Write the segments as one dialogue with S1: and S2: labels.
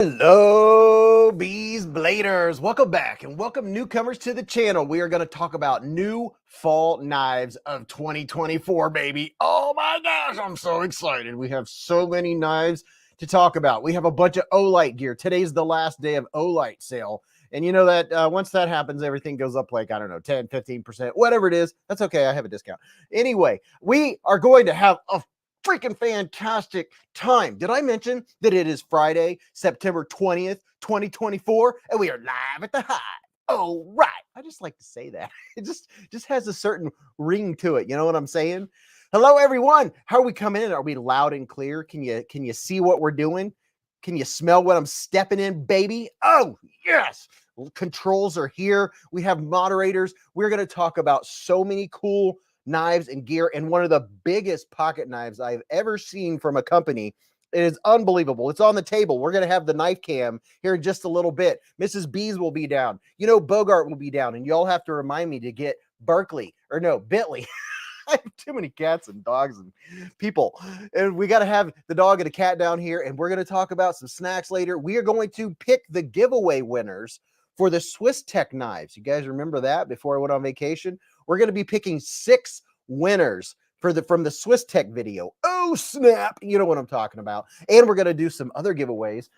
S1: Hello, beezbladers. Welcome back and welcome newcomers to the channel. We are going to talk about new fall knives of 2024, baby. Oh my gosh, I'm so excited. We have so many knives to talk about. We have a bunch of Olight gear. Today's the last day of Olight sale. And you know that once that happens, everything goes up like, I don't know, 10, 15%, whatever it is. That's okay. I have a discount. Anyway, we are going to have a freaking fantastic time. Did I mention that it is Friday, September 20th, 2024, and we are live at the Hive? Oh, right. I just like to say that. It just has a certain ring to it. You know what I'm saying? Hello, everyone. How are we coming in? Are we loud and clear? Can you see what we're doing? Can you smell what I'm stepping in, baby? Oh, yes. Controls are here. We have moderators. We're going to talk about so many cool knives and gear, and one of the biggest pocket knives I've ever seen from a company. It is unbelievable. It's on the table. We're going to have the knife cam here in just a little bit. Mrs. Beez will be down. You know, Bogart will be down, and y'all have to remind me to get Bentley. I have too many cats and dogs and people, and we got to have the dog and a cat down here, and we're going to talk about some snacks later. We are going to pick the giveaway winners for the Swiss Tech knives. You guys remember that before I went on vacation? We're going to be picking 6 winners from the Swiss Tech video. Oh, snap. You know what I'm talking about. And we're going to do some other giveaways.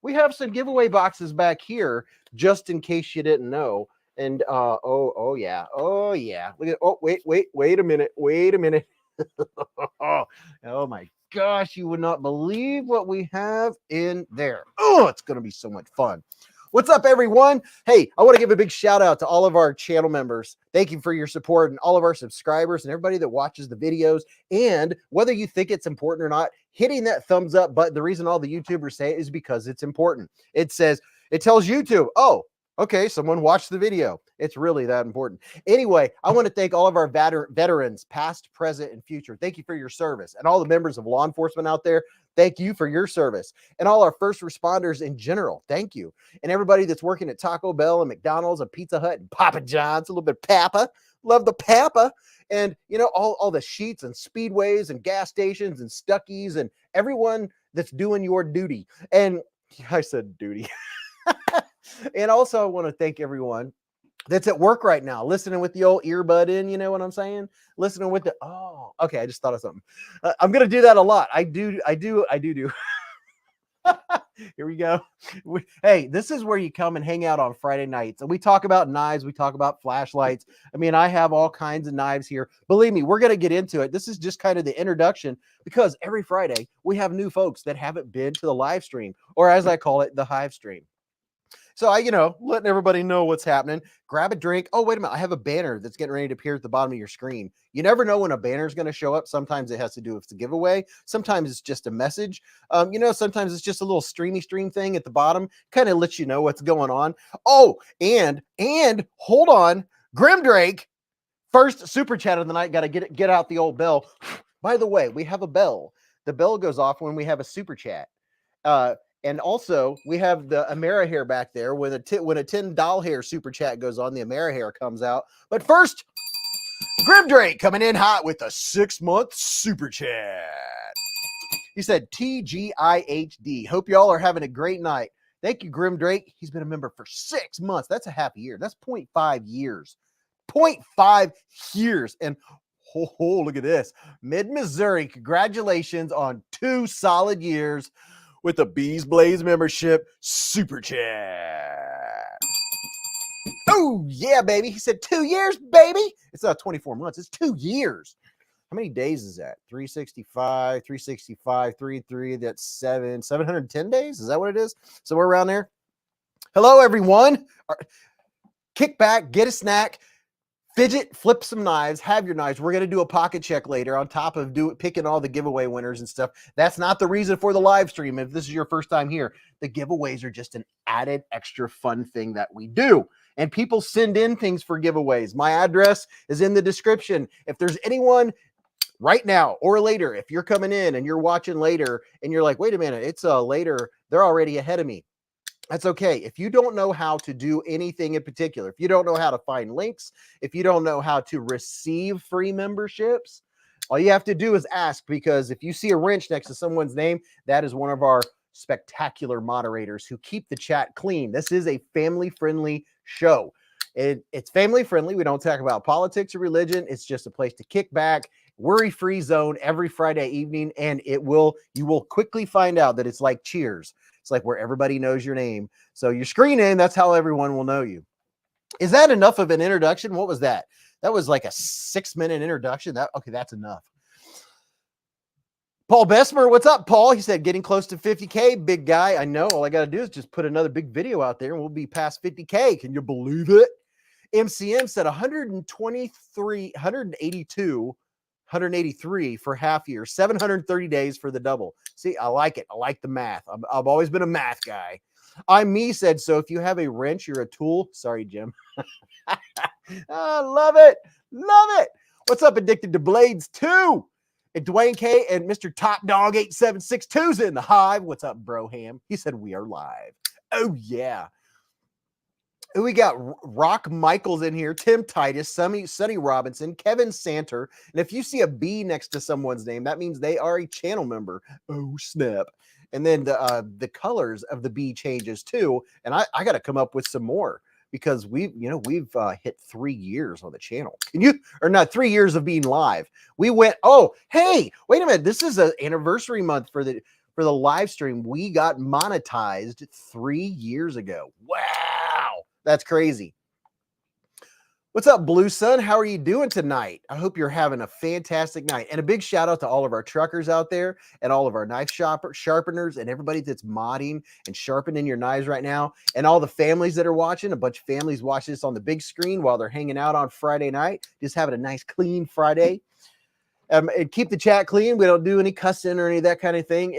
S1: We have some giveaway boxes back here, just in case you didn't know. And oh yeah. Look at, oh, wait a minute. Oh my gosh, you would not believe what we have in there. Oh, it's going to be so much fun. What's up, everyone? Hey, I want to give a big shout out to all of our channel members. Thank you for your support, and all of our subscribers and everybody that watches the videos. And whether you think it's important or not, hitting that thumbs up button, the reason all the YouTubers say it is because it's important. It tells YouTube, oh, okay, someone watched the video. It's really that important. Anyway, I want to thank all of our veterans, past, present, and future. Thank you for your service. And all the members of law enforcement out there, thank you for your service. And all our first responders in general, thank you. And everybody that's working at Taco Bell and McDonald's and Pizza Hut and Papa John's, a little bit of Papa. Love the Papa. And, you know, all the sheets and speedways and gas stations and Stuckies and everyone that's doing your duty. And I said duty. And also I want to thank everyone that's at work right now, listening with the old earbud in, you know what I'm saying? Listening with the, oh, okay, I just thought of something. I'm going to do that a lot. I do. Here we go. Hey, this is where you come and hang out on Friday nights. And we talk about knives. We talk about flashlights. I mean, I have all kinds of knives here. Believe me, we're going to get into it. This is just kind of the introduction, because every Friday we have new folks that haven't been to the live stream, or as I call it, the Hive stream. So letting everybody know what's happening. Grab a drink. Oh, wait a minute. I have a banner that's getting ready to appear at the bottom of your screen. You never know when a banner is going to show up. Sometimes it has to do with the giveaway. Sometimes it's just a message. Sometimes it's just a little stream thing at the bottom. Kind of lets you know what's going on. Oh, and hold on. Grim Drake, first super chat of the night. Got to get out the old bell. By the way, we have a bell. The bell goes off when we have a super chat. And also, we have the Amerihair back there. When a $10 hair super chat goes on, the Amerihair comes out. But first, Grim Drake coming in hot with a 6-month super chat. He said, TGIHD. Hope y'all are having a great night. Thank you, Grim Drake. He's been a member for 6 months. That's a half a year. That's 0.5 years. 0.5 years. And look at this. Mid-Missouri, congratulations on 2 solid years with the beezblades membership super chat. Oh, yeah, baby. He said 2 years, baby. It's not 24 months. It's 2 years. How many days is that? 365, 33. That's 710 days. Is that what it is? So we're around there. Hello, everyone. Kick back, get a snack. Fidget, flip some knives, have your knives. We're going to do a pocket check later on top of picking all the giveaway winners and stuff. That's not the reason for the live stream. If this is your first time here, the giveaways are just an added extra fun thing that we do. And people send in things for giveaways. My address is in the description. If there's anyone right now or later, if you're coming in and you're watching later and you're like, wait a minute, it's later, they're already ahead of me. That's okay. If you don't know how to do anything in particular, if you don't know how to find links, if you don't know how to receive free memberships, all you have to do is ask, because if you see a wrench next to someone's name, that is one of our spectacular moderators who keep the chat clean. This is a family-friendly show. It's family-friendly. We don't talk about politics or religion. It's just a place to kick back, worry-free zone every Friday evening, and you will quickly find out that it's like Cheers. It's like where everybody knows your name. So your screen name, that's how everyone will know you. Is that enough of an introduction? What was that? That was like a 6-minute introduction. Okay, that's enough. Paul Bessemer, what's up, Paul? He said, getting close to 50K, big guy. I know. All I got to do is just put another big video out there and we'll be past 50K. Can you believe it? MCM said 123, 182, 183 for half year, 730 days for the double. See, I like it. I like the math. I've always been a math guy. I'm me said, so if you have a wrench, you're a tool. Sorry, Jim. Love it. Love it. What's up, Addicted to Blades 2? And Dwayne K and Mr. Top Dog 8762's in the hive. What's up, Broham? He said we are live. Oh, yeah. We got Rock Michaels in here, Tim Titus, Sonny Robinson, Kevin Santer. And if you see a B next to someone's name, that means they are a channel member. Oh, snap. And then the colors of the B changes too. And I got to come up with some more because we've hit 3 years on the channel. Or not 3 years of being live. We went, oh, hey, wait a minute. This is an anniversary month for the live stream. We got monetized 3 years ago. Wow. That's crazy. What's up, Blue Sun? How are you doing tonight? I hope you're having a fantastic night. And a big shout out to all of our truckers out there and all of our knife sharpeners and everybody that's modding and sharpening your knives right now. And all the families that are watching. A bunch of families watch this on the big screen while they're hanging out on Friday night. Just having a nice, clean Friday. And keep the chat clean. We don't do any cussing or any of that kind of thing.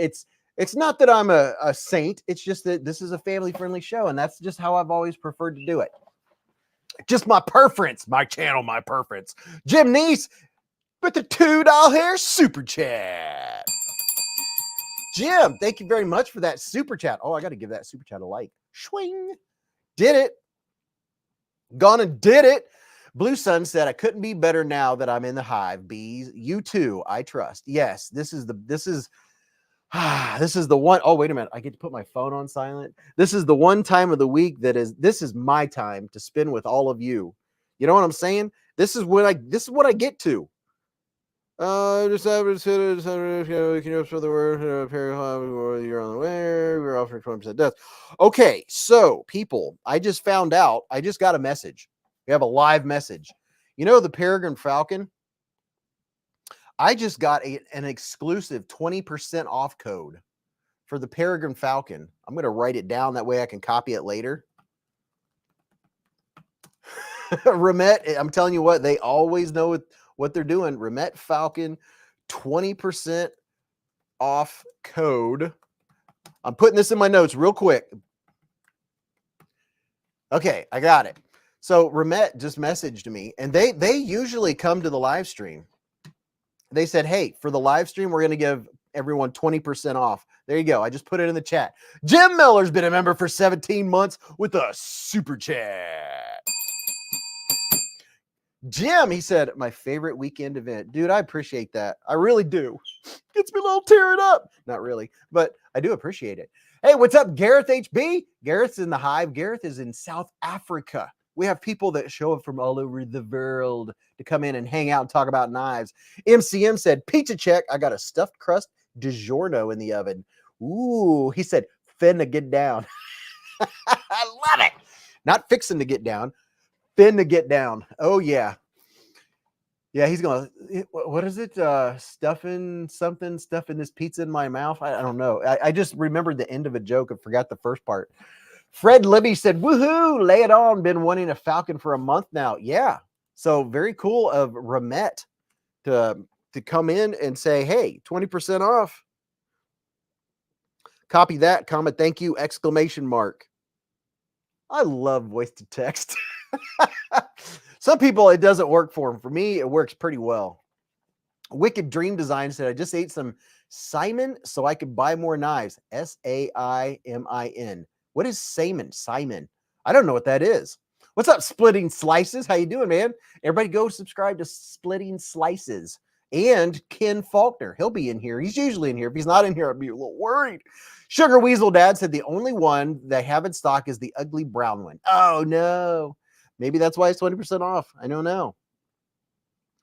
S1: It's not that I'm a saint. It's just that this is a family-friendly show, and that's just how I've always preferred to do it. Just my preference. My channel, my preference. Jim Neese with the $2 hair super chat. Jim, thank you very much for that super chat. Oh, I got to give that super chat a like. Swing. Did it. Gone and did it. Blue Sun said, I couldn't be better now that I'm in the hive. Bees, you too, I trust. Yes, this is the one. Oh, wait a minute. I get to put my phone on silent. This is the one time of the week this is my time to spend with all of you. You know what I'm saying? This is what I get to. Just for the word, you're on the way. We're offering 20% death. Okay, so people, I just found out. I just got a message. We have a live message. You know the Peregrine Falcon? I just got an exclusive 20% off code for the Peregrine Falcon. I'm going to write it down. That way I can copy it later. Remet, I'm telling you what, they always know what they're doing. Remet Falcon, 20% off code. I'm putting this in my notes real quick. Okay, I got it. So Remet just messaged me, and they usually come to the live stream. They said, hey, for the live stream, we're going to give everyone 20% off. There you go. I just put it in the chat. Jim Miller's been a member for 17 months with a super chat. Jim, he said, my favorite weekend event. Dude, I appreciate that. I really do. Gets me a little teared up. Not really, but I do appreciate it. Hey, what's up, Gareth HB? Gareth's in the hive. Gareth is in South Africa. We have people that show up from all over the world to come in and hang out and talk about knives. MCM said, pizza check. I got a stuffed crust DiGiorno in the oven. Ooh, he said, finna get down. I love it. Not fixing to get down. Finna get down. Oh, yeah. Yeah, he's going to, what is it? Stuffing this pizza in my mouth. I don't know. I just remembered the end of a joke and forgot the first part. Fred Libby said, woohoo, lay it on. Been wanting a Falcon for a month now. Yeah. So very cool of Remet to come in and say, hey, 20% off. Copy that, comment, thank you, exclamation mark. I love voice to text. Some people, it doesn't work for them. For me, it works pretty well. Wicked Dream Design said, I just ate some Simon so I could buy more knives. Saimin. What is Simon? Simon. I don't know what that is. What's up, Splitting Slices? How you doing, man? Everybody go subscribe to Splitting Slices. And Ken Faulkner, he'll be in here. He's usually in here. If he's not in here, I'd be a little worried. Sugar Weasel Dad said the only one they have in stock is the ugly brown one. Oh, no. Maybe that's why it's 20% off. I don't know.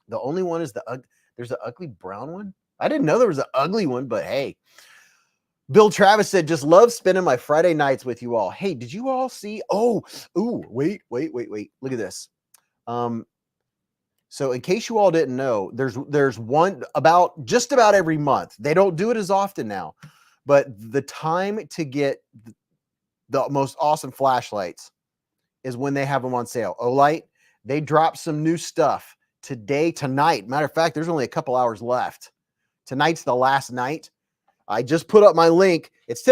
S1: The only one is there's an ugly brown one? I didn't know there was an ugly one, but hey. Bill Travis said, just love spending my Friday nights with you all. Hey, did you all see? Wait. Look at this. So in case you all didn't know, there's one just about every month. They don't do it as often now, but the time to get the most awesome flashlights is when they have them on sale. Olight, they dropped some new stuff tonight. Matter of fact, there's only a couple hours left. Tonight's the last night. I just put up my link. There's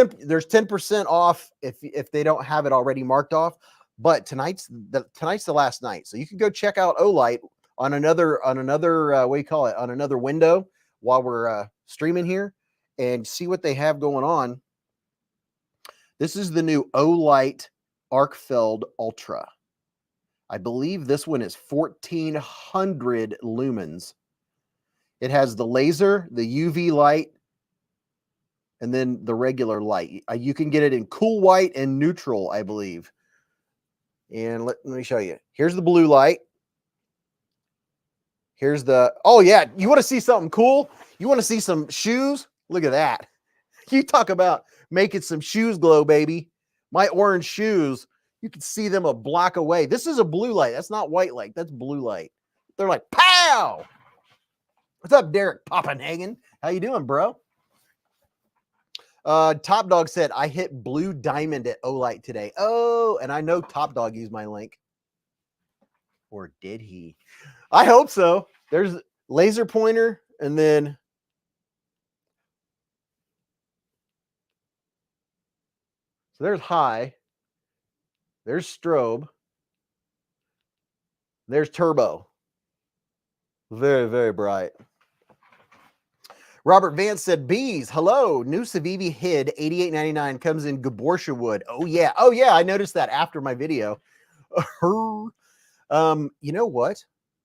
S1: 10% off if they don't have it already marked off. But tonight's the last night, so you can go check out Olight on another what do you call it, on another window while we're streaming here and see what they have going on. This is the new Olight Arcfeld Ultra. I believe this one is 1400 lumens. It has the laser, the UV light, and then the regular light. You can get it in cool white and neutral, I believe. And let me show you. Here's the blue light. Here's oh yeah, you want to see something cool? You want to see some shoes? Look at that. You talk about making some shoes glow, baby. My orange shoes, you can see them a block away. This is a blue light. That's not white light. That's blue light. They're like, pow! What's up, Derek Poppenhagen? How you doing, bro? Top Dog said, I hit blue diamond at Olight today. Oh, and I know Top Dog used my link. Or did he? I hope so. There's laser pointer, and then so there's high. There's strobe. There's turbo. Very, very bright. Robert Vance said, Beez, hello. New Civivi HID $88.99 comes in Gaborsha wood. Oh, yeah. I noticed that after my video. You know what?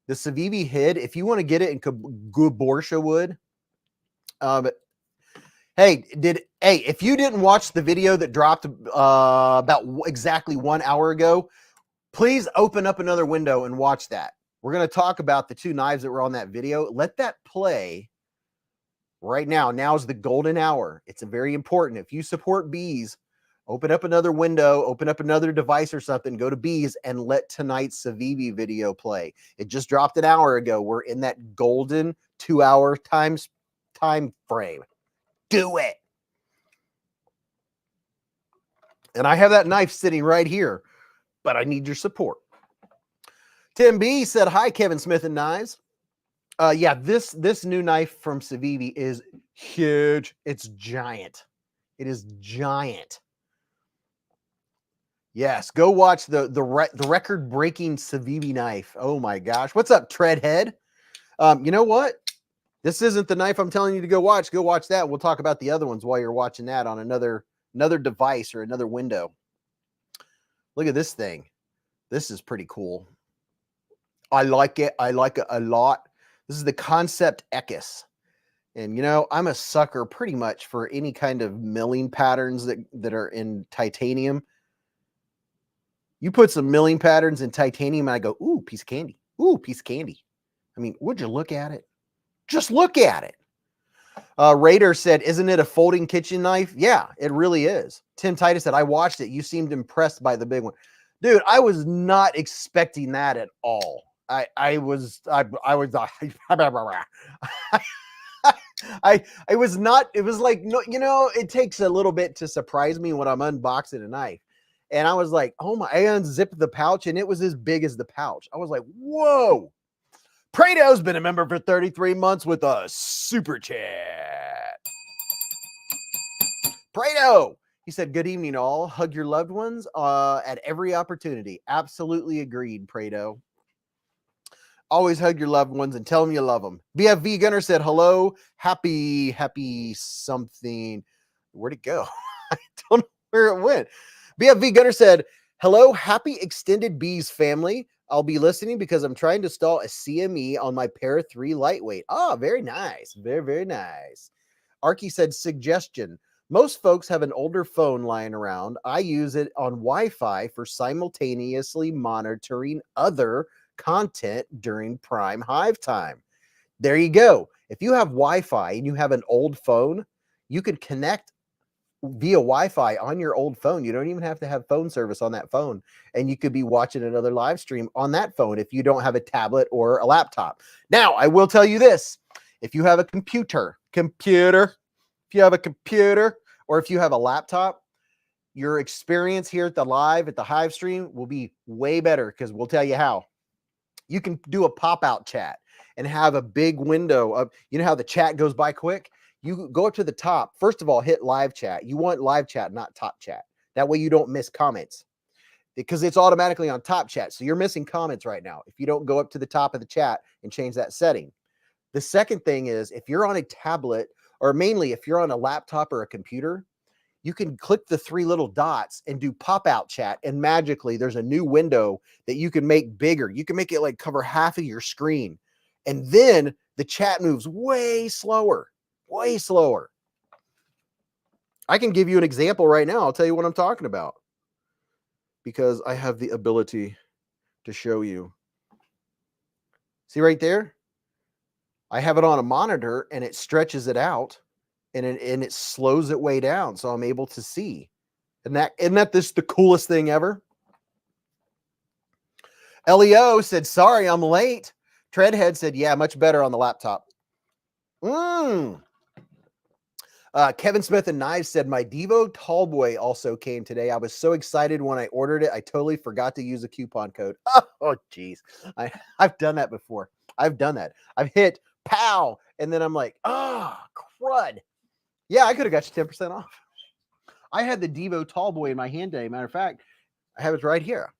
S1: The Civivi HID, if you want to get it in Gaborsha wood, if you didn't watch the video that dropped about exactly 1 hour ago, please open up another window and watch that. We're going to talk about the two knives that were on that video. Let that play right now. Now's the golden hour. It's very important. If you support Beez, open up another window, open up another device or something, go to Beez and let tonight's Civivi video play. It just dropped an hour ago. We're in that golden 2-hour time frame. Do it. And I have that knife sitting right here, but I need your support. Tim B said, hi, Kevin Smith and Knives. Yeah, this new knife from Civivi is huge. It's giant. It is giant. Yes, go watch the record-breaking Civivi knife. Oh my gosh. What's up, Treadhead? You know what? This isn't the knife I'm telling you to go watch. Go watch that. We'll talk about the other ones while you're watching that on another device or another window. Look at this thing. This is pretty cool. I like it. I like it a lot. This is the Concept Ekis. And, you know, I'm a sucker pretty much for any kind of milling patterns that are in titanium. You put some milling patterns in titanium, and I go, ooh, piece of candy. Ooh, piece of candy. I mean, would you look at it? Just look at it. Raider said, isn't it a folding kitchen knife? Yeah, it really is. Tim Titus said, I watched it. You seemed impressed by the big one. Dude, I was not expecting that at all. I was not, it was like, no, you know, it takes a little bit to surprise me when I'm unboxing a knife. And I was like, oh my, I unzipped the pouch and it was as big as the pouch. I was like, whoa. Prado's been a member for 33 months with a super chat. Prado, he said, good evening all. Hug your loved ones at every opportunity. Absolutely agreed, Prado. Always hug your loved ones and tell them you love them. BFV Gunner said, hello, happy something. Where'd it go? I don't know where it went. BFV Gunner said, hello, happy extended Beez family. I'll be listening because I'm trying to install a CME on my Pair 3 lightweight. Oh, very nice. Very, very nice. Arky said, suggestion. Most folks have an older phone lying around. I use it on Wi-Fi for simultaneously monitoring other content during prime hive time. There you go. If you have Wi-Fi and you have an old phone, you could connect via Wi-Fi on your old phone. You don't even have to have phone service on that phone. And you could be watching another live stream on that phone if you don't have a tablet or a laptop. Now, I will tell you this. If you have a computer, if you have a computer, or if you have a laptop, your experience here at the hive stream will be way better because we'll tell you how. You can do a pop-out chat and have a big window of, you know how the chat goes by quick? You go up to the top. First of all, hit live chat. You want live chat, not top chat. That way you don't miss comments because it's automatically on top chat. So you're missing comments right now if you don't go up to the top of the chat and change that setting. The second thing is if you're on a tablet, or mainly if you're on a laptop or a computer, you can click the three little dots and do pop-out chat, and magically there's a new window that you can make bigger. You can make it like cover half of your screen. And then the chat moves way slower. Way slower. I can give you an example right now. I'll tell you what I'm talking about because I have the ability to show you. See right there? I have it on a monitor and it stretches it out and it slows it way down so I'm able to see. And isn't that this the coolest thing ever? Leo said, sorry, I'm late. Treadhead said, yeah, much better on the laptop. Kevin Smith and Knives said, my Devo Tallboy also came today. I was so excited when I ordered it. I totally forgot to use a coupon code. Oh, geez. I've done that before. I've done that. I've hit pow, and then I'm like, crud. Yeah, I could have got you 10% off. I had the Devo Tallboy in my hand today. Matter of fact, I have it right here.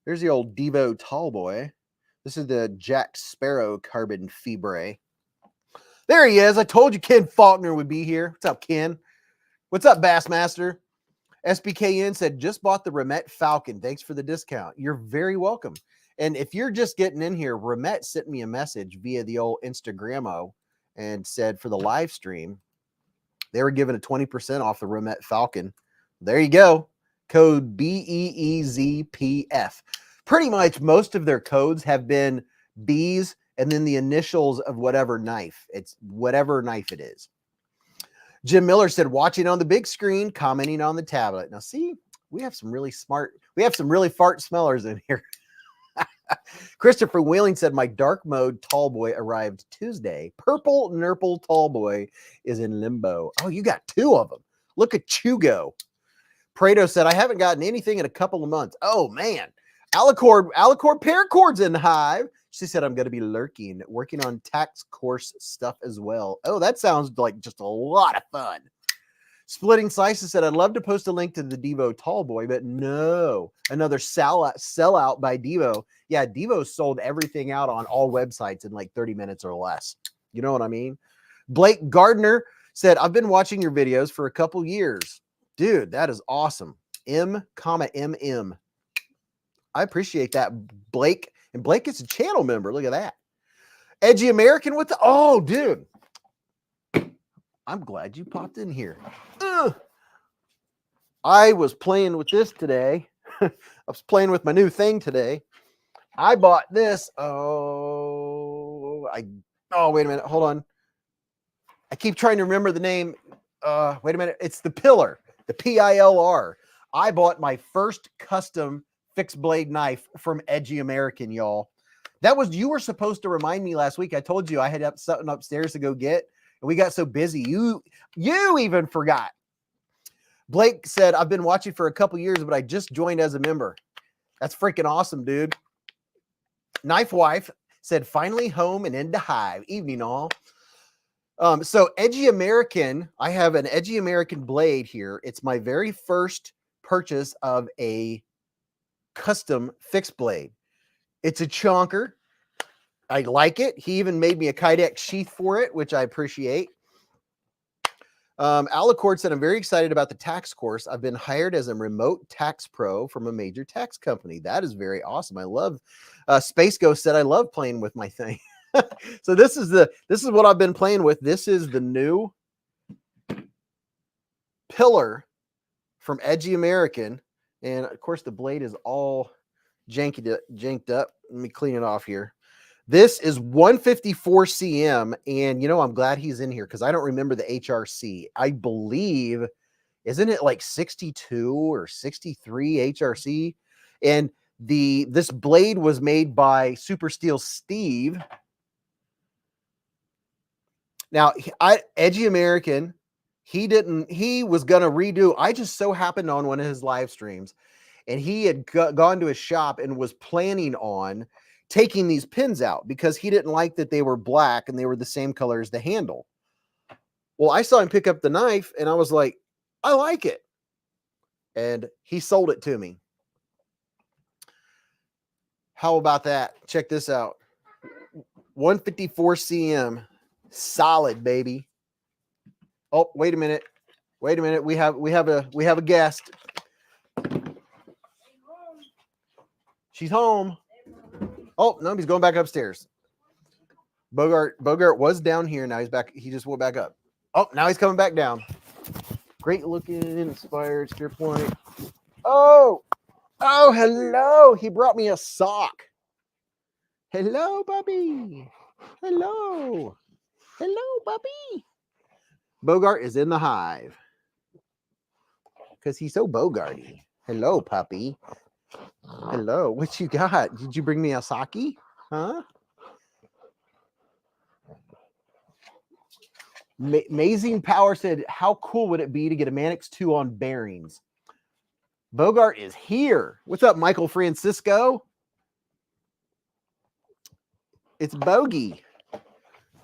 S1: There's the old Devo Tallboy. This is the Jack Sparrow carbon fibre. There he is. I told you Ken Faulkner would be here. What's up, Ken? What's up, Bassmaster? SBKN said, just bought the Remet Falcon. Thanks for the discount. You're very welcome. And if you're just getting in here, Remet sent me a message via the old Instagramo and said for the live stream, they were giving a 20% off the Remet Falcon. There you go. Code BEEZPF. Pretty much most of their codes have been Beez and then the initials of whatever knife. It's whatever knife it is. Jim Miller said, watching on the big screen, commenting on the tablet. Now, see, we have some really fart smellers in here. Christopher Wheeling said, my dark mode Tallboy arrived Tuesday. Purple Nurple Tallboy is in limbo. Oh, you got two of them. Look at you go. Prado said, I haven't gotten anything in a couple of months. Oh, man. Alicord Paracord's in the hive. She said, I'm going to be lurking, working on tax course stuff as well. Oh, that sounds like just a lot of fun. Splitting Slices said, I'd love to post a link to the Devo Tallboy, but no. Another sellout by Devo. Yeah, Devo sold everything out on all websites in like 30 minutes or less. You know what I mean? Blake Gardner said, I've been watching your videos for a couple years. Dude, that is awesome. M,MM. I appreciate that, Blake. And Blake is a channel member. Look at that. Edgy American with the... Oh, dude. I'm glad you popped in here. I was playing with this today. I was playing with my new thing today. I bought this. Oh, wait a minute. Hold on. I keep trying to remember the name. Wait a minute. It's the Pillar. The PILR. I bought my first custom fixed blade knife from Edgy American, y'all. You were supposed to remind me last week. I told you I had something upstairs to go get, and we got so busy. You even forgot. Blake said, I've been watching for a couple years, but I just joined as a member. That's freaking awesome, dude. Knife Wife said, finally home and into hive. Evening, all. So Edgy American, I have an Edgy American blade here. It's my very first purchase of a custom fixed blade. It's a chonker. I like it. He even made me a Kydex sheath for it, which I appreciate. Alicord said, I'm very excited about the tax course. I've been hired as a remote tax pro from a major tax company. That is very awesome. I love Space Ghost said, I love playing with my thing. So this is what I've been playing with. This is the new pillar from Edgy American. And of course, the blade is all janked up. Let me clean it off here. This is 154 cm, and I'm glad he's in here because I don't remember the HRC. I believe, isn't it like 62 or 63 HRC? And this blade was made by Super Steel Steve. Now, Edgy American, he was gonna redo. I just so happened on one of his live streams, and he had gone to his shop and was planning on taking these pins out because he didn't like that they were black and they were the same color as the handle. Well, I saw him pick up the knife and I was like, I like it. And he sold it to me. How about that? Check this out. 154 cm. Solid, baby. Oh, wait a minute. Wait a minute. We have a guest. She's home. Oh, no, he's going back upstairs. Bogart was down here. Now he's back. He just went back up. Oh, now he's coming back down. Great looking, inspired, spear point. Oh, hello. He brought me a sock. Hello, Bubby. Hello. Hello, Bubby. Bogart is in the hive because he's so Bogarty. Hello, puppy. Hello, what you got? Did you bring me a sake? Huh? Amazing Power said, how cool would it be to get a Mannix 2 on bearings? Bogart is here. What's up, Michael Francisco? It's Bogey.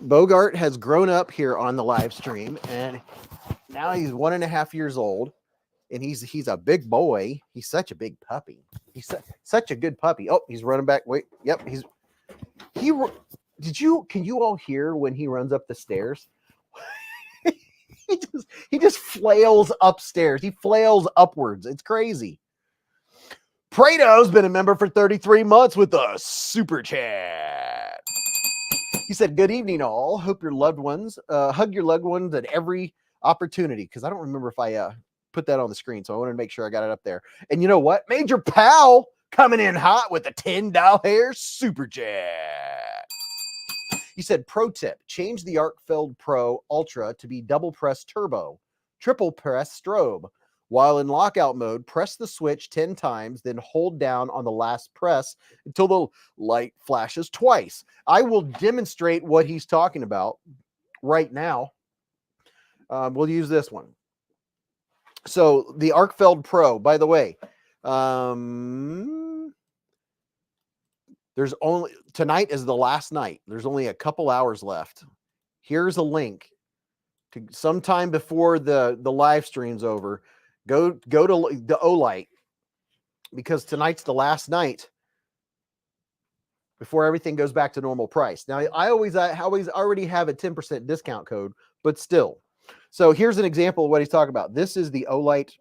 S1: Bogart has grown up here on the live stream, and now he's 1.5 years old. And he's a big boy. He's such a big puppy. He's such a good puppy. Oh, he's running back. Wait, yep. Can you all hear when he runs up the stairs? he just flails upstairs. He flails upwards. It's crazy. Prado's been a member for 33 months with a super chat. He said, good evening, all. Hope your loved ones, hug your loved ones at every opportunity. Because I don't remember if I put that on the screen, so I wanted to make sure I got it up there. And you know what? Major Pal coming in hot with a $10 super chat. He said, pro tip, change the Arkfeld Pro Ultra to be double press turbo, triple press strobe. While in lockout mode, press the switch 10 times, then hold down on the last press until the light flashes twice. I will demonstrate what he's talking about right now. We'll use this one. So the Arkfeld Pro, by the way, there's only, tonight is the last night. There's only a couple hours left. Here's a link to sometime before the live stream's over. Go to the Olight because tonight's the last night before everything goes back to normal price. Now, I always already have a 10% discount code, but still. So here's an example of what he's talking about. This is the Olight.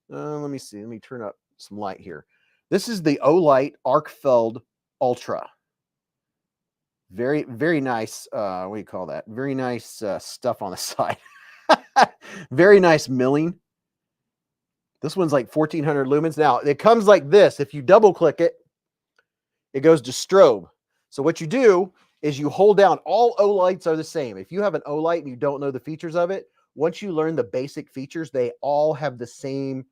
S1: Let me see. Let me turn up some light here. This is the Olight Arkfeld Ultra. Very, very nice. What do you call that? Very nice stuff on the side. Very nice milling. This one's like 1400 lumens. Now, it comes like this. If you double click it, it goes to strobe. So what you do is you hold down. All Olights are the same. If you have an Olight and you don't know the features of it, once you learn the basic features, they all have the same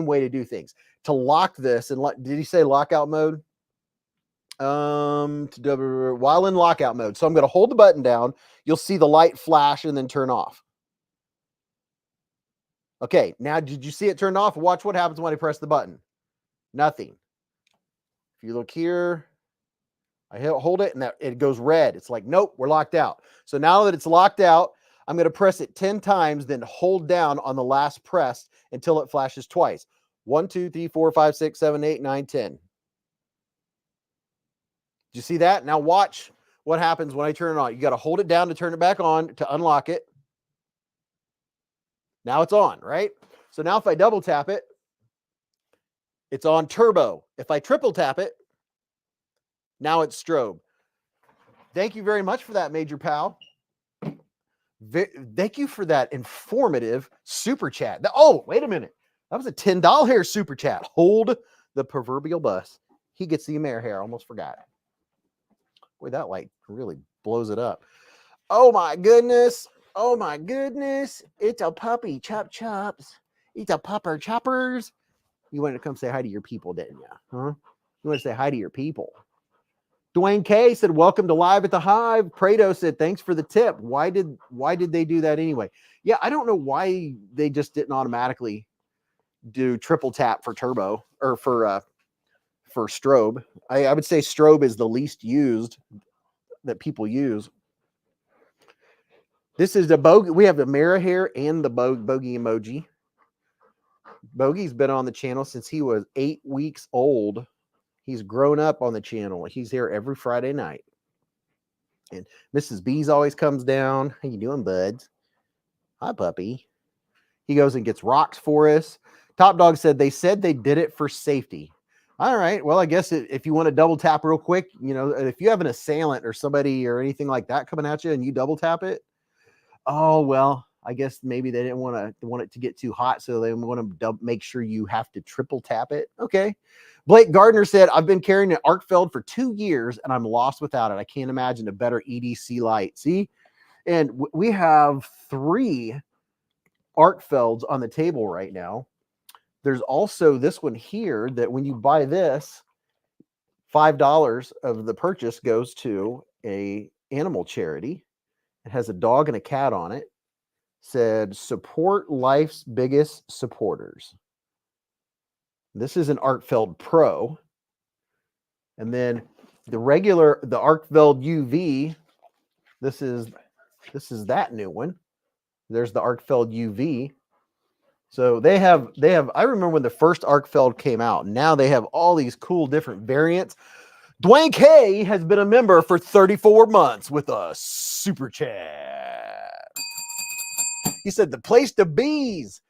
S1: way to do things. To lock this, and did he say lockout mode? While in lockout mode. So I'm going to hold the button down. You'll see the light flash and then turn off. Okay, now did you see it turn off? Watch what happens when I press the button. Nothing. If you look here, I hold it and it goes red. It's like, nope, we're locked out. So now that it's locked out, I'm going to press it 10 times, then hold down on the last press until it flashes twice. 1, 2, 3, 4, 5, 6, 7, 8, 9, 10. Did you see that? Now watch what happens when I turn it on. You got to hold it down to turn it back on to unlock it. Now it's on, right? So now if I double tap it, it's on turbo. If I triple tap it, now it's strobe. Thank you very much for that, Major Pal. Thank you for that informative super chat. Oh, wait a minute. That was a $10 super chat. Hold the proverbial bus. He gets the Amer hair. Almost forgot. Boy, that light really blows it up. Oh, my goodness. Oh, my goodness. It's a puppy. Chop chops. It's a pupper choppers. You wanted to come say hi to your people, didn't you? Huh? You want to say hi to your people. Dwayne K said, welcome to Live at the Hive. Prado said, thanks for the tip. Why did they do that anyway? Yeah, I don't know why they just didn't automatically do triple tap for turbo or for strobe. I would say strobe is the least used that people use. This is the bogey. We have the mirror here and the bogey emoji. Bogey's been on the channel since he was 8 weeks old. He's grown up on the channel. He's here every Friday night. And Mrs. Beez always comes down. How you doing, buds? Hi, puppy. He goes and gets rocks for us. Top Dog said they did it for safety. All right. Well, I guess if you want to double tap real quick, you know, if you have an assailant or somebody or anything like that coming at you and you double tap it, oh, well, I guess maybe they didn't want it to get too hot, so they want to make sure you have to triple tap it. Okay. Blake Gardner said, I've been carrying an Arcfeld for 2 years and I'm lost without it. I can't imagine a better EDC light. See? And we have 3 Arcfelds on the table right now. There's also this one here that when you buy this, $5 of the purchase goes to a animal charity. It has a dog and a cat on it. Said, support life's biggest supporters. This is an Arcfeld Pro. And then the Arcfeld UV, this is that new one. There's the Arcfeld UV. So they have, I remember when the first Arcfeld came out. Now they have all these cool different variants. Dwayne K has been a member for 34 months with a super chat. He said, the place to bees.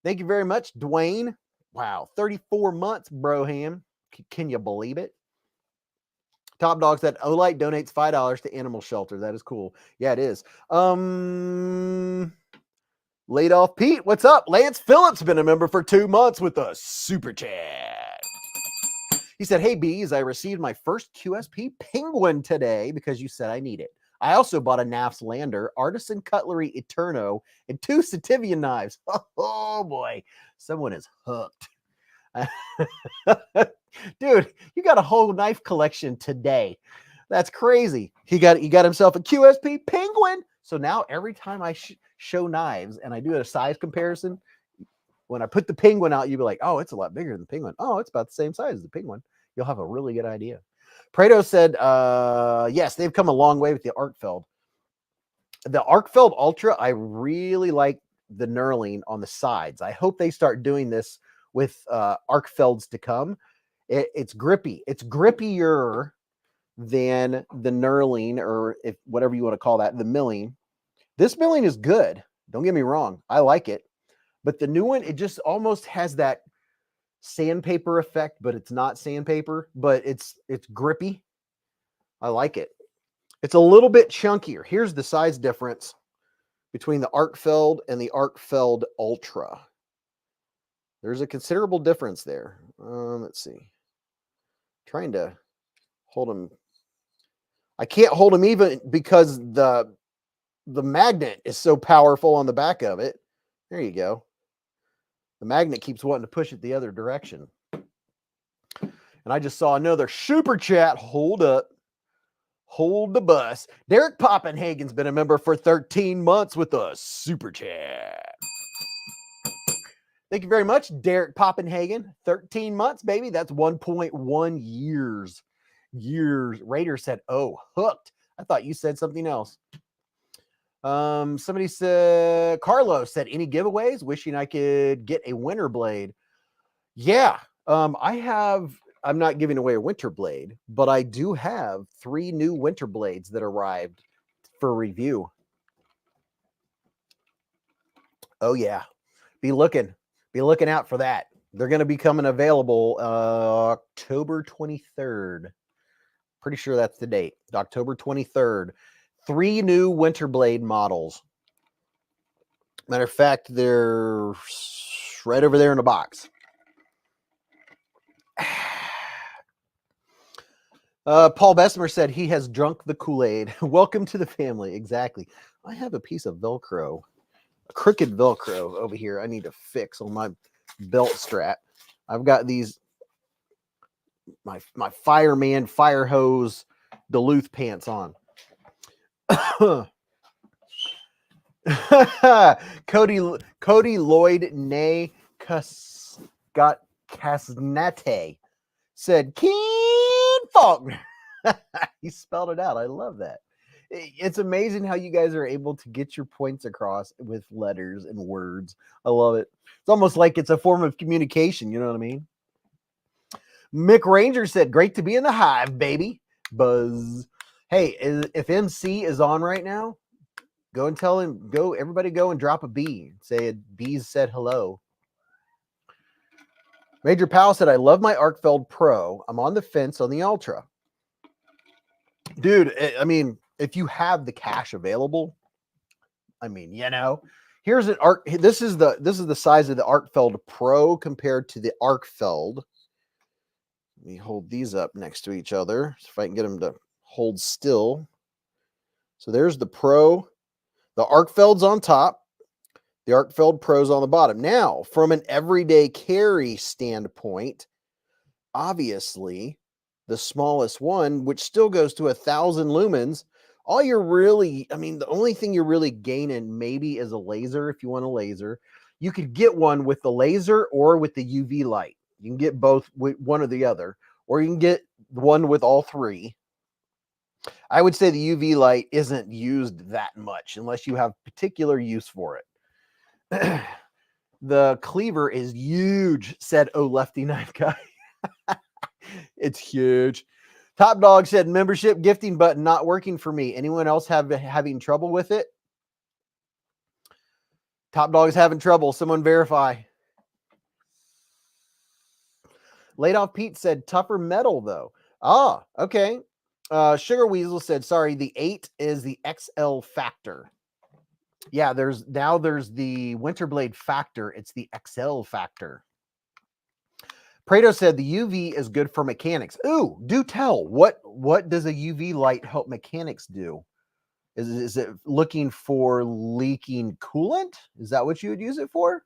S1: Thank you very much, Dwayne. Wow, 34 months, broham. Can you believe it? Top Dog said, Olight donates $5 to animal shelter. That is cool. Yeah, it is. Laid off Pete, what's up? Lance Phillips been a member for 2 months with a super chat. He said, hey, Beez, I received my first QSP penguin today because you said I need it. I also bought a NAFS Lander, Artisan Cutlery Eterno, and 2 Civivi knives. Oh, boy. Someone is hooked. Dude, you got a whole knife collection today. That's crazy. He got himself a QSP penguin. So now every time I show knives and I do a size comparison, when I put the penguin out, you'll be like, oh, it's a lot bigger than the penguin. Oh, it's about the same size as the penguin. You'll have a really good idea. Prado said, yes, they've come a long way with the Arcfeld. The Arcfeld Ultra, I really like the knurling on the sides. I hope they start doing this with Arcfelds to come. It's grippy. It's grippier than the knurling, or if whatever you want to call that, the milling. This milling is good. Don't get me wrong. I like it. But the new one, it just almost has that sandpaper effect, but it's not sandpaper, but it's grippy. I like it. It's a little bit chunkier. Here's the size difference between the Arcfeld and the Arcfeld Ultra. There's a considerable difference there. Let's see. Trying to hold them. I can't hold them even because the magnet is so powerful on the back of it. There you go. The magnet keeps wanting to push it the other direction. And I just saw another super chat. Hold up. Hold the bus. Derek Poppenhagen's been a member for 13 months with a super chat. Thank you very much, Derek Poppenhagen. 13 months, baby. That's 1.1 years. Raider said, oh, hooked. I thought you said something else. Somebody said, Carlos said, any giveaways? Wishing I could get a winter blade. Yeah. I'm not giving away a winter blade, but I do have 3 new winter blades that arrived for review. Oh, yeah. Be looking out for that. They're going to be coming available October 23rd. Pretty sure that's the date. October 23rd. 3 new Winter Blade models. Matter of fact, they're right over there in the box. Paul Bessemer said he has drunk the Kool-Aid. Welcome to the family. Exactly. I have a piece of Velcro, a crooked Velcro over here I need to fix on my belt strap. I've got these, my fireman fire hose Duluth pants on. Cody Lloyd Nay Scott Casnate said Ken Faulkner. He spelled it out. I love that. It's amazing how you guys are able to get your points across with letters and words. I love it. It's almost like it's a form of communication. You know what I mean? Mick Ranger said, great to be in the hive, baby. Buzz. Hey, if MC is on right now, go and tell him, everybody go and drop a B. Say Beez said hello. Major Powell said, I love my Arkfeld Pro. I'm on the fence on the Ultra. Dude, I mean, if you have the cash available, I mean, you know, here's an Arc. This is the size of the Arkfeld Pro compared to the Arkfeld. Let me hold these up next to each other so if I can get them to hold still. So there's the Pro. The Arkfeld's on top. The Arkfeld Pro's on the bottom. Now, from an everyday carry standpoint, obviously, the smallest one, which still goes to 1,000 lumens, all you're really, I mean, the only thing you're really gaining maybe is a laser if you want a laser. You could get one with the laser or with the UV light. You can get both with one or the other, or you can get one with all three. I would say the UV light isn't used that much unless you have particular use for it. The cleaver is huge, said Oh Lefty Knife Guy. It's huge. Top Dog said membership gifting button not working for me. Anyone else having trouble with it? Top Dog's having trouble. Someone verify. Laid Off Pete said tougher metal though. Ah, okay. Sugar Weasel said, sorry, the 8 is the XL Factor. Yeah, there's the Winterblade Factor. It's the XL Factor. Prado said the UV is good for mechanics. Ooh, do tell. What does a UV light help mechanics do? Is it looking for leaking coolant? Is that what you would use it for?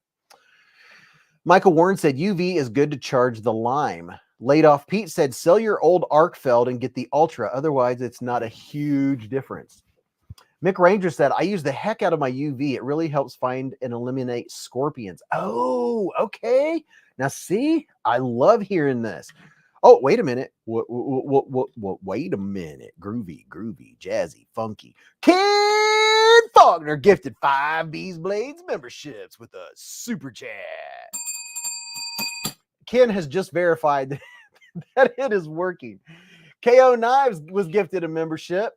S1: Michael Warren said UV is good to charge the Lime. Laid Off Pete said sell your old Arkfeld and get the Ultra. Otherwise, it's not a huge difference. Mick Ranger said, I use the heck out of my UV. It really helps find and eliminate scorpions. Oh, okay. Now, see, I love hearing this. Oh, wait a minute. What, wait a minute. Groovy, jazzy, funky. Ken Faulkner gifted 5 beezblades memberships with a super chat. Ken has just verified that it is working. KO Knives was gifted a membership.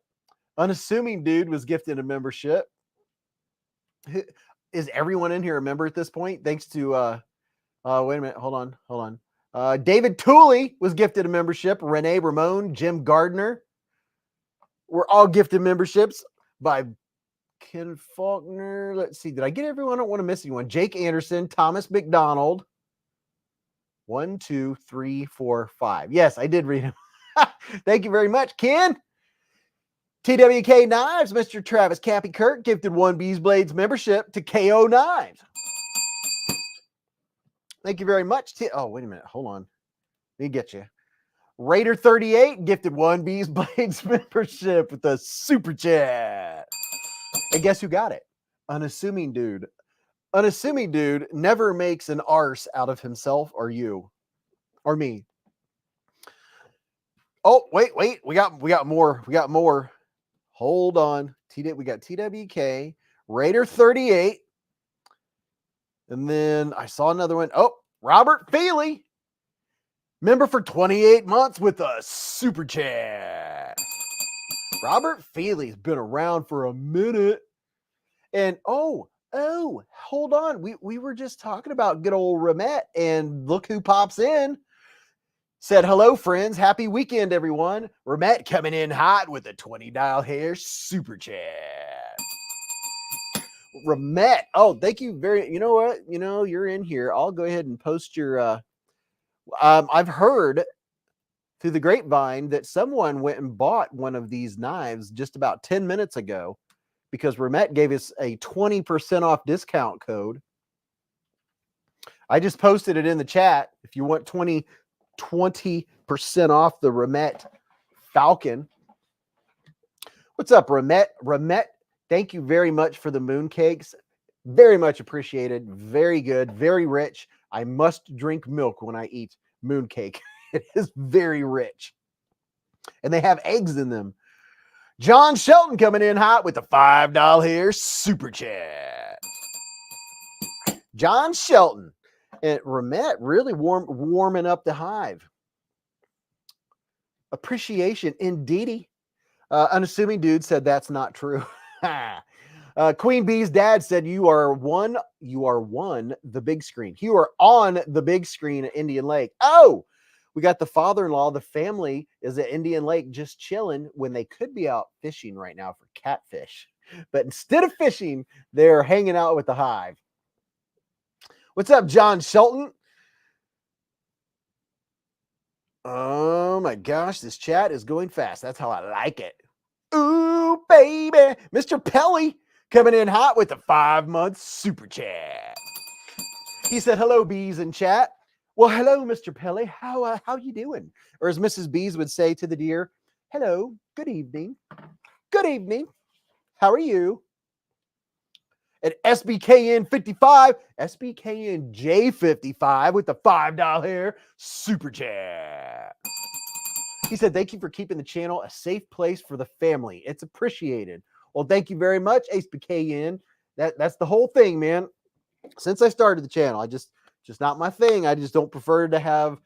S1: Unassuming Dude was gifted a membership. Is everyone in here a member at this point? Thanks to, wait a minute. Hold on. David Tooley was gifted a membership. Renee Ramon, Jim Gardner. We're all gifted memberships by Ken Faulkner. Let's see. Did I get everyone? I don't want to miss anyone. Jake Anderson, Thomas McDonald. 1, 2, 3, 4, 5. Yes, I did read him. Thank you very much, Ken. TWK Knives, Mr. Travis Cappy Kirk gifted 1 beezblades membership to KO Knives. Thank you very much. Oh, wait a minute. Hold on. Let me get you. Raider 38 gifted 1 beezblades membership with a super chat. And guess who got it? Unassuming Dude. Unassuming Dude never makes an arse out of himself or you or me. Oh, wait. We got more. Hold on. We got TWK, Raider 38. And then I saw another one. Oh, Robert Feely, member for 28 months with a super chat. Robert Feely's been around for a minute. And oh, Oh, hold on. We were just talking about good old Ramette, and look who pops in. Said, hello, friends. Happy weekend, everyone. Ramette coming in hot with a $20 hair super chat. Ramette. Oh, thank you very, you know what? You know, you're in here. I'll go ahead and post your, I've heard through the grapevine that someone went and bought one of these knives just about 10 minutes ago because Ramette gave us a 20% off discount code. I just posted it in the chat. If you want 20% off the Ramette Falcon. What's up, Ramette? Ramette, thank you very much for the mooncakes. Very much appreciated. Very good. Very rich. I must drink milk when I eat mooncake. It is very rich. And they have eggs in them. John Shelton coming in hot with a $5 here super chat. John Shelton. And Ramette really warming up the hive. Appreciation, indeedy. Unassuming dude said that's not true. Queen Bee's dad said you are one the big screen. You are on the big screen at Indian Lake. Oh, we got the father-in-law. The family is at Indian Lake just chilling when they could be out fishing right now for catfish. But instead of fishing, they're hanging out with the hive. What's up, John Shelton? Oh my gosh, this chat is going fast. That's how I like it. Ooh, baby. Mr. Pelly coming in hot with a 5-month super chat. He said, hello, Beez in chat. Well, hello, Mr. Pelly. How you doing? Or as Mrs. Beez would say to the deer, hello, good evening. Good evening. How are you? At SBKN 55, SBKN J55 with the $5 super chat. He said, thank you for keeping the channel a safe place for the family. It's appreciated. Well, thank you very much, SBKN. That's the whole thing, man. Since I started the channel, I just not my thing. I just don't prefer to have,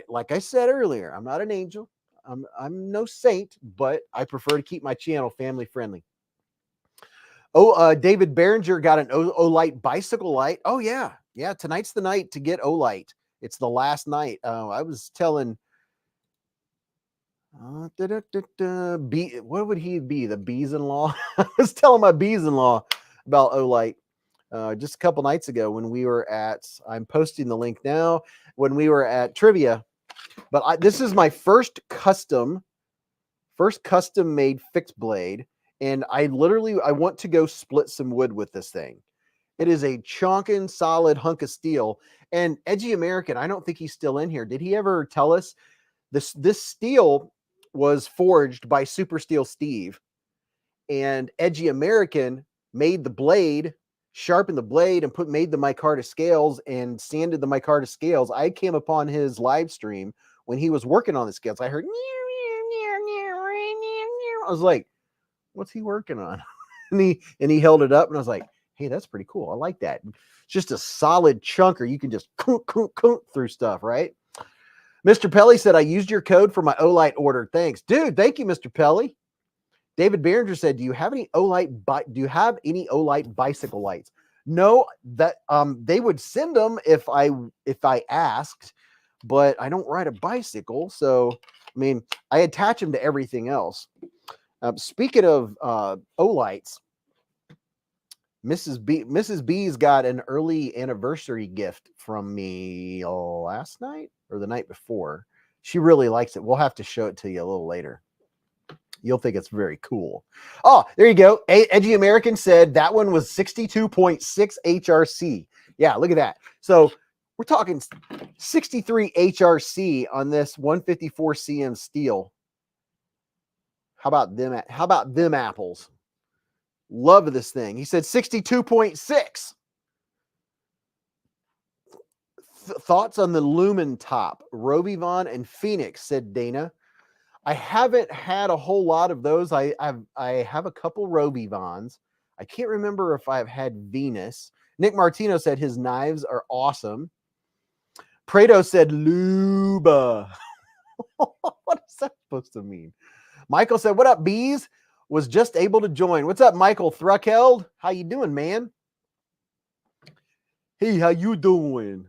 S1: like I said earlier, I'm not an angel. I'm no saint, but I prefer to keep my channel family friendly. Oh, David Behringer got an Olight bicycle light. Oh, yeah. Yeah, tonight's the night to get Olight. It's the last night. I was telling... what would he be? The Beez-in-law? I was telling my Beez-in-law about Olight just a couple nights ago when we were at... I'm posting the link now. When we were at Trivia. But this is my first custom-made fixed blade. And I want to go split some wood with this thing. It is a chonkin' solid hunk of steel. And Edgy American, I don't think he's still in here. Did he ever tell us this steel was forged by Super Steel Steve? And Edgy American made the blade, sharpened the blade, and made the micarta scales and sanded the micarta scales. I came upon his live stream when he was working on the scales. I heard, I was like, what's he working on? and he held it up, and I was like, hey, that's pretty cool. I like that. It's just a solid chunker. You can just through stuff, right? Mr. Pelly said, I used your code for my Olight order. Thanks. Dude, thank you, Mr. Pelly. David Behringer said, do you have any Olight bicycle lights? No, that they would send them if I asked, but I don't ride a bicycle. So, I mean, I attach them to everything else. Speaking of Olights, Mrs. B's got an early anniversary gift from me last night or the night before. She really likes it. We'll have to show it to you a little later. You'll think it's very cool. Oh, there you go. Edgy American said that one was 62.6 HRC. Yeah, look at that. So we're talking 63 HRC on this 154 CM steel. How about them apples? Love this thing. He said 62.6. Thoughts on the Lumen top? Robivon and Phoenix, said Dana. I haven't had a whole lot of those. I have a couple Robivons. I can't remember if I've had Venus. Nick Martino said his knives are awesome. Prado said Luba. What is that supposed to mean? Michael said, what up, Beez? Was just able to join. What's up, Michael Thruckeld? How you doing, man? Hey, how you doing?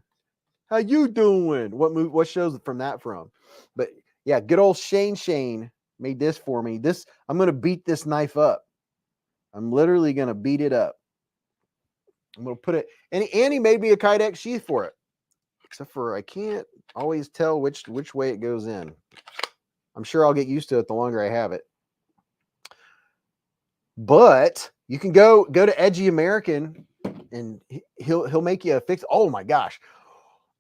S1: How you doing? What shows from that from? But yeah, good old Shane made this for me. I'm gonna beat this knife up. I'm literally gonna beat it up. I'm gonna put it, and he made me a Kydex sheath for it. Except for I can't always tell which way it goes in. I'm sure I'll get used to it the longer I have it. But you can go to Edgy American, and he'll make you a fix. Oh my gosh.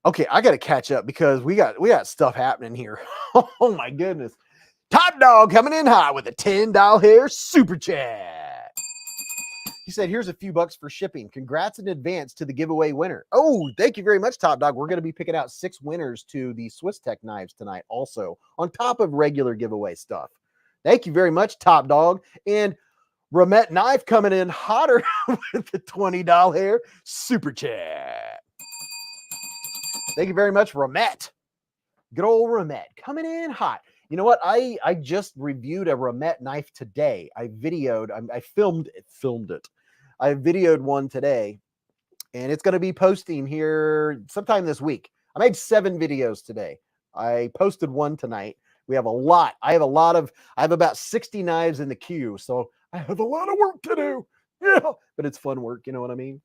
S1: Okay, I got to catch up because we got stuff happening here. Oh my goodness. Top Dog coming in hot with a $10 hair super chat. He said, here's a few bucks for shipping. Congrats in advance to the giveaway winner. Oh, thank you very much, Top Dog. We're going to be picking out 6 winners to the Swiss Tech knives tonight also, on top of regular giveaway stuff. Thank you very much, Top Dog. And Ramet Knife coming in hotter with the $20 hair super chat. Thank you very much, Ramet. Good old Ramet coming in hot. You know what? I just reviewed a Ramet knife today. I filmed it. I videoed one today, and it's going to be posting here sometime this week. I made 7 videos today. I posted one tonight. We have a lot. I have about 60 knives in the queue, so I have a lot of work to do. Yeah, but it's fun work. You know what I mean?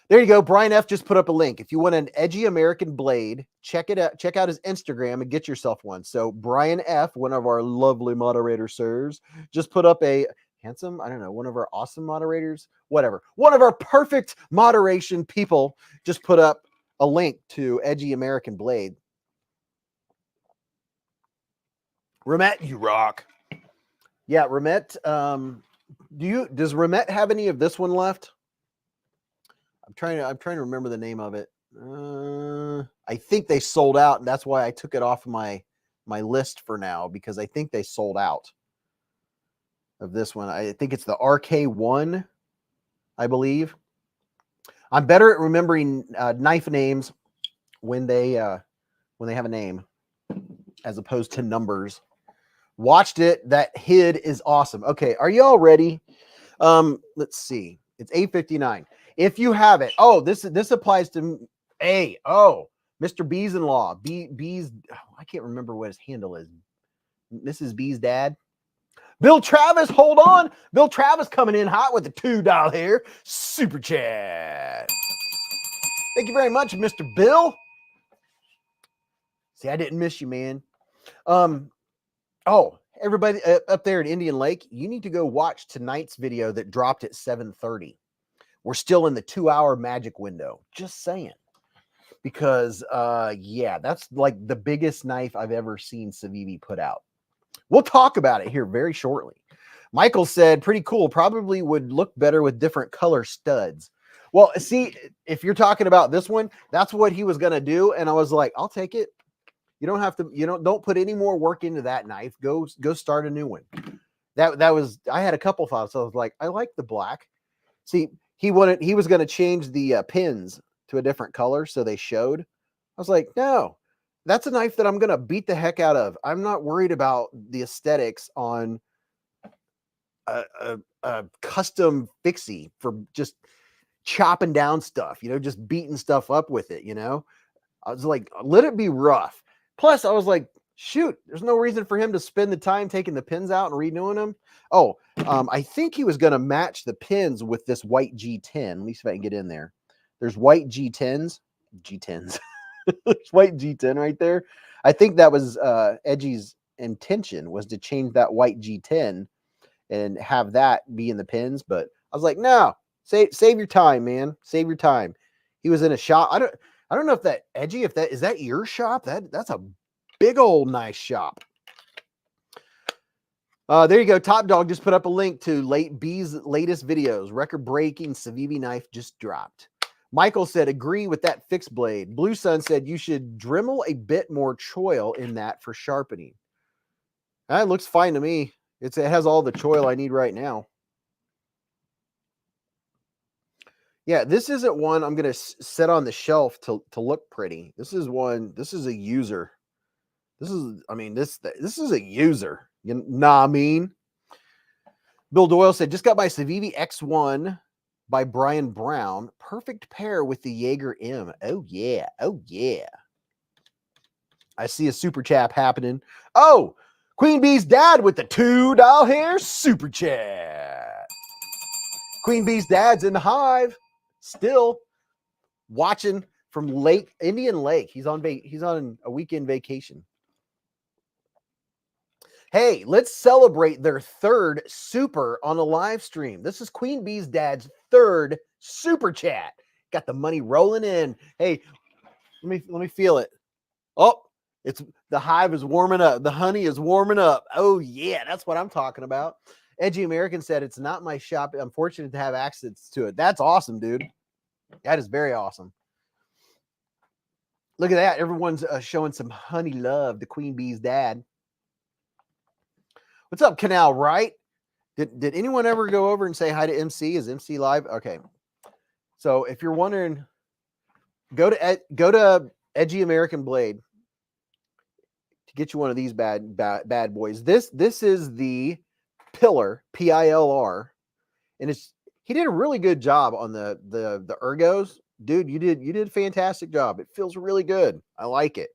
S1: There you go. Brian F. just put up a link. If you want an Edgy American blade, check it out. Check out his Instagram and get yourself one. So Brian F., one of our lovely moderator sirs, just put up a handsome, I don't know, one of our awesome moderators, whatever. One of our perfect moderation people just put up a link to Edgy American blade. Ramet, you rock. Yeah, Ramet. Does Ramet have any of this one left? I'm trying to remember the name of it. I think they sold out, and that's why I took it off my list for now, because I think they sold out of this one. I think it's the RK1, I believe. I'm better at remembering knife names when they have a name as opposed to numbers. Watched it. That HID is awesome. Okay, are you all ready? Let's see. It's 8:59. If you have it, this applies to Mr. Beez-in-law. Beez, I can't remember what his handle is. Mrs. Beez' dad. Bill Travis, hold on. Bill Travis coming in hot with the $2 hair super chat. Thank you very much, Mr. Bill. See, I didn't miss you, man. Everybody up there in Indian Lake, you need to go watch tonight's video that dropped at 7:30. We're still in the 2-hour magic window. Just saying. Because, that's like the biggest knife I've ever seen Civivi put out. We'll talk about it here very shortly. Michael said, pretty cool. Probably would look better with different color studs. Well, see, if you're talking about this one, that's what he was going to do. And I was like, I'll take it. You don't have to, don't put any more work into that knife. Go start a new one. I had a couple thoughts. So I was like, I like the black. See, he was going to change the pins to a different color, so they showed. I was like, no, that's a knife that I'm going to beat the heck out of. I'm not worried about the aesthetics on a custom fixie for just chopping down stuff, just beating stuff up with it, I was like, let it be rough. Plus, I was like, shoot, there's no reason for him to spend the time taking the pins out and renewing them. I think he was going to match the pins with this white G10. At least if I can get in there. There's white G10s. There's white G10 right there. I think that was Edgy's intention, was to change that white G10 and have that be in the pins. But I was like, no, save your time, man. Save your time. He was in a shop. I don't know if that Edgy, is that your shop? That's a big old nice shop. There you go. Top Dog just put up a link to Beez's latest videos. Record-breaking Civivi knife just dropped. Michael said, agree with that fixed blade. Blue Sun said, you should Dremel a bit more choil in that for sharpening. That looks fine to me. It has all the choil I need right now. Yeah, this isn't one I'm going to set on the shelf to look pretty. This is a user. This is a user. I mean. Bill Doyle said, just got my Civivi X1 by Brian Brown. Perfect pair with the Jaeger M. Oh, yeah. Oh, yeah. I see a super chat happening. Oh, Queen Bee's dad with the $2 hair super chat. Queen Bee's dad's in the hive, still watching from Indian Lake. He's on a weekend vacation. Hey, let's celebrate their third super on a live stream. This is Queen Bee's dad's third super chat. Got the money rolling in. Hey, let me feel it. Oh, it's the hive is warming up. The honey is warming up. Oh yeah, that's what I'm talking about. Edgy American said it's not my shop. I'm fortunate to have access to it. That's awesome, dude. That is very awesome. Look at that. Everyone's showing some honey love to Queen Bee's dad. What's up, Canal, right? Did anyone ever go over and say hi to MC? Is MC live? Okay. So if you're wondering, go to Edgy American Blade to get you one of these bad boys. This is the Pillar, PILR, and he did a really good job on the ergos. Dude, you did a fantastic job. It feels really good. I like it.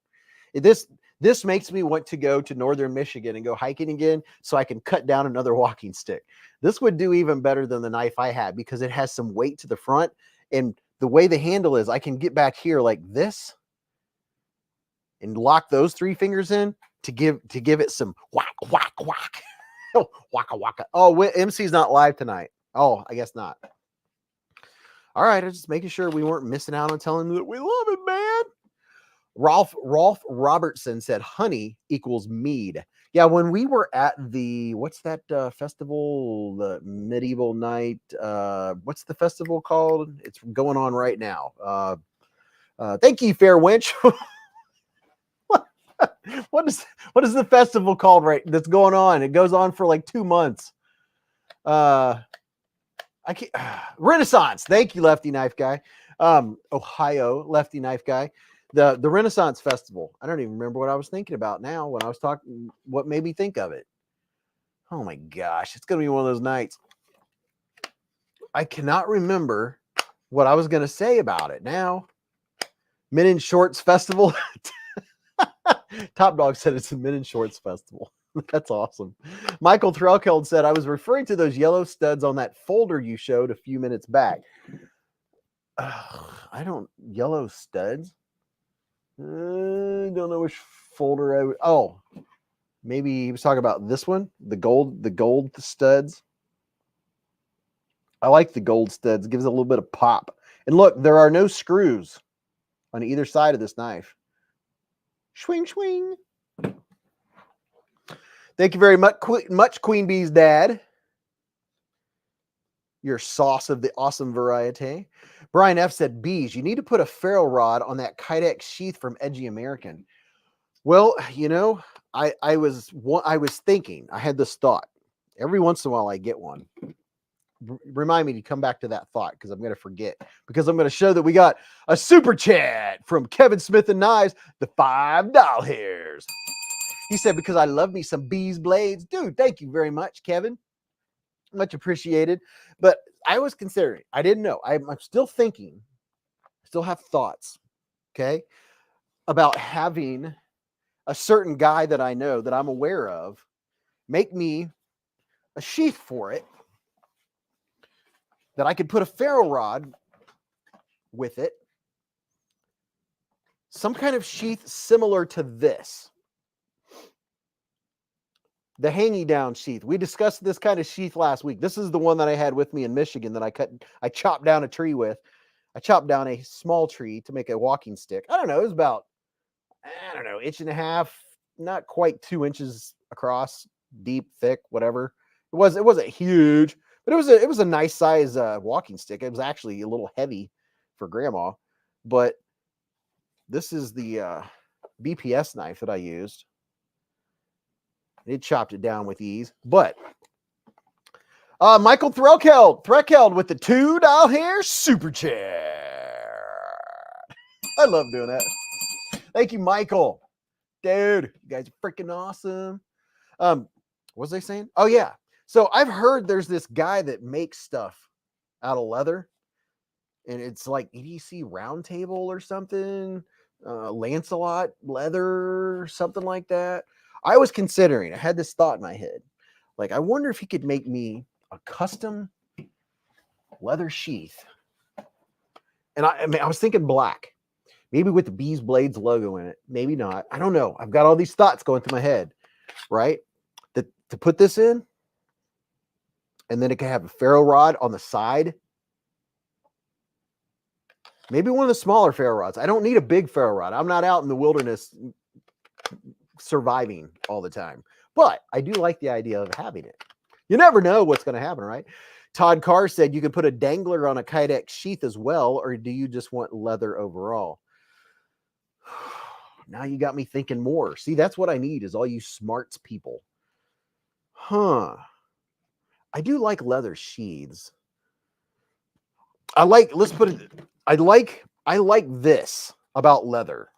S1: This makes me want to go to northern Michigan and go hiking again so I can cut down another walking stick. This would do even better than the knife I had because it has some weight to the front, and the way the handle is, I can get back here like this and lock those 3 fingers in to give it some whack, whack, whack. Waka, waka. Oh, MC's not live tonight. Oh, I guess not. All right, I'm just making sure we weren't missing out on telling them that we love it, man. Rolf Robertson said honey equals mead. Yeah, when we were at the, what's that festival, the medieval night, what's the festival called? It's going on right now. Thank you, Fair Winch. What is the festival called that's going on? It goes on for like 2 months. I can't Renaissance. Thank you, Lefty Knife Guy. Ohio Lefty Knife Guy. The Renaissance Festival. I don't even remember what I was thinking about now when I was talking, what made me think of it. Oh my gosh, it's gonna be one of those nights. I cannot remember what I was gonna say about it now. Men in Shorts Festival. Top Dog said it's a Men in Shorts Festival. That's awesome. Michael Threlkeld said, I was referring to those yellow studs on that folder you showed a few minutes back. Yellow studs? Don't know which folder maybe he was talking about this one, the gold studs. I like the gold studs. It gives it a little bit of pop. And look, there are no screws on either side of this knife. Swing, swing. Thank you very much, Queen Bee's dad. Your sauce of the awesome variety. Brian F. said, Beez, you need to put a ferro rod on that Kydex sheath from Edgy American. Well, I was thinking, I had this thought. Every once in a while I get one. Remind me to come back to that thought because I'm going to forget. Because I'm going to show that we got a super chat from Kevin Smith and Knives, the $5 hairs. He said, because I love me some Beez blades. Dude, thank you very much, Kevin. Much appreciated. But I was considering, I didn't know. I'm still thinking, still have thoughts, okay, about having a certain guy that I know that I'm aware of make me a sheath for it that I could put a ferro rod with it. Some kind of sheath similar to this. The hanging down sheath. We discussed this kind of sheath last week. This is the one that I had with me in Michigan that I chopped down a tree with. I chopped down a small tree to make a walking stick. I don't know. It was about, inch and a half, not quite 2 inches across, deep, thick, whatever. It wasn't huge, but it was a nice size walking stick. It was actually a little heavy for grandma, but this is the BPS knife that I used. It chopped it down with ease. But Michael Threkeld with the $2 hair super chat. I love doing that. Thank you, Michael. Dude, you guys are freaking awesome. What was I saying? Oh, yeah. So I've heard there's this guy that makes stuff out of leather, and it's like EDC round table or something, Lancelot leather, something like that. I was considering, I had this thought in my head, like, I wonder if he could make me a custom leather sheath. And I mean, I was thinking black, maybe with the BeezBlades logo in it, maybe not. I don't know. I've got all these thoughts going through my head, right? To put this in, and then it can have a ferro rod on the side. Maybe one of the smaller ferro rods. I don't need a big ferro rod. I'm not out in the wilderness surviving all the time. But I do like the idea of having it. You never know what's going to happen, right? Todd Carr said you can put a dangler on a Kydex sheath as well, or do you just want leather overall? Now you got me thinking more. See, that's what I need is all you smarts people. Huh. I do like leather sheaths. Let's put it, I like this about leather,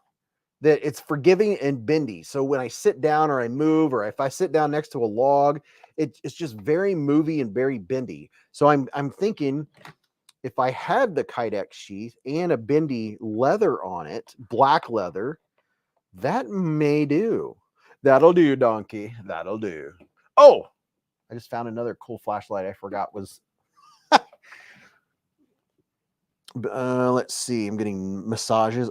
S1: that it's forgiving and bendy. So when I sit down or I move, or if I sit down next to a log, it's just very movey and very bendy. So I'm thinking if I had the Kydex sheath and a bendy leather on it, black leather, that may do. That'll do, donkey. That'll do. Oh, I just found another cool flashlight I forgot was. Let's see. I'm getting messages.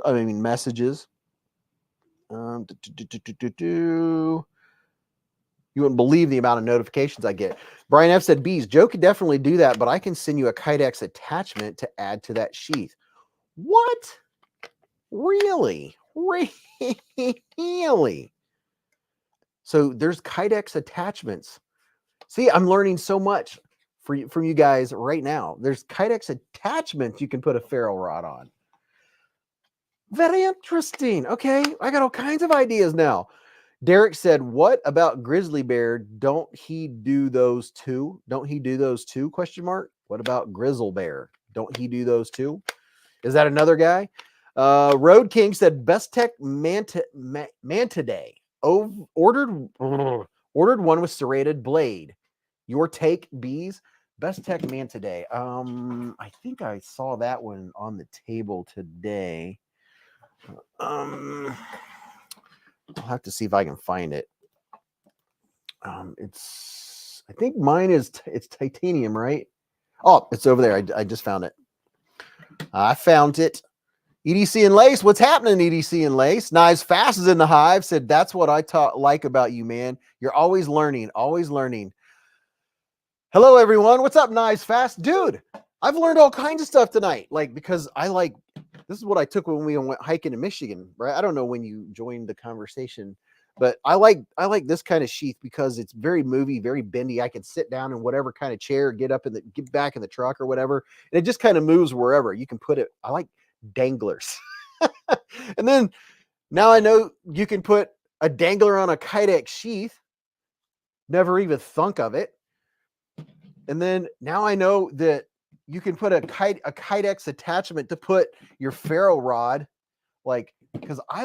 S1: You wouldn't believe the amount of notifications I get. Brian F said, Beez, Joe could definitely do that, but I can send you a Kydex attachment to add to that sheath. What? Really? Really? So there's Kydex attachments. See, I'm learning so much from you guys right now. There's Kydex attachments you can put a ferro rod on. Very interesting. Okay, I got all kinds of ideas now. Derek said, what about grizzly bear? Don't he do those too? Don't he do those too? Question mark. What about grizzle bear? Don't he do those too? Is that another guy? Road King said, Best Tech Mantidae. Ordered one with serrated blade. Your take, Beez? Best Tech Mantidae. I think I saw that one on the table today. I'll have to see if I can find it. I think mine is, it's titanium, right? Oh, it's over there. I just found it. I found it. EDC and Lace, what's happening, EDC and Lace? Knives Fast is in the hive, said, that's what I like about you, man. You're always learning, always learning. Hello, everyone. What's up, Knives Fast? Dude, I've learned all kinds of stuff tonight. Like, because this is what I took when we went hiking in Michigan, right? I don't know when you joined the conversation, but I like this kind of sheath because it's very movey, very bendy. I can sit down in whatever kind of chair, get back in the truck or whatever. And it just kind of moves wherever you can put it. I like danglers. And then now I know you can put a dangler on a Kydex sheath. Never even thunk of it. And then now I know that you can put a Kydex attachment to put your ferro rod, like, because I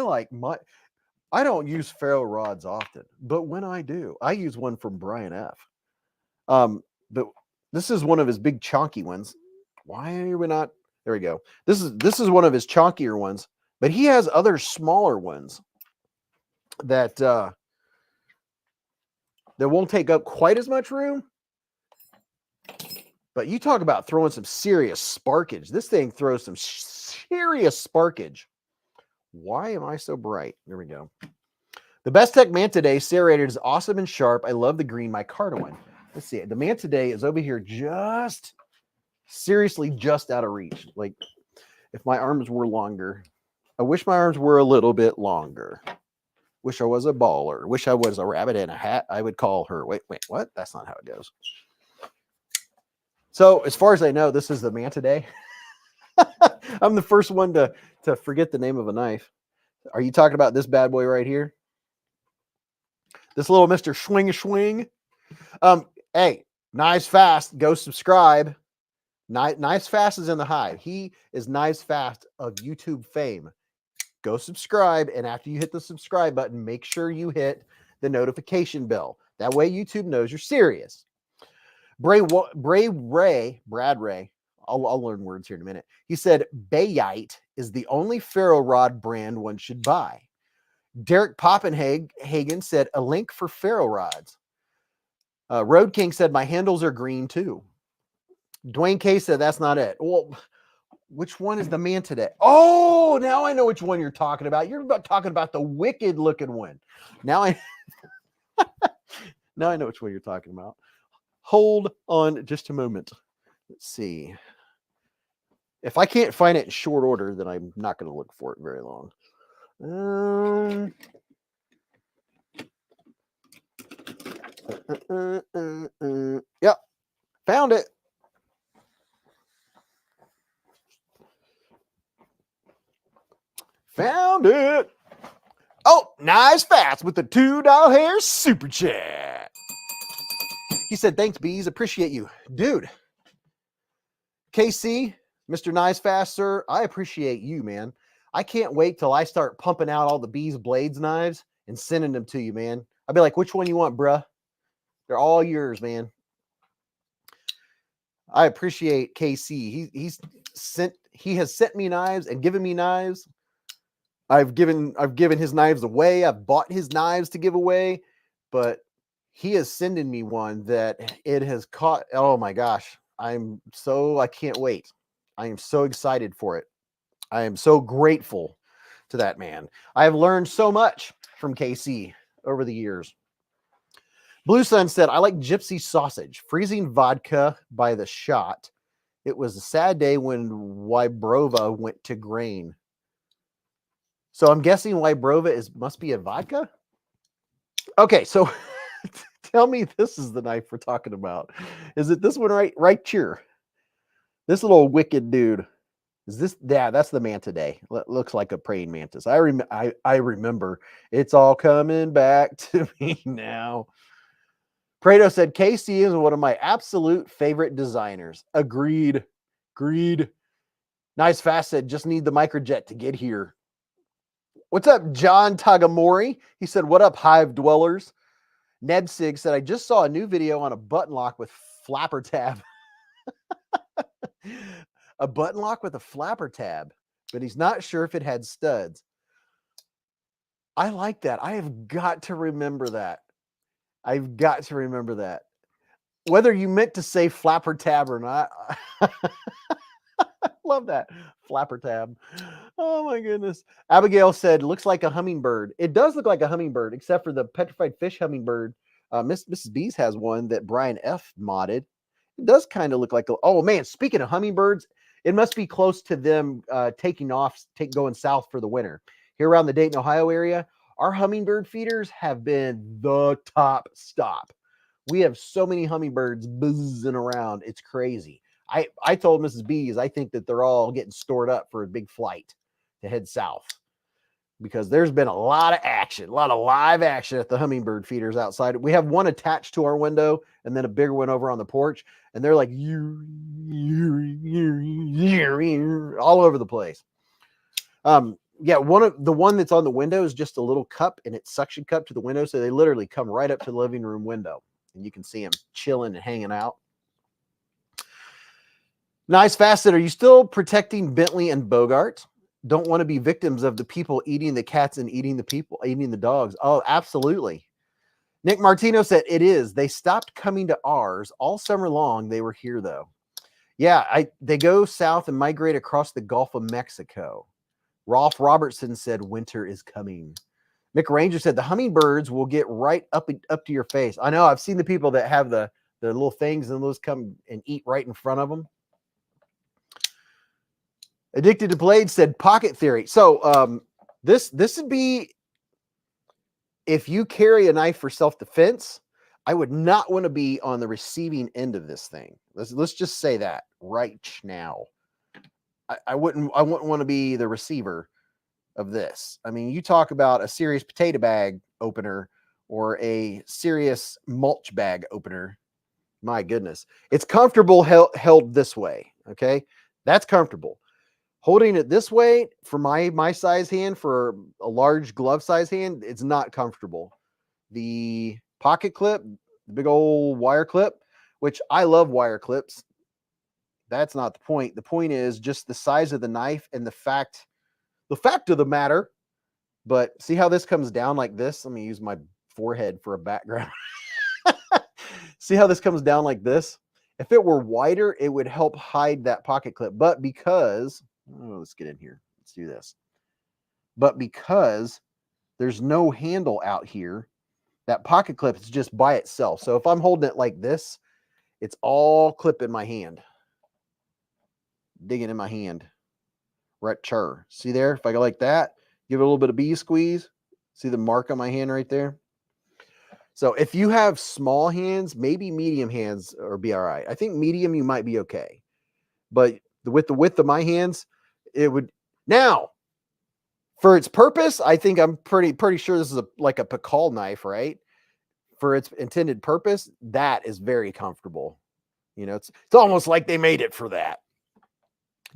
S1: don't use ferro rods often, but when I do, I use one from Brian F. But this is one of his big chonky ones. Why are we not? There we go. This is one of his chonkier ones, but he has other smaller ones that won't take up quite as much room. But you talk about throwing some serious sparkage. This thing throws some serious sparkage. Why am I so bright? There we go. The Best Tech Mantidae serrated is awesome and sharp. I love the green micarta one. Let's see. The Mantidae is over here seriously just out of reach. Like, if my arms were longer. I wish my arms were a little bit longer. Wish I was a baller. Wish I was a rabbit in a hat. I would call her. Wait, what? That's not how it goes. So as far as I know, this is the Mantidae. I'm the first one to forget the name of a knife. Are you talking about this bad boy right here? This little Mr. Swing. Hey, Knives Fast, go subscribe. Knives Fast is in the hive. He is Knives Fast of YouTube fame. Go subscribe, and after you hit the subscribe button, make sure you hit the notification bell. That way YouTube knows you're serious. Brad Ray I'll learn words here in a minute. He said, Bayite is the only ferro rod brand one should buy. Derek Poppenhagen said, a link for ferro rods. Road King said, my handles are green too. Dwayne K said, that's not it. Well, which one is the man today? Oh, now I know which one you're talking about. You're talking about the wicked looking one. Now I know which one you're talking about. Hold on just a moment. Let's see. If I can't find it in short order, then I'm not going to look for it very long. Yep. Found it. Found it. Oh, nice fast with the $2 hair super chat. He said, thanks, Beez. Appreciate you. Dude. KC, Mr. Nice Fast, sir, I appreciate you, man. I can't wait till I start pumping out all the BeezBlades knives and sending them to you, man. I'll be like, which one you want, bruh? They're all yours, man. I appreciate KC. He has sent me knives and given me knives. I've given his knives away. I've bought his knives to give away, but he is sending me one that it has caught. Oh my gosh. I can't wait. I am so excited for it. I am so grateful to that man. I have learned so much from KC over the years. Blue Sun said, I like gypsy sausage, freezing vodka by the shot. It was a sad day when Wybrova went to grain. So I'm guessing Wybrova must be a vodka. Okay, so tell me this is the knife we're talking about. Is it this one right here? This little wicked dude. Is this? Yeah, that's the man today. Looks like a praying mantis. I remember. It's all coming back to me now. Prado said, KC is one of my absolute favorite designers. Agreed. Nice Fast said, just need the microjet to get here. What's up, John Tagamori? He said, what up, Hive Dwellers? Ned Sig said, I just saw a new video on a button lock with flapper tab. A button lock with a flapper tab, but he's not sure if it had studs. I like that. I have got to remember that. I've got to remember that. Whether you meant to say flapper tab or not. Love that. Flapper tab. Oh my goodness. Abigail said, looks like a hummingbird. It does look like a hummingbird, except for the petrified fish hummingbird. Mrs. Beez has one that Brian F. modded. It does kind of look like oh man, speaking of hummingbirds, it must be close to them going south for the winter. Here around the Dayton, Ohio area, our hummingbird feeders have been the top stop. We have so many hummingbirds buzzing around. It's crazy. I told Mrs. Beez, I think that they're all getting stored up for a big flight to head south, because there's been a lot of action, a lot of live action at the hummingbird feeders outside. We have one attached to our window and then a bigger one over on the porch, and they're like all over the place. Yeah, the one that's on the window is just a little cup, and it's suction cup to the window, so they literally come right up to the living room window, and you can see them chilling and hanging out. Nice Facet, are you still protecting Bentley and Bogart? Don't want to be victims of the people eating the cats and eating the dogs. Oh, absolutely. Nick Martino said it is. They stopped coming to ours all summer long. They were here though. Yeah, they go south and migrate across the Gulf of Mexico. Rolf Robertson said winter is coming. Mick Ranger said the hummingbirds will get right up to your face. I know. I've seen the people that have the little things and those come and eat right in front of them. Addicted to Blade said pocket theory. So this would be, if you carry a knife for self-defense, I would not want to be on the receiving end of this thing. Let's just say that right now. I wouldn't want to be the receiver of this. I mean, you talk about a serious potato bag opener or a serious mulch bag opener. My goodness. It's comfortable held this way. Okay. That's comfortable. Holding it this way for my size hand, for a large glove size hand, it's not comfortable. The pocket clip, the big old wire clip, which I love wire clips. that's not the point. The point is just the size of the knife and the fact of the matter. But see how this comes down like this? Let me use my forehead for a background. See how this comes down like this? If it were wider, it would help hide that pocket clip. But because, let's get in here. Let's do this. But because there's no handle out here, that pocket clip is just by itself. So if I'm holding it like this, it's all clip in my hand. Digging in my hand. Right, chur. See there? If I go like that, give it a little bit of Beez squeeze. See the mark on my hand right there? So if you have small hands, maybe medium hands or be all right. I think medium you might be okay. But with the width of my hands, it would. Now, for its purpose, I think I'm pretty sure this is like a Pakal knife, right? For its intended purpose, that is very comfortable. You know, it's almost like they made it for that.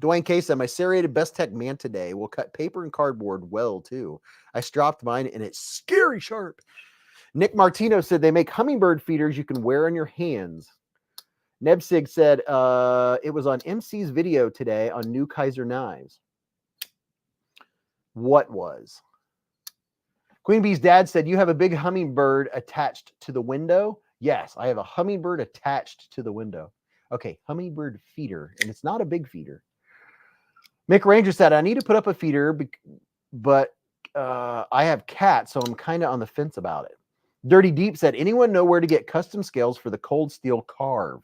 S1: Dwayne K said, my serrated Best Tech Man today will cut paper and cardboard well, too. I stropped mine, and it's scary sharp. Nick Martino said they make hummingbird feeders you can wear on your hands. Nebsig said it was on MC's video today on new Kaiser knives. What was? Queen Bee's dad said, you have a big hummingbird attached to the window? Yes, I have a hummingbird attached to the window. Okay, hummingbird feeder, and it's not a big feeder. Mick Ranger said, I need to put up a feeder, but I have cats, so I'm kind of on the fence about it. Dirty Deep said, anyone know where to get custom scales for the cold steel carve?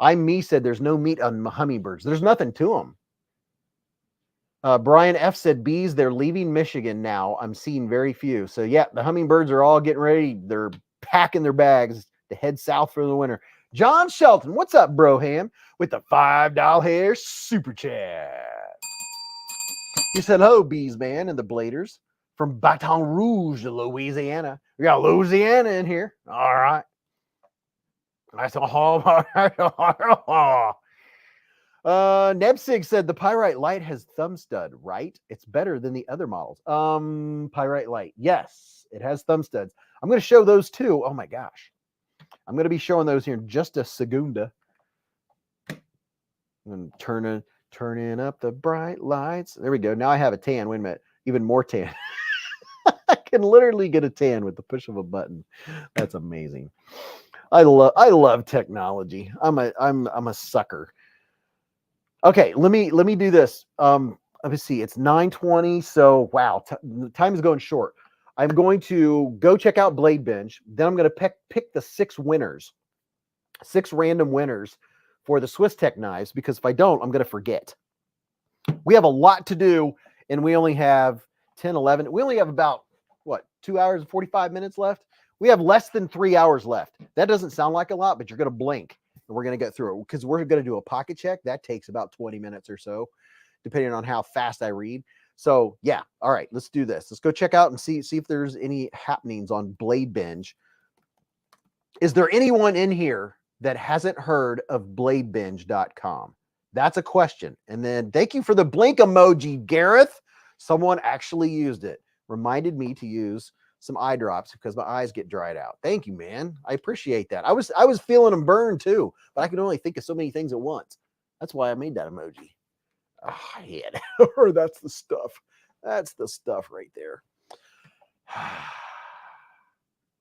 S1: Me said, there's no meat on hummingbirds. There's nothing to them. Brian F said, Beez, they're leaving Michigan now. I'm seeing very few. So, yeah, the hummingbirds are all getting ready. They're packing their bags to head south for the winter. John Shelton, what's up, Broham? With the $5 hair super chat. He said, hello, Beez Man and the Bladers from Baton Rouge, Louisiana. We got Louisiana in here. All right. That's a Nebsig said the Pyrite Light has thumb stud, right? It's better than the other models. Pyrite Light. Yes, it has thumb studs. I'm going to show those too. Oh my gosh. I'm going to be showing those here in just a segunda. I'm turning up the bright lights. There we go. Now I have a tan. Wait a minute. Even more tan. I can literally get a tan with the push of a button. That's amazing. I love technology. I'm a sucker. Okay, let me do this. Let me see. It's 9:20, so wow, time is going short. I'm going to go check out Blade Binge. Then I'm going to pick the 6 winners, 6 random winners for the Swiss Tech knives, because if I don't, I'm going to forget. We have a lot to do, and we only have 10, 11. We only have about, 2 hours and 45 minutes left? We have less than 3 hours left. That doesn't sound like a lot, but you're going to blink, and we're going to get through it, because we're going to do a pocket check. That takes about 20 minutes or so, depending on how fast I read. So, yeah. All right, let's do this. Let's go check out and see if there's any happenings on Blade Binge. Is there anyone in here that hasn't heard of bladebinge.com? That's a question. And then thank you for the blink emoji, Gareth. Someone actually used it. Reminded me to use some eye drops because my eyes get dried out. Thank you, man. I appreciate that. I was feeling them burn too, but I could only think of so many things at once. That's why I made that emoji. Oh, yeah. That's the stuff. That's the stuff right there.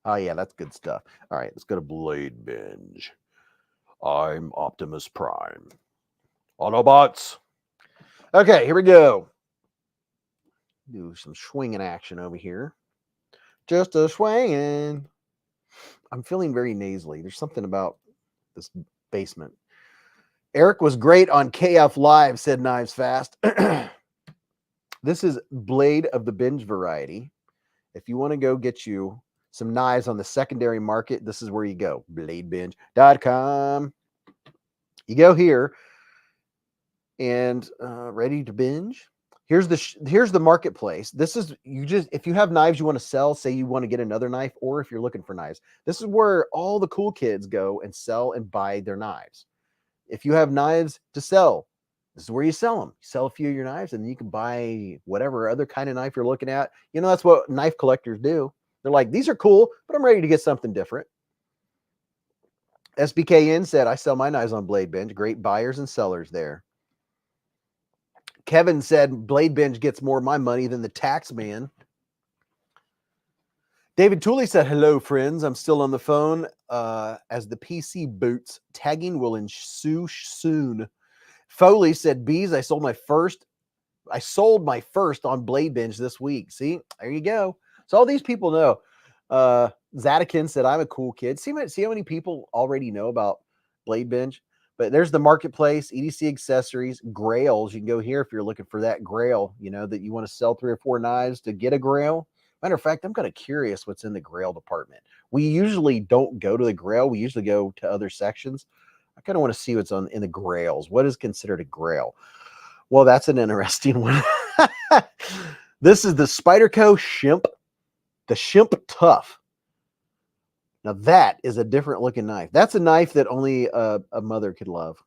S1: Oh, yeah, that's good stuff. All right, let's go to Blade Binge. I'm Optimus Prime. Autobots. Okay, here we go. Do some swinging action over here. Just a swinging. I'm feeling very nasally. There's something about this basement. Eric was great on KF Live, said Knives Fast. This is Blade of the Binge variety. If you want to go get you some knives on the secondary market, this is where you go. Bladebinge.com. You go here and ready to binge. Here's the marketplace. This is if you have knives you want to sell, say you want to get another knife, or if you're looking for knives, this is where all the cool kids go and sell and buy their knives. If you have knives to sell, this is where you sell them. You sell a few of your knives, and then you can buy whatever other kind of knife you're looking at. You know, that's what knife collectors do. They're like, these are cool, but I'm ready to get something different. SBKN said, I sell my knives on Blade Binge. Great buyers and sellers there. Kevin said, Blade Binge gets more of my money than the tax man. David Tooley said, hello, friends. I'm still on the phone as the PC boots. Tagging will ensue soon. Foley said, Beez, I sold my first on Blade Binge this week. See, there you go. So all these people know. Zatikin said, I'm a cool kid. See how many people already know about Blade Binge? But there's the marketplace, EDC accessories, grails. You can go here if you're looking for that grail, that you want to sell 3 or 4 knives to get a grail. Matter of fact, I'm kind of curious what's in the grail department. We usually don't go to the grail. We usually go to other sections. I kind of want to see what's in the grails. What is considered a grail? Well, that's an interesting one. This is the Spyderco Shimp. The Shimp Tough. Now that is a different looking knife. That's a knife that only a mother could love.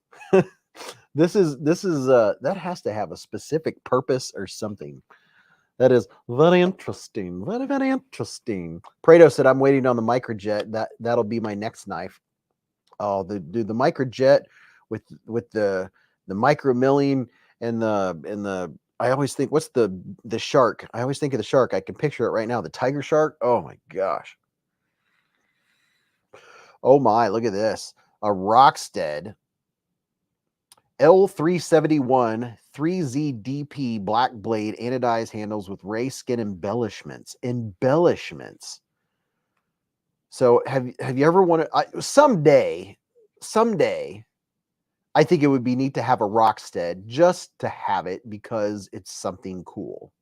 S1: This is that has to have a specific purpose or something. That is very interesting. Very, very interesting. Prado said, I'm waiting on the microjet. That'll be my next knife. Oh, the microjet with the micro milling and the I always think, what's the shark? I always think of the shark. I can picture it right now. The tiger shark. Oh my gosh. Oh my, look at this. A Rockstead L371 3ZDP black blade anodized handles with ray skin embellishments. So have you ever wanted, someday, I think it would be neat to have a Rockstead, just to have it because it's something cool.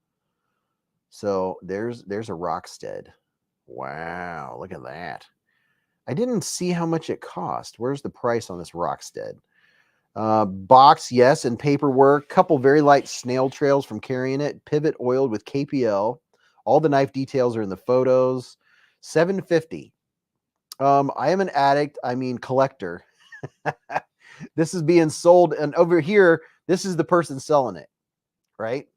S1: So there's a Rockstead. Wow, look at that. I didn't see how much it cost. Where's the price on this Rockstead? Box, yes, and paperwork. Couple very light snail trails from carrying it. Pivot oiled with KPL. All the knife details are in the photos. $750. I am an addict. I mean collector. This is being sold, and over here, this is the person selling it, right?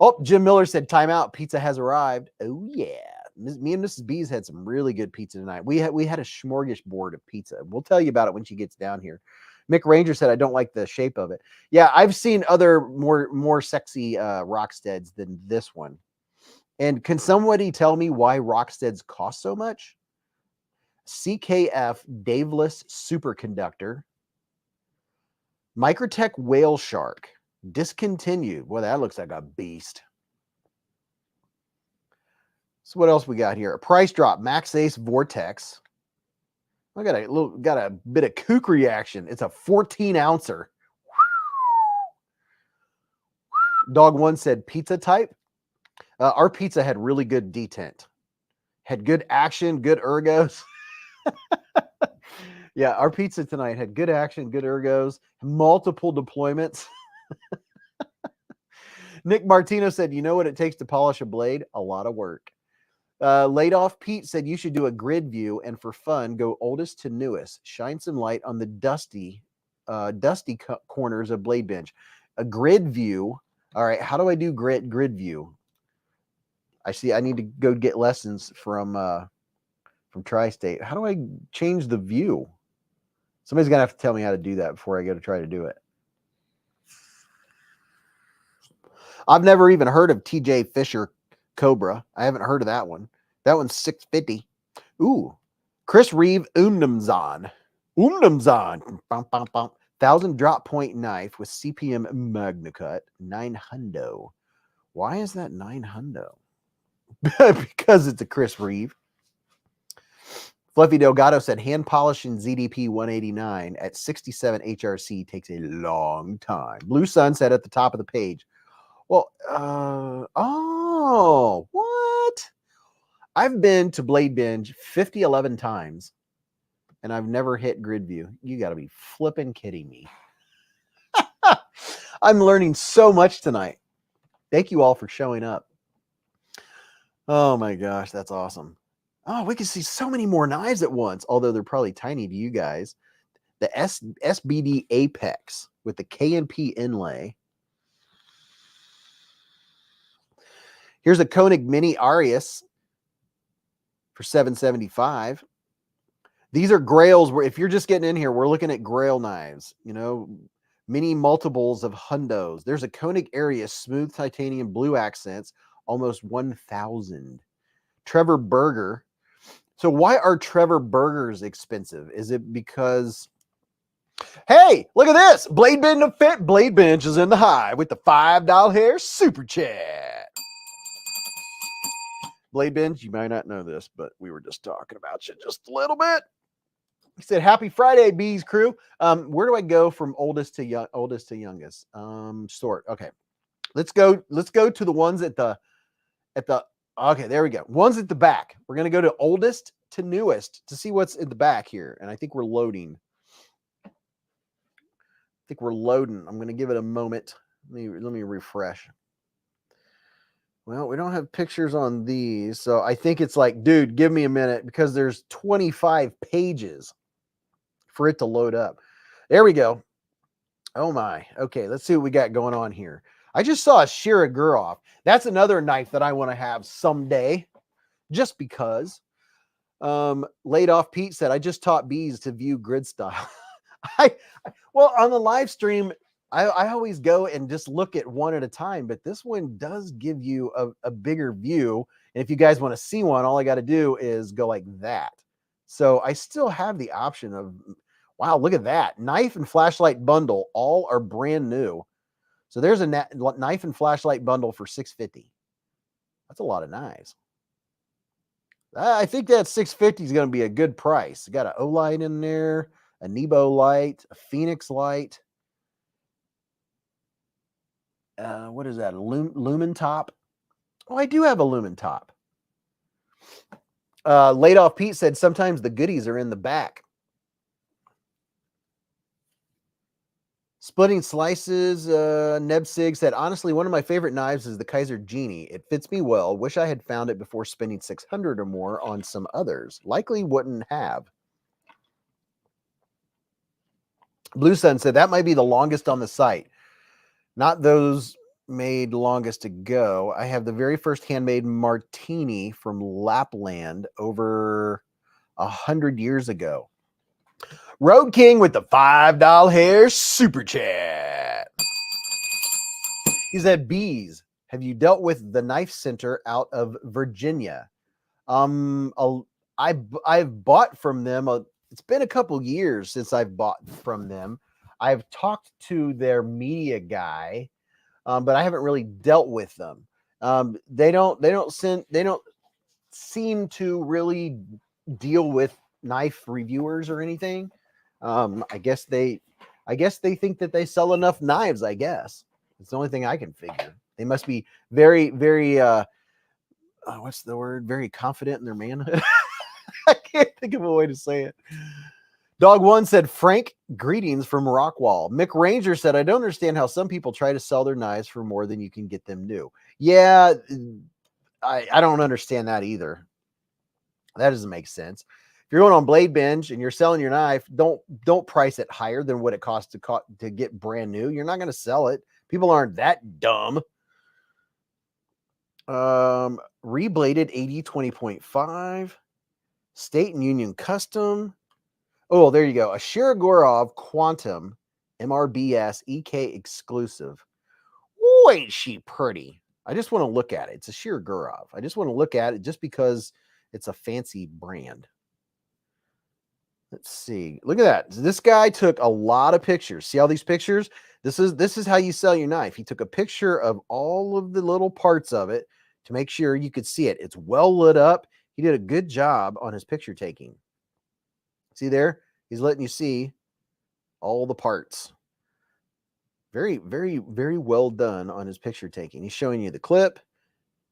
S1: Oh, Jim Miller said, time out. Pizza has arrived. Oh, yeah. Me and Mrs. Beez had some really good pizza tonight. We had a smorgasbord of pizza. We'll tell you about it when she gets down here. Mick Ranger said, I don't like the shape of it. Yeah, I've seen other more sexy Rocksteads than this one. And can somebody tell me why Rocksteads cost so much? CKF Daveless Superconductor. Microtech Whale Shark. Discontinued. Boy, that looks like a beast. So what else we got here? A price drop. Max Ace Vortex. I got a bit of kook reaction. It's a 14-ouncer. Dog One said pizza type. Our pizza had really good detent. Had good action, good ergos. Yeah, our pizza tonight had good action, good ergos, multiple deployments. Nick Martino said, you know what it takes to polish a blade? A lot of work. Laid Off Pete said you should do a grid view and for fun go oldest to newest. Shine some light on the dusty corners of Blade Binge. A grid view. All right, how do I do grid view? I see. I need to go get lessons from Tri-State. How do I change the view? Somebody's gonna have to tell me how to do that before I go to try to do it. I've never even heard of TJ Fisher Cobra. I haven't heard of that one. That one's $650. Ooh, Chris Reeve Umnumzan. 1,000 drop point knife with CPM MagnaCut. 900. Why is that 900? Because it's a Chris Reeve. Fluffy Delgado said hand polishing ZDP 189 at 67 HRC takes a long time. Blue Sun said at the top of the page. Well, oh, what? I've been to Blade Binge 11 times, and I've never hit grid view. You got to be flipping kidding me. I'm learning so much tonight. Thank you all for showing up. Oh my gosh, that's awesome. Oh, we can see so many more knives at once, although they're probably tiny to you guys. The SBD Apex with the K&P inlay. Here's a Koenig Mini Arius for $775. These are grails. Where if you're just getting in here, we're looking at grail knives. You know, many multiples of hundos. There's a Koenig area smooth titanium blue accents, almost 1,000. Trevor Burger. So why are Trevor Burgers expensive? Is it because, hey, look at this. Blade Binge to fit. Blade Binge is in the high with the $5 hair super chat. Blade Binge, you might not know this, but we were just talking about you just a little bit. He said, "Happy Friday, Beez crew." Where do I go from oldest to youngest? Sort. Okay. Let's go to the ones at the okay, there we go. Ones at the back. We're gonna go to oldest to newest to see what's in the back here. And I think we're loading. I'm gonna give it a moment. Let me refresh. Well, we don't have pictures on these, so I think it's like, dude, give me a minute because there's 25 pages for it to load up. There we go. Oh my. Okay, let's see what we got going on here. I just saw a Shirogurov. That's another knife that I want to have someday, just because. Laid off Pete said, "I just taught Beez to view grid style." Well, on the live stream, I always go and just look at one at a time, but this one does give you a bigger view. And if you guys want to see one, all I got to do is go like that. So I still have the option of, wow, look at that. Knife and flashlight bundle, all are brand new. So there's a knife and flashlight bundle for $650. That's a lot of knives. I think that $650 is going to be a good price. You got an Olight in there, a Nebo light, a Phoenix light. What is that? A lumen top? Oh, I do have a lumen top. Laid off Pete said sometimes the goodies are in the back. Splitting Slices, Nebsig said, honestly, one of my favorite knives is the Kaiser Genie. It fits me well. Wish I had found it before spending $600 or more on some others. Likely wouldn't have. Blue Sun said, that might be the longest on the site. Not those made longest to go. I have the very first handmade Martini from Lapland over 100 years ago. Road King with the $5 hair super chat. He said, Beez, have you dealt with the Knife Center out of Virginia? I've bought from them. It's been a couple years since I've bought from them. I've talked to their media guy, but I haven't really dealt with them. They don't seem to really deal with knife reviewers or anything. I guess they think that they sell enough knives. I guess it's the only thing I can figure. They must be very, very what's the word? Very confident in their manhood. I can't think of a way to say it. Dog One said, Frank, greetings from Rockwall. Mick Ranger said, I don't understand how some people try to sell their knives for more than you can get them new. Yeah, I don't understand that either. That doesn't make sense. If you're going on Blade Binge and you're selling your knife, don't price it higher than what it costs to get brand new. You're not going to sell it. People aren't that dumb. Rebladed 80 20.5. State and Union Custom. Oh, there you go. A Shirogurov Quantum MRBS EK exclusive. Oh, ain't she pretty? I just want to look at it. It's a Shirogurov. I just want to look at it just because it's a fancy brand. Let's see. Look at that. This guy took a lot of pictures. See all these pictures? This is how you sell your knife. He took a picture of all of the little parts of it to make sure you could see it. It's well lit up. He did a good job on his picture taking. See there? He's letting you see all the parts. Very, very, very well done on his picture taking. He's showing you the clip.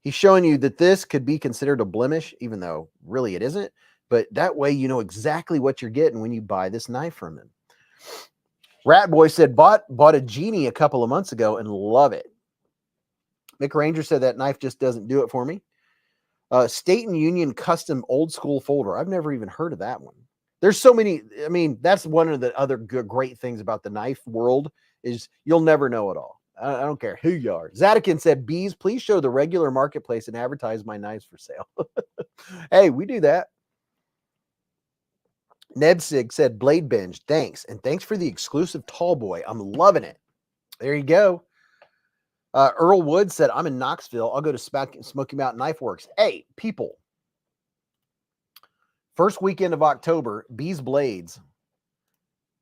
S1: He's showing you that this could be considered a blemish, even though really it isn't. But that way you know exactly what you're getting when you buy this knife from him. Rat Boy said, bought a Genie a couple of months ago and love it. Mick Ranger said that knife just doesn't do it for me. State and Union Custom Old School Folder. I've never even heard of that one. There's so many. I mean, that's one of the other great things about the knife world is you'll never know it all. I don't care who you are. Zadikin said, Beez, please show the regular marketplace and advertise my knives for sale. Hey, we do that. Nebsig said, Blade Binge, thanks. And thanks for the exclusive tall boy. I'm loving it. There you go. Earl Wood said, I'm in Knoxville. I'll go to Smoky Mountain Knife Works. Hey, people. First weekend of October, BeezBlades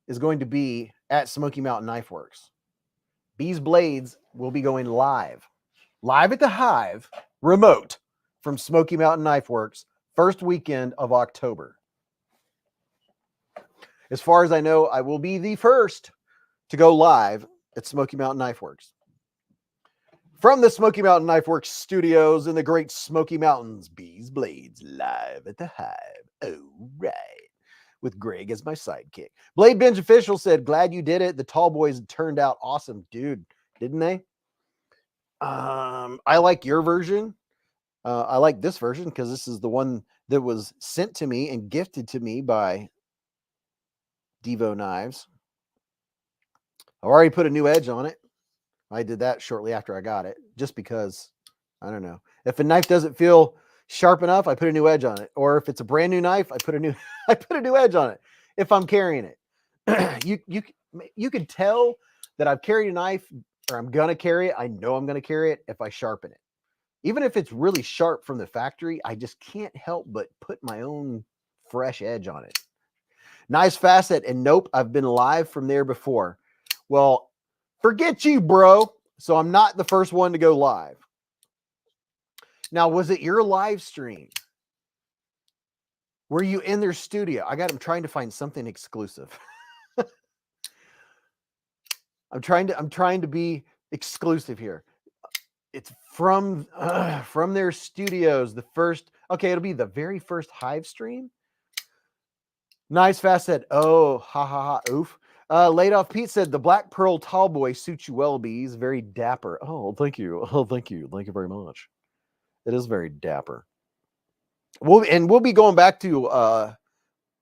S1: is going to be at Smoky Mountain Knife Works. BeezBlades will be going live at the Hive, remote from Smoky Mountain Knife Works, first weekend of October. As far as I know, I will be the first to go live at Smoky Mountain Knife Works. From the Smoky Mountain Knife Works studios in the great Smoky Mountains, BeezBlades live at the Hive. All right. With Greg as my sidekick. Blade Binge Official said, glad you did it. The tall boys turned out awesome. Dude, didn't they? I like your version. I like this version because this is the one that was sent to me and gifted to me by Devo Knives. I already put a new edge on it. I did that shortly after I got it, just because, I don't know. If a knife doesn't feel sharp enough, I put a new edge on it. Or if it's a brand new knife, I put a new edge on it if I'm carrying it. You can tell that I've carried a knife, or I'm gonna carry it. I know I'm gonna carry it if I sharpen it. Even if it's really sharp from the factory, I just can't help but put my own fresh edge on it. Nice Facet and nope, I've been live from there before. Well, forget you, bro. So I'm not the first one to go live. Now, was it your live stream? Were you in their studio? I'm trying to find something exclusive. I'm trying to be exclusive here. It's from their studios. It'll be the very first Hive stream. Nice Fast said, oh, ha ha ha, oof. Laid Off Pete said, the Black Pearl Tall Boy suits you well, Beez. Very dapper. Oh, thank you. Oh, thank you. Thank you very much. It is very dapper. We'll be going back to,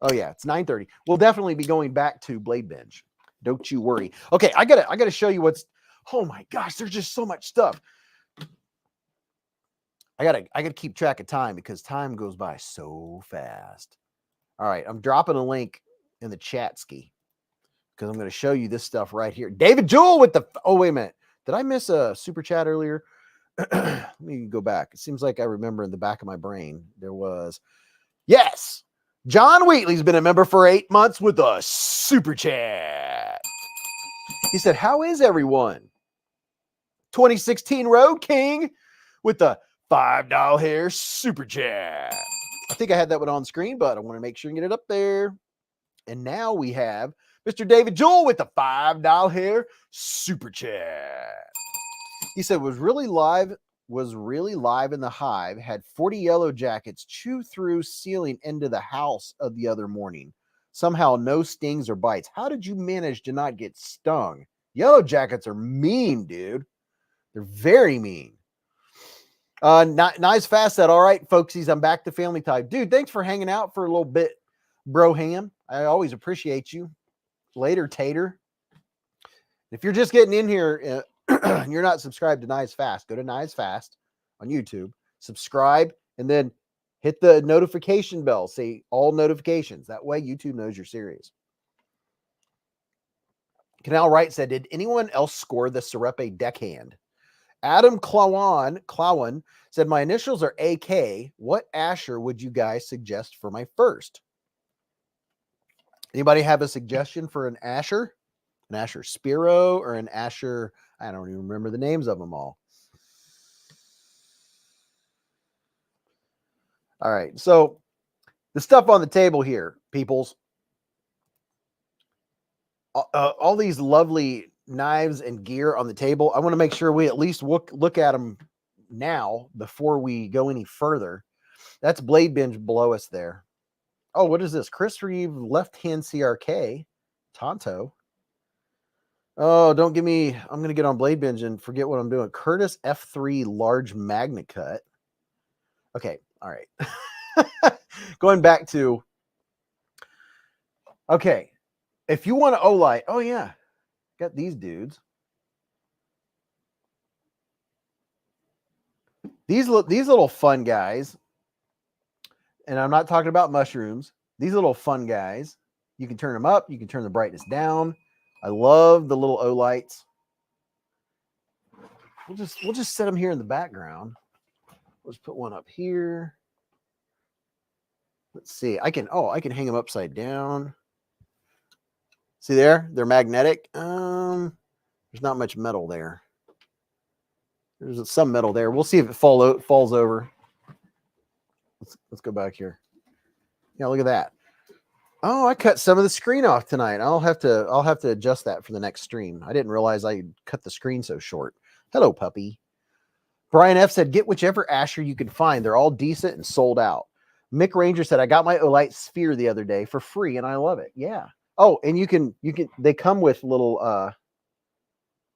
S1: it's 9:30. We'll definitely be going back to Blade Binge. Don't you worry. Okay, I gotta show you oh my gosh, there's just so much stuff. I gotta keep track of time because time goes by so fast. All right, I'm dropping a link in the chat ski because I'm going to show you this stuff right here. David Jewell with wait a minute. Did I miss a super chat earlier? Let me go back. It seems like I remember in the back of my brain there was. Yes, John Wheatley's been a member for 8 months with a super chat. He said, how is everyone? 2016 Road King with the $5 hair super chat. I think I had that one on screen, but I want to make sure and get it up there. And now we have Mr. David Jewell with the $5 hair super chat. He said, was really live in the Hive, had 40 yellow jackets chew through ceiling into the house of the other morning. Somehow no stings or bites. How did you manage to not get stung? Yellow jackets are mean, dude. They're very mean. Nice Fast said, all right, folksies, I'm back to family time. Dude, thanks for hanging out for a little bit, bro ham. I always appreciate you. Later, Tater. If you're just getting in here and you're not subscribed to Nice Fast, go to Nice Fast on YouTube, subscribe, and then hit the notification bell. Say all notifications. That way YouTube knows you're serious. Canal Wright said, did anyone else score the Serepe deckhand? Adam Clowan said, my initials are AK. What Asher would you guys suggest for my first? Anybody have a suggestion for an Asher? An Asher Spiro or an Asher? I don't even remember the names of them all. All right. So the stuff on the table here, peoples, all these lovely knives and gear on the table. I want to make sure we at least look at them now before we go any further. That's Blade Binge below us there. Oh, what is this? Chris Reeve, left-hand CRK, Tonto. Oh, don't give me, I'm going to get on Blade Binge and forget what I'm doing. Curtis F3 large magnet cut. Okay. All right. Going back to, okay. If you want to Olight, oh yeah, got these dudes. These little fun guys, and I'm not talking about mushrooms. These little fun guys You can turn them up. You can turn the brightness down. I love the little Olights. We'll just set them here in the background. Let's put one up here. Let's see. I can hang them upside down. See there? They're magnetic. There's not much metal there. There's some metal there. We'll see if it falls over. Let's go back here. Yeah, look at that. Oh, I cut some of the screen off tonight. I'll have to adjust that for the next stream. I didn't realize I cut the screen so short. Hello, puppy. Brian F said, get whichever Asher you can find. They're all decent and sold out. Mick Ranger said, I got my Olight sphere the other day for free and I love it. Yeah. Oh, and they come with little, what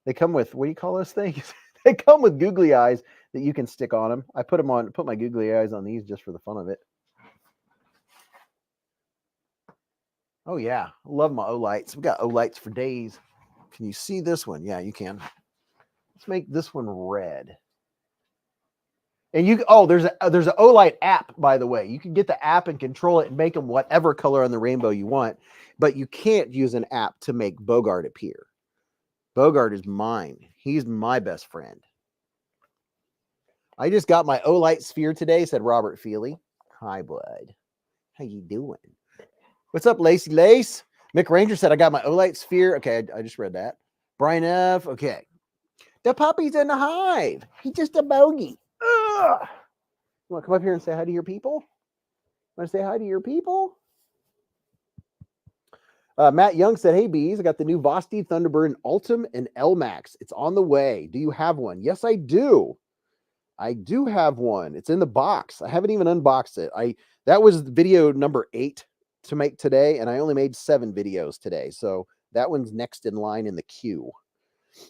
S1: do you call those things? They come with googly eyes that you can stick on them. I put my googly eyes on these just for the fun of it. Oh yeah. Love my Olights. We got Olights for days. Can you see this one? Yeah, you can. Let's make this one red. And there's an Olight app, by the way. You can get the app and control it and make them whatever color on the rainbow you want, but you can't use an app to make Bogart appear. Bogart is mine. He's my best friend. I just got my Olight sphere today, said Robert Feely. Hi, bud. How you doing? What's up, Lacey Lace? Mick Ranger said, I got my Olight sphere. Okay, I just read that. Brian F. Okay. The puppy's in the hive. He's just a bogey. Ugh. You want to come up here and say hi to your people? Want to say hi to your people? Matt Young said, hey, Beez, I got the new Vosti Thunderbird Ultim and L-Max. It's on the way. Do you have one? Yes, I do. I do have one. It's in the box. I haven't even unboxed it. That was video number 8 to make today, and I only made 7 videos today. So that one's next in line in the queue.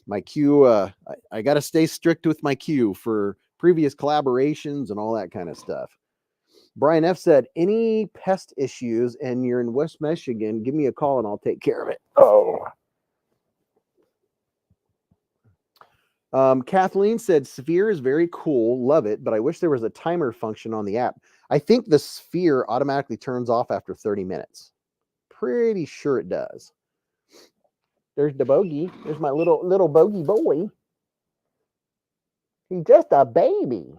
S1: My queue, I got to stay strict with my queue for previous collaborations and all that kind of stuff. Brian F said, any pest issues and you're in West Michigan, give me a call and I'll take care of it. Oh. Kathleen said, sphere is very cool. Love it. But I wish there was a timer function on the app. I think the sphere automatically turns off after 30 minutes. Pretty sure it does. There's the bogey. There's my little bogey boy. He's just a baby.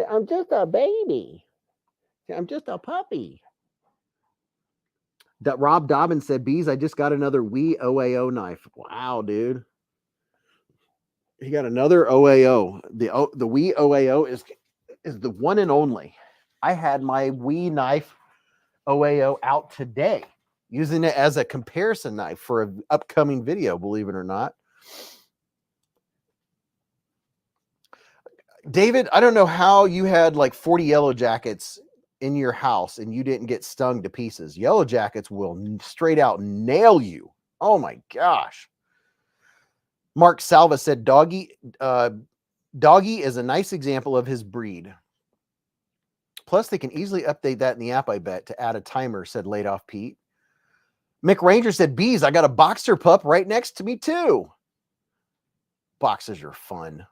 S1: I'm just a baby. I'm just a puppy. That Rob Dobbins said, Beez, I just got another Wii OAO knife. Wow, dude. He got another OAO. The Wii OAO is the one and only. I had my Wii knife OAO out today, using it as a comparison knife for an upcoming video, believe it or not. David, I don't know how you had like 40 yellow jackets in your house and you didn't get stung to pieces. Yellow jackets will straight out nail you. Oh my gosh. Mark Salva said, Doggy is a nice example of his breed. Plus, they can easily update that in the app, I bet, to add a timer, said Laid Off Pete. Mick Ranger said, Beez, I got a boxer pup right next to me too. Boxers are fun.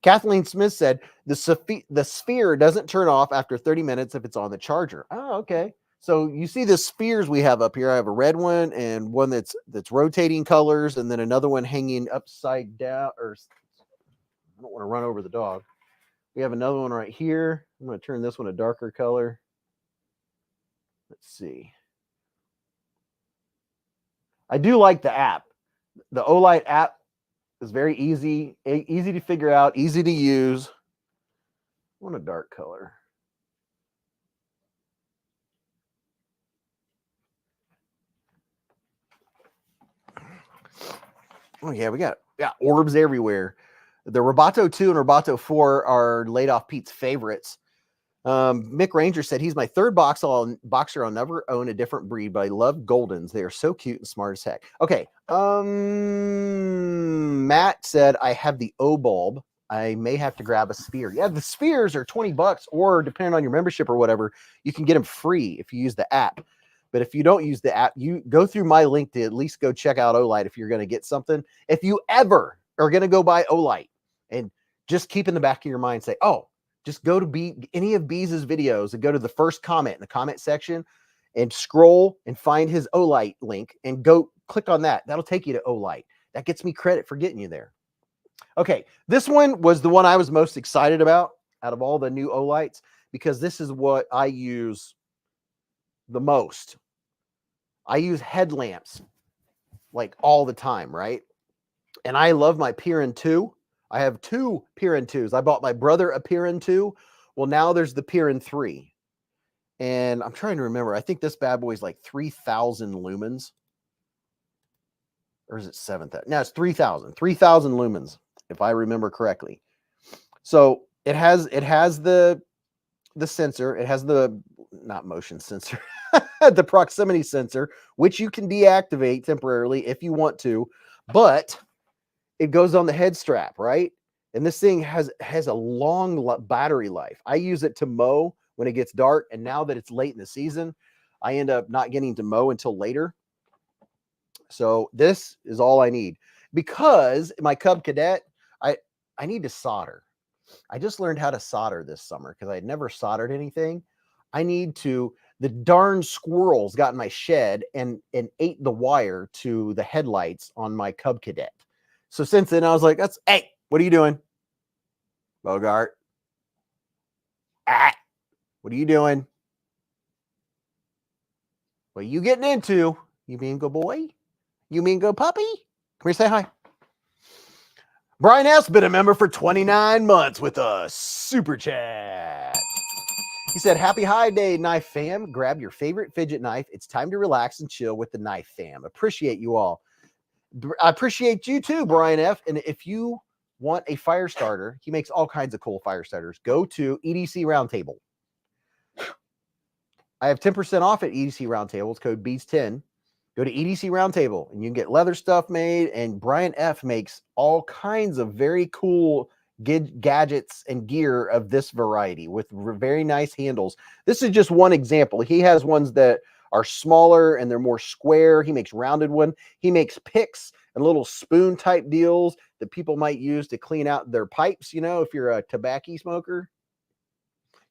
S1: Kathleen Smith said, the sphere doesn't turn off after 30 minutes if it's on the charger. Oh, okay. So you see the spheres we have up here. I have a red one and one that's rotating colors, and then another one hanging upside down. Or I don't want to run over the dog. We have another one right here. I'm going to turn this one a darker color. Let's see. I do like the app. The Olight app is very easy to figure out, easy to use. I want a dark color. Oh yeah, we got orbs everywhere. The Roboto 2 and Roboto 4 are Laid Off Pete's favorites. Mick Ranger said, he's my third boxer. I'll never own a different breed, but I love Goldens. They are so cute and smart as heck. Okay. Matt said, I have the O bulb. I may have to grab a sphere. Yeah, the spheres are $20, or depending on your membership or whatever, you can get them free if you use the app. But if you don't use the app, you go through my link to at least go check out Olight if you're going to get something. If you ever are going to go buy Olight, and just keep in the back of your mind, say, oh, Just go to any of Beez's videos and go to the first comment in the comment section and scroll and find his Olight link and go click on that. That'll take you to Olight. That gets me credit for getting you there. Okay, this one was the one I was most excited about out of all the new Olights because this is what I use the most. I use headlamps like all the time, right? And I love my Piran 2. I have 2 Piran 2s. I bought my brother a Piran 2. Well, now there's the Piran 3. And I'm trying to remember. I think this bad boy is like 3,000 lumens. Or is it 7,000? No, it's 3,000. 3,000 lumens, if I remember correctly. So it has the sensor. It has the, not motion sensor, the proximity sensor, which you can deactivate temporarily if you want to. But it goes on the head strap, right? And this thing has a long battery life. I use it to mow when it gets dark. And now that it's late in the season, I end up not getting to mow until later. So this is all I need because my Cub Cadet, I need to solder. I just learned how to solder this summer because I had never soldered anything. I need to, the darn squirrels got in my shed and ate the wire to the headlights on my Cub Cadet. So since then I was like, hey, what are you doing? Bogart. What are you doing? What are you getting into? You mean go boy? You mean go puppy? Come here, say hi. Brian F's been a member for 29 months with a super chat. He said, happy high day, knife fam. Grab your favorite fidget knife. It's time to relax and chill with the knife fam. Appreciate you all. I appreciate you too, Brian F. And if you want a fire starter, he makes all kinds of cool fire starters. Go to EDC Roundtable. I have 10% off at EDC Roundtable. It's code Beez10. Go to EDC Roundtable and you can get leather stuff made. And Brian F makes all kinds of very cool gadgets and gear of this variety with very nice handles. This is just one example. He has ones that are smaller and they're more square. He makes rounded one. He makes picks and little spoon type deals that people might use to clean out their pipes. You know, if you're a tobacco smoker,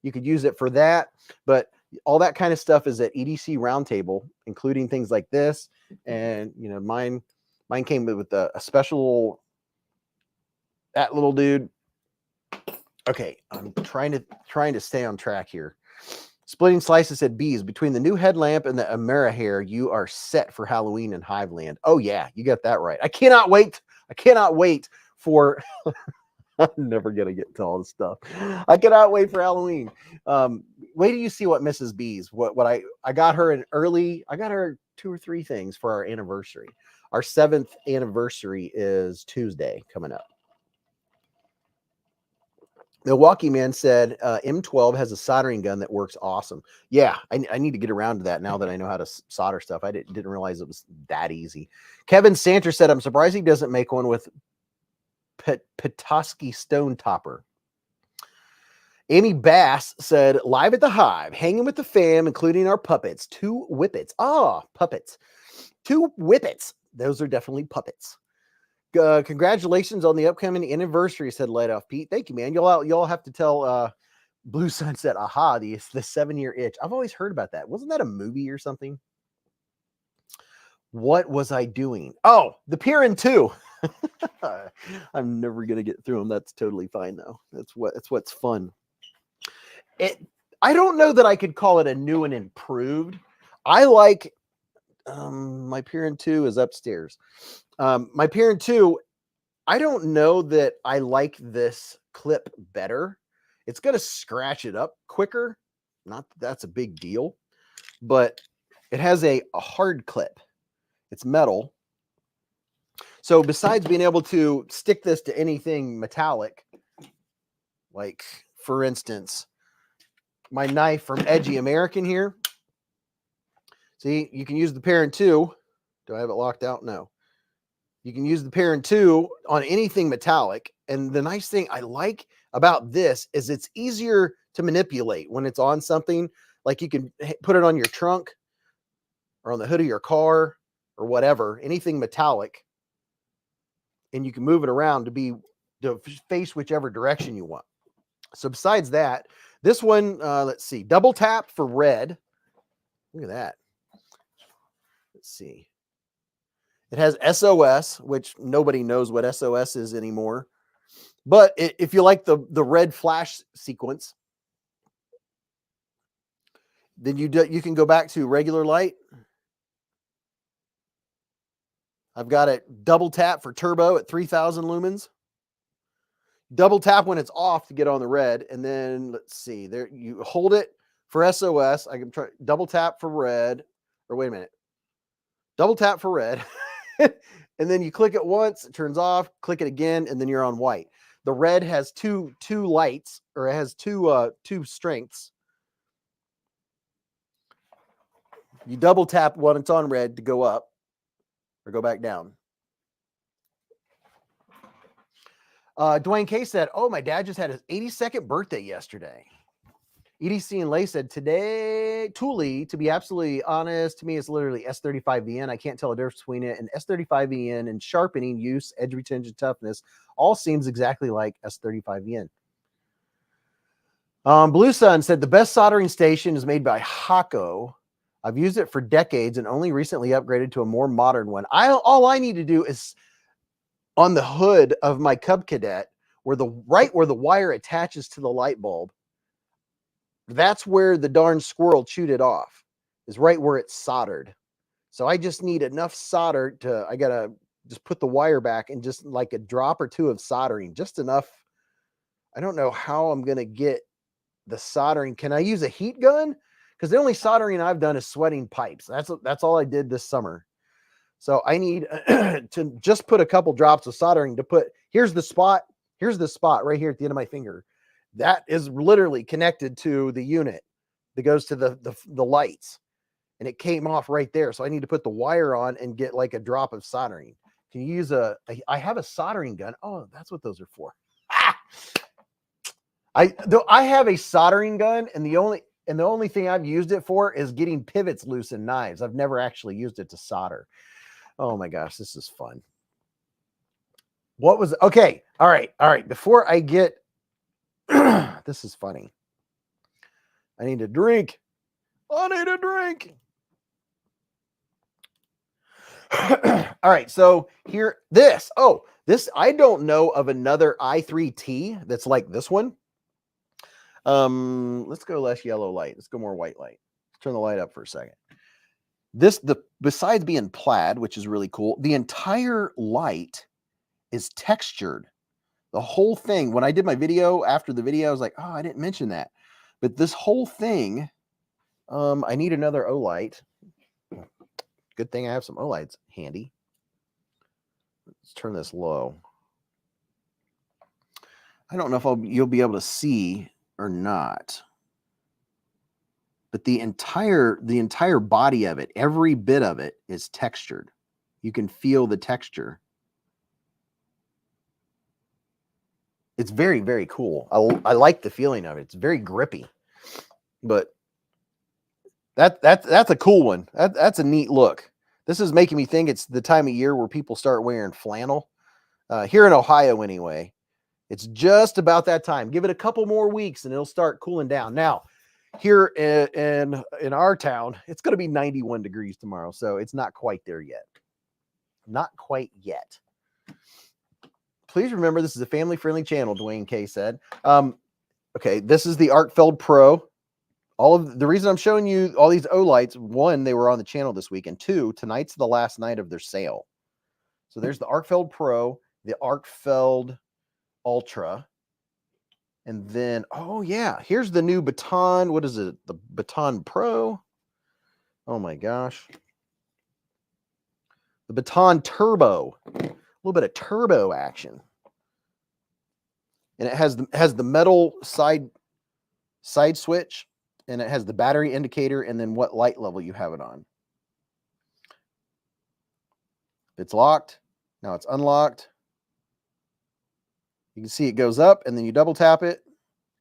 S1: you could use it for that. But all that kind of stuff is at EDC Roundtable, including things like this. And, you know, mine came with a special, that little dude. Okay, I'm trying to stay on track here. Splitting Slices said, Beez, between the new headlamp and the Amera hair, you are set for Halloween in Hiveland. Oh yeah, you got that right. I cannot wait. I cannot wait for I'm never gonna get to all this stuff. I cannot wait for Halloween. Wait till you see what Mrs. Beez, what I got her an early, I got her 2 or 3 things for our anniversary. Our 7th anniversary is Tuesday coming up. Milwaukee Man said M12 has a soldering gun that works awesome. Yeah, I need to get around to that now that I know how to solder stuff. I didn't realize it was that easy. Kevin Santer said, I'm surprised he doesn't make one with Petoskey Stone Topper. Amy Bass said, live at the Hive, hanging with the fam, including our puppets. 2 whippets. Ah, puppets. 2 whippets. Those are definitely puppets. Congratulations on the upcoming anniversary, said Light Off Pete. Thank you, man. You'll have to tell Blue Sunset, aha, the 7-year itch. I've always heard about that. Wasn't that a movie or something? What was I doing? Oh, the Piran 2. I'm never gonna get through them. That's totally fine though. That's what's fun. I don't know that I could call it a new and improved. I like my Piran 2 is upstairs. My Piran 2, I don't know that I like this clip better. It's gonna scratch it up quicker. Not that that's a big deal, but it has a hard clip. It's metal. So besides being able to stick this to anything metallic, like for instance, my knife from Edgy American here. See, you can use the Piran 2. Do I have it locked out? No. You can use the Piran 2 on anything metallic. And the nice thing I like about this is it's easier to manipulate when it's on something. Like you can put it on your trunk or on the hood of your car or whatever, anything metallic. And you can move it around to face whichever direction you want. So besides that, this one, let's see, double tap for red. Look at that. Let's see. It has SOS, which nobody knows what SOS is anymore. But if you like the red flash sequence, then you can go back to regular light. I've got it double tap for turbo at 3000 lumens. Double tap when it's off to get on the red. And then let's see, there you hold it for SOS. I can try double tap for red, or wait a minute. Double tap for red. And then you click it once, it turns off, click it again, and then you're on white. The red has two lights, or it has two strengths. You double tap when it's on red to go up or go back down. Dwayne K said, oh, my dad just had his 82nd birthday yesterday. EDC and Lay said, today, Thule, to be absolutely honest, to me, it's literally S35VN. I can't tell the difference between it. And S35VN and sharpening, use, edge retention, toughness, all seems exactly like S35VN. Blue Sun said, the best soldering station is made by Hako. I've used it for decades and only recently upgraded to a more modern one. All I need to do is on the hood of my Cub Cadet, where the wire attaches to the light bulb, that's where the darn squirrel chewed it off, is right where it's soldered. So I just need enough solder to, I got to just put the wire back and just like a drop or two of soldering, just enough. I don't know how I'm going to get the soldering. Can I use a heat gun? Because the only soldering I've done is sweating pipes. That's all I did this summer. So I need to just put a couple drops of soldering to put, here's the spot right here at the end of my finger. That is literally connected to the unit that goes to the lights. And it came off right there. So I need to put the wire on and get like a drop of soldering. Can you use I have a soldering gun. Oh, that's what those are for. Ah! I have a soldering gun, and the only thing I've used it for is getting pivots loose in knives. I've never actually used it to solder. Oh my gosh, this is fun. What was, okay. All right. Before I get, this is funny. I need a drink. I need a drink. All right. So here, this, I don't know of another i3T that's like this one. Let's go less yellow light. Let's go more white light. Let's turn the light up for a second. Besides being plaid, which is really cool, the entire light is textured. The whole thing, when I did my video, after the video, I was like, oh, I didn't mention that. But this whole thing, I need another Olight. Good thing I have some Olights handy. Let's turn this low. I don't know if you'll be able to see or not. But the entire body of it, every bit of it is textured. You can feel the texture. It's very, very cool. I like the feeling of it. It's very grippy. But that's a cool one. That's a neat look. This is making me think it's the time of year where people start wearing flannel. Here in Ohio anyway. It's just about that time. Give it a couple more weeks and it'll start cooling down. Now, here in our town, it's going to be 91 degrees tomorrow, so it's not quite there yet. Not quite yet. Please remember, this is a family-friendly channel, Dwayne K said. Okay, this is the Arkfeld Pro. The reason I'm showing you all these Olights, one, they were on the channel this week, and two, tonight's the last night of their sale. So there's the Arkfeld Pro, the Arkfeld Ultra. And then, oh yeah, here's the new Baton. What is it? The Baton Pro. Oh my gosh. The Baton Turbo. A little bit of turbo action. And it has the metal side switch. And it has the battery indicator and then what light level you have it on. It's locked. Now it's unlocked. You can see it goes up and then you double tap it.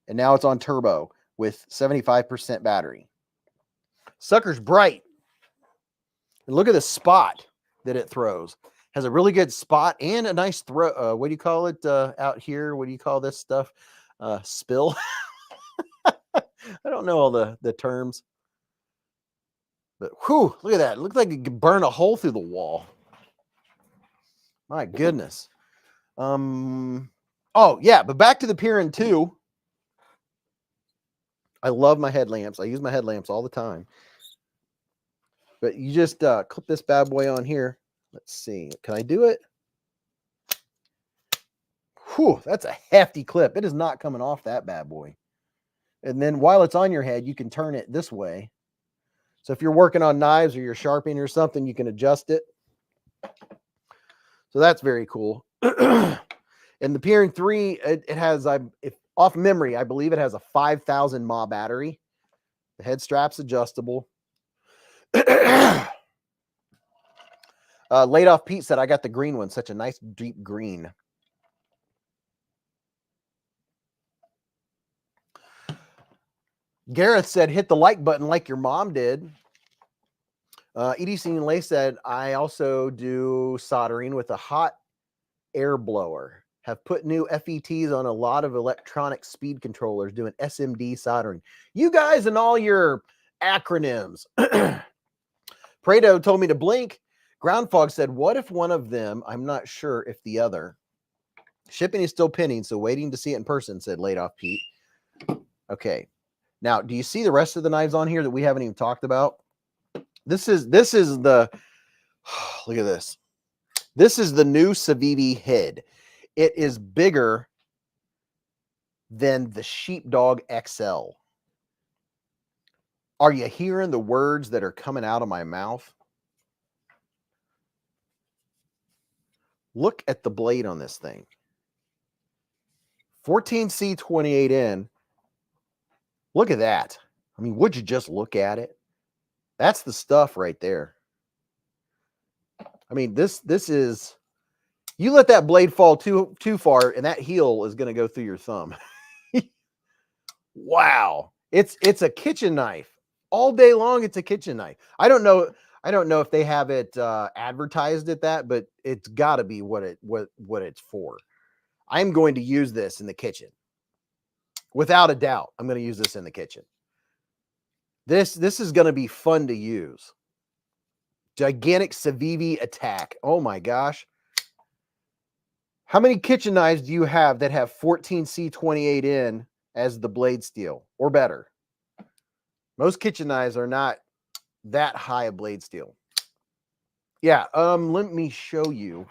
S1: And now it's on turbo with 75% battery. Sucker's bright. And look at the spot that it throws. Has a really good spot and a nice throw. What do you call it out here? What do you call this stuff? spill. I don't know all the terms. But whew, look at that. It looks like it could burn a hole through the wall. My goodness. Oh, yeah, but back to the Piran 2. I love my headlamps. I use my headlamps all the time. But you just clip this bad boy on here. Let's see. Can I do it? Whew, that's a hefty clip. It is not coming off that bad boy. And then while it's on your head, you can turn it this way. So if you're working on knives or you're sharpening or something, you can adjust it. So that's very cool. And the Piran 3, it has, if off memory, I believe it has a 5,000 mAh battery. The head strap's adjustable. Laid Off Pete said, I got the green one, such a nice deep green. Gareth said, hit the like button like your mom did. EDC Lay said, I also do soldering with a hot air blower. Have put new FETs on a lot of electronic speed controllers doing SMD soldering. You guys and all your acronyms. Prado told me to blink. Groundfog said, what if one of them, I'm not sure if the other. Shipping is still pending, so waiting to see it in person, said Laid Off Pete. Okay. Now, do you see the rest of the knives on here that we haven't even talked about? This is the, look at this. This is the new Civivi head. It is bigger than the Sheepdog XL. Are you hearing the words that are coming out of my mouth? Look at the blade on this thing. 14C 28N. Look at that. I mean, would you just look at it? That's the stuff right there. I mean, this is, you let that blade fall too far and that heel is going to go through your thumb. Wow. It's a kitchen knife. All day long, it's a kitchen knife. I don't know if they have it advertised at that, but it's got to be what it's for. I'm going to use this in the kitchen. Without a doubt, I'm going to use this in the kitchen. This is going to be fun to use. Gigantic Civivi Attack. Oh my gosh. How many kitchen knives do you have that have 14C28N as the blade steel or better? Most kitchen knives are not that high a blade steel. Yeah, let me show you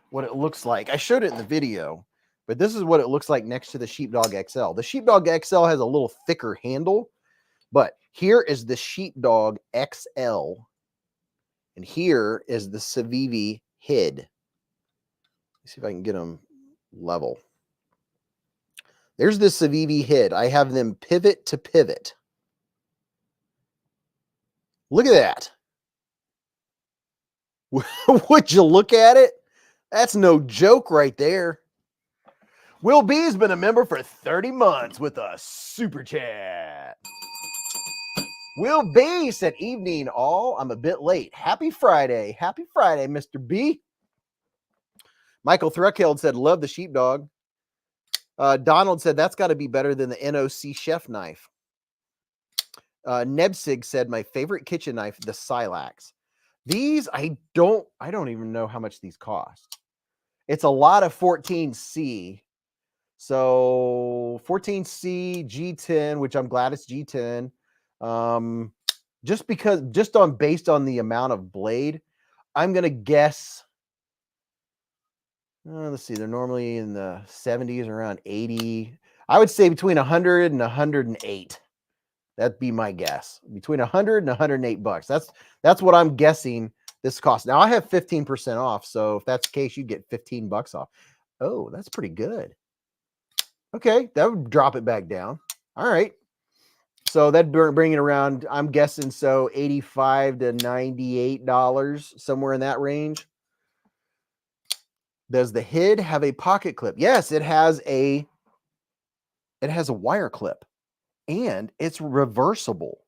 S1: what it looks like. I showed it in the video, but this is what it looks like next to the Sheepdog XL. The Sheepdog XL has a little thicker handle, but here is the Sheepdog XL, and here is the Civivi head. Let's see if I can get them level. There's the Civivi head. I have them pivot to pivot. Look at that. Would you look at it? That's no joke right there. Will B has been a member for 30 months with a super chat. Will B said, evening all. I'm a bit late. Happy Friday. Happy Friday, Mr. B. Michael Thruckhill said, love the Sheepdog. Donald said, that's got to be better than the NOC chef knife. Nebsig said, my favorite kitchen knife, the Silax. These, I don't even know how much these cost. It's a lot of 14C. So 14C, G10, which I'm glad it's G10. Based on the amount of blade, I'm going to guess, let's see, they're normally in the 70s, around 80. I would say between 100 and 108. That'd be my guess. Between 100 and 108 bucks. That's what I'm guessing this costs. Now I have 15% off, so if that's the case, you get 15 bucks off. Oh, that's pretty good. Okay, that would drop it back down. All right. So that'd bring it around, I'm guessing, so $85 to $98, somewhere in that range. Does the head have a pocket clip? Yes, it has a wire clip. And it's reversible.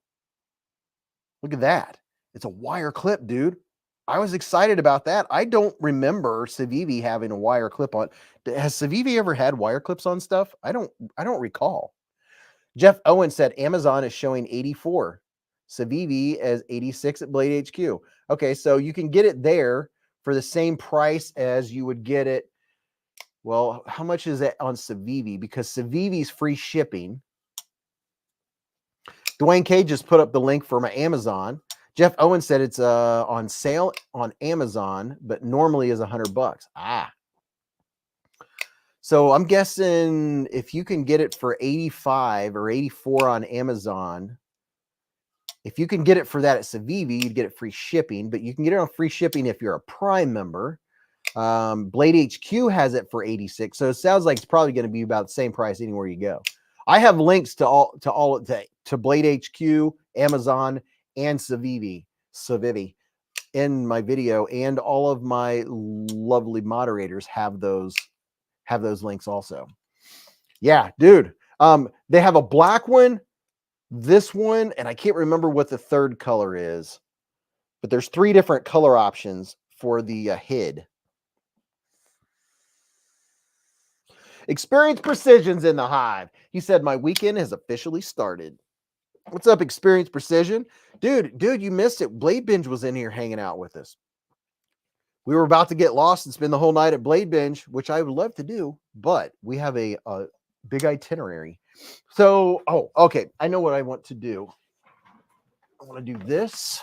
S1: Look at that. It's a wire clip, dude. I was excited about that. I don't remember Civivi having a wire clip on. Has Civivi ever had wire clips on stuff? I don't recall. Jeff Owen said Amazon is showing 84. Civivi as 86 at Blade HQ. Okay, so you can get it there for the same price as you would get it. Well, how much is it on Civivi? Because Civivi's free shipping. Dwayne K just put up the link for my Amazon. Jeff Owen said it's on sale on Amazon, but normally is $100. So I'm guessing if you can get it for 85 or 84 on Amazon, if you can get it for that at Civivi, you'd get it free shipping, but you can get it on free shipping if you're a Prime member. Blade HQ has it for 86. So it sounds like it's probably going to be about the same price anywhere you go. I have links to Blade HQ, Amazon, and Civivi in my video, and all of my lovely moderators have those links also. Yeah, dude. They have a black one, this one, and I can't remember what the third color is, but there's 3 different color options for the HID. Experience Precision's in the hive. He said, my weekend has officially started. What's up, Experience Precision? Dude, you missed it. Blade Binge was in here hanging out with us. We were about to get lost and spend the whole night at Blade Binge, which I would love to do, but we have a big itinerary. So, okay. I know what I want to do. I want to do this.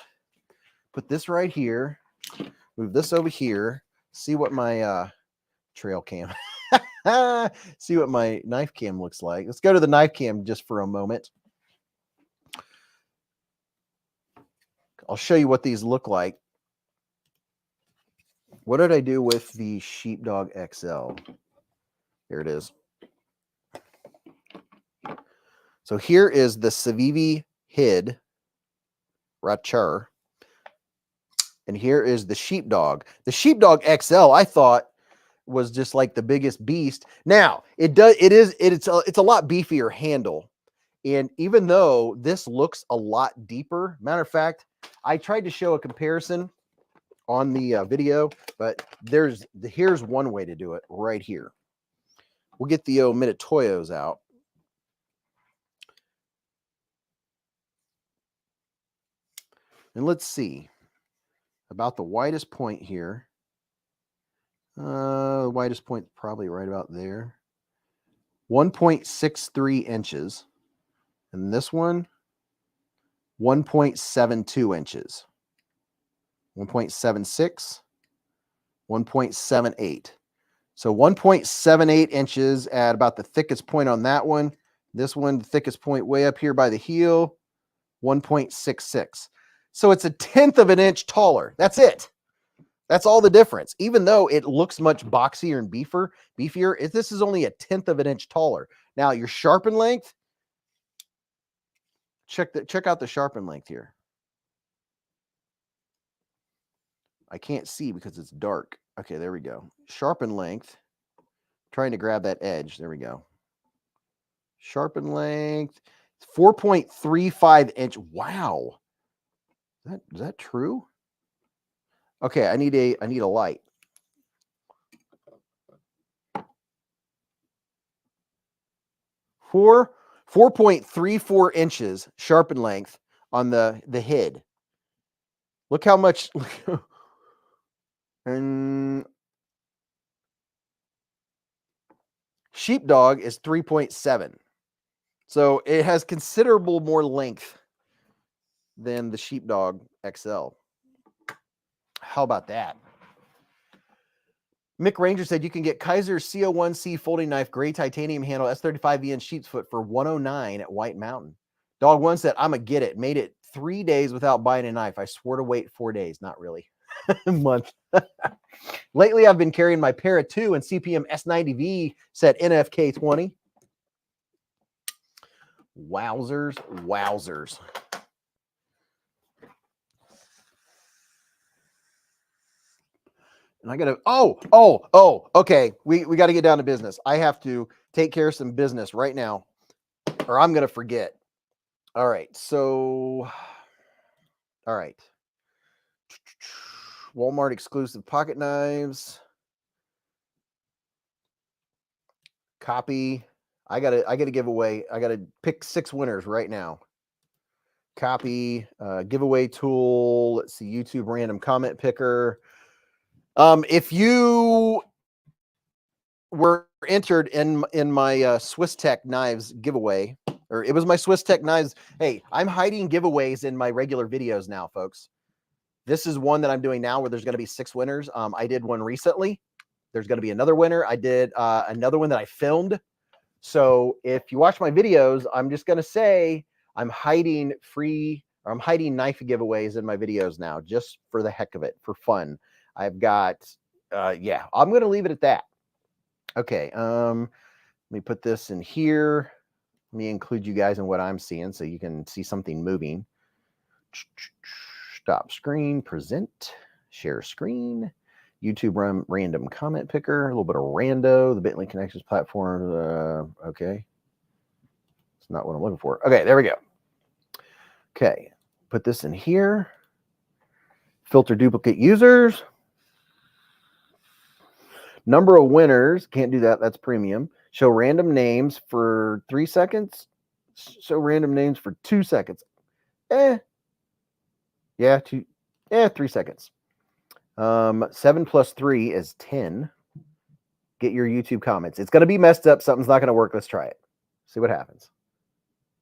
S1: Put this right here. Move this over here. See what my trail cam... See what my knife cam looks like. Let's go to the knife cam just for a moment. I'll show you what these look like. What did I do with the Sheepdog XL? Here it is. So here is the Civivi HID Racher. And here is the Sheepdog. The Sheepdog XL, I thought, was just like the biggest beast. Now, it's a lot beefier handle. And even though this looks a lot deeper, matter of fact, I tried to show a comparison on the video, but here's one way to do it right here. We'll get the Minotoyos out. And let's see about the widest point here. The widest point probably right about there. 1.63 inches. And this one, 1.72 inches. 1.76, 1.78. So 1.78 inches at about the thickest point on that one. This one, the thickest point way up here by the heel, 1.66. So it's 1/10 of an inch taller. That's it. That's all the difference. Even though it looks much boxier and beefier, this is only 1/10 of an inch taller. Now your sharpen length, check out the sharpen length here. I can't see because it's dark. Okay, there we go. Sharpen length. Trying to grab that edge. There we go. Sharpen length, 4.35 inch. Wow. Is that true? Okay, I need a light. Four 4.34 inches sharpen length on the HID. Look how much. And Sheepdog is 3.7. So it has considerable more length than the Sheepdog XL. How about that? Mick Ranger said you can get Kaiser's CO1C folding knife, gray titanium handle, S35E and sheep's foot for $109 at White Mountain. Dog One said, I'm a get it. Made it 3 days without buying a knife. I swore to wait 4 days. Not really. A month. Lately, I've been carrying my Para 2 and CPM S90V set NFK20. Wowzers. And I gotta, okay. We got to get down to business. I have to take care of some business right now, or I'm gonna forget. All right. Walmart exclusive pocket knives. Copy. I gotta give away. I gotta pick 6 winners right now. Copy. Giveaway tool. Let's see. YouTube random comment picker. If you were entered in my Swiss Tech knives giveaway, or it was my Swiss Tech knives. Hey, I'm hiding giveaways in my regular videos now, folks. This is one that I'm doing now where there's going to be 6 winners. I did one recently. There's going to be another winner. I did another one that I filmed. So if you watch my videos, I'm just going to say I'm hiding knife giveaways in my videos now, just for the heck of it, for fun. I've got, yeah, I'm going to leave it at that. Okay. Let me put this in here. Let me include you guys in what I'm seeing so you can see something moving. Stop screen, present, share screen, YouTube random comment picker, a little bit of rando, the Bitly Connections platform. Okay. It's not what I'm looking for. Okay, there we go. Okay, put this in here. Filter duplicate users. Number of winners. Can't do that. That's premium. Show random names for 3 seconds. Show random names for 2 seconds. Yeah, 3 seconds. 7 plus 3 is 10. Get your YouTube comments. It's going to be messed up. Something's not going to work. Let's try it. See what happens.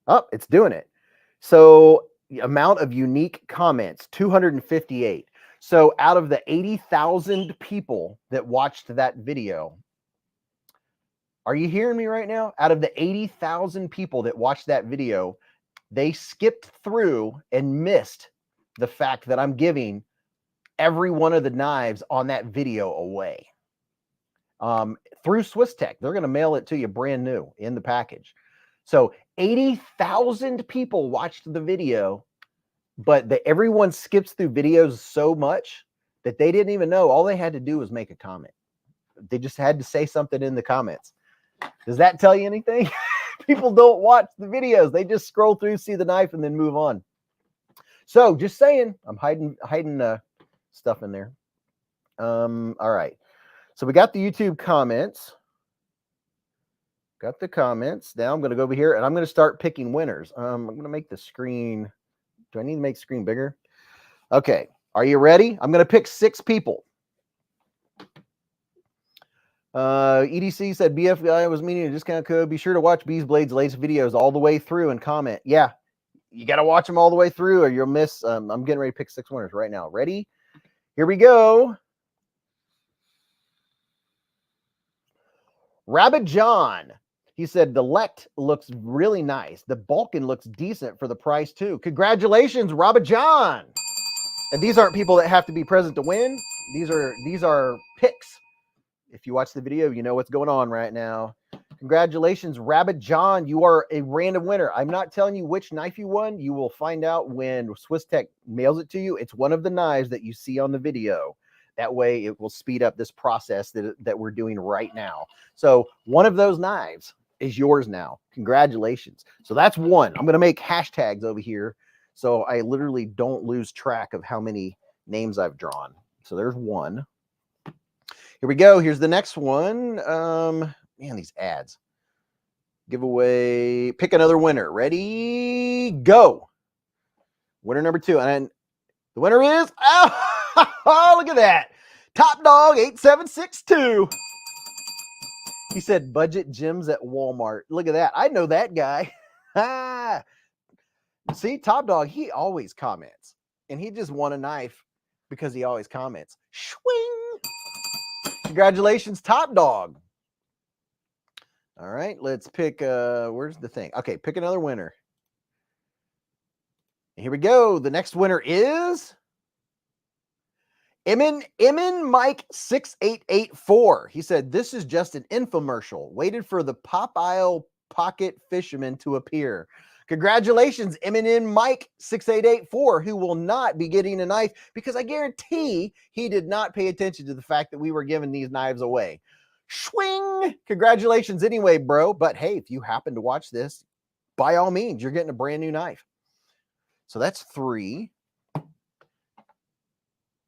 S1: Oh, it's doing it. So the amount of unique comments, 258. So out of the 80,000 people that watched that video, are you hearing me right now? Out of the 80,000 people that watched that video, they skipped through and missed the fact that I'm giving every one of the knives on that video away. Through Swiss Tech. They're going to mail it to you brand new in the package. So 80,000 people watched the video, but everyone skips through videos so much that they didn't even know. All they had to do was make a comment. They just had to say something in the comments. Does that tell you anything? People don't watch the videos. They just scroll through, see the knife, and then move on. So just saying, I'm hiding stuff in there. All right. So we got the YouTube comments. Got the comments. Now I'm going to go over here and I'm going to start picking winners. I'm going to make the screen. Do I need to make the screen bigger? Okay. Are you ready? I'm going to pick 6 people. EDC said BFI was meaning a discount code. Be sure to watch BeezBlades' latest videos all the way through and comment. Yeah, you got to watch them all the way through or you'll miss. I'm getting ready to pick 6 winners right now. Ready? Here we go. Rabbit John. He said the Lect looks really nice. The Balkan looks decent for the price too. Congratulations, Rabbit John. And these aren't people that have to be present to win. These are picks. If you watch the video, you know what's going on right now. Congratulations, Rabbit John. You are a random winner. I'm not telling you which knife you won. You will find out when Swiss Tech mails it to you. It's one of the knives that you see on the video. That way it will speed up this process that we're doing right now. So one of those knives is yours now. Congratulations. So that's one. I'm going to make hashtags over here so I literally don't lose track of how many names I've drawn. So there's one. Here we go. Here's the next one. Man, these ads. Giveaway. Pick another winner. Ready? Go. Winner number 2. And the winner is... Oh, look at that. Top Dog 8762. He said budget gyms at Walmart. Look at that. I know that guy. See, Top Dog, he always comments. And he just won a knife because he always comments. Swing. Congratulations, Top Dog. All right, let's pick, where's the thing? Okay, pick another winner. Here we go. The next winner is Emin Mike 6884. He said, this is just an infomercial. Waited for the Pop Aisle Pocket Fisherman to appear. Congratulations, Emin Mike 6884, who will not be getting a knife because I guarantee he did not pay attention to the fact that we were giving these knives away. Swing! Congratulations anyway, bro. But hey, if you happen to watch this, by all means, you're getting a brand new knife. So that's 3.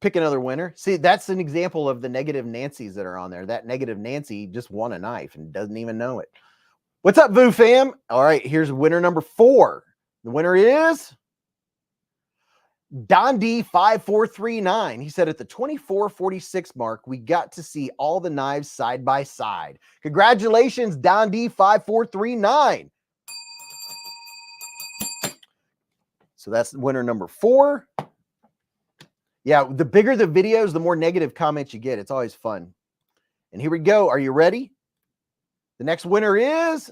S1: Pick another winner. See, that's an example of the negative Nancy's that are on there. That negative Nancy just won a knife and doesn't even know it. What's up, Voo fam? All right, here's winner number 4. The winner is Don D5439. He said at the 24:46 mark, we got to see all the knives side by side. Congratulations, Don D5439. So that's winner number 4. Yeah, the bigger the videos, the more negative comments you get. It's always fun. And here we go. Are you ready? The next winner is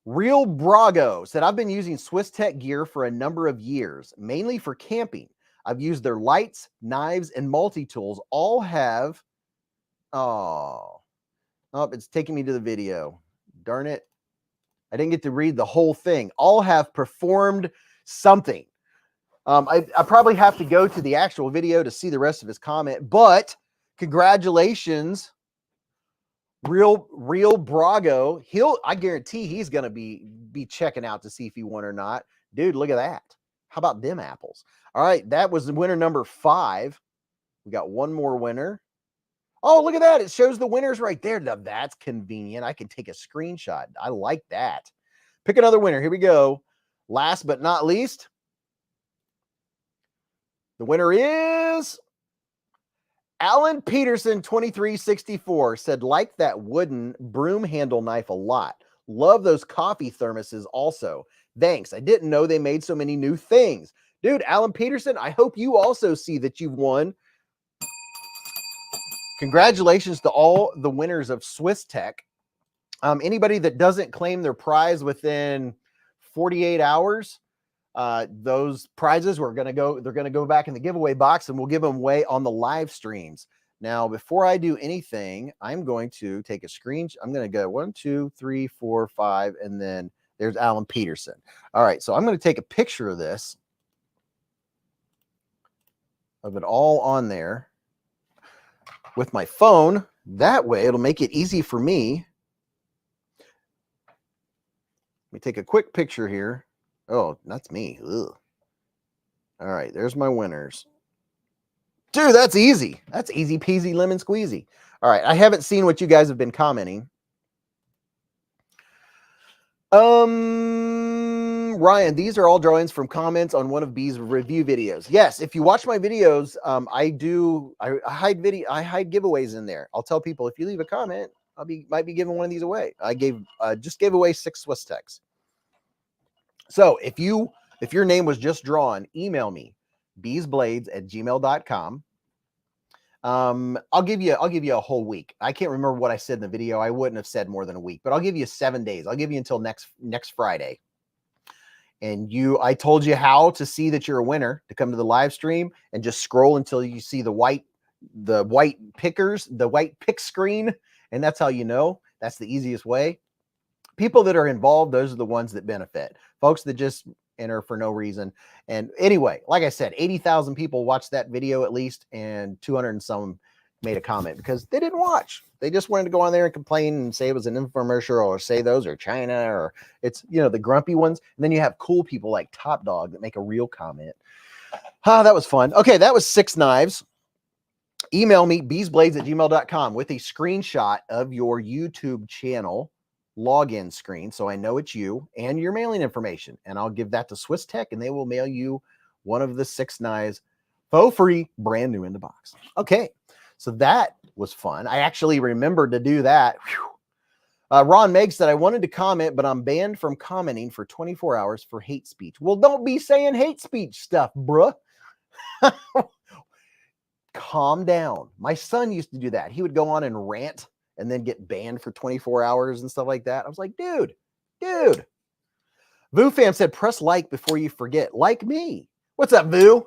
S1: Real Brago. Said, I've been using Swiss Tech gear for a number of years, mainly for camping. I've used their lights, knives, and multi-tools. All have... Oh, it's taking me to the video. Darn it. I didn't get to read the whole thing. All have performed something. I probably have to go to the actual video to see the rest of his comment, but congratulations, Real Brago. I guarantee he's going to be checking out to see if he won or not. Dude, look at that. How about them apples? All right, that was the winner number 5. We got one more winner. Oh, look at that. It shows the winners right there. Now, that's convenient. I can take a screenshot. I like that. Pick another winner. Here we go. Last but not least, the winner is Alan Peterson 2364. Said, like that wooden broom handle knife a lot. Love those coffee thermoses also. Thanks. I didn't know they made so many new things. Dude, Alan Peterson, I hope you also see that you've won. Congratulations to all the winners of Swiss Tech. Anybody that doesn't claim their prize within 48 hours, those prizes they're going to go back in the giveaway box, and we'll give them away on the live streams. Now, before I do anything, I'm going to take a screenshot. I'm going to go 1, 2, 3, 4, 5, and then there's Alan Peterson. All right, so I'm going to take a picture of this, of it all on there with my phone. That way, it'll make it easy for me. Let me take a quick picture here. Oh, that's me. Ugh. All right, there's my winners. Dude, that's easy. That's easy peasy lemon squeezy. All right, I haven't seen what you guys have been commenting. Ryan, these are all drawings from comments on one of Beez's review videos. Yes, if you watch my videos, I hide giveaways in there. I'll tell people if you leave a comment, might be giving one of these away. I just gave away 6 Swiss Techs. So if your name was just drawn, email me, beezblades@gmail.com. I'll give you a whole week. I can't remember what I said in the video. I wouldn't have said more than a week, but I'll give you 7 days. I'll give you until next Friday. And I told you how to see that you're a winner, to come to the live stream and just scroll until you see the white pick screen. And that's how you know. That's the easiest way. People that are involved, those are the ones that benefit. Folks that just enter for no reason. And anyway, like I said, 80,000 people watched that video at least, and 200 and some made a comment because they didn't watch. They just wanted to go on there and complain and say it was an infomercial, or say those are China, or it's, the grumpy ones. And then you have cool people like Top Dog that make a real comment. That was fun. Okay, that was 6 knives. Email me, beezblades@gmail.com, with a screenshot of your YouTube channel login screen, so I know it's you, and your mailing information, and I'll give that to Swiss Tech, and they will mail you one of the 6 knives for free, brand new in the box. Okay, so that was fun. I actually remembered to do that. Ron Meg said, I wanted to comment, but I'm banned from commenting for 24 hours for hate speech. Well, don't be saying hate speech stuff, bruh. Calm down. My son used to do that. He would go on and rant and then get banned for 24 hours and stuff like that. I was like, dude. Voo fam said, press like before you forget. Like me. What's up, Voo?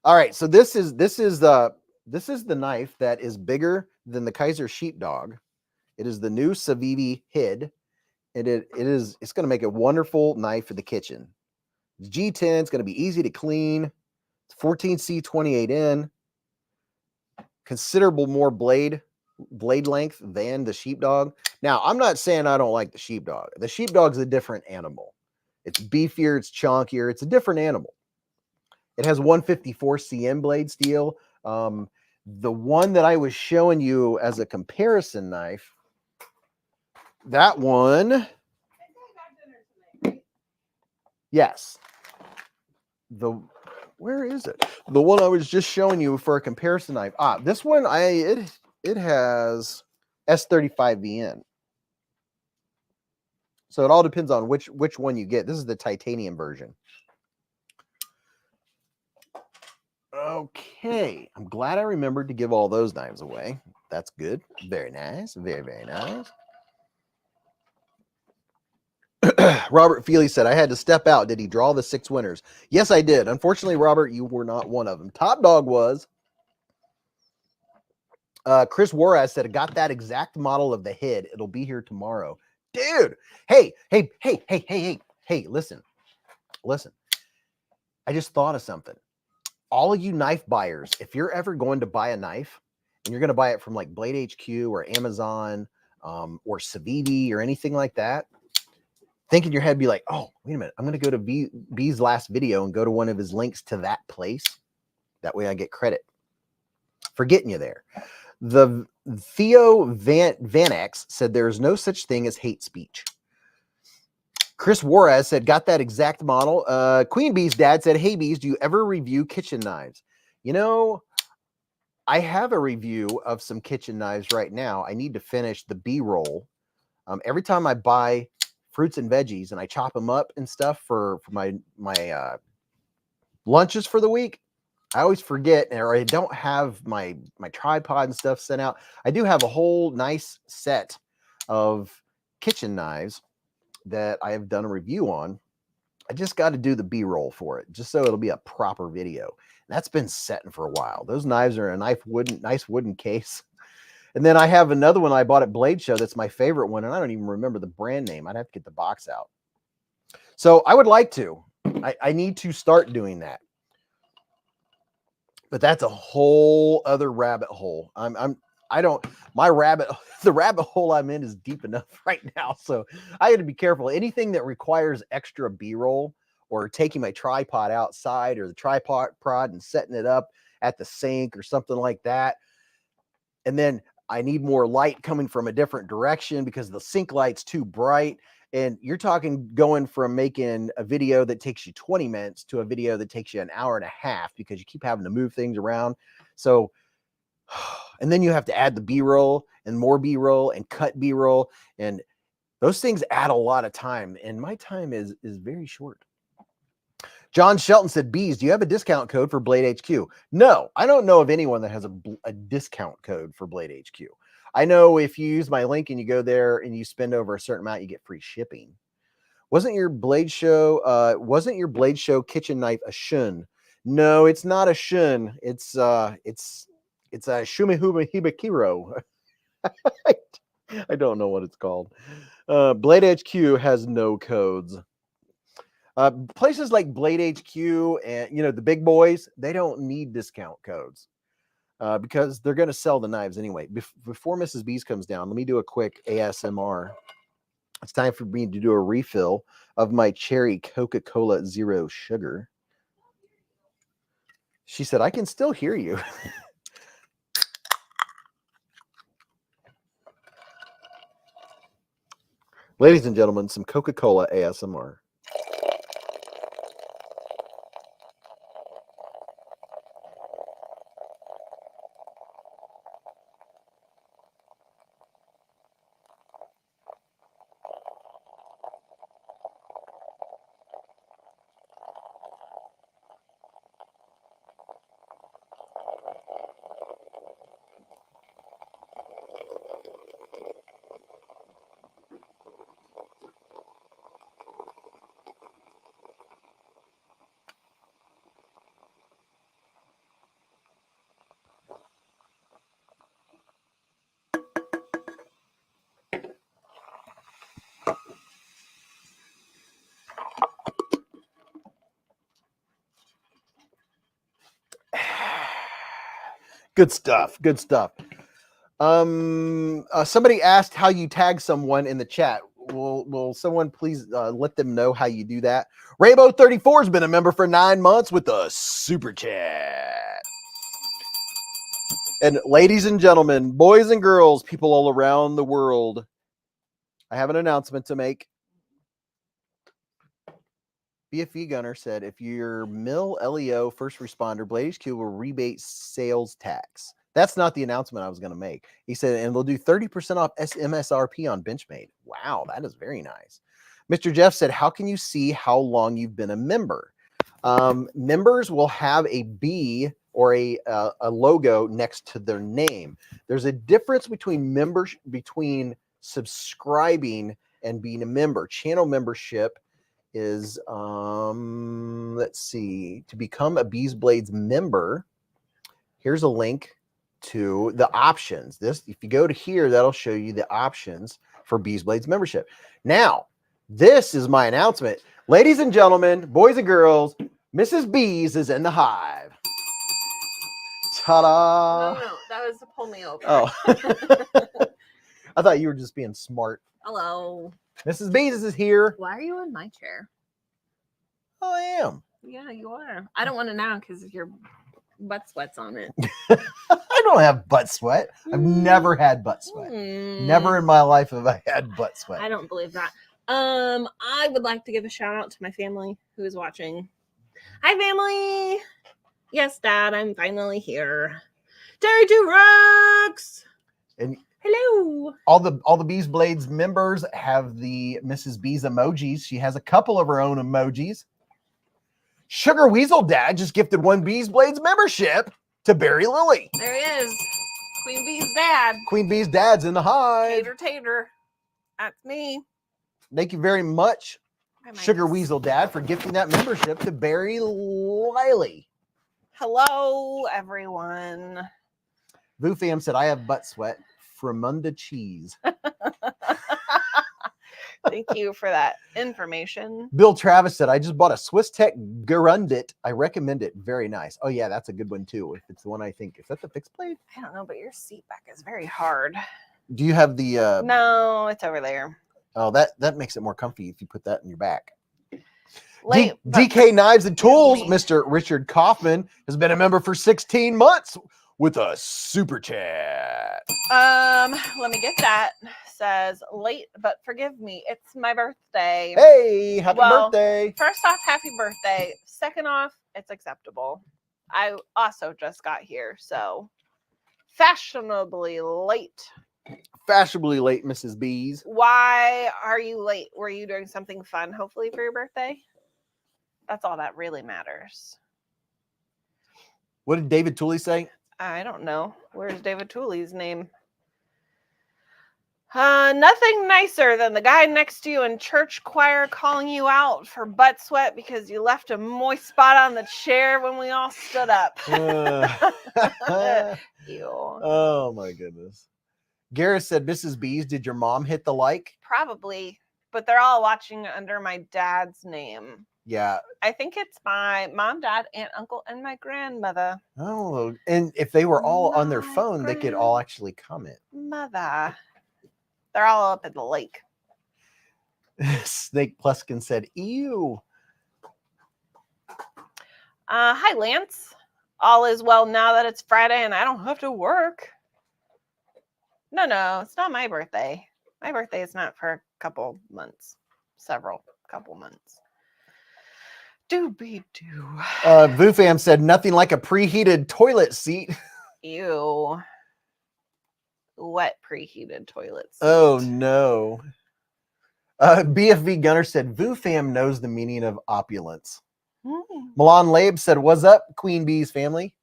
S1: All right, so this is the knife that is bigger than the Kaiser sheepdog. It is the new Civivi Hid. It's going to make a wonderful knife for the kitchen. It's G10. It's going to be easy to clean. It's 14C 28N. Considerable more blade length than the sheepdog. Now, I'm not saying I don't like the sheepdog. The sheepdog's a different animal. It's beefier, it's chunkier, it's a different animal. It has 154 cm blade steel. The one that I was showing you as a comparison knife, that one, yes. Where is it? The one I was just showing you for a comparison knife. This one, it has S35VN. So it all depends on which one you get. This is the titanium version. Okay, I'm glad I remembered to give all those knives away. That's good. Very nice. Very, very nice. Robert Feely said, I had to step out. Did he draw the 6 winners? Yes, I did. Unfortunately, Robert, you were not one of them. Top Dog was. Chris Warraz said, I got that exact model of the head. It'll be here tomorrow. Dude, hey, listen. I just thought of something. All of you knife buyers, if you're ever going to buy a knife and you're going to buy it from like Blade HQ or Amazon or Civivi or anything like that, think in your head, be like, oh, wait a minute. I'm going to go to B's last video and go to one of his links to that place. That way I get credit for getting you there. The Theo Vanex said there is no such thing as hate speech. Chris Warraz said, got that exact model. Queen Bee's dad said, hey, Beez, do you ever review kitchen knives? You know, I have a review of some kitchen knives right now. I need to finish the B-roll. Every time I buy fruits and veggies and I chop them up and stuff for my lunches for the week, I always forget, or I don't have my tripod and stuff sent out. I do have a whole nice set of kitchen knives that I have done a review on. I just got to do the B-roll for it, just so it'll be a proper video. And that's been setting for a while. Those knives are in a nice wooden case. And then I have another one I bought at Blade Show that's my favorite one, and I don't even remember the brand name. I'd have to get the box out. So I would like to. I need to start doing that. But that's a whole other rabbit hole. The rabbit hole I'm in is deep enough right now. So I had to be careful. Anything that requires extra B-roll or taking my tripod outside or the tripod and setting it up at the sink or something like that. And then I need more light coming from a different direction because the sink light's too bright. And you're talking going from making a video that takes you 20 minutes to a video that takes you an hour and a half because you keep having to move things around. So, and then you have to add the B-roll and more B-roll and cut B-roll. And those things add a lot of time. And my time is very short. John Shelton said, Beez, do you have a discount code for Blade HQ? No, I don't know of anyone that has a discount code for Blade HQ. I know if you use my link and you go there and you spend over a certain amount, you get free shipping. Wasn't your Blade Show kitchen knife a shun? No, it's not a shun. It's a Shumihubahibakiro. I don't know what it's called. Blade HQ has no codes. Places like Blade HQ and, the big boys, they don't need discount codes because they're going to sell the knives anyway. Before Mrs. Beez comes down, let me do a quick ASMR. It's time for me to do a refill of my cherry Coca-Cola Zero Sugar. She said, I can still hear you. Ladies and gentlemen, some Coca-Cola ASMR. Good stuff. Good stuff. Somebody asked how you tag someone in the chat. will someone please let them know how you do that? Rainbow 34 has been a member for 9 months with a super chat. And ladies and gentlemen, boys and girls, people all around the world, I have an announcement to make. BFE Gunner said, if you're Mill LEO first responder, Blade HQ will rebate sales tax. That's not the announcement I was going to make. He said, and they'll do 30% off MSRP on Benchmade. Wow, that is very nice. Mr. Jeff said, how can you see how long you've been a member? Members will have a B or a logo next to their name. There's a difference between subscribing and being a member. Channel membership is let's see, to become a BeezBlades member, here's a link to the options. This, if you go to here, that'll show you the options for BeezBlades membership. Now, this is my announcement. Ladies and gentlemen, boys and girls, Mrs. Beez is in the hive. Ta-da!
S2: No, that was to pull me over.
S1: Oh. I thought you were just being smart.
S2: Hello.
S1: Mrs. Beez is here.
S2: Why are you in my chair?
S1: Oh, I am.
S2: Yeah, you are. I don't want to now because your butt sweat's on it.
S1: I don't have butt sweat. I've never had butt sweat. Never in my life have I had butt sweat.
S2: I don't believe that. I would like to give a shout out to my family who is watching. Hi, family. Yes, Dad, I'm finally here. Terry Rex.
S1: And
S2: hello.
S1: all the BeezBlades members have the Mrs. Beez emojis. She has a couple of her own emojis. Sugar Weasel Dad just gifted 1 BeezBlades membership to Barry Lily.
S2: There he is. Queen Bee's dad.
S1: Queen Bee's dad's in the hive.
S2: Tater. That's me.
S1: Thank you very much, Sugar Weasel Dad, for gifting that membership to Barry Lily.
S2: Hello, everyone.
S1: VooFam said, I have butt sweat. Fremunda cheese.
S2: Thank you for that information.
S1: Bill Travis said, I just bought a Swiss Tech Gerundit. I recommend it. Very nice. Oh, yeah, that's a good one, too. If it's the one I think. Is that the fixed blade?
S2: I don't know, but your seat back is very hard.
S1: Do you have the...
S2: No, it's over there.
S1: Oh, that makes it more comfy if you put that in your back.
S2: Late,
S1: DK Knives and Tools, Mr. Richard Kaufman, has been a member for 16 months with a super chat.
S2: Let me get that. Says, late, but forgive me. It's my birthday.
S1: Hey, happy birthday.
S2: First off, happy birthday. Second off, it's acceptable. I also just got here, so fashionably late.
S1: Fashionably late, Mrs. Beez.
S2: Why are you late? Were you doing something fun, hopefully, for your birthday? That's all that really matters.
S1: What did David Tooley say?
S2: I don't know. Where's David Tooley's name? Nothing nicer than the guy next to you in church choir calling you out for butt sweat because you left a moist spot on the chair when we all stood up. Ew.
S1: Oh, my goodness. Gareth said, Mrs. Beez, did your mom hit the like?
S2: Probably, but they're all watching under my dad's name.
S1: Yeah.
S2: I think it's my mom, dad, aunt, uncle, and my grandmother.
S1: Oh, and if they were all on their phone, they could all actually comment.
S2: Mother. They're all up at the lake.
S1: Snake Pluskin said, ew.
S2: Hi, Lance. All is well now that it's Friday and I don't have to work. No, it's not my birthday. My birthday is not for a couple months. Couple months. Doobie-doo.
S1: VooFam said, nothing like a preheated toilet seat.
S2: Ew. Wet preheated toilet seat.
S1: Oh, no. BFV Gunner said, VooFam knows the meaning of opulence. Milan Labe said, what's up, Queen Beez family?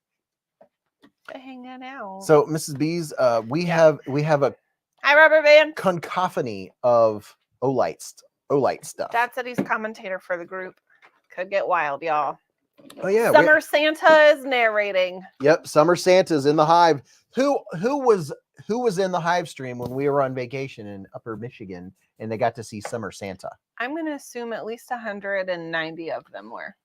S2: Hanging out.
S1: So, Mrs. Beez, we have a
S2: hi, Rubber Band.
S1: Cacophony of Olight stuff.
S2: Dad said he's commentator for the group. Could get wild, y'all.
S1: Oh yeah,
S2: Summer Santa is narrating.
S1: Yep, Summer Santa's in the hive. Who was in the hive stream when we were on vacation in Upper Michigan and they got to see Summer Santa?
S2: I'm gonna assume at least 190 of them were.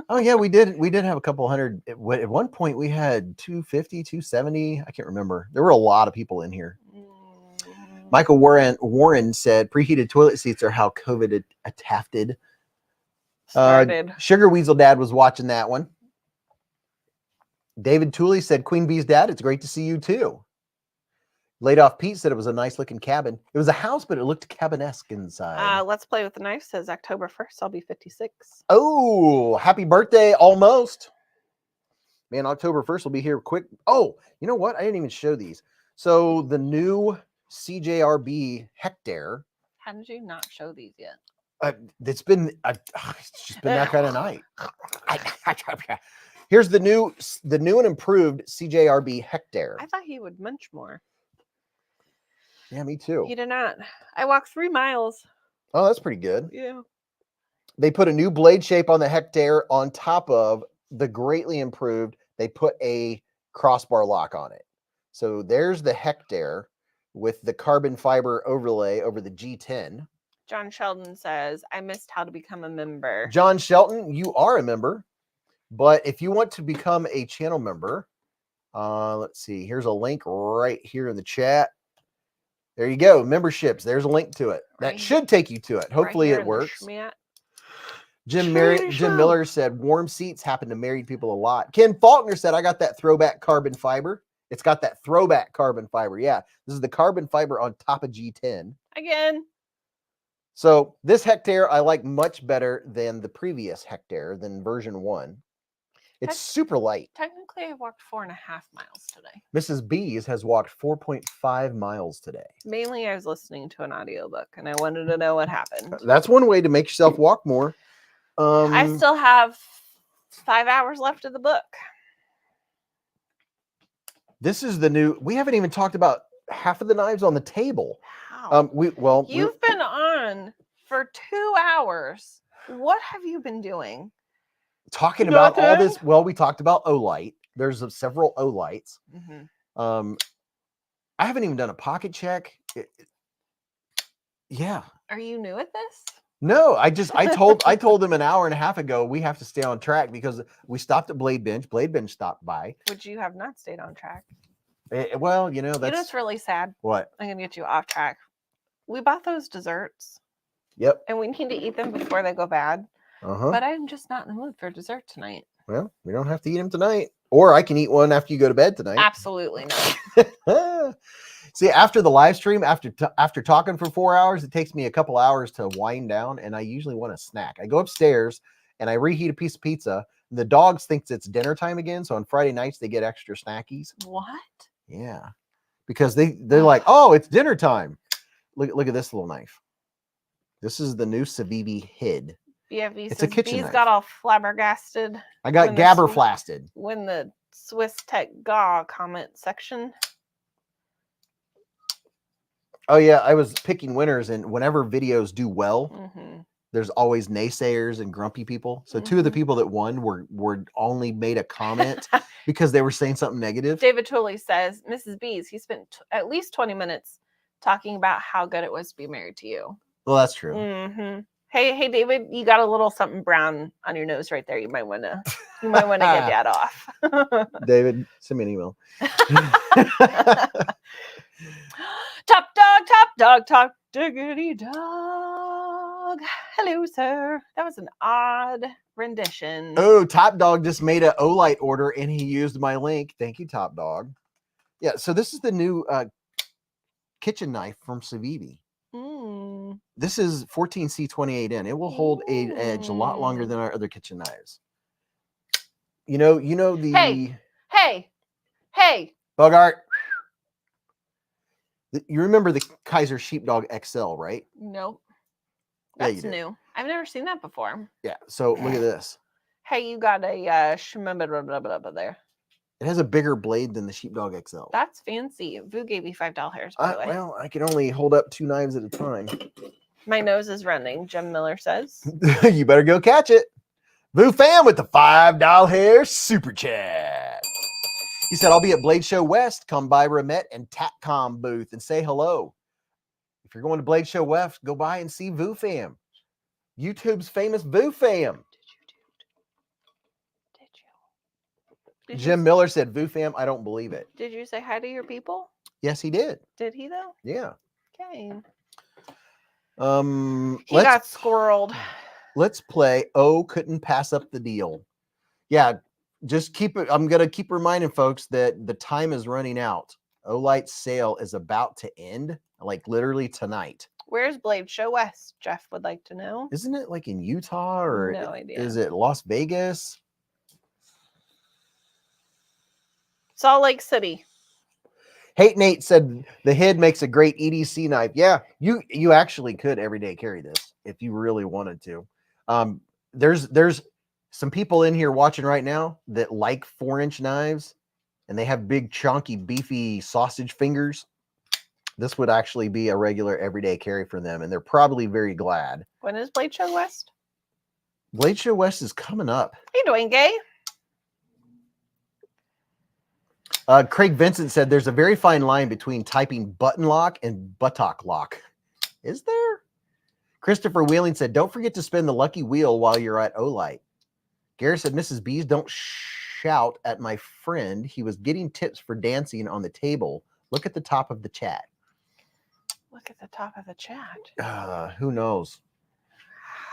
S1: Oh yeah, we did have a couple hundred. At one point we had 250, 270. I can't remember. There were a lot of people in here. Michael Warren said preheated toilet seats are how COVID attafted.
S2: Started.
S1: Sugar Weasel Dad was watching that one. David Tooley said, Queen Bee's dad, it's great to see you too. Laid Off Pete said it was a nice looking cabin. It was a house, but it looked cabin-esque inside.
S2: Let's Play with the Knife says October 1st, I'll be 56.
S1: Oh, happy birthday, almost. Man, October 1st will be here quick. Oh, you know what? I didn't even show these. So the new CJRB Hectare.
S2: How did you not show these yet?
S1: It's just been that kind of night. Here's the new and improved CJRB Hectare.
S2: I thought he would munch more.
S1: Yeah, me too.
S2: He did not. I walked 3 miles.
S1: Oh, that's pretty good.
S2: Yeah.
S1: They put a new blade shape on the Hectare on top of the greatly improved. They put a crossbar lock on it. So there's the Hectare with the carbon fiber overlay over the G10.
S2: John Sheldon says, I missed how to become a member.
S1: John Shelton, you are a member. But if you want to become a channel member, let's see. Here's a link right here in the chat. There you go. Memberships. There's a link to it. That should take you to it. Hopefully it works. Jim Miller said warm seats happen to married people a lot. Ken Faulkner said, I got that throwback carbon fiber. It's got that throwback carbon fiber. Yeah. This is the carbon fiber on top of G10.
S2: Again.
S1: So this Hectare I like much better than the previous Hectare, than version 1. It's super light.
S2: Technically, I walked 4.5 miles today.
S1: Mrs. Beez has walked 4.5 miles today.
S2: Mainly, I was listening to an audiobook, and I wanted to know what happened.
S1: That's one way to make yourself walk more.
S2: I still have 5 hours left of the book.
S1: This is the new. We haven't even talked about half of the knives on the table.
S2: How?
S1: You've
S2: been on for 2 hours. What have you been doing?
S1: Talking about all this. Well, we talked about Olight. There's several Olights.
S2: Mm-hmm.
S1: I haven't even done a pocket check. Yeah.
S2: Are you new at this?
S1: No, I told them an hour and a half ago we have to stay on track because we stopped at Blade Binge. Blade Binge stopped by.
S2: Would you have not stayed on track?
S1: Well, that's
S2: what's really sad.
S1: What?
S2: I'm gonna get you off track. We bought those desserts.
S1: Yep.
S2: And we need to eat them before they go bad.
S1: Uh-huh.
S2: But I'm just not in the mood for dessert tonight.
S1: Well, we don't have to eat them tonight. Or I can eat one after you go to bed tonight.
S2: Absolutely not.
S1: See, after the live stream, after talking for 4 hours, it takes me a couple hours to wind down, and I usually want a snack. I go upstairs, and I reheat a piece of pizza. And the dogs thinks it's dinner time again, so on Friday nights, they get extra snackies.
S2: What?
S1: Yeah. Because they're like, oh, it's dinner time. Look at this little knife. This is the new Civivi Hid.
S2: It's
S1: a kitchen knife.
S2: Got all flabbergasted.
S1: I got gabberflasted.
S2: When the Swiss Tech Gaw comment section.
S1: Oh yeah, I was picking winners, and whenever videos do well, there's always naysayers and grumpy people. So 2 of the people that won were only made a comment because they were saying something negative.
S2: David Tooley says, Mrs. Beez, he spent at least 20 minutes talking about how good it was to be married to you.
S1: Well, that's true.
S2: Mm-hmm. Hey, David, you got a little something brown on your nose right there. You might want to get that off.
S1: David, send me an email.
S2: Top dog, diggity dog. Hello, sir. That was an odd rendition.
S1: Oh, Top Dog just made an Olight order and he used my link. Thank you, Top Dog. Yeah, so this is the new kitchen knife from Civivi. This is 14C28N. It will hold an edge a lot longer than our other kitchen knives. You know the
S2: Hey,
S1: Bogart. You remember the Kaiser Sheepdog XL, right?
S2: Nope.
S1: Yeah,
S2: That's new. I've never seen that before.
S1: Yeah. So look at this.
S2: Hey, you got a shmebba there.
S1: It has a bigger blade than the Sheepdog XL.
S2: That's fancy. Vu gave me $5, by the way.
S1: Well, I can only hold up 2 knives at a time.
S2: My nose is running, Jim Miller says.
S1: You better go catch it. Vu Fam with the $5 super chat. He said, I'll be at Blade Show West. Come by Ramette and Tatcom booth and say hello. If you're going to Blade Show West, go by and see Vu Fam. YouTube's famous Vu Fam. Jim Miller said, Vu Fam, I don't believe it.
S2: Did you say hi to your people?
S1: Yes, he did.
S2: Did he, though?
S1: Yeah.
S2: Okay. He
S1: Let's
S2: got squirreled.
S1: let's play. Oh, couldn't pass up the deal. Yeah, just keep it. I'm gonna keep reminding folks that the time is running out. Olight's sale is about to end, like literally tonight.
S2: Where's Blade? Show West. Jeff would like to know.
S1: Isn't it like in Utah or
S2: No idea.
S1: is it Las Vegas?
S2: Salt Lake City.
S1: Hate Nate said the head makes a great EDC knife. Yeah, you actually could everyday carry this if you really wanted to. There's some people in here watching right now that like 4-inch knives and they have big, chunky, beefy sausage fingers. This would actually be a regular everyday carry for them, and they're probably very glad.
S2: When is Blade Show West?
S1: Blade Show West is coming up.
S2: How you doing, Gay?
S1: Craig Vincent said there's a very fine line between typing button lock and buttock lock. Is there? Christopher Wheeling said, don't forget to spin the lucky wheel while you're at Olight. Gary said, Mrs. Beez, don't shout at my friend. He was getting tips for dancing on the table. Look at the top of the chat.
S2: Look at the top of the chat.
S1: Who knows?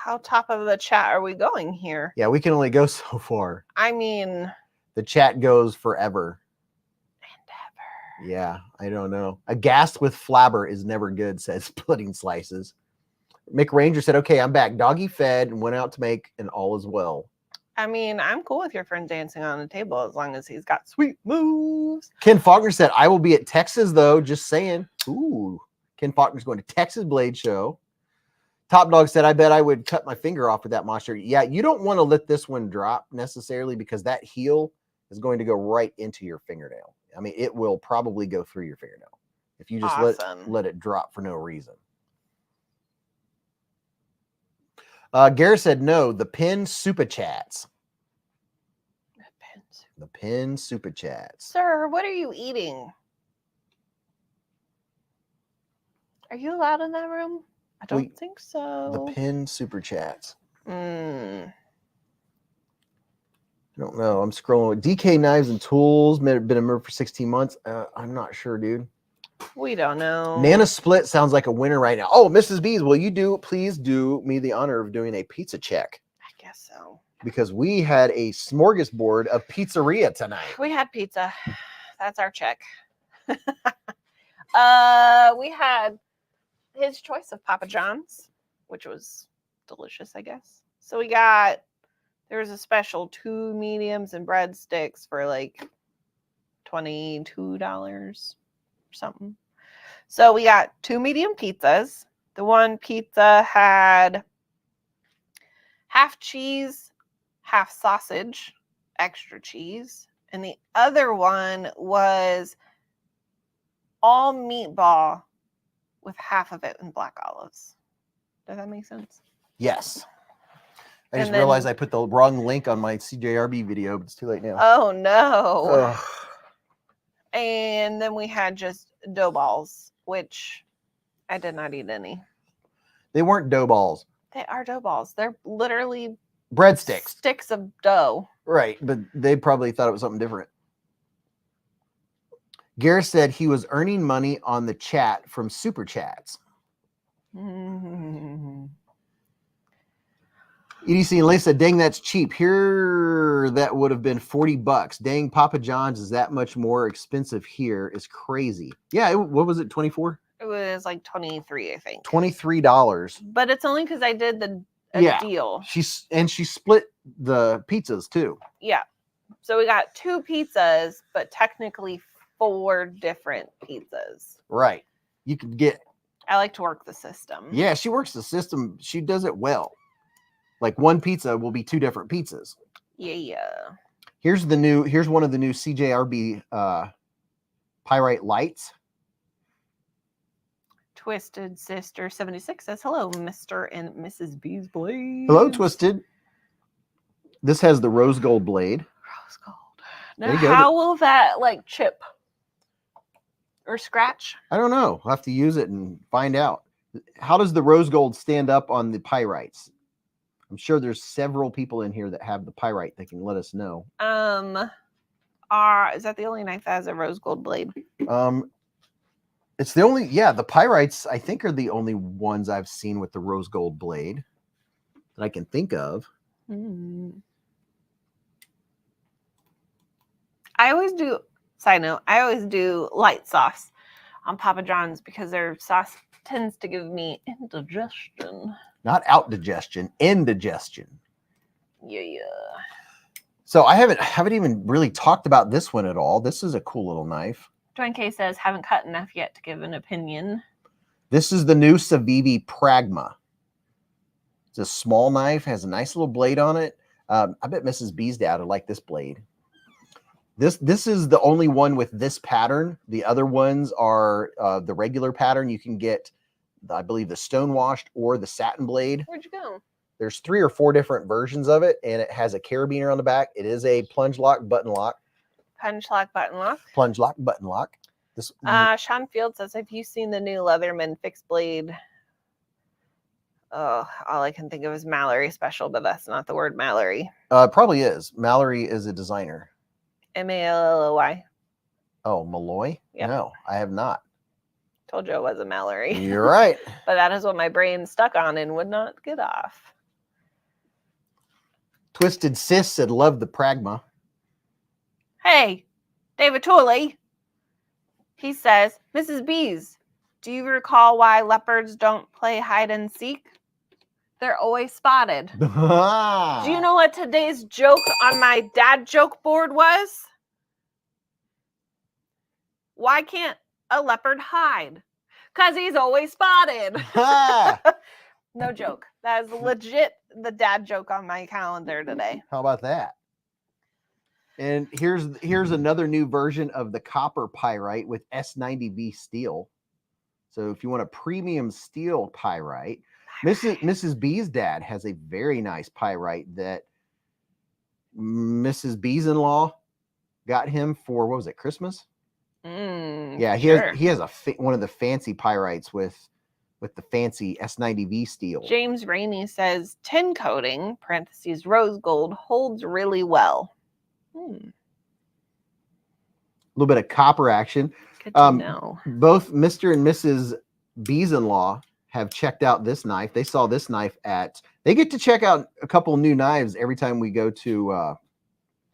S2: How top of the chat are we going here?
S1: Yeah, we can only go so far.
S2: I mean,
S1: the chat goes forever.
S2: And ever.
S1: Yeah, I don't know. A gas with flabber is never good, says Pudding Slices. Mick Ranger said, okay, I'm back. Doggy fed and went out to make an all is well.
S2: I mean, I'm cool with your friend dancing on the table as long as he's got sweet moves.
S1: Ken Faulkner said, I will be at Texas, though. Just saying. Ooh. Ken Faulkner's going to Texas Blade Show. Top Dog said, I bet I would cut my finger off with that monster. Yeah, you don't want to let this one drop necessarily because that heel is going to go right into your fingernail. I mean, it will probably go through your fingernail if you just let it drop for no reason. Garrett said, no, the pin super chats. The pin super chats.
S2: Sir, what are you eating? Are you allowed in that room? I don't think so.
S1: The pin super chats.
S2: I
S1: don't know. I'm scrolling with DK Knives and Tools. Been a member for 16 months. I'm not sure, dude.
S2: We don't know.
S1: Nana Split sounds like a winner right now. Oh, Mrs. Beez, will you please do me the honor of doing a pizza check?
S2: I guess so.
S1: Because we had a smorgasbord of pizzeria tonight.
S2: We had pizza. That's our check. We had his choice of Papa John's, which was delicious, I guess. So we got, there was a special 2 mediums and breadsticks for like $22 or something. So we got 2 medium pizzas. The one pizza had half cheese, half sausage, extra cheese. And the other one was all meatball with half of it in black olives. Does that make sense?
S1: Yes. I just realized I put the wrong link on my CJRB video, but it's too late now.
S2: Oh, no. And then we had just dough balls, which I did not eat any.
S1: They weren't dough balls.
S2: They are dough balls. They're literally
S1: breadsticks.
S2: Sticks of dough.
S1: Right, but they probably thought it was something different. Gareth said he was earning money on the chat from super chats.
S2: Mm-hmm.
S1: EDC and Lee said, dang, that's cheap. Here, that would have been $40. Dang, Papa John's is that much more expensive here is crazy. Yeah, what was it, 24?
S2: It was like 23, I think.
S1: $23.
S2: But it's only because I did the deal. She
S1: split the pizzas too.
S2: Yeah. So we got 2 pizzas, but technically 4 different pizzas.
S1: Right. You could get.
S2: I like to work the system.
S1: Yeah, she works the system. She does it well. Like one pizza will be 2 different pizzas.
S2: Yeah.
S1: Here's one of the new CJRB pyrite lights.
S2: Twisted Sister 76 says, hello, Mr. and Mrs. Beezblades.
S1: Hello, Twisted. This has the rose gold blade.
S2: Rose gold. Now, how will that like chip or scratch?
S1: I don't know. I'll have to use it and find out. How does the rose gold stand up on the pyrites? I'm sure there's several people in here that have the pyrite that can let us know.
S2: Is that the only knife that has a rose gold blade?
S1: It's the only, the pyrites, I think, are the only ones I've seen with the rose gold blade that I can think of.
S2: I always do, side note, I always do light sauce on Papa John's because their sauce tends to give me indigestion.
S1: Not out digestion, indigestion.
S2: Yeah.
S1: So I haven't even really talked about this one at all. This is a cool little knife.
S2: Dwayne K says, haven't cut enough yet to give an opinion.
S1: This is the new Civivi Pragma. It's a small knife, has a nice little blade on it. I bet Mrs. Beez dad would like this blade. This is the only one with this pattern. The other ones are the regular pattern. You can get, I believe, the stone washed or the satin blade.
S2: Where'd you go?
S1: There's 3 or 4 different versions of it, and it has a carabiner on the back. It is a plunge lock, button lock.
S2: Plunge lock, button lock.
S1: Plunge lock, button lock. This.
S2: Sean Field says, have you seen the new Leatherman fixed blade? Oh, all I can think of is Mallory special, but that's not the word Mallory.
S1: Probably is. Mallory is a designer.
S2: Malloy.
S1: Oh, Malloy?
S2: Yep.
S1: No, I have not.
S2: Told you it was a Mallory.
S1: You're right.
S2: But that is what my brain stuck on and would not get off.
S1: Twisted Sis said, love the Pragma.
S2: Hey, David Tooley. He says, Mrs. Beez, do you recall why leopards don't play hide and seek? They're always spotted. Do you know what today's joke on my dad joke board was? Why can't a leopard hide? Because he's always spotted. No joke. That is legit the dad joke on my calendar today.
S1: How about that? And here's another new version of the copper pyrite with S90V steel. So if you want a premium steel pyrite, Mrs. Beez dad has a very nice pyrite that Mrs. Beez-in-law got him for, what was it, Christmas? Yeah, he has one of the fancy pyrites with the fancy S90V steel.
S2: James Rainey says tin coating (parentheses rose gold) holds really well. A
S1: little bit of copper action.
S2: Good to know.
S1: Both Mr. and Mrs. Beez-in-law have checked out this knife. They saw this knife they get to check out a couple new knives every time we go to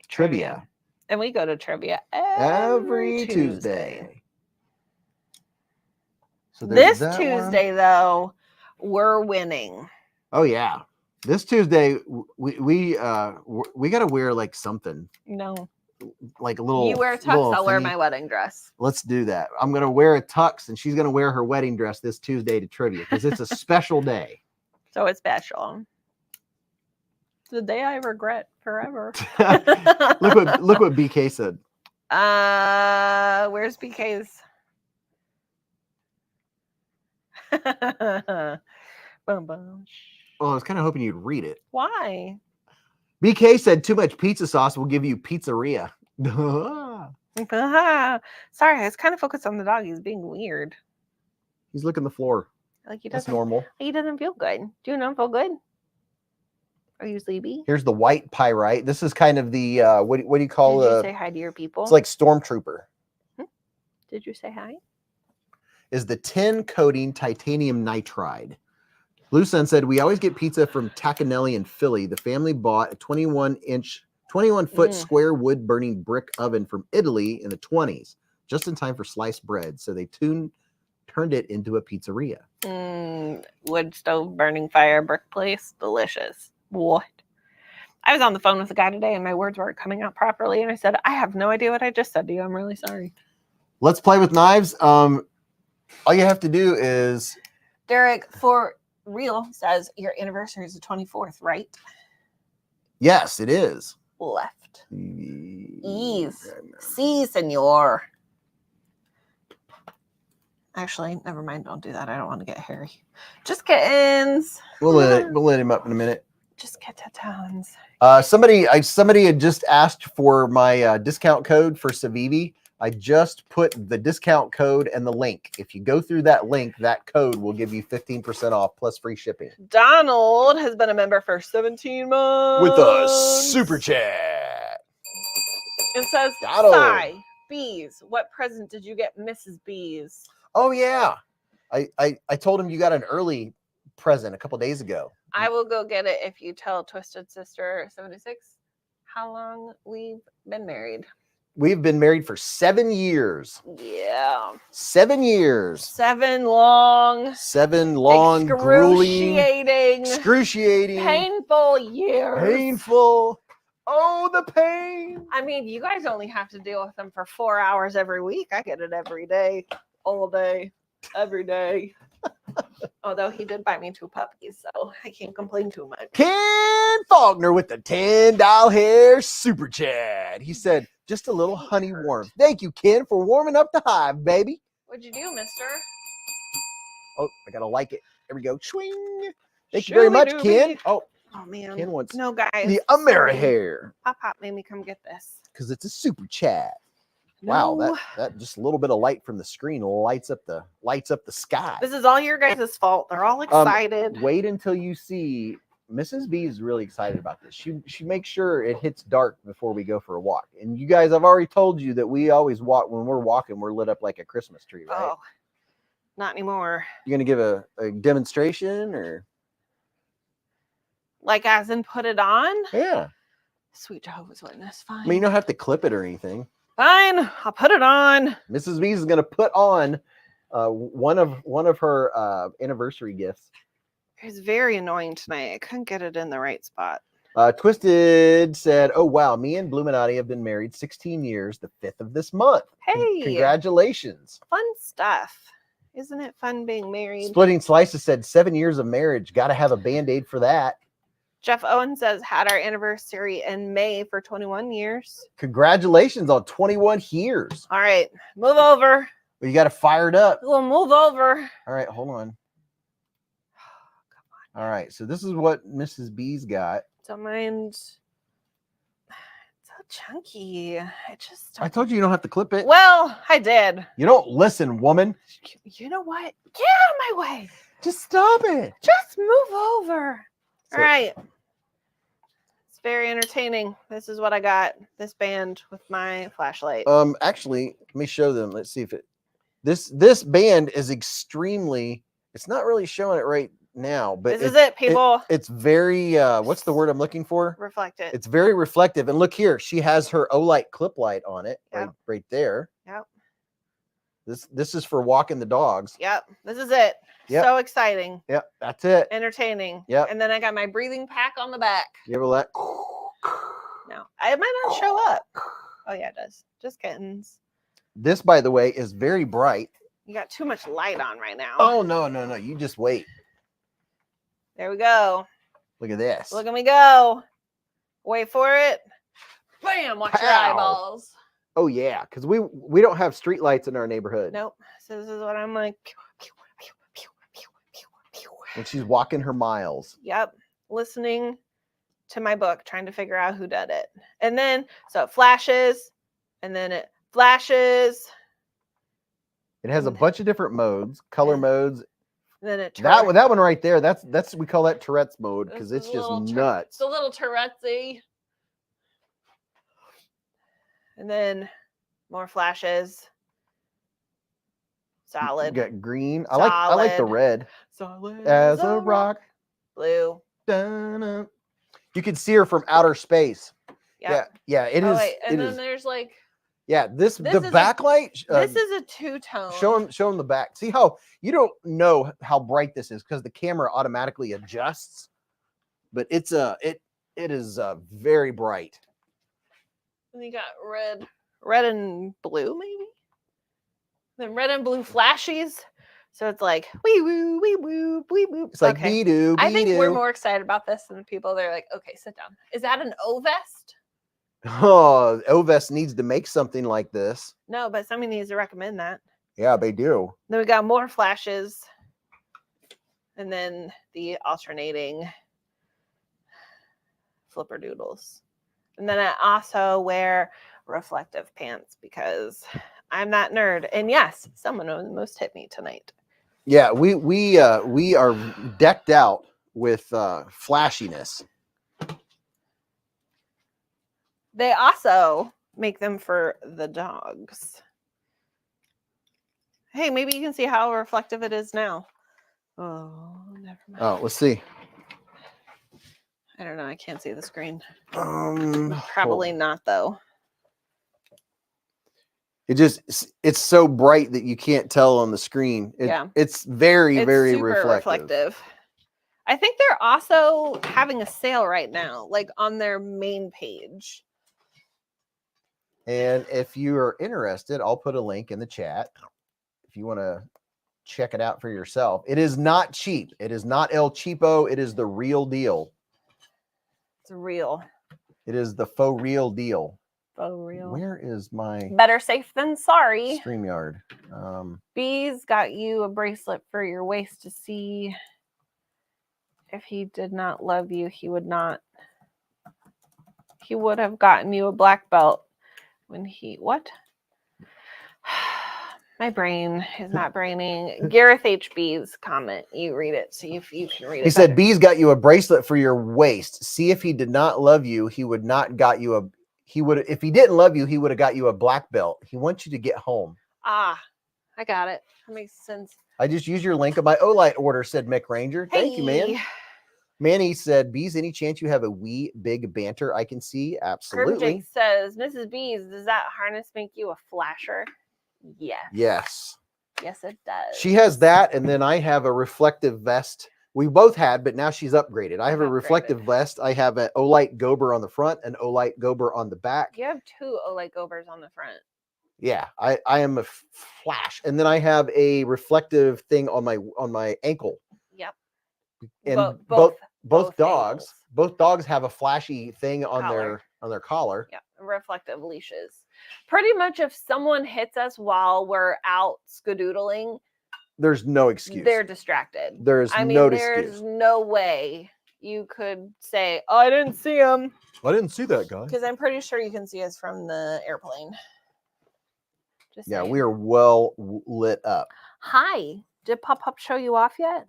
S1: trivia.
S2: And we go to trivia every Tuesday.
S1: So
S2: this Tuesday, though, we're winning.
S1: Oh yeah, this Tuesday we got to wear like something.
S2: No,
S1: like a little.
S2: You wear a tux, I'll wear my wedding dress.
S1: Let's do that. I'm gonna wear a tux, and she's gonna wear her wedding dress this Tuesday to trivia because it's a special day.
S2: So it's special. It's the day I regret forever.
S1: Look what BK said.
S2: Where's BK's? Boom, boom.
S1: Well, I was kind of hoping you'd read it.
S2: Why?
S1: BK said too much pizza sauce will give you pizzeria.
S2: Sorry, I was kind of focused on the dog. He's being weird.
S1: He's licking the floor.
S2: Like
S1: That's normal.
S2: He doesn't feel good. Do you not feel good? Are you sleepy?
S1: Here's the white pyrite. This is kind of the what do you call it?
S2: Did you say hi to your people?
S1: It's like Stormtrooper.
S2: Did you say hi?
S1: Is the tin coating titanium nitride. Blue Sun said, we always get pizza from Tacanelli in Philly. The family bought a 21-foot square wood burning brick oven from Italy in the 20s, just in time for sliced bread. So they turned it into a pizzeria.
S2: Wood stove, burning fire, brick place. Delicious. What? I was on the phone with a guy today and my words weren't coming out properly. And I said, I have no idea what I just said to you. I'm really sorry.
S1: Let's play with knives. All you have to do is...
S2: Derek, for real, says your anniversary is the 24th, right?
S1: Yes, it is.
S2: Left. Ease. Si, senor. Actually, never mind. Don't do that. I don't want to get hairy. Just kittens.
S1: We'll let him up in a minute.
S2: Just kittens.
S1: Somebody had just asked for my discount code for Civivi. I just put the discount code and the link. If you go through that link, that code will give you 15% off plus free shipping.
S2: Donald has been a member for 17 months.
S1: With a super chat.
S2: It says, Hi, Beez, what present did you get Mrs. Beez?
S1: Oh yeah, I told him you got an early present a couple days ago.
S2: I will go get it if you tell Twisted Sister 76 how long we've been married.
S1: We've been married for 7 years.
S2: Yeah.
S1: 7 years.
S2: 7 long,
S1: 7 long, grueling, excruciating,
S2: painful years.
S1: Painful. Oh, the pain.
S2: I mean, you guys only have to deal with them for 4 hours every week. I get it every day, all day, every day. Although he did buy me 2 puppies, so I can't complain too much.
S1: Ken Faulkner with the $10 hair super chat. He said, just a little honey warmth. Thank you, Ken, for warming up the hive, baby.
S2: What'd you do, mister?
S1: Oh, I gotta like it. There we go. Swing. Thank you very much, Ken. Oh
S2: man.
S1: Ken wants
S2: no, guys.
S1: the Amerihair.
S2: Pop made me come get this.
S1: Because it's a super chat. Wow, that just a little bit of light from the screen lights up the sky.
S2: This is all your guys' fault. They're all excited.
S1: Wait until you see Mrs. B is really excited about this. She makes sure it hits dark before we go for a walk. And you guys, I've already told you that we always walk when we're walking, we're lit up like a Christmas tree, right?
S2: Oh, not anymore.
S1: You gonna give a demonstration or
S2: like as in put it on?
S1: Yeah.
S2: Sweet Jehovah's Witness. Fine.
S1: I mean, you don't have to clip it or anything.
S2: Fine, I'll put it on.
S1: Mrs. B is gonna put on one of her anniversary gifts.
S2: It's very annoying tonight. I couldn't get it in the right spot.
S1: Twisted said, "Oh wow, me and Bluminati have been married 16 years. The 5th of this month.
S2: Hey,
S1: congratulations!
S2: Fun stuff. Isn't it fun being married?"
S1: Splitting Slices said 7 years of marriage. Got to have a Band-Aid for that.
S2: Jeff Owen says, had our anniversary in May for 21 years.
S1: Congratulations on 21 years.
S2: All right, move over.
S1: Well, you got to fire it up.
S2: We'll move over.
S1: All right, hold on. All right, so this is what Mrs. B's got.
S2: Don't mind. It's so chunky.
S1: I told you you don't have to clip it.
S2: Well, I did.
S1: You don't listen, woman.
S2: You know what? Get out of my way.
S1: Just stop it.
S2: Just move over. All right. It's very entertaining. This is what I got. This band with my flashlight.
S1: Actually, let me show them. Let's see if it. This band is extremely. It's not really showing it right now, but
S2: this is it, people.
S1: It's very. What's the word I'm looking for?
S2: Reflective.
S1: It's very reflective. And look here, she has her Olight clip light on it,
S2: yep.
S1: right there.
S2: Yep.
S1: This is for walking the dogs.
S2: Yep. This is it. Yep. So exciting.
S1: Yep, that's it.
S2: Entertaining.
S1: Yep.
S2: And then I got my breathing pack on the back.
S1: You ever let?
S2: No, it might not show up. Oh yeah, it does. Just kittens.
S1: This, by the way, is very bright.
S2: You got too much light on right now.
S1: Oh no. You just wait.
S2: There we go.
S1: Look at this.
S2: Look at me go. Wait for it. Bam! Watch your eyeballs.
S1: Oh yeah, because we don't have street lights in our neighborhood.
S2: Nope. So this is what I'm like.
S1: And she's walking her miles.
S2: Yep. Listening to my book, trying to figure out who did it. And then, so it flashes, and then it flashes.
S1: It has a bunch of different modes, color modes.
S2: And then it
S1: that one right there, that's we call that Tourette's mode because it's just nuts.
S2: It's a little Tourette's-y. And then more flashes. Solid.
S1: You got green. I like the red.
S2: Solid
S1: as a rock.
S2: Blue.
S1: Dun-dun. You can see her from outer space.
S2: Yep.
S1: Yeah. It is.
S2: Wait, and then there's like.
S1: Yeah, the backlight.
S2: This is a two-tone.
S1: Show them the back. See how you don't know how bright this is because the camera automatically adjusts, but it is very bright.
S2: And you got red and blue maybe. Then red and blue flashies. So it's like wee woo, wee woo, wee woo.
S1: It's like bee doo.
S2: I think we're more excited about this than the people. They're like, okay, sit down. Is that an O-vest?
S1: Oh, O-vest needs to make something like this.
S2: No, but somebody needs to recommend that.
S1: Yeah, they do.
S2: Then we got more flashes. And then the alternating flipper doodles. And then I also wear reflective pants because I'm that nerd. And yes, someone almost hit me tonight.
S1: Yeah, we are decked out with flashiness.
S2: They also make them for the dogs. Hey, maybe you can see how reflective it is now. Oh, never mind.
S1: Oh, let's see.
S2: I don't know. I can't see the screen.
S1: Probably
S2: Probably not, though.
S1: It's so bright that you can't tell on the screen.
S2: Yeah.
S1: It's very,
S2: It's
S1: very
S2: super reflective. I think they're also having a sale right now, like on their main page.
S1: And if you are interested, I'll put a link in the chat if you want to check it out for yourself. It is not cheap. It is not El Cheapo. It is the real deal.
S2: It's real.
S1: It is the faux real deal.
S2: Faux real.
S1: Where is my
S2: Better safe than sorry?
S1: StreamYard?
S2: Beez got you a bracelet for your waist to see. If he did not love you, he would have gotten you a black belt when he, what? My brain is not braining. Gareth HB's comment. You read it. See if you can read it.
S1: He said, Beez got you a bracelet for your waist. See if he did not love you, he would not got you a, he would, if he didn't love you, he would have got you a black belt. He wants you to get home.
S2: Ah, I got it. That makes sense.
S1: I just used your link of my Olight order, said Mick Ranger. Thank you, man. Manny said, Beez, any chance you have a wee big banter I can see? Absolutely.
S2: Jake says, Mrs. Beez, does that harness make you a flasher? Yes.
S1: Yes.
S2: Yes, it does.
S1: She has that, and then I have a reflective vest. We both had, but now she's upgraded. I have a reflective vest. I have an Olight Gober on the front and Olight Gober on the back.
S2: You have two Olight Gobers on the front.
S1: Yeah, I am a flash. And then I have a reflective thing on my ankle.
S2: Yep.
S1: And both dogs have a flashy thing on their collar.
S2: Yeah, reflective leashes. Pretty much if someone hits us while we're out skadoodling,
S1: there's no excuse.
S2: They're distracted.
S1: There's
S2: there's no way you could say, "Oh, I didn't see him."
S1: I didn't see that guy.
S2: Because I'm pretty sure you can see us from the airplane. Just saying.
S1: We are well lit up.
S2: Hi. Did Pop show you off yet?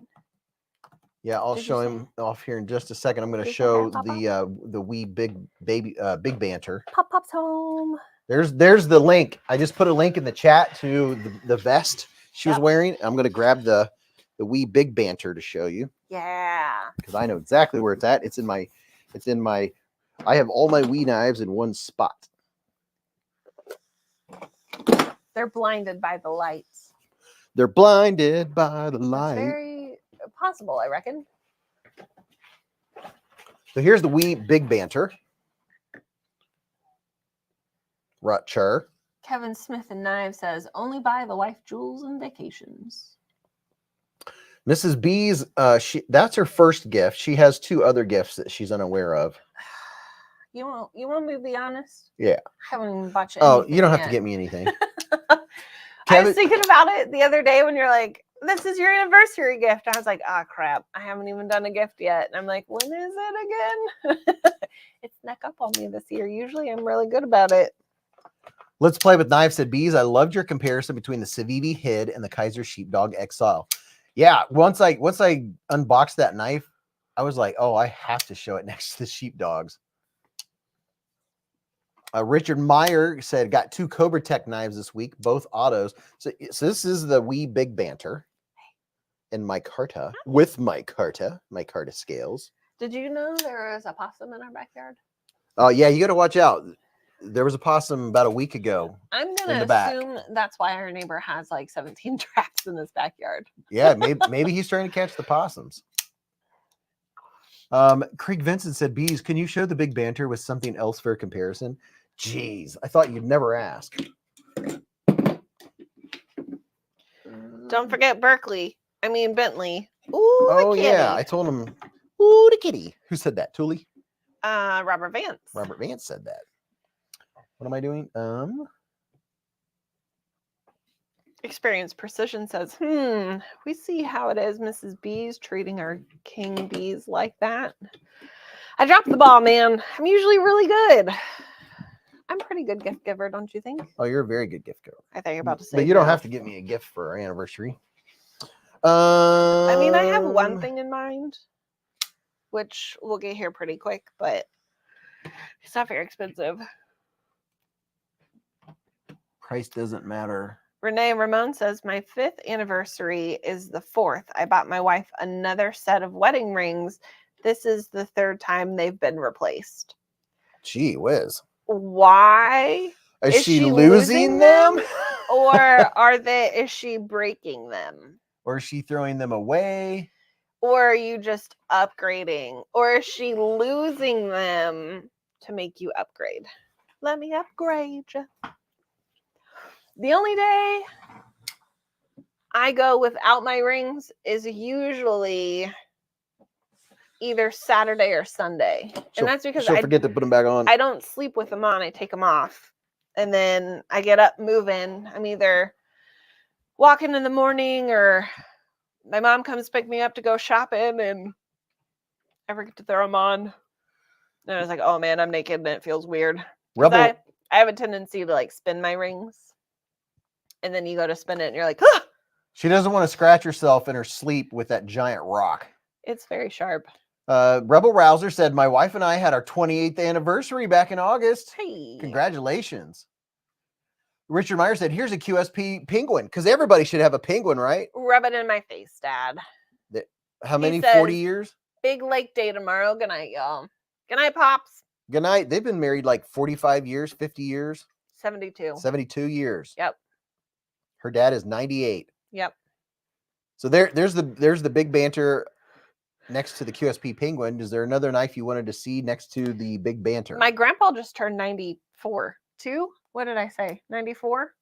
S1: Yeah, I'll show him off here in just a second. I'm going to show the wee big banter.
S2: Pop's home.
S1: There's the link. I just put a link in the chat to the vest she was wearing. I'm going to grab the wee big banter to show you.
S2: Yeah.
S1: Because I know exactly where it's at. It's in my I have all my wee knives in one spot.
S2: They're blinded by the lights.
S1: They're blinded by the light.
S2: That's very possible, I reckon.
S1: So here's the wee big banter. Rutcher.
S2: Kevin Smith and Knives says, only buy the wife jewels and vacations.
S1: Mrs. Beez, that's her first gift. She has two other gifts that she's unaware of.
S2: You want me to be honest?
S1: Yeah.
S2: I haven't even bought you
S1: anything. Oh, you don't have to get me anything.
S2: I was thinking about it the other day when you're like, this is your anniversary gift. I was like, ah, crap. I haven't even done a gift yet. And I'm like, when is it again? It snuck up on me this year. Usually I'm really good about it.
S1: Let's Play with Knives said, Beez, I loved your comparison between the Civivi Hid and the Kaiser Sheepdog Exile. Yeah, once I unboxed that knife, I was like, oh, I have to show it next to the sheepdogs. Richard Meyer said, got 2 Cobra Tech knives this week, both autos. So this is the wee big banter and my Carta with my Carta scales.
S2: Did you know there was a possum in our backyard?
S1: Oh, yeah, you got to watch out. There was a possum about a week ago.
S2: I'm going to assume that's why our neighbor has like 17 traps in his backyard.
S1: Yeah, maybe he's trying to catch the possums. Craig Vincent said, Beez, can you show the big banter with something else for comparison? Jeez, I thought you'd never ask.
S2: Don't forget Bentley. Ooh,
S1: oh, yeah. I told him, ooh, the kitty. Who said that? Tully?
S2: Robert Vance.
S1: Robert Vance said that. What am I doing?
S2: Experience Precision says, we see how it is, Mrs. Beez treating our king bees like that. I dropped the ball, man. I'm usually really good. I'm a pretty good gift giver, don't you think?
S1: Oh, you're a very good gift giver.
S2: I thought you were about to say.
S1: But you don't have to give me a gift for our anniversary.
S2: I have one thing in mind, which we'll get here pretty quick, but it's not very expensive.
S1: Price doesn't matter.
S2: Renee Ramon says, my 5th anniversary is the 4th. I bought my wife another set of wedding rings. This is the 3rd time they've been replaced.
S1: Gee whiz.
S2: Why?
S1: Is she
S2: she
S1: losing them?
S2: Or is she breaking them?
S1: Or is she throwing them away?
S2: Or are you just upgrading? Or is she losing them to make you upgrade? Let me upgrade you. The only day I go without my rings is usually either Saturday or Sunday. And that's because
S1: she'll forget to put them back on.
S2: I don't sleep with them on. I take them off. And then I get up moving. I'm either walking in the morning or my mom comes pick me up to go shopping and I forget to throw them on. And I was like, oh man, I'm naked and it feels weird. I have a tendency to like spin my rings. And then you go to spin it and you're like, ah!
S1: She doesn't want to scratch herself in her sleep with that giant rock.
S2: It's very sharp.
S1: Rebel Rouser said, my wife and I had our 28th anniversary back in August.
S2: Hey.
S1: Congratulations. Richard Meyer said, here's a QSP penguin, because everybody should have a penguin, right?
S2: Rub it in my face, Dad.
S1: How many? 40 years?
S2: Big lake day tomorrow. Good night, y'all. Good night, Pops.
S1: Good night. They've been married like 45 years, 50 years.
S2: 72.
S1: 72 years.
S2: Yep.
S1: Her dad is 98.
S2: Yep.
S1: So there's the big banter next to the QSP penguin. Is there another knife you wanted to see next to the big banter?
S2: My grandpa just turned 94. What did I say? 94?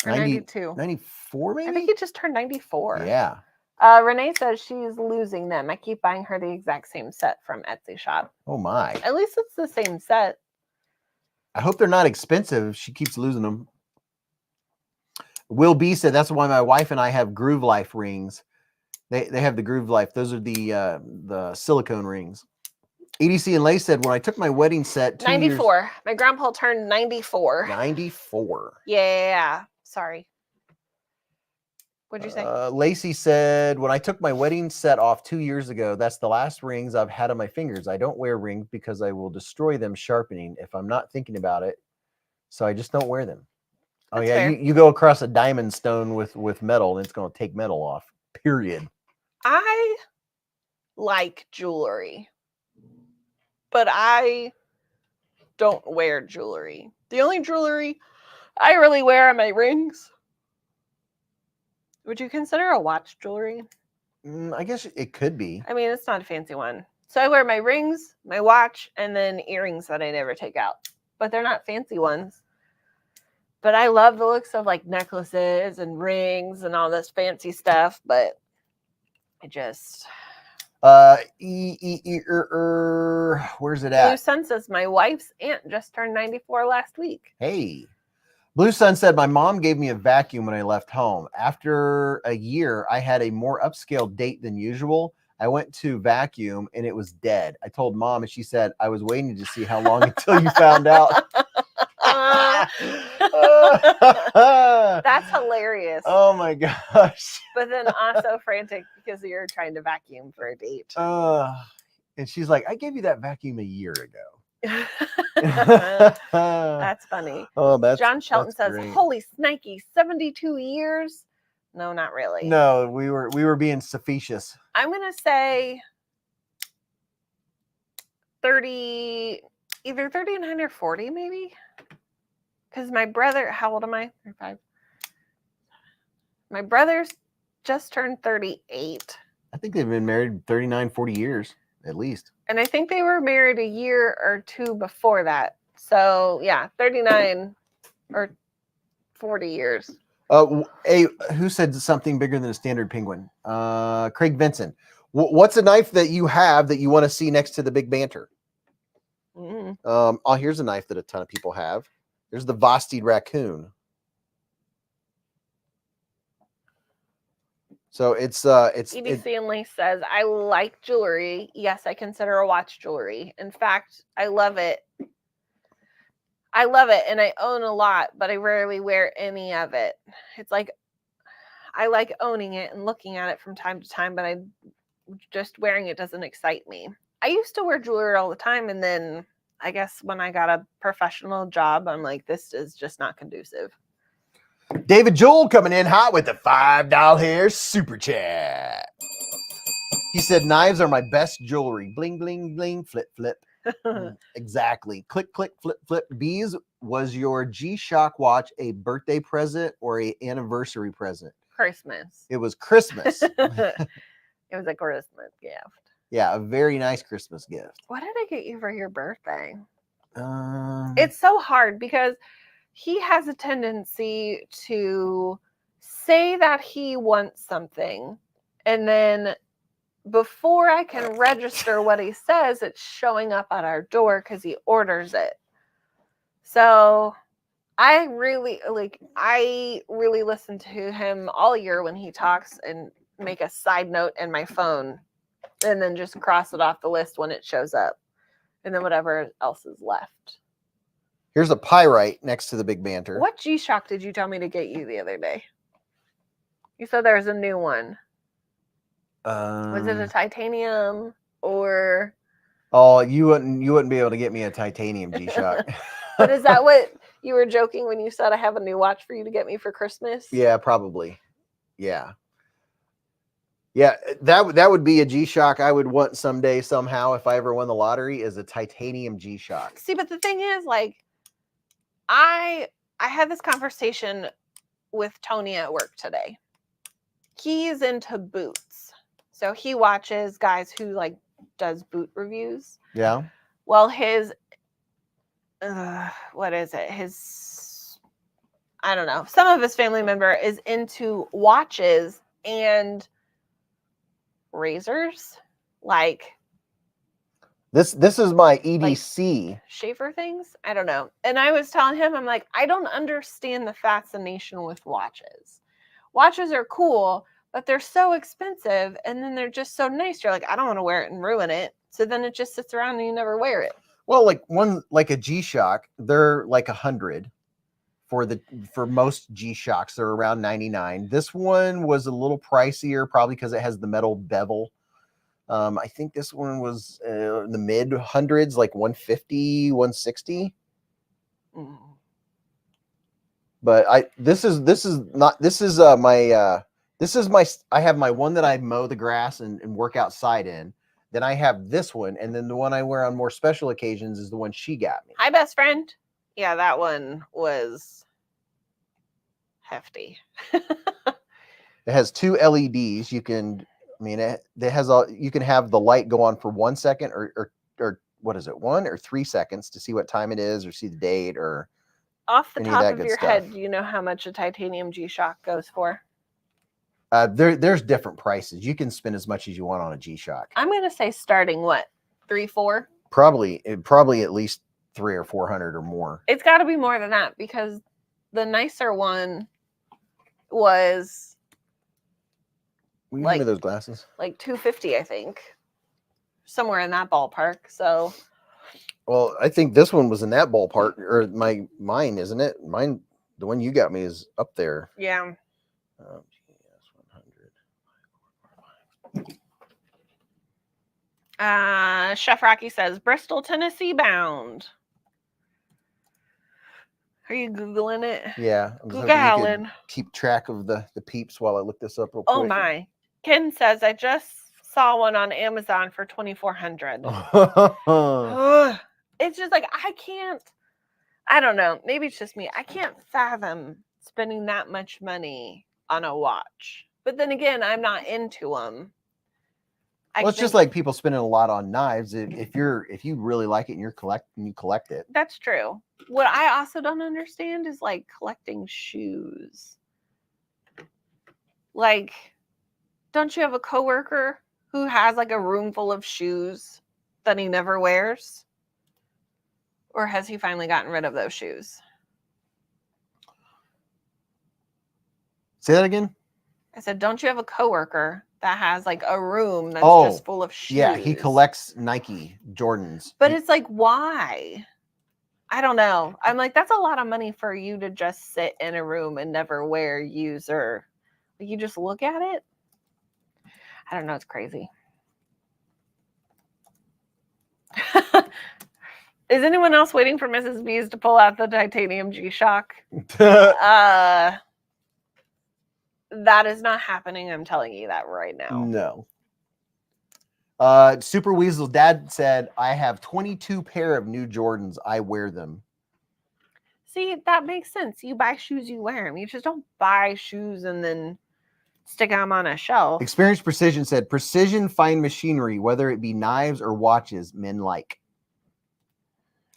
S2: Or 92?
S1: 94 maybe?
S2: I think he just turned 94.
S1: Yeah.
S2: Renee says she's losing them. I keep buying her the exact same set from Etsy shop.
S1: Oh my.
S2: At least it's the same set.
S1: I hope they're not expensive. She keeps losing them. Will B said, that's why my wife and I have Groove Life rings. They have the Groove Life. Those are the silicone rings. EDC and Lay said, when I took my wedding set
S2: 94. My grandpa turned 94.
S1: 94.
S2: Yeah. Sorry. What'd you say?
S1: Lacey said, when I took my wedding set off 2 years ago, that's the last rings I've had on my fingers. I don't wear rings because I will destroy them sharpening if I'm not thinking about it. So I just don't wear them. Oh,
S2: That's
S1: yeah.
S2: fair.
S1: You go across a diamond stone with metal and it's going to take metal off. Period.
S2: I like jewelry, but I don't wear jewelry. The only jewelry I really wear are my rings. Would you consider a watch jewelry?
S1: I guess it could be.
S2: I mean, it's not a fancy one. So I wear my rings, my watch, and then earrings that I never take out. But they're not fancy ones. But I love the looks of like necklaces and rings and all this fancy stuff. But I just...
S1: Where's it at?
S2: Blue Sun says, my wife's aunt just turned 94 last week.
S1: Hey. Blue Sun said, my mom gave me a vacuum when I left home. After a year, I had a more upscale date than usual. I went to vacuum and it was dead. I told mom and she said, I was waiting to see how long until you found out.
S2: That's hilarious.
S1: Oh my gosh.
S2: But then also frantic because you're trying to vacuum for a date.
S1: And she's like, I gave you that vacuum a year ago.
S2: That's funny.
S1: Oh, that's
S2: John Shelton says,
S1: great.
S2: holy snikey, 72 years. No, not really.
S1: No, we were being facetious.
S2: I'm gonna say 30, either 39 or 40, maybe. Because my brother, how old am I? 35. My brother's just turned 38.
S1: I think they've been married 39, 40 years at least.
S2: And I think they were married a year or two before that. So yeah, 39 or 40 years.
S1: Hey, who said something bigger than a standard penguin? Craig Vincent. What's a knife that you have that you want to see next to the big banter? Here's a knife that a ton of people have. There's the Vosteed raccoon. So it's
S2: EDC and Lace says, I like jewelry. Yes, I consider a watch jewelry. In fact, I love it. I love it and I own a lot, but I rarely wear any of it. It's like I like owning it and looking at it from time to time, but just wearing it doesn't excite me. I used to wear jewelry all the time, and then I guess when I got a professional job, I'm like, this is just not conducive.
S1: David Joel coming in hot with the $5 hair super chat. He said, knives are my best jewelry. Bling, bling, bling, flip, flip. Exactly. Click, click, flip, flip. Beez, was your G-Shock watch a birthday present or a anniversary present?
S2: Christmas.
S1: It was Christmas.
S2: It was a Christmas gift.
S1: Yeah, a very nice Christmas gift.
S2: What did I get you for your birthday? It's so hard because he has a tendency to say that he wants something, and then before I can register what he says, it's showing up at our door because he orders it. So I really listen to him all year when he talks and make a side note in my phone and then just cross it off the list when it shows up. And then whatever else is left.
S1: Here's a pyrite next to the big banter.
S2: What G-Shock did you tell me to get you the other day? You said there was a new one. Was it a titanium or?
S1: Oh, you wouldn't be able to get me a titanium G-Shock.
S2: But is that what you were joking when you said I have a new watch for you to get me for Christmas?
S1: Yeah, probably. Yeah. Yeah, that would be a G-Shock I would want someday somehow if I ever won the lottery, is a titanium G-Shock.
S2: See, but the thing is, like, I had this conversation with Tony at work today. He's into boots. So he watches guys who like does boot reviews.
S1: Yeah.
S2: Well, his what is it? I don't know. Some of his family member is into watches and razors, like
S1: this is my EDC
S2: like shaver things. I don't know. And I was telling him, I'm like, I don't understand the fascination with watches. Watches are cool, but they're so expensive, and then they're just so nice. You're like, I don't want to wear it and ruin it. So then it just sits around and you never wear it.
S1: Well, like a G-Shock, they're like 100 for most G-Shocks. They're around 99. This one was a little pricier, probably because it has the metal bevel. I think this one was in the mid hundreds, like 150, 160.
S2: Mm.
S1: But I have my one that I mow the grass and work outside in. Then I have this one, and then the one I wear on more special occasions is the one she got me.
S2: Hi, best friend. Yeah, that one was hefty.
S1: It has two LEDs. You can, you can have the light go on for 1 second or what is it, 1 or 3 seconds to see what time it is or see the date or.
S2: Off the top of your head, do you know how much a titanium G-Shock goes for?
S1: There's different prices. You can spend as much as you want on a G-Shock.
S2: I'm gonna say starting what, 3-4?
S1: Probably at least 300 or 400 or more.
S2: It's got to be more than that because the nicer one was.
S1: Will you give me those glasses?
S2: Like $250, I think, somewhere in that ballpark. So.
S1: Well, I think this one was in that ballpark, or mine, isn't it? Mine, the one you got me is up there.
S2: Yeah. Chef Rocky says Bristol, Tennessee bound. Are you Googling it?
S1: Yeah.
S2: Googling.
S1: Keep track of the peeps while I look this up real quick.
S2: Oh my. Ken says I just saw one on Amazon for $2,400. It's just like I don't know. Maybe it's just me. I can't fathom spending that much money on a watch. But then again, I'm not into them.
S1: Well, it's just like people spending a lot on knives. If you really like it and you collect it.
S2: That's true. What I also don't understand is like collecting shoes. Like, don't you have a coworker who has like a room full of shoes that he never wears? Or has he finally gotten rid of those shoes?
S1: Say that again?
S2: I said, don't you have a coworker that has like a room that's just full of shoes?
S1: Yeah, he collects Nike Jordans.
S2: But it's like, why? I don't know. I'm like, that's a lot of money for you to just sit in a room and never wear, use, or you just look at it. I don't know. It's crazy. Is anyone else waiting for Mrs. Beez to pull out the titanium G-Shock? That is not happening. I'm telling you that right now.
S1: No. Super Weasel dad said, I have 22 pair of new Jordans. I wear them.
S2: See, that makes sense. You buy shoes, you wear them. You just don't buy shoes and then stick them on a shelf.
S1: Experience Precision said, precision fine machinery, whether it be knives or watches, men like.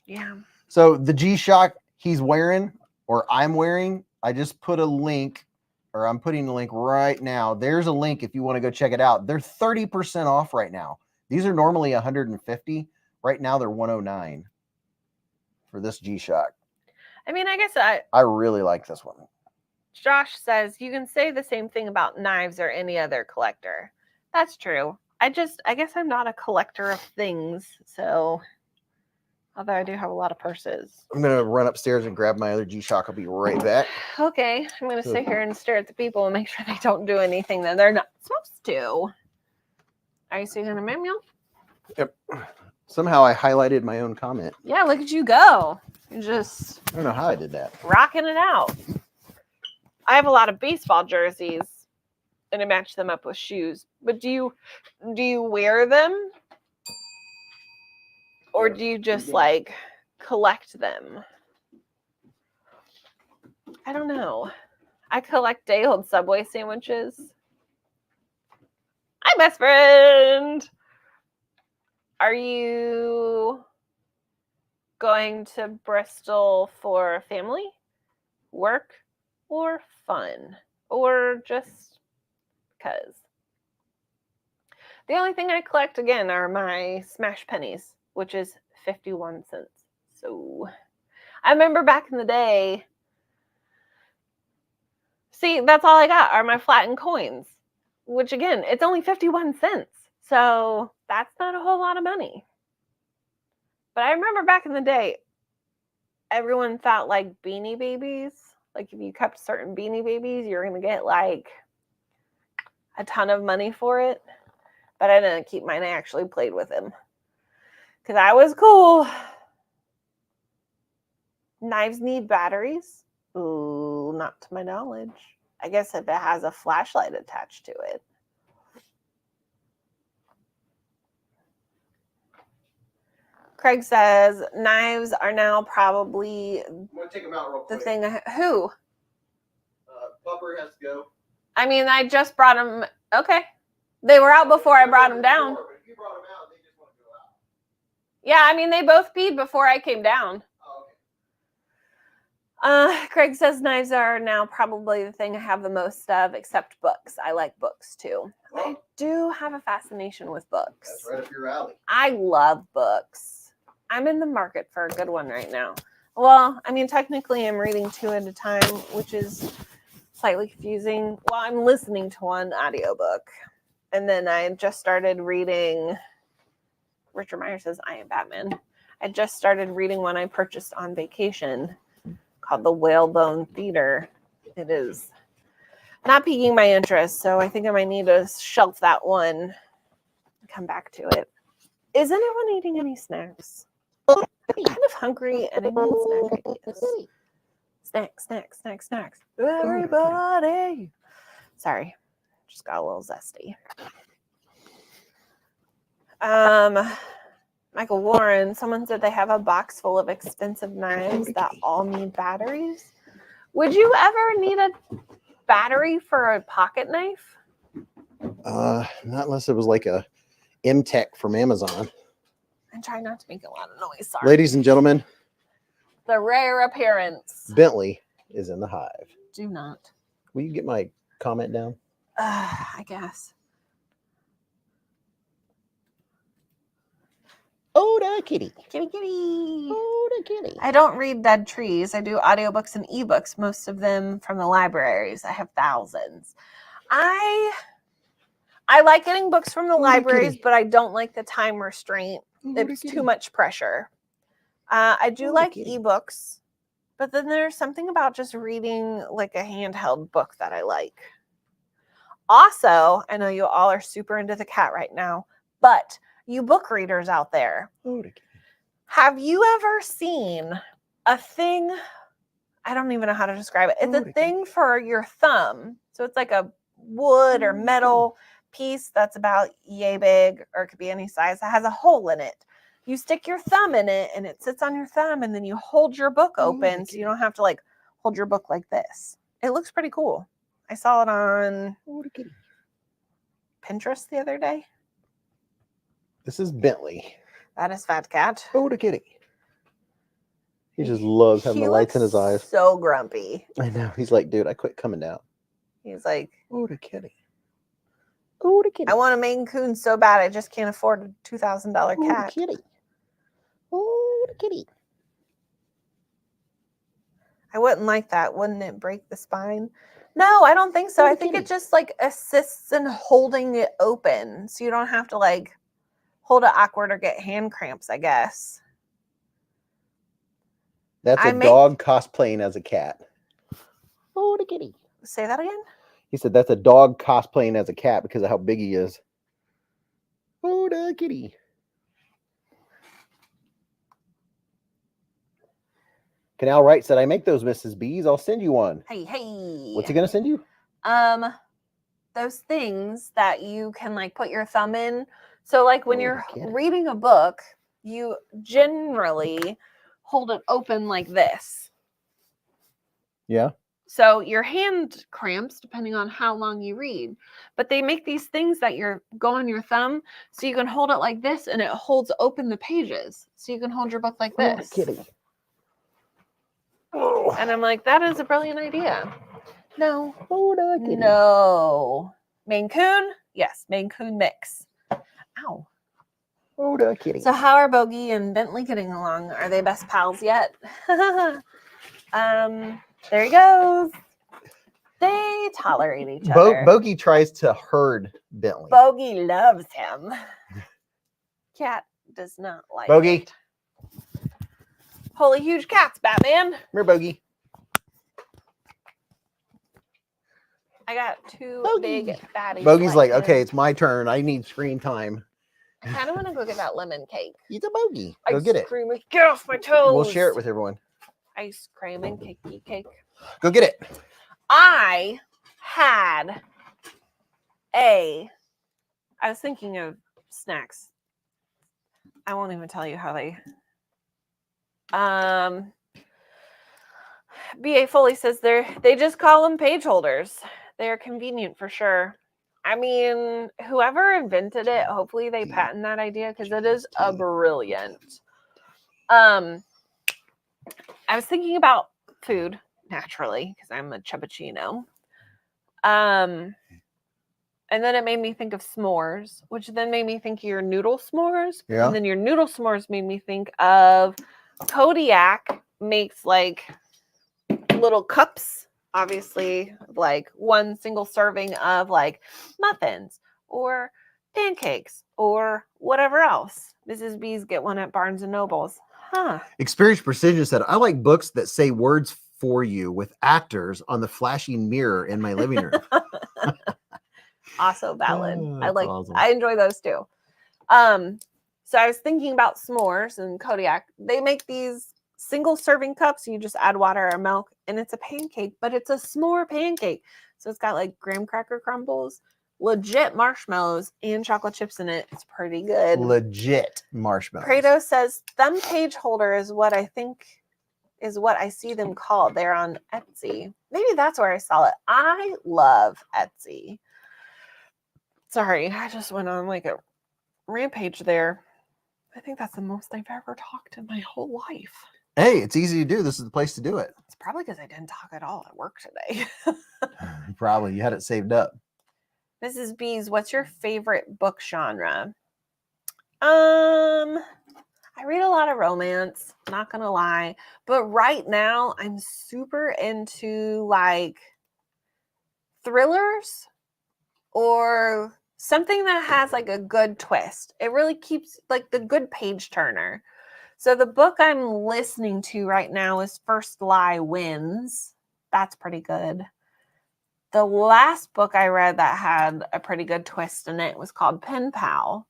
S2: Yeah.
S1: So the G-Shock he's wearing, or I'm wearing, I just put a link, or I'm putting a link right now. There's a link if you want to go check it out. They're 30% off right now. These are normally 150. Right now they're 109 for this G-Shock.
S2: I mean, I guess
S1: I really like this one.
S2: Josh says you can say the same thing about knives or any other collector. That's true. I guess I'm not a collector of things, so although I do have a lot of purses.
S1: I'm gonna run upstairs and grab my other G-Shock. I'll be right back.
S2: Okay, I'm gonna sit here and stare at the people and make sure they don't do anything that they're not supposed to. Are you seeing an manual?
S1: Yep. Somehow I highlighted my own comment.
S2: Yeah, look at you go. You're just
S1: I don't know how I did that.
S2: rocking it out. I have a lot of baseball jerseys and I match them up with shoes. But do you wear them? Or do you just like collect them? I don't know. I collect day-old Subway sandwiches. Hi, best friend. Are you going to Bristol for family, work, or fun? Or just because? The only thing I collect, again, are my smash pennies, which is 51 cents. So I remember back in the day, see, that's all I got are my flattened coins, which again, it's only 51 cents. So that's not a whole lot of money. But I remember back in the day, everyone thought like Beanie Babies, like if you kept certain Beanie Babies, you're going to get like a ton of money for it. But I didn't keep mine. I actually played with them because I was cool. Knives need batteries. Ooh, not to my knowledge. I guess if it has a flashlight attached to it. Craig says knives are now probably
S1: I'm gonna take them out real
S2: the
S1: quick.
S2: thing. Who?
S1: Pupper has to go.
S2: I mean, I just brought them. Okay. They were out before I brought them down.
S1: But if you brought them out, they just want to go out.
S2: Yeah, I mean, they both peed before I came down.
S1: Oh, okay.
S2: Craig says knives are now probably the thing I have the most of, except books. I like books too.
S1: Well,
S2: I do have a fascination with books.
S1: that's right up your alley.
S2: I love books. I'm in the market for a good one right now. Well, I mean, technically I'm reading 2 at a time, which is slightly confusing. Well, I'm listening to one audiobook. And then I just started reading, Richard Meyer says, I Am Batman. I just started reading one I purchased on vacation called The Whalebone Theater. It is not piquing my interest, so I think I might need to shelf that one and come back to it. Is anyone eating any snacks? I'm kind of hungry and I need snack ideas. Snacks. Everybody. Sorry, just got a little zesty. Michael Warren, someone said they have a box full of expensive knives that all need batteries. Would you ever need a battery for a pocket knife?
S1: Not unless it was like a M-Tech from Amazon.
S2: I'm trying not to make a lot of noise. Sorry.
S1: Ladies and gentlemen,
S2: The rare appearance.
S1: Bentley is in the hive.
S2: Do not.
S1: Will you get my comment down?
S2: I guess.
S1: Oh, the kitty.
S2: Kitty.
S1: Oh, the kitty.
S2: I don't read Dead Trees. I do audiobooks and ebooks, most of them from the libraries. I have thousands. I like getting books from the libraries, but I don't like the time restraint. It's too much pressure. I do like ebooks, but then there's something about just reading like a handheld book that I like. Also, I know you all are super into the cat right now, but you book readers out there, have you ever seen a thing I don't even know how to describe it. It's
S1: Oh,
S2: a thing for your thumb. So it's like a wood or metal piece that's about yay big, or it could be any size. It has a hole in it. You stick your thumb in it and it sits on your thumb, and then you hold your book open so you don't have to like hold your book like this. It looks pretty cool. I saw it on Pinterest the other day.
S1: This is Bentley.
S2: That is Fat Cat.
S1: Oh, the kitty. He just loves having the lights in his eyes.
S2: So grumpy.
S1: I know. He's like, dude, I quit coming down.
S2: He's like,
S1: oh, the kitty. Oh, the kitty.
S2: I want a Maine Coon so bad I just can't afford a $2,000 cat.
S1: Oh, the kitty. Oh, the kitty.
S2: I wouldn't like that. Wouldn't it break the spine? No, I don't think so. I think it just like assists in holding it open so you don't have to like hold it awkward or get hand cramps, I guess.
S1: That's a dog cosplaying as a cat. Oh, the kitty.
S2: Say that again?
S1: He said that's a dog cosplaying as a cat because of how big he is. Oh, the kitty. Canal Wright said, I make those, Mrs. Beez. I'll send you one.
S2: Hey.
S1: What's he going to send you?
S2: Those things that you can like put your thumb in. So like when you're reading a book, you generally hold it open like this.
S1: Yeah.
S2: So your hand cramps depending on how long you read. But they make these things that go on your thumb so you can hold it like this and it holds open the pages. So you can hold your book like this.
S1: Oh, kitty.
S2: Oh. And I'm like, that is a brilliant idea. No.
S1: Oh, the kitty.
S2: No. Maine Coon? Yes, Maine Coon mix. Ow.
S1: Oh, the kitty.
S2: So how are Bogey and Bentley getting along? Are they best pals yet? There he goes. They tolerate each other.
S1: Bogey tries to herd Bentley.
S2: Bogey loves him. Cat does not like
S1: Bogey.
S2: it. Holy huge cats, Batman.
S1: Come here, Bogey.
S2: I got two big fatties.
S1: Bogey's like, okay, it's my turn. I need screen time.
S2: I kind of want to go get that lemon cake.
S1: He's a Bogey. Go get it.
S2: Get off my toes.
S1: We'll share it with everyone.
S2: Ice cream and cake.
S1: Go get it.
S2: I was thinking of snacks. I won't even tell you how they. B.A. Foley says they just call them page holders. They are convenient for sure. I mean, whoever invented it, hopefully they patent that idea because it is a brilliant. I was thinking about food naturally because I'm a chubbuccino. And then it made me think of s'mores, which then made me think of your noodle s'mores.
S1: Yeah.
S2: And then your noodle s'mores made me think of Kodiak makes like little cups, obviously, like one single serving of like muffins or pancakes or whatever else. Mrs. Beez get one at Barnes and Noble's. Huh.
S1: Experience Precision said, I like books that say words for you with actors on the flashing mirror in my living room.
S2: Also valid.
S1: Awesome.
S2: I enjoy those too. So I was thinking about s'mores and Kodiak. They make these single serving cups. You just add water or milk and it's a pancake, but it's a s'more pancake. So it's got like graham cracker crumbles, legit marshmallows and chocolate chips in it. It's pretty good.
S1: Legit marshmallows.
S2: Kratos says thumb page holder is what I think is what I see them called. They're on Etsy. Maybe that's where I saw it. I love Etsy. Sorry, I just went on like a rampage there. I think that's the most I've ever talked in my whole life.
S1: Hey, it's easy to do. This is the place to do it.
S2: It's probably because I didn't talk at all at work today.
S1: Probably. You had it saved up.
S2: Mrs. Beez, what's your favorite book genre? I read a lot of romance, not gonna lie. But right now, I'm super into like thrillers or something that has like a good twist. It really keeps like the good page turner. So the book I'm listening to right now is First Lie Wins. That's pretty good. The last book I read that had a pretty good twist in it was called Pen Pal.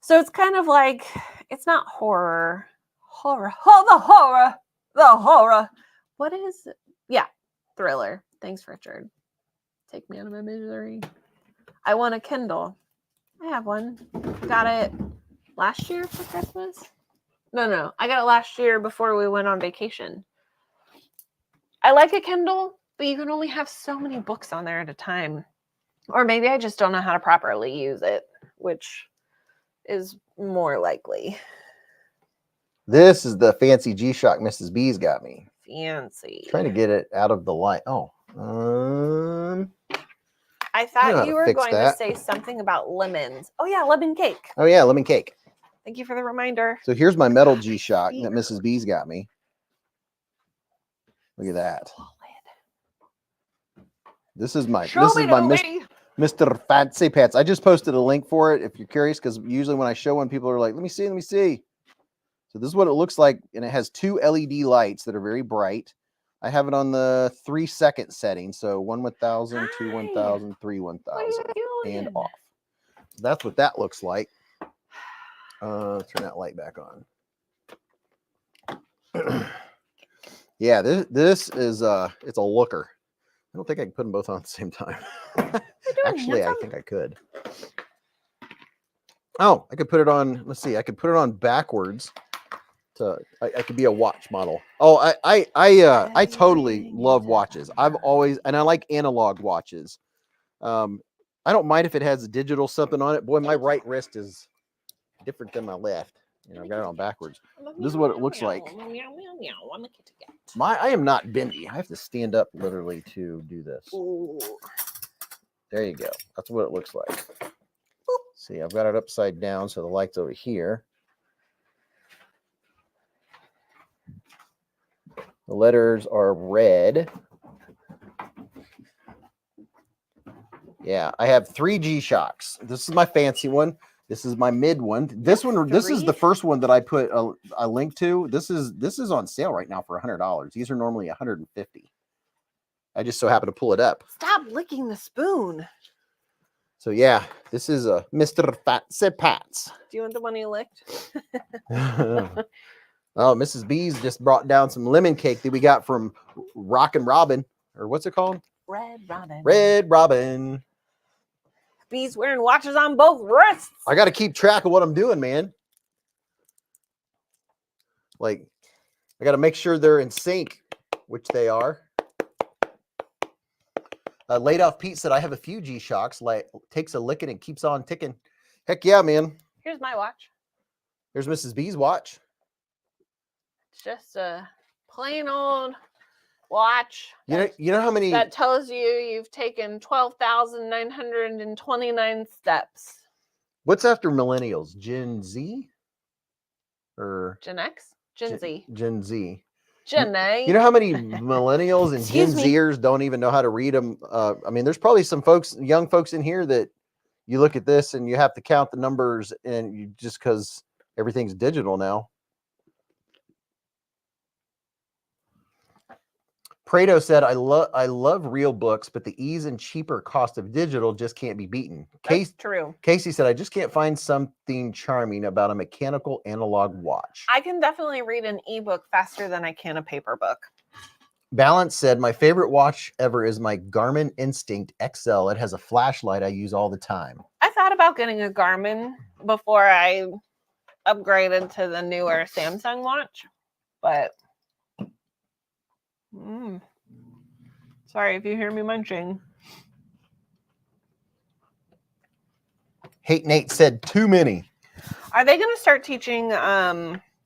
S2: So it's kind of like, it's not horror, the horror, What is it? Yeah, Thriller. Thanks, Richard. Take me out of my misery. I want a Kindle. I have one. Got it last year for Christmas. No. I got it last year before we went on vacation. I like a Kindle, but you can only have so many books on there at a time. Or maybe I just don't know how to properly use it, which is more likely.
S1: This is the fancy G-Shock Mrs. Beez got me.
S2: Fancy.
S1: Trying to get it out of the light. Oh.
S2: I thought you were going to say something about lemons. Oh, yeah, lemon cake.
S1: Oh, yeah, lemon cake.
S2: Thank you for the reminder.
S1: So here's my metal G-Shock that Mrs. Beez got me. Look at that. This is my Mr. Fancy Pants. I just posted a link for it if you're curious, because usually when I show one, people are like, let me see. So this is what it looks like, and it has 2 LED lights that are very bright. I have it on the 3-second setting, so 1 1000, 2 1000, 3 1000, and off. That's what that looks like. Turn that light back on. Yeah, this is it's a looker. I don't think I can put them both on at the same time. Actually, I think I could. Oh, I could put it on. Let's see. I could put it on backwards. I could be a watch model. Oh, I totally love watches. I've always, and I like analog watches. I don't mind if it has digital something on it. Boy, my right wrist is different than my left. You know, I've got it on backwards. This is what it looks like. I am not bendy. I have to stand up literally to do this.
S2: Ooh.
S1: There you go. That's what it looks like. See, I've got it upside down, so the light's over here. The letters are red. Yeah, I have 3 G-Shocks. This is my fancy one. This is my mid one. This is the first one that I put a link to. This is on sale right now for $100. These are normally $150. I just so happen to pull it up.
S2: Stop licking the spoon.
S1: So yeah, this is a Mr. Fancy Pants.
S2: Do you want the one you licked?
S1: Oh, Mrs. Beez just brought down some lemon cake that we got from Rockin' Robin, or what's it called?
S2: Red Robin.
S1: Red Robin.
S2: Beez wearing watches on both wrists.
S1: I got to keep track of what I'm doing, man. Like, I got to make sure they're in sync, which they are. Laid Off Pete said, I have a few G-Shocks. Like, takes a licking and keeps on ticking. Heck yeah, man.
S2: Here's my watch.
S1: There's Mrs. Beez' watch.
S2: It's just a plain old watch.
S1: You know how many
S2: that tells you've taken 12,929 steps.
S1: What's after millennials? Gen Z or
S2: Gen X? Gen Z.
S1: Gen Z.
S2: Gen A.
S1: You know how many millennials and Gen Zers don't even know how to read them? I mean, there's probably some young folks in here that you look at this and you have to count the numbers, and you just because everything's digital now. Prado said, I love real books, but the ease and cheaper cost of digital just can't be beaten.
S2: That's true.
S1: Casey said, I just can't find something charming about a mechanical analog watch.
S2: I can definitely read an ebook faster than I can a paper book.
S1: Balance said, my favorite watch ever is my Garmin Instinct XL. It has a flashlight I use all the time.
S2: I thought about getting a Garmin before I upgraded to the newer Samsung watch, but sorry if you hear me munching.
S1: Hate Nate said, too many.
S2: Are they going to start teaching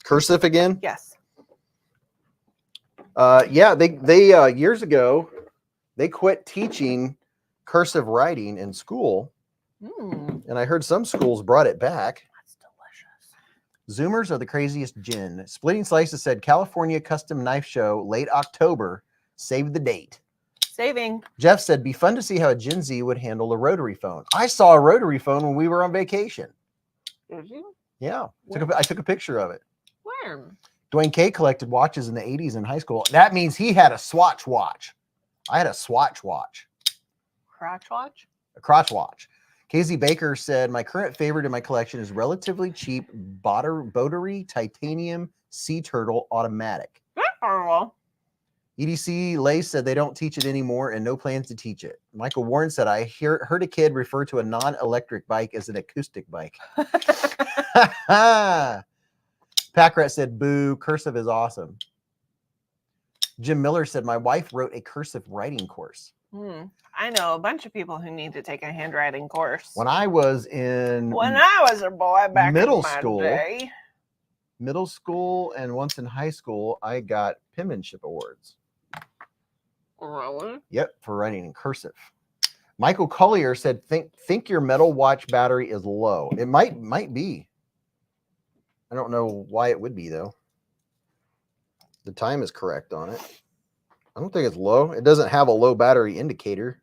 S1: cursive again?
S2: Yes.
S1: Yeah, they years ago they quit teaching cursive writing in school, and I heard some schools brought it back.
S2: That's delicious.
S1: Zoomers are the craziest gin. Splitting Slices said California Custom Knife Show late October. Save the date.
S2: Saving.
S1: Jeff said, be fun to see how a Gen Z would handle a rotary phone. I saw a rotary phone when we were on vacation.
S2: Did you?
S1: Yeah, I took a picture of it.
S2: Where?
S1: Dwayne K collected watches in the 80s in high school. That means he had a Swatch watch. I had a Swatch watch.
S2: Crotch watch?
S1: A crotch watch. KZ Baker said, my current favorite in my collection is relatively cheap Botery titanium sea turtle automatic.
S2: That's horrible.
S1: EDC Lace said they don't teach it anymore and no plans to teach it. Michael Warren said, I heard a kid refer to a non-electric bike as an acoustic bike. Packrat said, boo, cursive is awesome. Jim Miller said, my wife wrote a cursive writing course.
S2: I know a bunch of people who need to take a handwriting course.
S1: When I was a
S2: boy back
S1: middle
S2: in my
S1: school,
S2: day.
S1: Middle school and once in high school, I got penmanship awards.
S2: Really?
S1: Yep, for writing in cursive. Michael Collier said, think your metal watch battery is low. It might be. I don't know why it would be, though. The time is correct on it. I don't think it's low. It doesn't have a low battery indicator.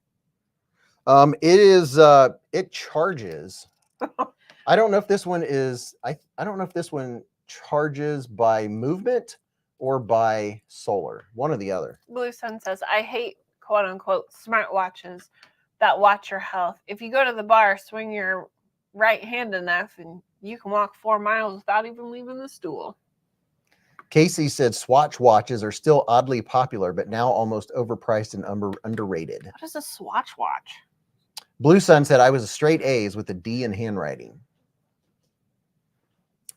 S1: It charges. I don't know if this one is, I don't know if this one charges by movement or by solar. One or the other.
S2: Blue Sun says, I hate quote unquote smart watches that watch your health. If you go to the bar, swing your right hand enough and you can walk 4 miles without even leaving the stool.
S1: Casey said Swatch watches are still oddly popular, but now almost overpriced and underrated.
S2: What is a Swatch watch?
S1: Blue Sun said, I was a straight A's with a D in handwriting.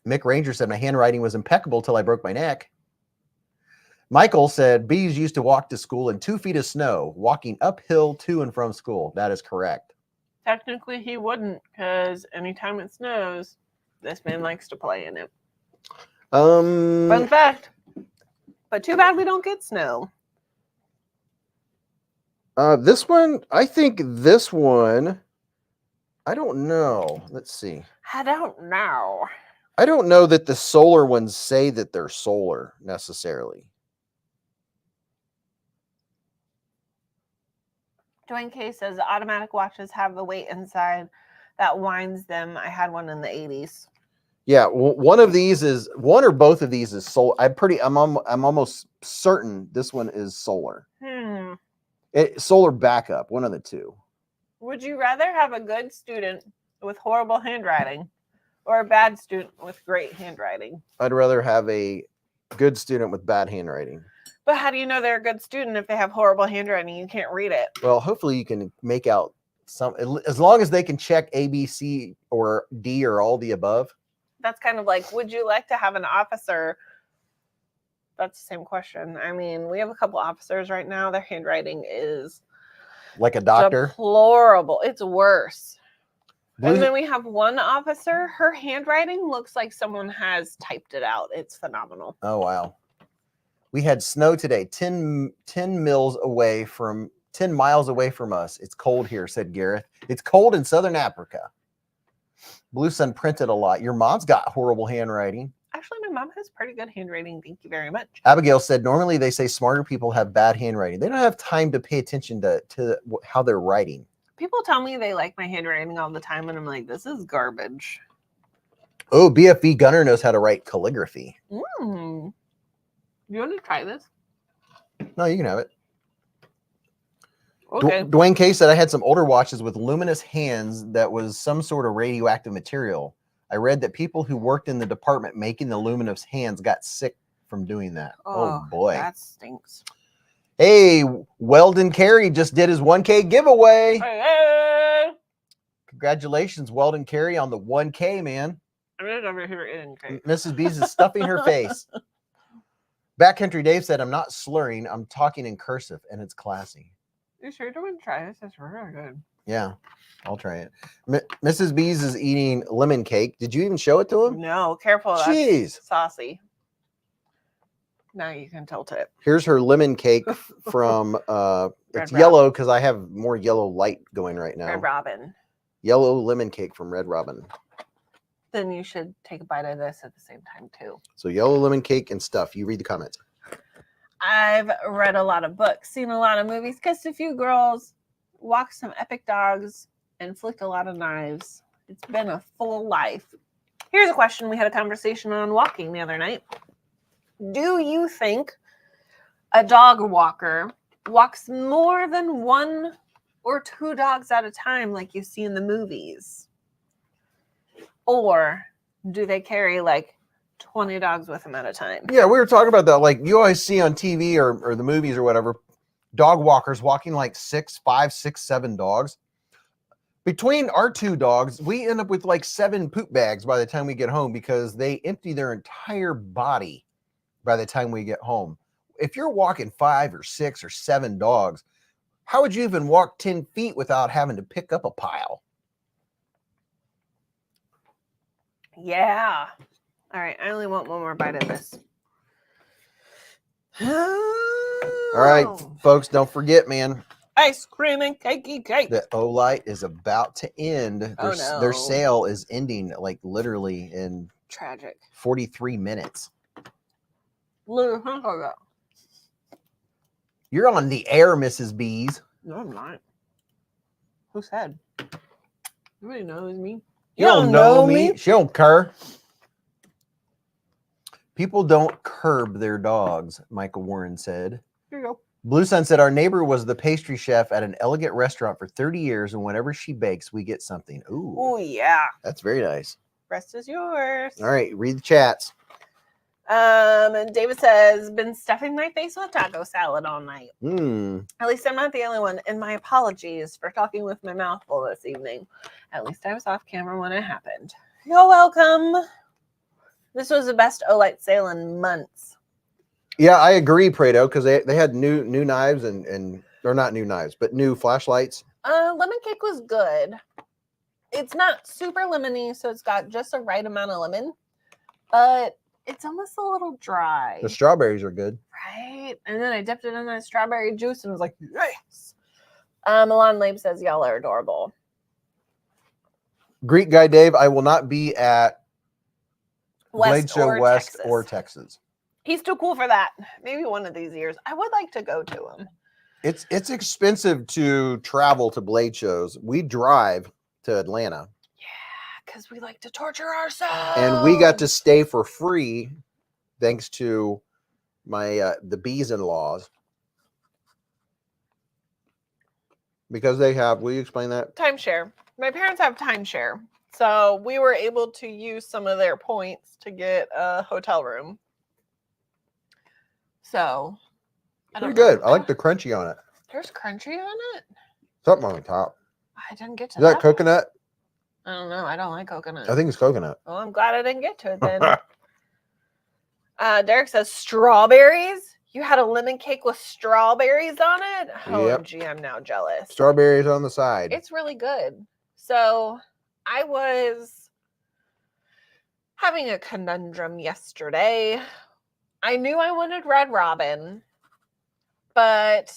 S1: Mick Ranger said, my handwriting was impeccable till I broke my neck. Michael said, Beez used to walk to school in 2 feet of snow, walking uphill to and from school. That is correct.
S2: Technically, he wouldn't, because anytime it snows, this man likes to play in it. Fun fact. But too bad we don't get snow.
S1: This one, I think this one, I don't know. Let's see.
S2: I don't know.
S1: I don't know that the solar ones say that they're solar necessarily.
S2: Dwayne K says automatic watches have the weight inside that winds them. I had one in the 80s.
S1: Yeah, one of these is one or both of these is solar. I'm almost certain this one is solar. Solar backup, one of the two.
S2: Would you rather have a good student with horrible handwriting or a bad student with great handwriting?
S1: I'd rather have a good student with bad handwriting.
S2: But how do you know they're a good student if they have horrible handwriting? You can't read it.
S1: Well, hopefully you can make out some, as long as they can check A, B, C, or D, or all the above.
S2: That's kind of like, would you like to have an officer? That's the same question. I mean, we have a couple officers right now. Their handwriting is
S1: like a doctor.
S2: Deplorable. It's worse. And then we have one officer. Her handwriting looks like someone has typed it out. It's phenomenal.
S1: Oh, wow. We had snow today, 10 miles away from us. It's cold here, said Gareth. It's cold in Southern Africa. Blue Sun printed a lot. Your mom's got horrible handwriting.
S2: Actually, my mom has pretty good handwriting. Thank you very much.
S1: Abigail said, normally they say smarter people have bad handwriting. They don't have time to pay attention to how they're writing. People
S2: tell me they like my handwriting all the time, and I'm like, this is garbage.
S1: Oh, BFV Gunner knows how to write calligraphy.
S2: You want to try this?
S1: No, you can have it.
S2: Okay.
S1: Dwayne K said, I had some older watches with luminous hands that was some sort of radioactive material. I read that people who worked in the department making the luminous hands got sick from doing that. Oh boy.
S2: That stinks.
S1: Hey, Weldon Carey just did his 1K giveaway.
S2: Hey.
S1: Congratulations, Weldon Carey, on the 1K, man.
S2: I'm just over here eating cake.
S1: Mrs. Beez is stuffing her face. Backcountry Dave said, I'm not slurring. I'm talking in cursive, and it's classy.
S2: You sure you want to try this? It's really good.
S1: Yeah, I'll try it. Mrs. Beez is eating lemon cake. Did you even show it to him?
S2: No, careful.
S1: Jeez.
S2: That's saucy. Now you can tilt it.
S1: Here's her lemon cake from, it's yellow because I have more yellow light going right now.
S2: Red Robin.
S1: Yellow lemon cake from Red Robin.
S2: Then you should take a bite of this at the same time too.
S1: So yellow lemon cake and stuff. You read the comments.
S2: I've read a lot of books, seen a lot of movies, kissed a few girls, walked some epic dogs, and flicked a lot of knives. It's been a full life. Here's a question we had a conversation on walking the other night. Do you think a dog walker walks more than 1 or 2 dogs at a time like you see in the movies? Or do they carry like 20 dogs with him at a time.
S1: Yeah, we were talking about that. Like you always see on TV or the movies or whatever, dog walkers walking like 5, 6, 7 dogs. Between our 2 dogs, we end up with like 7 poop bags by the time we get home because they empty their entire body by the time we get home. If you're walking 5 or 6 or 7 dogs, how would you even walk 10 feet without having to pick up a pile?
S2: Yeah. All right. I only want one more bite of this.
S1: All right, folks, don't forget, man.
S2: Ice cream and cakey cake.
S1: The Olight is about to end. Their
S2: no.
S1: sale is ending like literally in
S2: Tragic.
S1: 43 minutes.
S2: Literally, think of that.
S1: You're on the air, Mrs. Beez.
S2: No, I'm not. Who said? Nobody knows me.
S1: You don't know me. She don't care. People don't curb their dogs, Michael Warren said.
S2: Here you go.
S1: Blue Sun said, our neighbor was the pastry chef at an elegant restaurant for 30 years, and whenever she bakes, we get something. Ooh.
S2: Oh, yeah.
S1: That's very nice.
S2: Rest is yours.
S1: All right, read the chats.
S2: And David says, been stuffing my face with taco salad all night. At least I'm not the only one. And my apologies for talking with my mouth full this evening. At least I was off camera when it happened. You're welcome. This was the best Olight sale in months.
S1: Yeah, I agree, Prado, because they had new knives and or not new knives, but new flashlights.
S2: Lemon cake was good. It's not super lemony, so it's got just the right amount of lemon, but it's almost a little dry.
S1: The strawberries are good.
S2: Right? And then I dipped it in that strawberry juice and was like, yes. Milan Labe says, y'all are adorable.
S1: Greek guy Dave, I will not be at Blade Show West
S2: Texas.
S1: or Texas.
S2: He's too cool for that. Maybe one of these years. I would like to go to him.
S1: It's expensive to travel to Blade shows. We drive to Atlanta.
S2: Yeah, because we like to torture ourselves.
S1: And we got to stay for free thanks to my the Beez in-laws. Because they have, will you explain that?
S2: Timeshare. My parents have timeshare. So we were able to use some of their points to get a hotel room. So
S1: Pretty good. I like the crunchy on it.
S2: There's crunchy on it?
S1: Something on the top.
S2: I didn't get to
S1: Is that coconut?
S2: I don't know. I don't like coconut.
S1: I think it's coconut.
S2: Well, I'm glad I didn't get to it then. Derek says strawberries. You had a lemon cake with strawberries on it? OMG, I'm now jealous.
S1: Strawberries on the side.
S2: It's really good. So I was having a conundrum yesterday. I knew I wanted Red Robin, but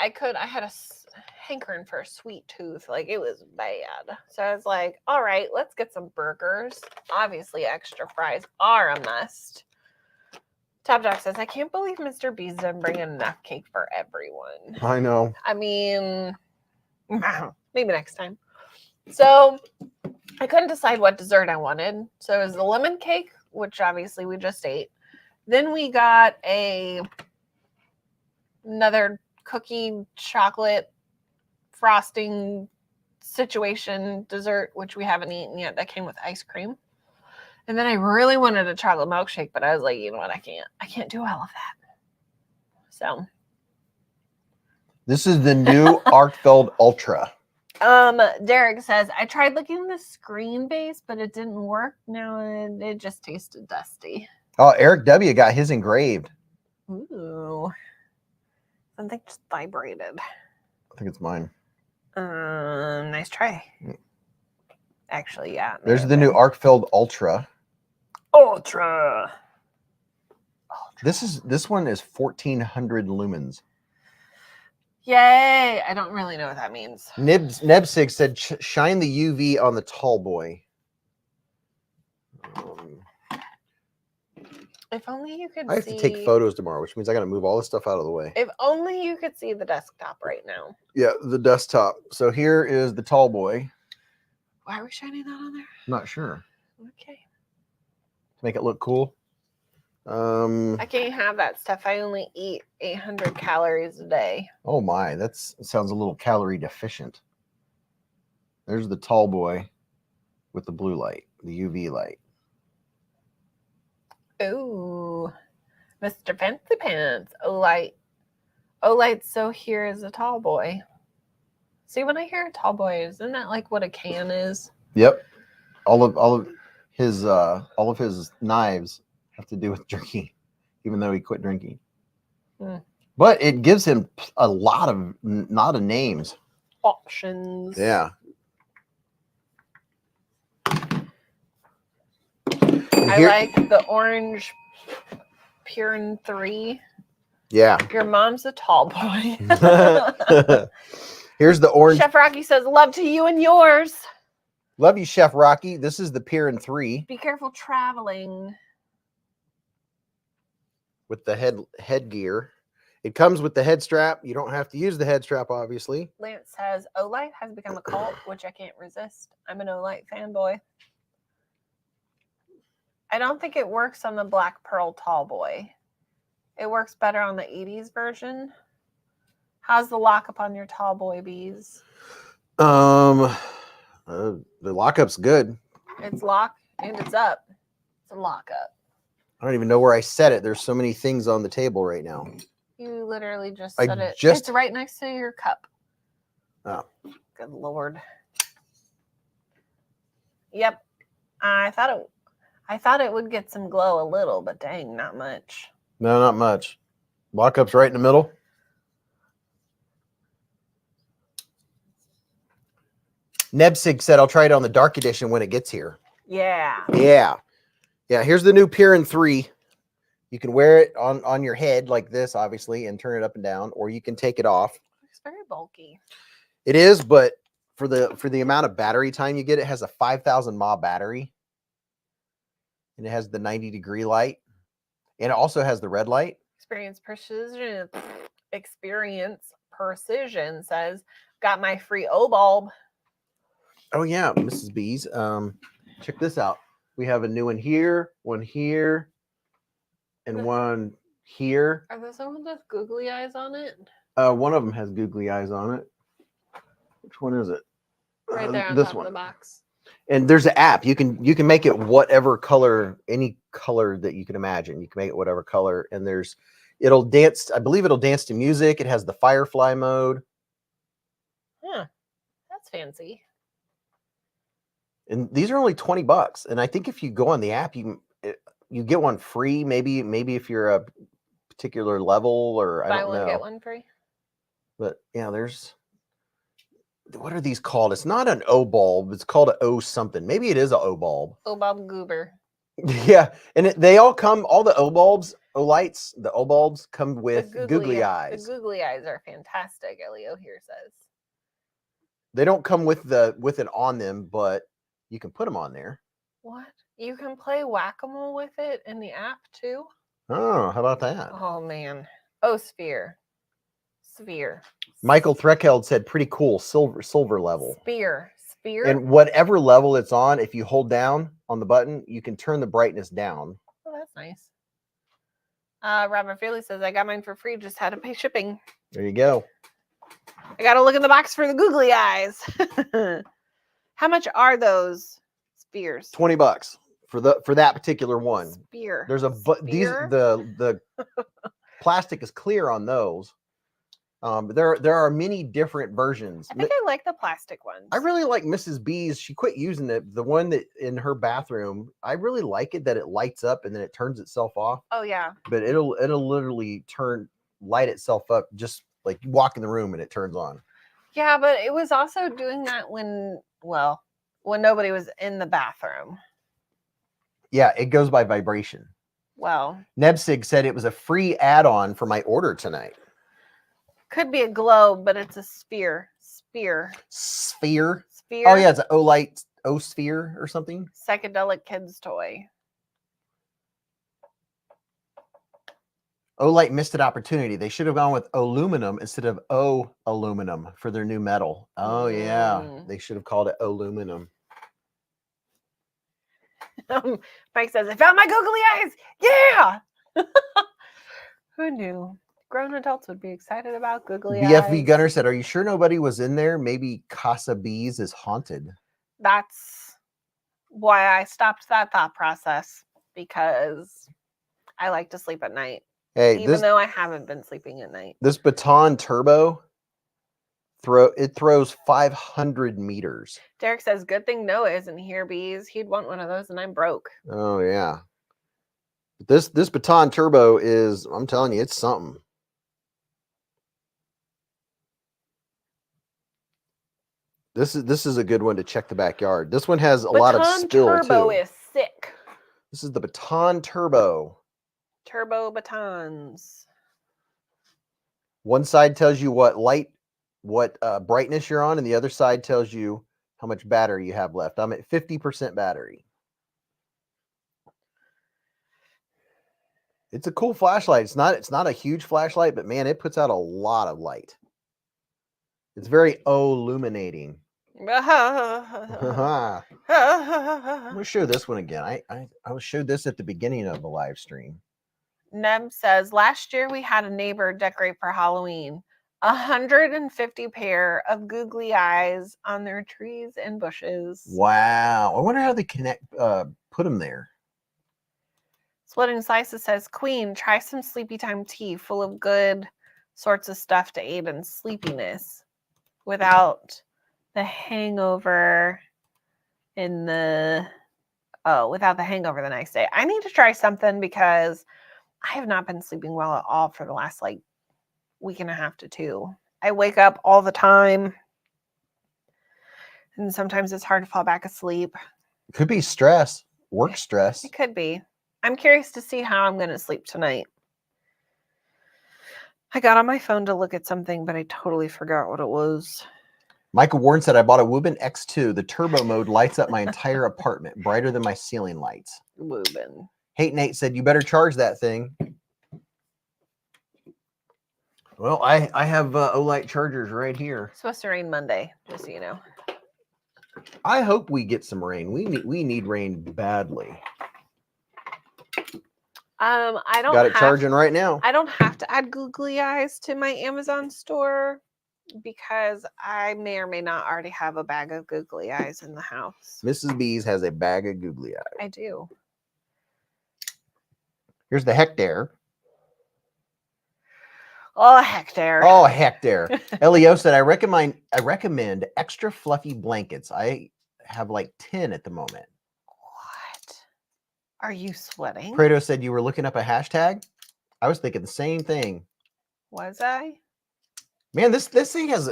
S2: I had a hankering for a sweet tooth. Like, it was bad. So I was like, all right, let's get some burgers. Obviously, extra fries are a must. Top Dog says, I can't believe Mr. Beez didn't bring enough cake for everyone.
S1: I know.
S2: I mean, maybe next time. So I couldn't decide what dessert I wanted. So it was the lemon cake, which obviously we just ate. Then we got another cookie chocolate frosting situation dessert, which we haven't eaten yet. That came with ice cream. And then I really wanted a chocolate milkshake, but I was like, you know what? I can't do all of that. So
S1: this is the new Arkfeld Ultra.
S2: Derek says, I tried licking the screen base, but it didn't work. No, it just tasted dusty.
S1: Oh, Eric W. got his engraved.
S2: Ooh. Something just vibrated.
S1: I think it's mine.
S2: Nice try. Actually, yeah.
S1: There's the new Arkfeld Ultra.
S2: Ultra.
S1: This one is 1400 lumens.
S2: Yay! I don't really know what that means.
S1: Nebsig said, shine the UV on the tall boy.
S2: If only you could
S1: I have to take photos tomorrow, which means I got to move all this stuff out of the way.
S2: If only you could see the desktop right now.
S1: Yeah, the desktop. So here is the tall boy.
S2: Why are we shining that on there?
S1: Not sure.
S2: Okay.
S1: To make it look cool.
S2: I can't have that stuff. I only eat 800 calories a day.
S1: Oh my, that sounds a little calorie deficient. There's the tall boy with the blue light, the UV light.
S2: Ooh, Mr. Fancy Pants. Olight. Olight's so here is a tall boy. See, when I hear a tall boy, isn't that like what a can is?
S1: Yep. All of his knives have to do with drinking, even though he quit drinking. But it gives him a lot of names.
S2: Options.
S1: Yeah.
S2: I like the orange Purin 3.
S1: Yeah.
S2: Your mom's a tall boy.
S1: Here's the orange.
S2: Chef Rocky says, love to you and yours.
S1: Love you, Chef Rocky. This is the Purin 3.
S2: Be careful traveling.
S1: With the headgear. It comes with the head strap. You don't have to use the head strap, obviously.
S2: Lance says, Olight has become a cult, which I can't resist. I'm an Olight fanboy. I don't think it works on the Black Pearl Tall Boy. It works better on the 80s version. How's the lockup on your Tall Boy, Beez?
S1: The lockup's good.
S2: It's lock and it's up. It's a lockup.
S1: I don't even know where I set it. There's so many things on the table right now.
S2: You literally just set it.
S1: It's
S2: right next to your cup.
S1: Oh.
S2: Good Lord. Yep. I thought it would get some glow a little, but dang, not much.
S1: No, not much. Lockup's right in the middle. Nebsig said, I'll try it on the dark edition when it gets here.
S2: Yeah.
S1: Yeah. Yeah, here's the new Purin 3. You can wear it on your head like this, obviously, and turn it up and down, or you can take it off.
S2: It's very bulky.
S1: It is, but for the amount of battery time you get, it has a 5,000 mAh battery. And it has the 90-degree light. And it also has the red light.
S2: Experience Precision says, got my free O bulb.
S1: Oh yeah, Mrs. Beez. Check this out. We have a new one here, and one here.
S2: Are those the ones with googly eyes on it?
S1: One of them has googly eyes on it. Which one is it?
S2: Right there on
S1: this
S2: top
S1: one.
S2: of the box.
S1: And there's an app. You can make it whatever color, any color that you can imagine. You can make it whatever color, and it'll dance. I believe it'll dance to music. It has the Firefly mode.
S2: Huh. That's fancy.
S1: And these are only $20. And I think if you go on the app, you get one free. Maybe if you're a particular level, or I don't know.
S2: Get one free.
S1: But yeah, what are these called? It's not an O bulb. It's called an O something. Maybe it is an O bulb.
S2: O bulb goober.
S1: Yeah, and they all come. All the O bulbs, Olights, the O bulbs come with googly eyes.
S2: The googly eyes are fantastic. Elio here says
S1: they don't come with it on them, but you can put them on there.
S2: What? You can play whack-a-mole with it in the app too?
S1: Oh, how about that?
S2: Oh man. Oh, sphere.
S1: Michael Threkheld said, "Pretty cool, silver level."
S2: Sphere.
S1: And whatever level it's on, if you hold down on the button, you can turn the brightness down.
S2: Oh, that's nice. Robert Feely says, "I got mine for free. Just had to pay shipping."
S1: There you go.
S2: I got to look in the box for the googly eyes. How much are those spheres?
S1: $20 for that particular one.
S2: Spear.
S1: There's the plastic is clear on those. There are many different versions.
S2: I think I like the plastic ones.
S1: I really like Mrs. Beez. She quit using it. The one that in her bathroom, I really like it that it lights up and then it turns itself off.
S2: Oh yeah.
S1: But it'll literally light itself up, just like you walk in the room and it turns on.
S2: Yeah, but it was also doing that when nobody was in the bathroom.
S1: Yeah, it goes by vibration.
S2: Well,
S1: Nebsig said it was a free add-on for my order tonight.
S2: Could be a globe, but it's a sphere.
S1: Sphere?
S2: Sphere.
S1: Oh yeah, it's an Olight O-sphere or something.
S2: Psychedelic kids toy.
S1: Olight missed an opportunity. They should have gone with aluminum instead of aluminum for their new metal. Oh yeah, they should have called it aluminum.
S2: Mike says, "I found my googly eyes." Yeah. Who knew? Grown adults would be excited about googly eyes.
S1: BFV Gunner said, "Are you sure nobody was in there? Maybe Casa Beez is haunted."
S2: That's why I stopped that thought process, because I like to sleep at night,
S1: Hey,
S2: even though I haven't been sleeping at night.
S1: this Baton Turbo throws 500 meters.
S2: Derek says, "Good thing Noah isn't here, Beez. He'd want one of those, and I'm broke."
S1: Oh yeah. This Baton Turbo is, I'm telling you, it's something. This is a good one to check the backyard. This one has a lot of spill
S2: Turbo
S1: too.
S2: is sick.
S1: This is the Baton Turbo.
S2: Turbo batons.
S1: One side tells you what brightness you're on, and the other side tells you how much battery you have left. I'm at 50% battery. It's a cool flashlight. It's not a huge flashlight, but man, it puts out a lot of light. It's very illuminating. I'm gonna show this one again. I showed this at the beginning of the live stream.
S2: Neb says, last year we had a neighbor decorate for Halloween. 150 pair of googly eyes on their trees and bushes.
S1: Wow. I wonder how they put them there.
S2: Splitting Slices says, Queen, try some sleepy time tea full of good sorts of stuff to aid in sleepiness without the hangover without the hangover the next day. I need to try something because I have not been sleeping well at all for the last week and a half to 2. I wake up all the time, and sometimes it's hard to fall back asleep.
S1: It could be stress, work stress.
S2: It could be. I'm curious to see how I'm going to sleep tonight. I got on my phone to look at something, but I totally forgot what it was.
S1: Michael Warren said, I bought a Woobin X2. The turbo mode lights up my entire apartment, brighter than my ceiling lights.
S2: Woobin.
S1: Hate Nate said, you better charge that thing. Well, I have Olight chargers right here.
S2: It's supposed to rain Monday, just so you know.
S1: I hope we get some rain. We need rain badly.
S2: I don't
S1: got it charging right now.
S2: I don't have to add googly eyes to my Amazon store because I may or may not already have a bag of googly eyes in the house.
S1: Mrs. Beez has a bag of googly eyes.
S2: I do.
S1: Here's the hectare.
S2: Oh, hectare.
S1: Oh, hectare. Leo said, I recommend extra fluffy blankets. I have like 10 at the moment.
S2: What? Are you sweating?
S1: Kratos said you were looking up a hashtag. I was thinking the same thing.
S2: Was I?
S1: Man, this thing has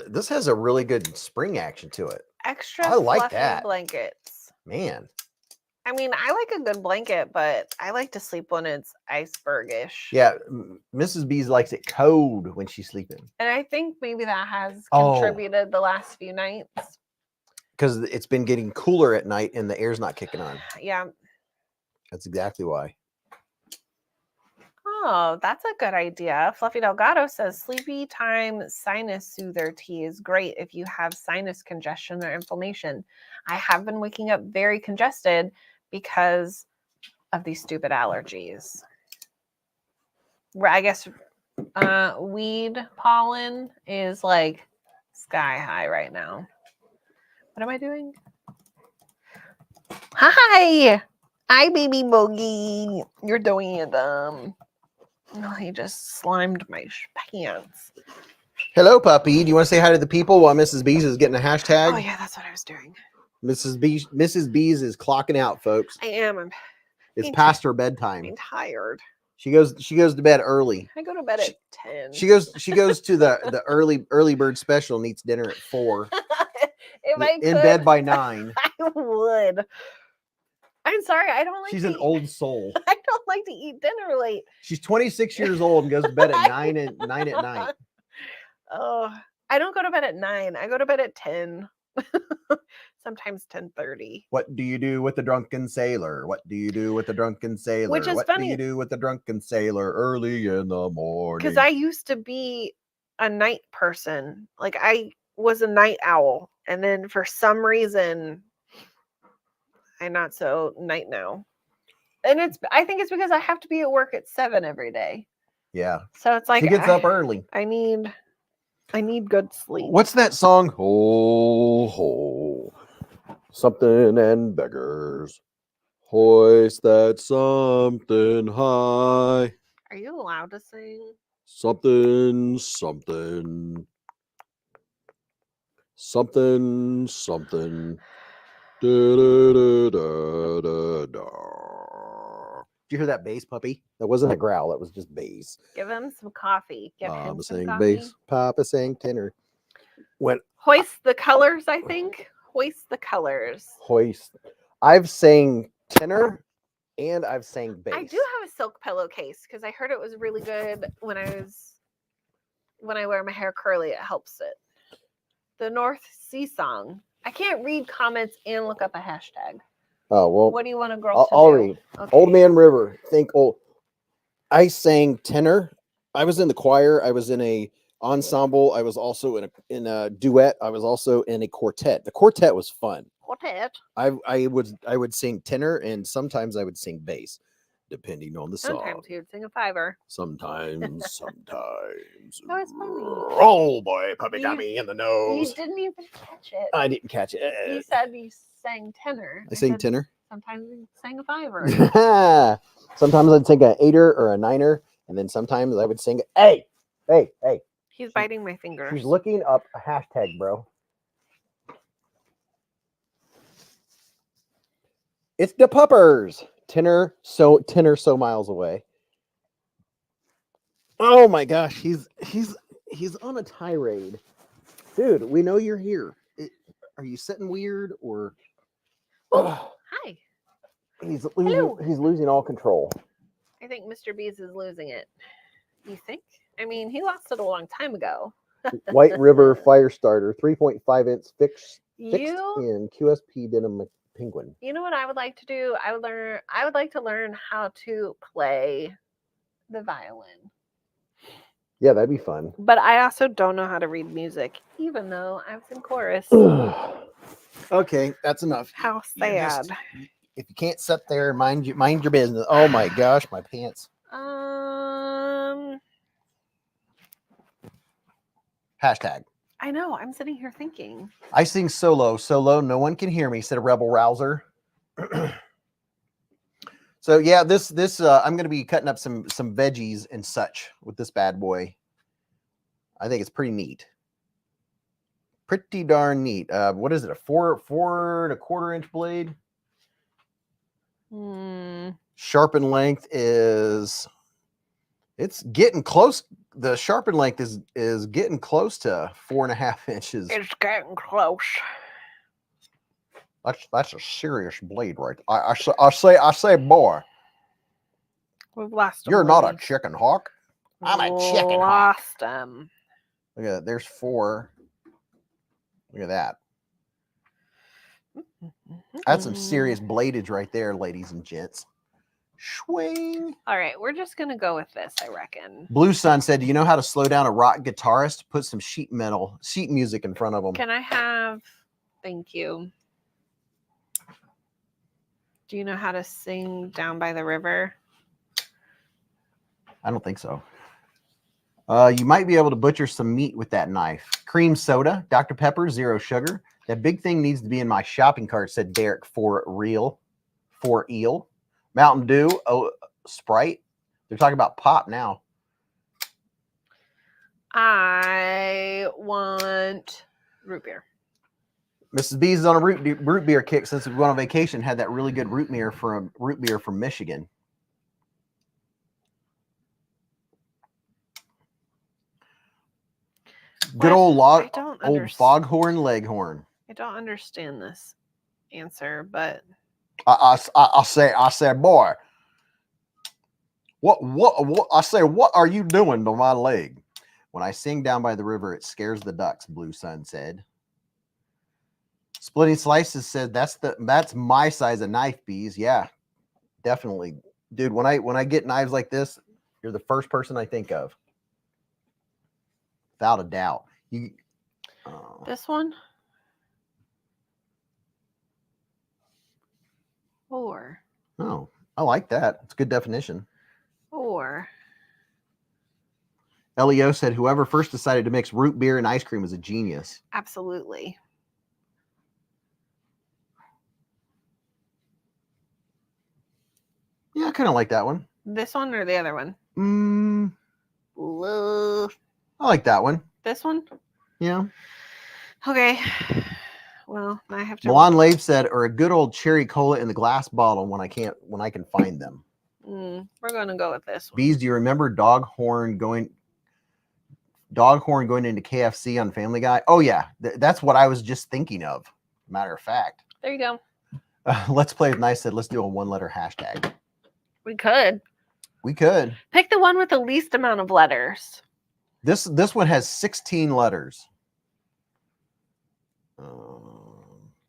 S1: a really good spring action to it.
S2: Extra
S1: I like
S2: fluffy
S1: that.
S2: blankets.
S1: Man.
S2: I mean, I like a good blanket, but I like to sleep when it's icebergish.
S1: Yeah, Mrs. Beez likes it cold when she's sleeping.
S2: And I think maybe that has contributed the last few nights.
S1: Because it's been getting cooler at night and the air's not kicking on.
S2: Yeah.
S1: That's exactly why.
S2: Oh, that's a good idea. Fluffy Delgado says sleepy time sinus soother tea is great if you have sinus congestion or inflammation. I have been waking up very congested because of these stupid allergies. I guess weed pollen is like sky high right now. What am I doing? Hi, baby bogey. You're doing it. Oh, he just slimed my pants.
S1: Hello, puppy. Do you want to say hi to the people while Mrs. Beez is getting a hashtag?
S2: Oh yeah, that's what I was doing.
S1: Mrs. Beez is clocking out, folks.
S2: I am.
S1: It's past her bedtime.
S2: I'm tired.
S1: She goes to bed early.
S2: I go to bed at 10.
S1: She goes to the early bird special and eats dinner at 4.
S2: If I
S1: in bed by 9.
S2: I would. I'm sorry, I don't like
S1: She's an old soul.
S2: I don't like to eat dinner late.
S1: She's 26 years old and goes to bed at 9 at night.
S2: Oh, I don't go to bed at 9. I go to bed at 10. Sometimes 10:30.
S1: What do you do with the drunken sailor? What do you do with the drunken sailor?
S2: Which is
S1: what
S2: funny.
S1: do you do with the drunken sailor early in the morning?
S2: Because I used to be a night person. Like I was a night owl. And then for some reason, I'm not so night now. And I think it's because I have to be at work at 7 every day.
S1: Yeah.
S2: So it's like
S1: she gets up early.
S2: I need good sleep.
S1: What's that song? Ho, ho. Something and beggars. Hoist that something high.
S2: Are you allowed to sing?
S1: Something, something. Something, something. Da, da, da, da, da, da. Did you hear that bass, puppy? That wasn't a growl. That was just bass.
S2: Give him some coffee. Give him
S1: Papa
S2: some
S1: sang
S2: coffee.
S1: bass. Papa sang tenor. When
S2: Hoist the colors, I think. Hoist the colors.
S1: hoist. I've sang tenor and I've sang bass.
S2: I do have a silk pillowcase because I heard it was really good when I wear my hair curly. It helps it. The North Sea song. I can't read comments and look up a hashtag.
S1: Oh well.
S2: What do you want a girl to
S1: I'll
S2: do?
S1: read.
S2: Okay.
S1: Old Man River. Think old. I sang tenor. I was in the choir. I was in a ensemble. I was also in a duet. I was also in a quartet. The quartet was fun.
S2: Quartet.
S1: I would sing tenor and sometimes I would sing bass, depending on the song.
S2: Sometimes he would sing a fiver.
S1: Sometimes.
S2: That was funny.
S1: Oh boy, puppy
S2: You-
S1: got me in the
S2: You
S1: nose.
S2: didn't even catch it.
S1: I didn't catch
S2: You
S1: it.
S2: said you sang tenor.
S1: I sang
S2: said
S1: tenor.
S2: Sometimes you sang a fiver.
S1: Sometimes I'd sing an 8er or a 9er, and then sometimes I would sing. Hey.
S2: He's biting my fingers.
S1: She's looking up a hashtag, bro. It's the puppers. Tenor so miles away. Oh my gosh, he's on a tirade. Dude, we know you're here. Are you sitting weird or
S2: Hi.
S1: he's
S2: Hello.
S1: losing all control.
S2: I think Mr. Beez is losing it. You think? I mean, he lost it a long time ago.
S1: White River Fire Starter, 3.5 inch fixed
S2: You
S1: in QSP denim penguin.
S2: You know what I would like to do? I would like to learn how to play the violin.
S1: Yeah, that'd be fun.
S2: But I also don't know how to read music, even though I was in chorus.
S1: Okay, that's enough.
S2: How
S1: You're
S2: sad.
S1: just- if you can't sit there and mind your business. Oh my gosh, my pants. Hashtag.
S2: I know. I'm sitting here thinking.
S1: I sing solo. No one can hear me, said a rebel rouser. So yeah, this I'm gonna be cutting up some veggies and such with this bad boy. I think it's pretty neat. Pretty darn neat. What is it? A 4 1/4 inch blade? Sharpen length is it's getting close. The sharpen length is getting close to 4.5 inches.
S2: It's getting close.
S1: That's a serious blade, right? I say, boy,
S2: We've lost him.
S1: you're not a chicken hawk. I'm a chicken hawk.
S2: Lost him.
S1: Look at that. There's 4. Look at that. That's some serious bladage right there, ladies and gents. Swing.
S2: All right, we're just gonna go with this, I reckon.
S1: Blue Sun said, "Do you know how to slow down a rock guitarist? Put some sheet music in front of them."
S2: Can I have? Thank you. Do you know how to sing Down by the River?
S1: I don't think so. You might be able to butcher some meat with that knife. Cream soda, Dr. Pepper, 0 sugar. That big thing needs to be in my shopping cart, said Derek for eel. Mountain Dew, Sprite. They're talking about pop now.
S2: I want root beer.
S1: Mrs. Beez is on a root beer kick since we went on vacation. Had that really good root beer from Michigan. Good old foghorn leghorn.
S2: I don't understand this answer, but
S1: I say, boy, what I say, what are you doing to my leg? When I sing Down by the River, it scares the ducks, Blue Sun said. Splitting Slices said that's my size of knife, Beez. Yeah, definitely. Dude, when I get knives like this, you're the first person I think of. Without a doubt.
S2: This one? Or.
S1: Oh, I like that. It's a good definition.
S2: Or.
S1: Leo said whoever first decided to mix root beer and ice cream is a genius.
S2: Absolutely.
S1: Yeah, I kind of like that one.
S2: This one or the other one?
S1: I like that one.
S2: This one?
S1: Yeah.
S2: Okay. Well, I have to.
S1: Milan Lave said, or a good old cherry cola in the glass bottle when I can find them.
S2: We're gonna go with this one.
S1: Beez, do you remember Dog Horn going into KFC on Family Guy? Oh yeah, that's what I was just thinking of. Matter of fact.
S2: There you go.
S1: Let's play with Nice said, let's do a 1-letter hashtag.
S2: We could
S1: Pick
S2: the one with the least amount of letters.
S1: This one has 16 letters.
S2: It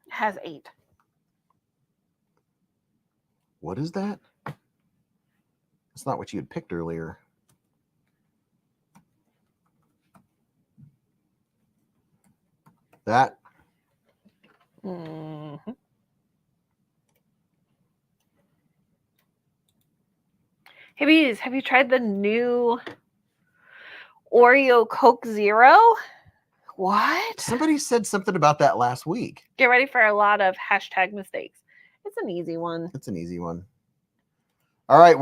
S2: has 8.
S1: What is that? That's not what you had picked earlier. That.
S2: Mm-hmm. Hey, Beez, have you tried the new Oreo Coke Zero? What?
S1: Somebody said something about that last week.
S2: Get ready for a lot of hashtag mistakes. It's an easy one.
S1: It's an easy one. All right,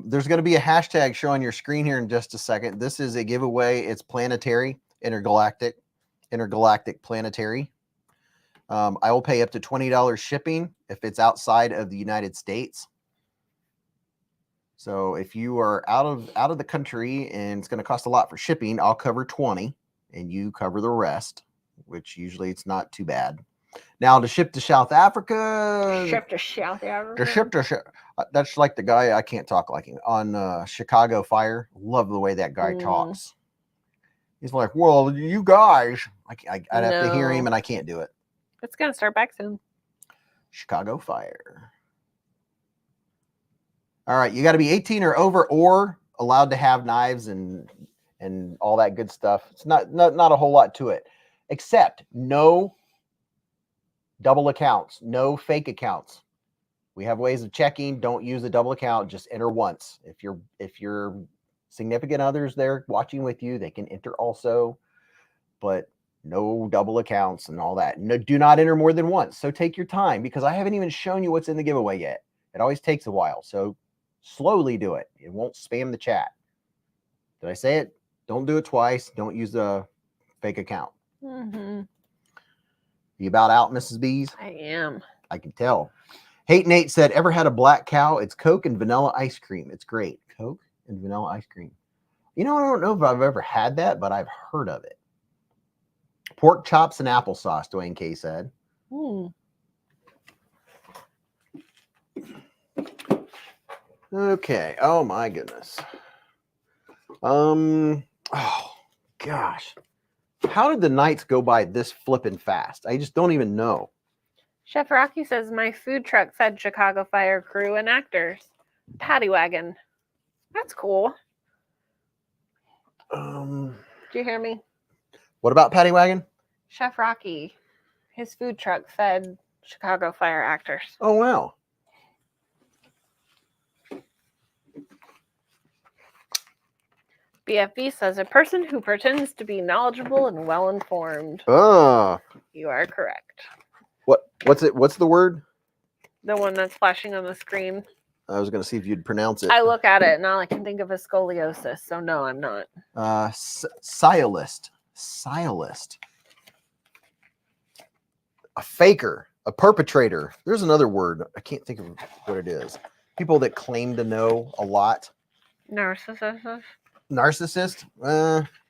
S1: there's going to be a hashtag show on your screen here in just a second. This is a giveaway. It's planetary, intergalactic planetary. I will pay up to $20 shipping if it's outside of the United States. So if you are out of the country and it's going to cost a lot for shipping, I'll cover 20 and you cover the rest, which usually it's not too bad. Now to ship to South Africa. That's like the guy, I can't talk like him, on Chicago Fire. Love the way that guy talks. He's like, well, you guys, I'd have to hear him and I can't do it.
S2: It's going to start back soon.
S1: Chicago Fire. All right, you got to be 18 or over or allowed to have knives and all that good stuff. It's not a whole lot to it, except no double accounts, no fake accounts. We have ways of checking. Don't use a double account. Just enter once. If your significant others there watching with you, they can enter also, but no double accounts and all that. No, do not enter more than once. So take your time because I haven't even shown you what's in the giveaway yet. It always takes a while. So slowly do it. It won't spam the chat. Did I say it? Don't do it twice. Don't use a fake account.
S2: Mm-hmm.
S1: You about out, Mrs. Beez?
S2: I am.
S1: I can tell. Hate Nate said, ever had a black cow? It's Coke and vanilla ice cream. It's great. Coke and vanilla ice cream. You know, I don't know if I've ever had that, but I've heard of it. Pork chops and applesauce, Dwayne K said. Okay. Oh my goodness. Oh gosh. How did the nights go by this flipping fast? I just don't even know.
S2: Chef Rocky says, my food truck fed Chicago Fire crew and actors. Paddy wagon. That's cool. Do you hear me?
S1: What about Paddy Wagon?
S2: Chef Rocky, his food truck fed Chicago Fire actors.
S1: Oh, wow.
S2: BFB says, a person who pretends to be knowledgeable and well-informed. You are correct.
S1: What's it? What's the word?
S2: The one that's flashing on the screen.
S1: I was going to see if you'd pronounce it.
S2: I look at it and all I can think of is scoliosis. So no, I'm not.
S1: Sciolist. A faker. A perpetrator. There's another word. I can't think of what it is. People that claim to know a lot.
S2: Narcissist?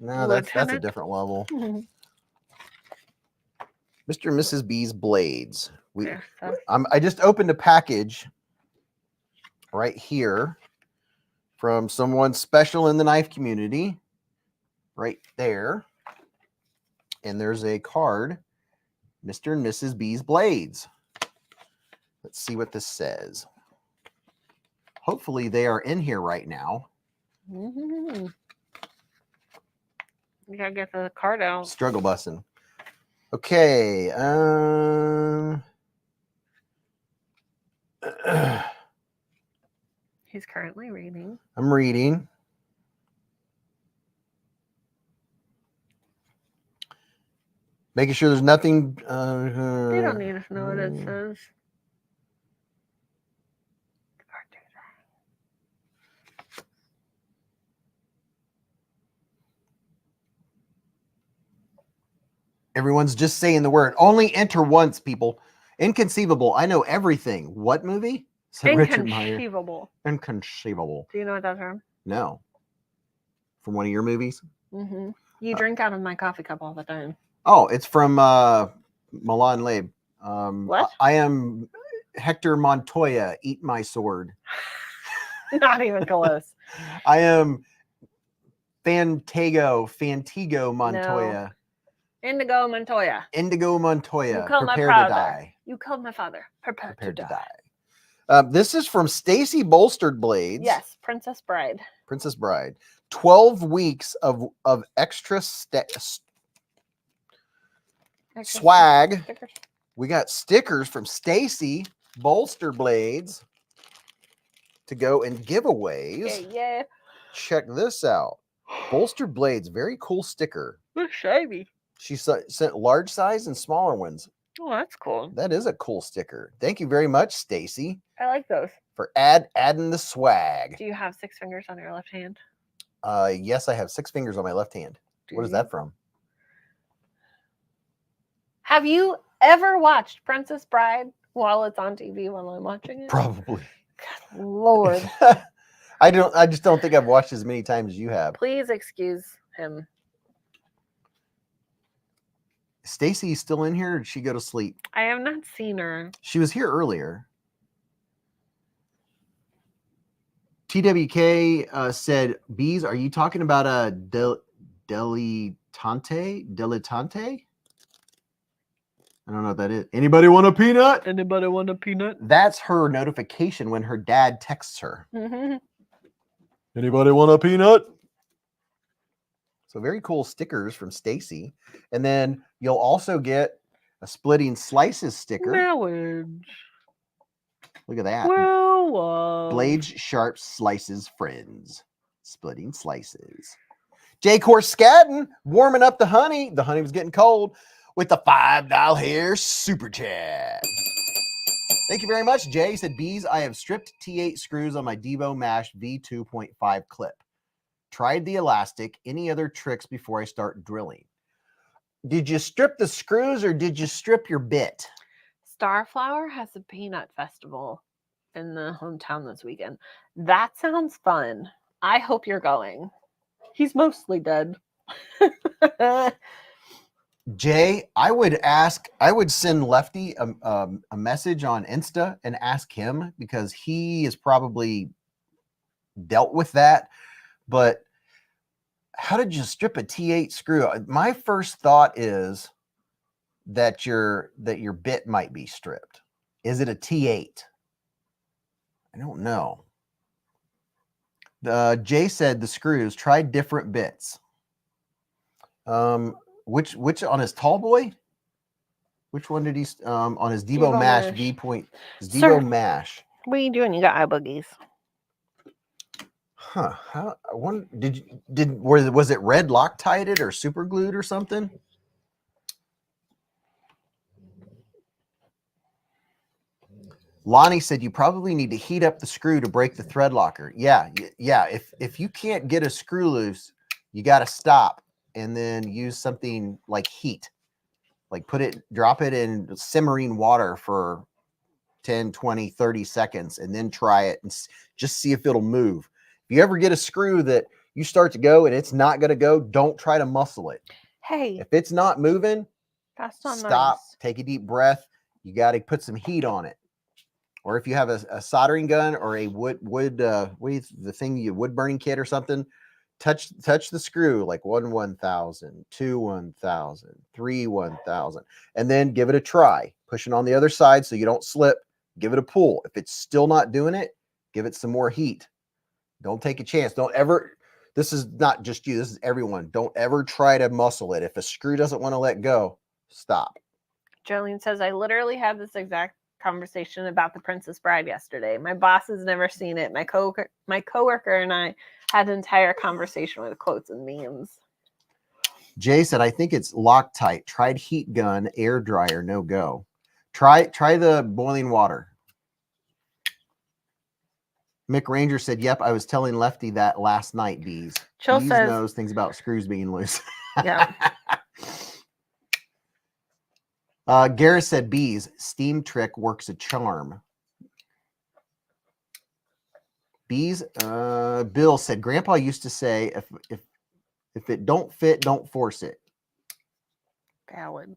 S1: No, that's a different level.
S2: Mm-hmm.
S1: Mr. and Mrs. Beezblades. I just opened a package right here from someone special in the knife community. Right there. And there's a card. Mr. and Mrs. Beezblades. Let's see what this says. Hopefully they are in here right now.
S2: Mm-hmm. You gotta get the card out.
S1: Struggle busing. Okay.
S2: He's currently reading.
S1: I'm reading. Making sure there's nothing.
S2: They don't need to know what it says.
S1: Everyone's just saying the word. Only enter once, people. Inconceivable. I know everything. What movie? Said Richard Meyer.
S2: Inconceivable.
S1: Inconceivable.
S2: Do you know what that's from?
S1: No. From one of your movies?
S2: Mm-hmm. You drink out of my coffee cup all the time.
S1: Oh, it's from Milan Labe.
S2: What?
S1: I am Hector Montoya. Eat my sword.
S2: Not even close.
S1: I am Fantigo Montoya.
S2: Indigo Montoya.
S1: Indigo Montoya.
S2: You killed my
S1: Prepare to
S2: father.
S1: die.
S2: You killed my father. Prepare to die.
S1: This is from Stacy Bolstered Blades.
S2: Yes, Princess Bride.
S1: Princess Bride. 12 weeks of extra swag.
S2: Stickers.
S1: We got stickers from Stacy Bolster Blades to go in giveaways.
S2: Yeah.
S1: Check this out. Bolster Blades, very cool sticker.
S2: It's shiny.
S1: She sent large size and smaller ones.
S2: Oh, that's cool.
S1: That is a cool sticker. Thank you very much, Stacy,
S2: I like those.
S1: for adding the swag.
S2: Do you have 6 fingers on your left hand?
S1: Yes, I have 6 fingers on my left hand. What is that from?
S2: Have you ever watched Princess Bride while it's on TV while I'm watching it?
S1: Probably.
S2: God, Lord.
S1: I just don't think I've watched as many times as you have.
S2: Please excuse him.
S1: Stacy still in here, or did she go to sleep?
S2: I have not seen her.
S1: She was here earlier. TWK said, Beez, are you talking about a dilettante? I don't know what that is. Anybody want a peanut?
S2: Anybody want a peanut?
S1: That's her notification when her dad texts her.
S2: Mm-hmm.
S1: Anybody want a peanut? So very cool stickers from Stacy. And then you'll also get a Splitting Slices sticker.
S2: Marriage.
S1: Look at that.
S2: Well,
S1: Blades, Sharp, Slices, Friends. Splitting Slices. J. Corscadden warming up the honey. The honey was getting cold with the $5 hair super chat. Thank you very much, Jay. He said, Beez, I have stripped T8 screws on my Devo Mash V2.5 clip. Tried the elastic. Any other tricks before I start drilling? Did you strip the screws or did you strip your bit?
S2: Starflower has a peanut festival in the hometown this weekend. That sounds fun. I hope you're going. He's mostly dead.
S1: Jay, I would send Lefty a message on Insta and ask him, because he has probably dealt with that. But how did you strip a T8 screw? My first thought is that your bit might be stripped. Is it a T8? I don't know. Jay said the screws, tried different bits. Which on his tall boy? Which one did he on his Devo Mash V point? His Devo Mash.
S2: What are you doing? You got eye boogies.
S1: Huh? Was it red Loctited or super glued or something? Lonnie said you probably need to heat up the screw to break the thread locker. Yeah. If you can't get a screw loose, you got to stop and then use something like heat. Like drop it in simmering water for 10, 20, 30 seconds and then try it and just see if it'll move. If you ever get a screw that you start to go and it's not going to go, don't try to muscle it.
S2: Hey.
S1: If it's not moving,
S2: that's not
S1: stop,
S2: nice.
S1: Take a deep breath. You got to put some heat on it. Or if you have a soldering gun or a wood burning kit or something, touch the screw like 1,000, 2 1,000, 3 1,000, and then give it a try. Push it on the other side so you don't slip. Give it a pull. If it's still not doing it, give it some more heat. Don't take a chance. Don't ever. This is not just you. This is everyone. Don't ever try to muscle it. If a screw doesn't want to let go, stop.
S2: Jolene says, I literally had this exact conversation about the Princess Bride yesterday. My boss has never seen it. My coworker and I had an entire conversation with quotes and memes.
S1: Jay said, I think it's Loctite. Tried heat gun, air dryer, no go. Try the boiling water. Mick Ranger said, yep, I was telling Lefty that last night, Beez.
S2: Chill
S1: Beez
S2: says,
S1: knows things about screws being loose.
S2: Yeah.
S1: Gareth said, Beez, steam trick works a charm. Beez, Bill said, Grandpa used to say, if it don't fit, don't force it.
S2: Valid.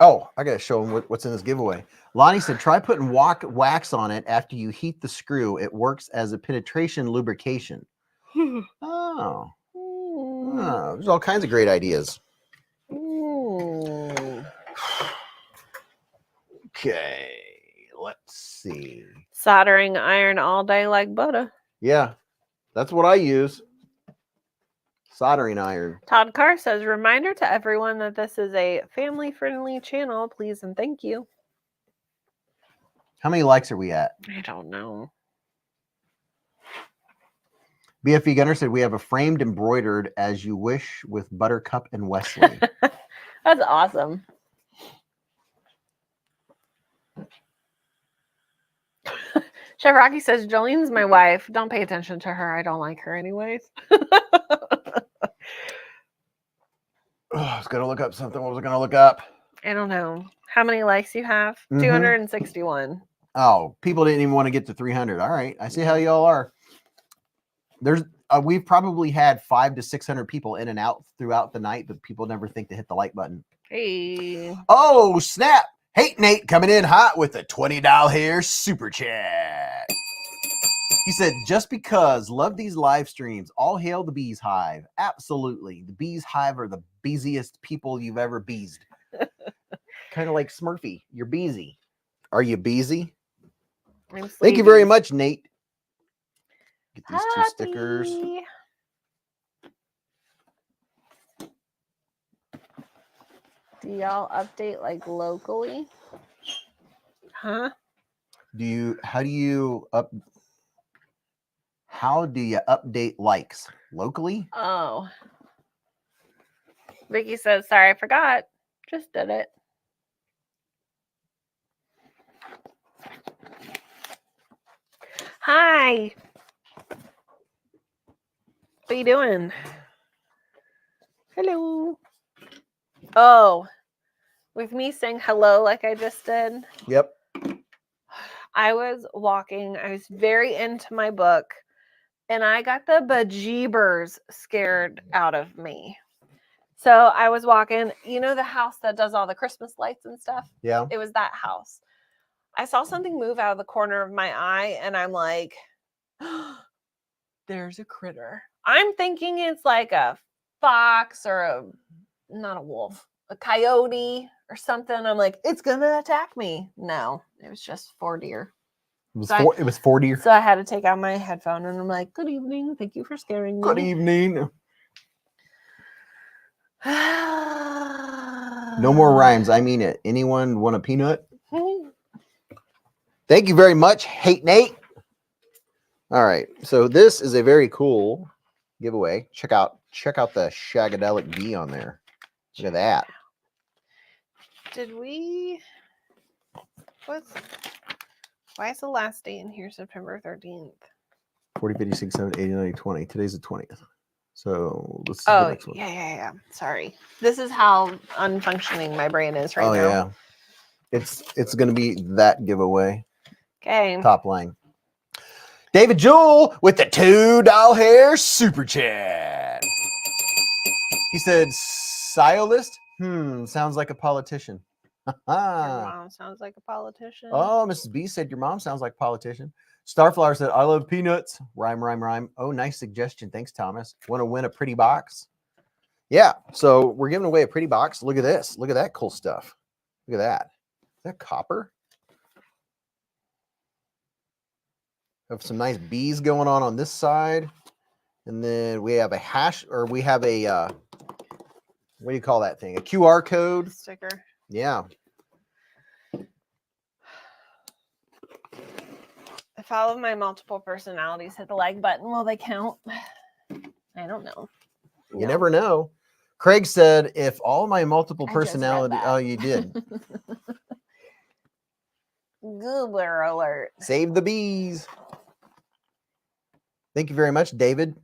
S1: Oh, I got to show him what's in this giveaway. Lonnie said, try putting wax on it after you heat the screw. It works as a penetration lubrication. Oh. There's all kinds of great ideas. Okay, let's see.
S2: Soldering iron all day like butter.
S1: Yeah, that's what I use. Soldering iron.
S2: Todd Carr says, reminder to everyone that this is a family-friendly channel. Please and thank you.
S1: How many likes are we at?
S2: I don't know.
S1: BFE Gunner said, we have a framed embroidered as you wish with Buttercup and Wesley.
S2: That's awesome. Chef Rocky says, Jolene's my wife. Don't pay attention to her. I don't like her anyways.
S1: I was going to look up something. What was I going to look up?
S2: I don't know. How many likes you have? 261.
S1: Oh, people didn't even want to get to 300. All right. I see how y'all are. There's we've probably had 500 to 600 people in and out throughout the night, but people never think to hit the like button.
S2: Hey.
S1: Oh, snap. Hey, Nate coming in hot with a $20 hair super chat. He said, just because, love these live streams. All hail the Beez Hive. Absolutely. The Beez Hive are the beesiest people you've ever beezed. Kind of like Smurfy. You're beezy. Are you beezy? Thank you very much, Nate. Get these two stickers.
S2: Do y'all update like locally? Huh?
S1: How do you update likes locally?
S2: Oh. Vicky says, sorry, I forgot. Just did it. Hi. What are you doing? Hello. Oh, with me saying hello like I just did.
S1: Yep.
S2: I was walking. I was very into my book, and I got the bejeebers scared out of me. So I was walking. You know the house that does all the Christmas lights and stuff?
S1: Yeah.
S2: It was that house. I saw something move out of the corner of my eye, and I'm like, oh, there's a critter. I'm thinking it's like a fox or not a wolf, a coyote or something. I'm like, it's going to attack me. No, it was just 4 deer.
S1: It was 4 deer.
S2: So I had to take out my headphone, and I'm like, good evening. Thank you for scaring me.
S1: Good evening. No more rhymes. I mean it. Anyone want a peanut? Thank you very much, Hate Nate. All right. So this is a very cool giveaway. Check out the Shagadelic bee on there. Look at that.
S2: Did we? Why is the last date in here September 13th?
S1: 40, 50, 60, 70, 80, 90, 20. Today's the 20th. So let's see the next one.
S2: Yeah. Sorry. This is how unfunctioning my brain is right now.
S1: Oh, yeah. It's going to be that giveaway.
S2: Okay.
S1: Top line. David Jewell with the $2 hair super chat. He said, Sciolist? Sounds like a politician.
S2: Your mom sounds like a politician.
S1: Oh, Mrs. B said, your mom sounds like a politician. Starflower said, I love peanuts. Rhyme. Oh, nice suggestion. Thanks, Thomas. Want to win a pretty box? Yeah. So we're giving away a pretty box. Look at this. Look at that cool stuff. Look at that. Is that copper? Have some nice bees going on this side. And then we have a what do you call that thing? A QR code.
S2: Sticker.
S1: Yeah.
S2: If all of my multiple personalities hit the like button, will they count? I don't know.
S1: You never know. Craig said, if all my multiple personality,
S2: oh,
S1: you did.
S2: Goober alert.
S1: Save the bees. Thank you very much, David.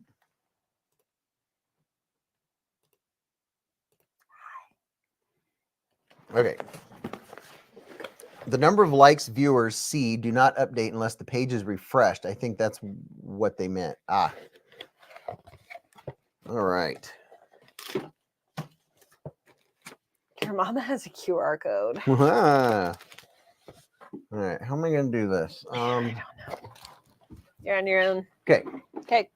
S1: Okay. The number of likes viewers see do not update unless the page is refreshed. I think that's what they meant. Ah. All right.
S2: Your mama has a QR code.
S1: All right. How am I going to do this?
S2: I don't know. You're on your own.
S1: Okay.
S2: Okay.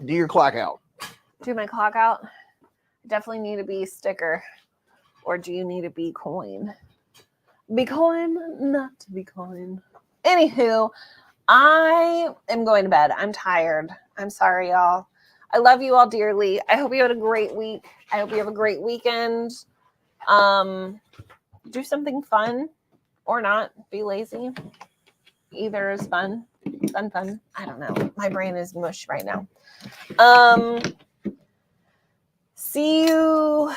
S1: Do your clock out.
S2: Do my clock out. I definitely need a Beez sticker. Or do you need a Bee coin? Bee coin, not to be coin. Anywho, I am going to bed. I'm tired. I'm sorry, y'all. I love you all dearly. I hope you had a great week. I hope you have a great weekend. Do something fun or not. Be lazy. Either is fun. Fun. I don't know. My brain is mush right now. See you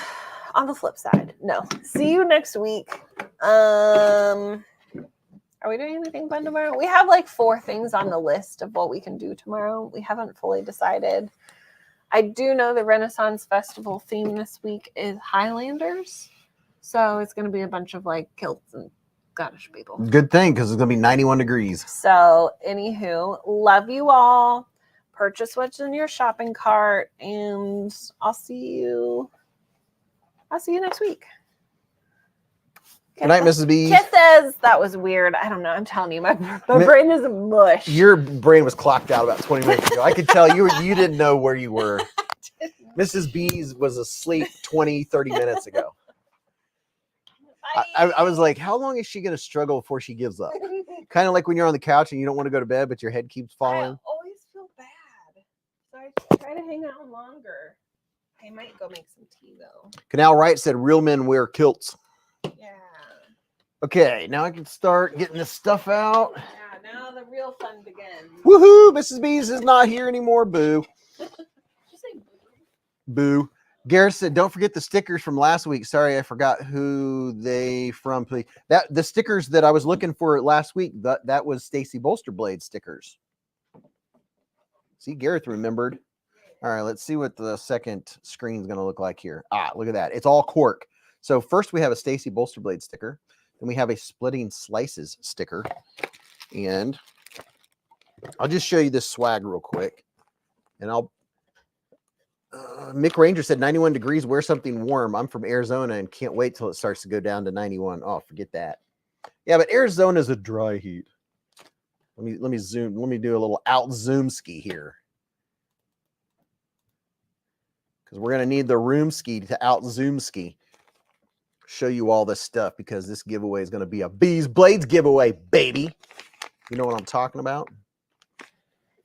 S2: on the flip side. No. See you next week. Are we doing anything fun tomorrow? We have like 4 things on the list of what we can do tomorrow. We haven't fully decided. I do know the Renaissance Festival theme this week is Highlanders. So it's going to be a bunch of like kilts and Scottish people.
S1: Good thing, because it's going to be 91 degrees.
S2: So, anywho, love you all. Purchase what's in your shopping cart, and I'll see you next week.
S1: Good night, Mrs. Beez.
S2: Kisses. That was weird. I don't know. I'm telling you, my brain is a mush.
S1: Your brain was clocked out about 20 minutes ago. I could tell you didn't know where you were. Mrs. Beez was asleep 20, 30 minutes ago. I was like, how long is she going to struggle before she gives up? Kind of like when you're on the couch and you don't want to go to bed, but your head keeps falling.
S2: I always feel bad. So I try to hang out longer. I might go make some tea, though.
S1: Canal Wright said, real men wear kilts.
S2: Yeah.
S1: Okay, now I can start getting this stuff out.
S2: Yeah, now the real fun begins.
S1: Woohoo! Mrs. Beez is not here anymore. Boo.
S2: Did you say
S1: Boo. Gareth said, don't forget the stickers from last week. Sorry, I forgot who they from. Please. The stickers that I was looking for last week, that was Stacy Bolsterblade stickers. See, Gareth remembered. All right, let's see what the second screen is going to look like here. Ah, look at that. It's all cork. So first we have a Stacy Bolsterblade sticker. Then we have a Splitting Slices sticker. And I'll just show you this swag real quick. And Mick Ranger said 91 degrees, wear something warm. I'm from Arizona and can't wait till it starts to go down to 91. Oh, forget that. Yeah, but Arizona is a dry heat. Let me zoom. Let me do a little out zoom ski here. Because we're going to need the room ski to out zoom ski. Show you all this stuff because this giveaway is going to be a BeezBlades giveaway, baby. You know what I'm talking about?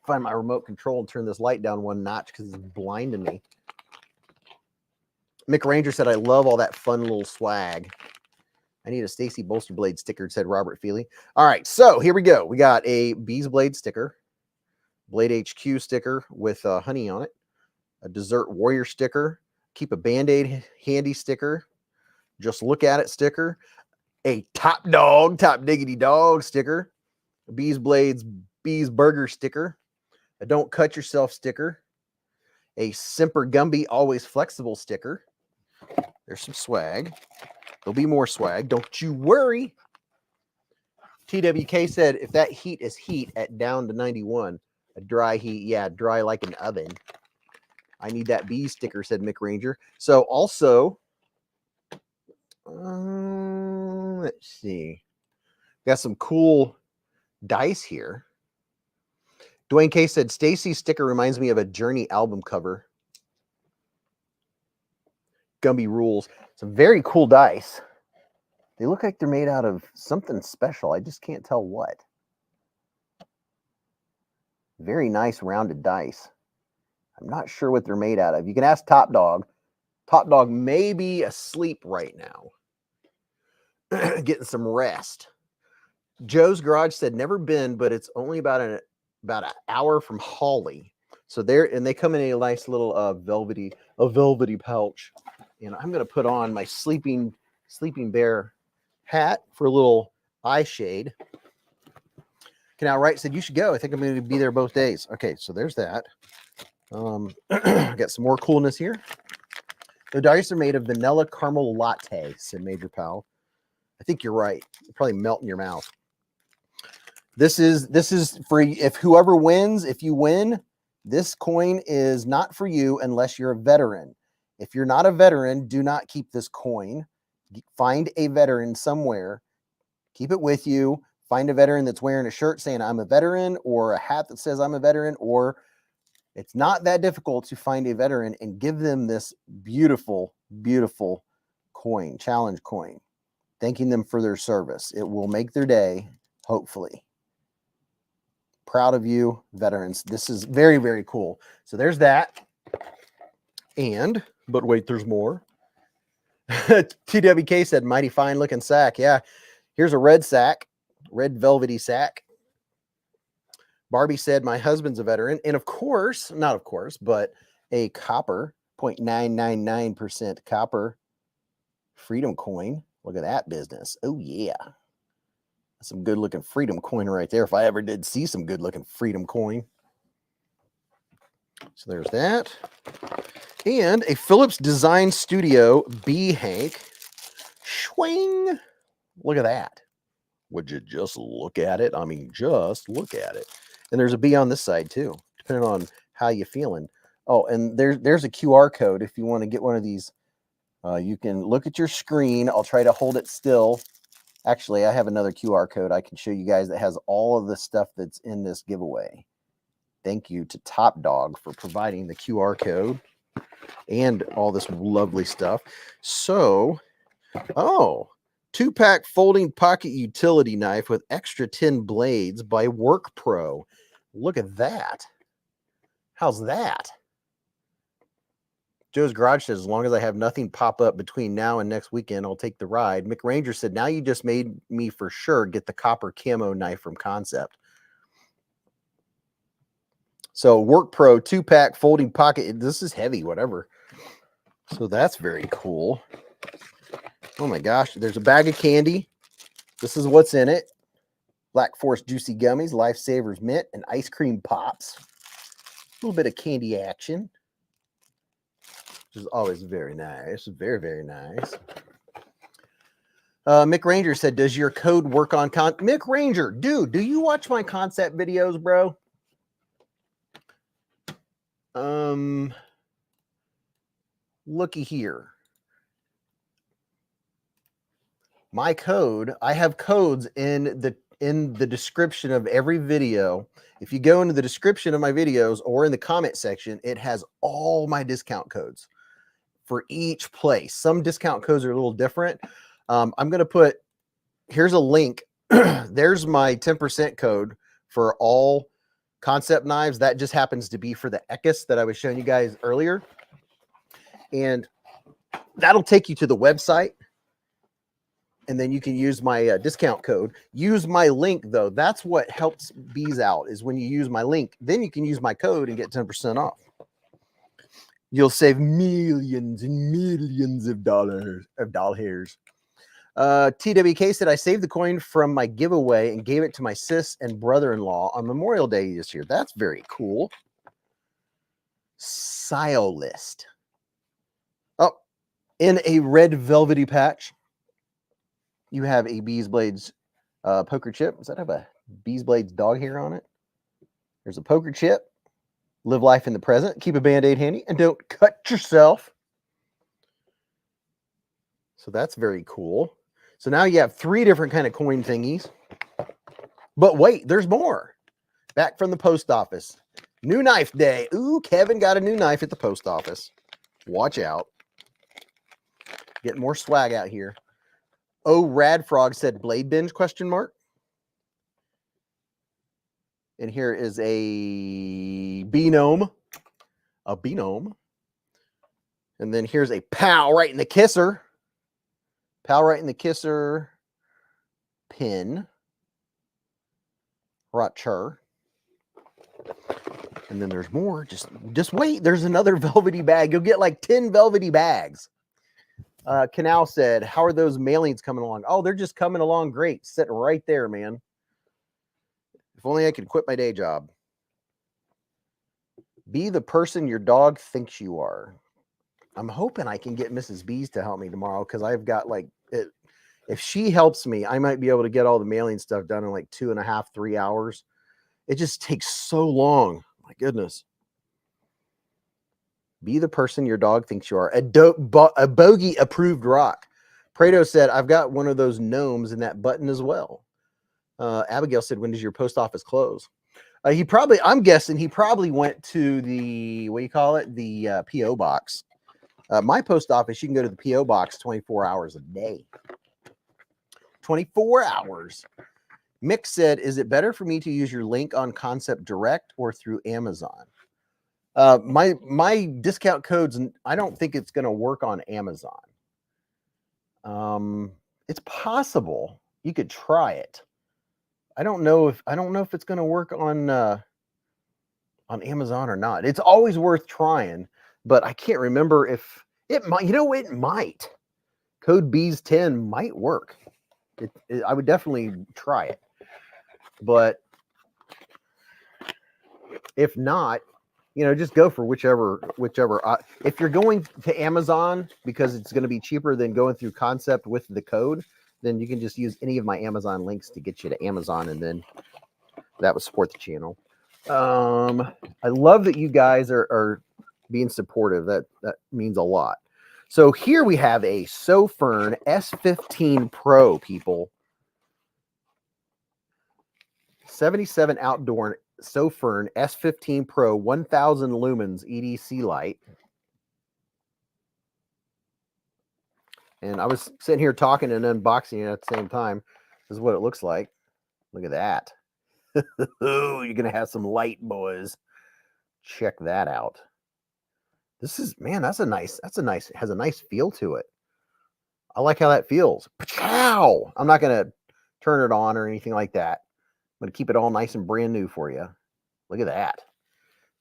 S1: Find my remote control and turn this light down 1 notch because it's blinding me. Mick Ranger said, I love all that fun little swag. I need a Stacy Bolsterblade sticker, said Robert Feely. All right, so here we go. We got a BeezBlade sticker, Blade HQ sticker with honey on it, a Desert Warrior sticker, keep a Band-Aid handy sticker, just look at it sticker, a Top Diggity Dog sticker, a BeezBlades Beez Burger sticker, a Don't Cut Yourself sticker, a Semper Gumby Always Flexible sticker. There's some swag. There'll be more swag. Don't you worry. TWK said, if that heat is heat at down to 91, a dry heat, yeah, dry like an oven. I need that Beez sticker, said Mick Ranger. So also, let's see. Got some cool dice here. Dwayne K said, Stacy's sticker reminds me of a Journey album cover. Gumby rules. Some very cool dice. They look like they're made out of something special. I just can't tell what. Very nice rounded dice. I'm not sure what they're made out of. You can ask Top Dog. Top Dog may be asleep right now. Getting some rest. Joe's Garage said, never been, but it's only about an hour from Hawley. So they come in a nice little velvety pouch. And I'm going to put on my sleeping bear hat for a little eye shade. Canal Wright said, you should go. I think I'm going to be there both days. Okay, so there's that. Got some more coolness here. The dice are made of vanilla caramel latte, said Major Powell. I think you're right. It'll probably melt in your mouth. This is for if whoever wins, if you win, this coin is not for you unless you're a veteran. If you're not a veteran, do not keep this coin. Find a veteran somewhere. Keep it with you. Find a veteran that's wearing a shirt saying I'm a veteran, or a hat that says I'm a veteran, or it's not that difficult to find a veteran and give them this beautiful, beautiful coin, challenge coin, thanking them for their service. It will make their day, hopefully. Proud of you, veterans. This is very, very cool. So there's that. And, but wait, there's more. TWK said, mighty fine looking sack. Yeah, here's a red sack, red velvety sack. Barbie said, my husband's a veteran. And of course, not of course, but a copper, 0.999% copper freedom coin. Look at that business. Oh, yeah. That's some good looking freedom coin right there. If I ever did see some good looking freedom coin. So there's that. And a Philips Design Studio B Hank. Swing. Look at that. Would you just look at it? I mean, just look at it. And there's a B on this side too, depending on how you're feeling. Oh, and there's a QR code if you want to get one of these. You can look at your screen. I'll try to hold it still. Actually, I have another QR code I can show you guys that has all of the stuff that's in this giveaway. Thank you to Top Dog for providing the QR code and all this lovely stuff. So, oh, 2-pack folding pocket utility knife with extra 10 blades by Work Pro. Look at that. How's that? Joe's Garage says, as long as I have nothing pop up between now and next weekend, I'll take the ride. Mick Ranger said, now you just made me for sure get the copper camo knife from Concept. So Work Pro 2-pack folding pocket. This is heavy, whatever. So that's very cool. Oh my gosh. There's a bag of candy. This is what's in it. Black Forest Juicy Gummies, Lifesavers Mint, and Ice Cream Pops. A little bit of candy action, which is always very nice. Very, very nice. Mick Ranger said, does your code work on Mick Ranger, dude, do you watch my Concept videos, bro? Looky here. My code, I have codes in the description of every video. If you go into the description of my videos or in the comment section, it has all my discount codes for each place. Some discount codes are a little different. I'm going to put, here's a link. There's my 10% code for all Concept knives. That just happens to be for the Ekis that I was showing you guys earlier. And that'll take you to the website. And then you can use my discount code. Use my link, though. That's what helps Beez out, is when you use my link. Then you can use my code and get 10% off. You'll save millions and millions of dollars. TWK said, I saved the coin from my giveaway and gave it to my sis and brother-in-law on Memorial Day this year. That's very cool. Sile list. Oh, in a red velvety patch, you have a beezblades poker chip. Does that have a beezblades dog hair on it? There's a poker chip. Live life in the present. Keep a Band-Aid handy and don't cut yourself. So that's very cool. So now you have 3 different kind of coin thingies. But wait, there's more. Back from the post office. New knife day. Ooh, Kevin got a new knife at the post office. Watch out. Getting more swag out here. Oh, Rad Frog said blade binge question mark. And here is a Benome. A Benome. And then here's a pow right in the kisser. Pow right in the kisser. Pin. Rotcher. And then there's more. Just wait. There's another velvety bag. You'll get like 10 velvety bags. Canal said, how are those mailings coming along? Oh, they're just coming along great. Sitting right there, man. If only I could quit my day job. Be the person your dog thinks you are. I'm hoping I can get Mrs. Beez to help me tomorrow because I've got like, If she helps me, I might be able to get all the mailing stuff done in like 2.5, 3 hours. It just takes so long. My goodness. Be the person your dog thinks you are. A bogey approved rock. Prado said, I've got one of those gnomes in that button as well. Abigail said, when does your post office close? I'm guessing he probably went to the, what do you call it? The P.O. box. My post office, you can go to the P.O. box 24 hours a day. 24 hours. Mick said, is it better for me to use your link on Concept Direct or through Amazon? My discount codes, I don't think it's going to work on Amazon. It's possible. You could try it. I don't know if it's going to work on Amazon or not. It's always worth trying, but I can't remember if it might. You know, it might. Code Beez10 might work. I would definitely try it, but if not, you know, just go for whichever. If you're going to Amazon because it's going to be cheaper than going through Concept with the code, then you can just use any of my Amazon links to get you to Amazon, and then that would support the channel. I love that you guys are being supportive. That means a lot. So here we have a Sofern S15 Pro, people. 77 outdoor Sofern S15 Pro 1000 lumens EDC light. And I was sitting here talking and unboxing it at the same time. This is what it looks like. Look at that. Oh, you're going to have some light, boys. Check that out. This is, man, has a nice feel to it. I like how that feels. Pow! I'm not going to turn it on or anything like that. I'm going to keep it all nice and brand new for you. Look at that.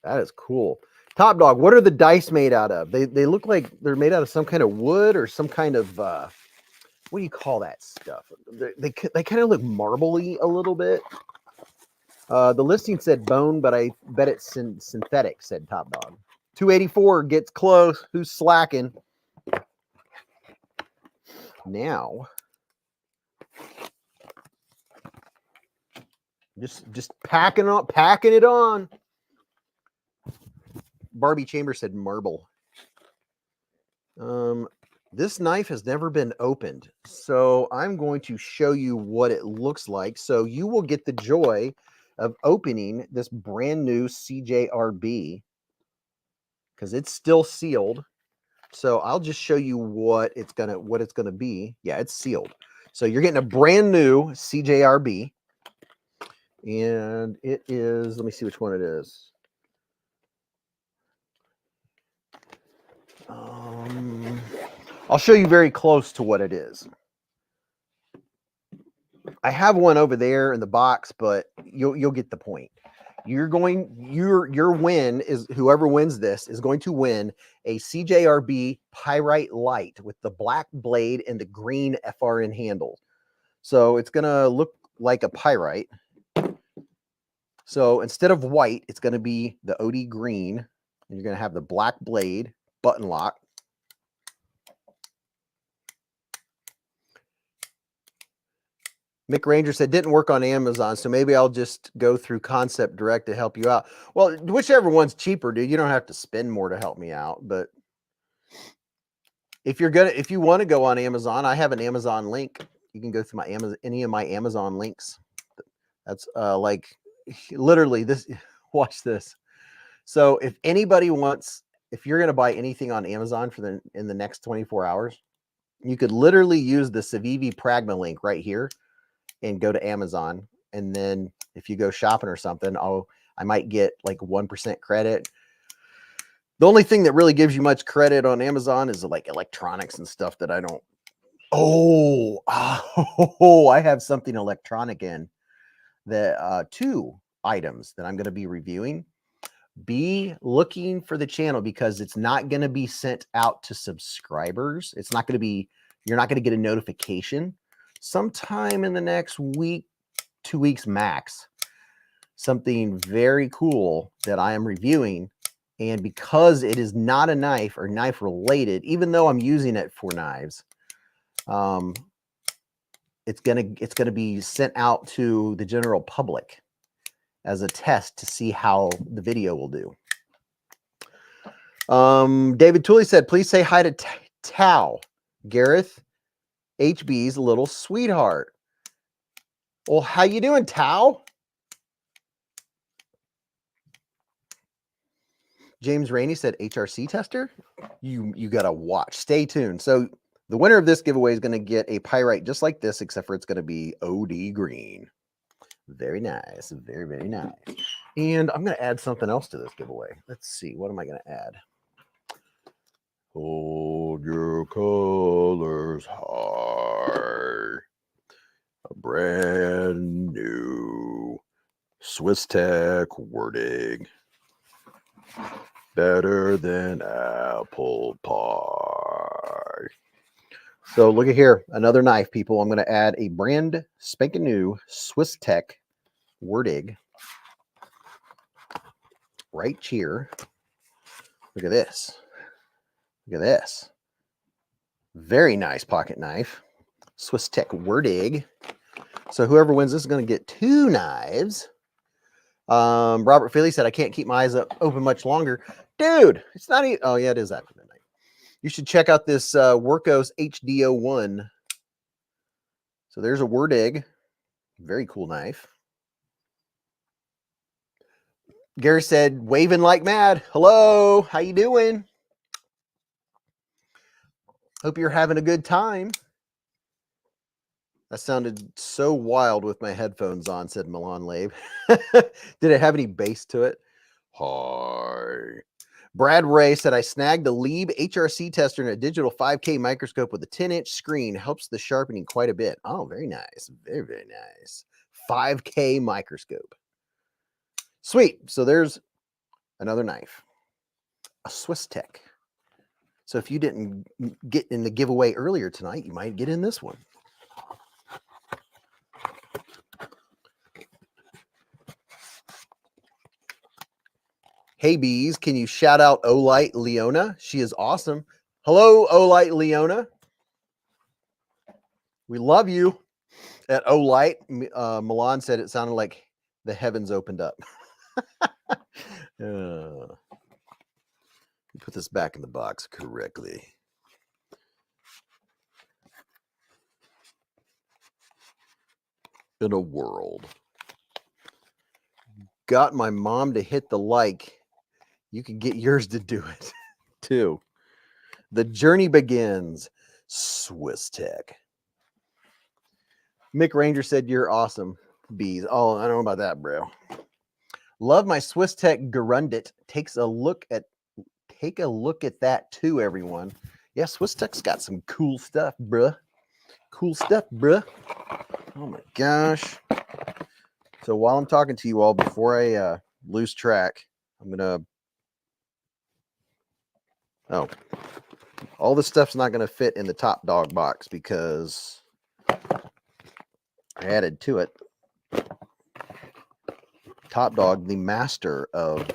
S1: That is cool. Top Dog, what are the dice made out of? They look like they're made out of some kind of wood or some kind of, what do you call that stuff? They kind of look marbly a little bit. The listing said bone, but I bet it's synthetic, said Top Dog. 284 gets close. Who's slacking? Now, just packing it on. Barbie Chambers said marble. This knife has never been opened, so I'm going to show you what it looks like. So you will get the joy of opening this brand new CJRB because it's still sealed. So I'll just show you what it's gonna be. Yeah, it's sealed. So you're getting a brand new CJRB, and it is. Let me see which one it is. I'll show you very close to what it is. I have one over there in the box, but you'll get the point. Your win is, whoever wins this is going to win a CJRB Pyrite Light with the black blade and the green FRN handle. So it's going to look like a Pyrite. So instead of white, it's going to be the OD green, and you're going to have the black blade, button lock. Mick Ranger said, didn't work on Amazon, so maybe I'll just go through Concept Direct to help you out. Well, whichever one's cheaper, dude. You don't have to spend more to help me out. But if you want to go on Amazon, I have an Amazon link. You can go through any of my Amazon links. That's like literally this. Watch this. So if anybody wants, if you're going to buy anything on Amazon in the next 24 hours, you could literally use the Civivi Pragma link right here and go to Amazon. And then if you go shopping or something, I might get like 1% credit. The only thing that really gives you much credit on Amazon is like electronics and stuff that I don't. Oh, I have something electronic in the 2 items that I'm going to be reviewing. Be looking for the channel because it's not going to be sent out to subscribers. It's not going to be, you're not going to get a notification. Sometime in the next week, 2 weeks max, something very cool that I am reviewing. And because it is not a knife or knife related, even though I'm using it for knives, it's gonna be sent out to the general public as a test to see how the video will do. David Tooley said, please say hi to Tao, Gareth HB's little sweetheart. Well, how you doing, Tao? James Rainey said, HRC tester? You gotta watch. Stay tuned. So the winner of this giveaway is going to get a pyrite just like this, except for it's going to be OD green. Very nice. Very, very nice. And I'm going to add something else to this giveaway. Let's see. What am I going to add? Hold your colors high. A brand new Swiss Tech wording. Better than apple pie. So look at here, another knife, people. I'm going to add a brand spanking new Swiss Tech wording right here. Look at this. Look at this. Very nice pocket knife. Swiss Tech wording. So whoever wins this is going to get 2 knives. Robert Philly said, I can't keep my eyes open much longer. Dude, it's not even... Oh, yeah, it is after midnight. You should check out this Workos HDO1. So there's a word egg. Very cool knife. Gary said, waving like mad. Hello, how you doing? Hope you're having a good time. That sounded so wild with my headphones on, said Milan Labe. Did it have any bass to it? Hi. Brad Ray said, I snagged a Lieb HRC tester and a digital 5K microscope with a 10-inch screen. Helps the sharpening quite a bit. Oh, very nice. Very, very nice. 5K microscope. Sweet. So there's another knife. A Swiss Tech. So if you didn't get in the giveaway earlier tonight, you might get in this one. Hey, Beez, can you shout out Olight Leona? She is awesome. Hello, Olight Leona. We love you. At Olight, Milan said it sounded like the heavens opened up. Put this back in the box correctly. In a world. Got my mom to hit the like. You can get yours to do it too. The journey begins. Swiss Tech. Mick Ranger said, you're awesome, Beez. Oh, I don't know about that, bro. Love my Swiss Tech Gerundit. Take a look at that too, everyone. Yeah, Swiss Tech's got some cool stuff, bruh. Cool stuff, bruh. Oh my gosh. So while I'm talking to you all, before I lose track, I'm gonna... Oh, all this stuff's not going to fit in the Top Dog box because I added to it. Top Dog, the master of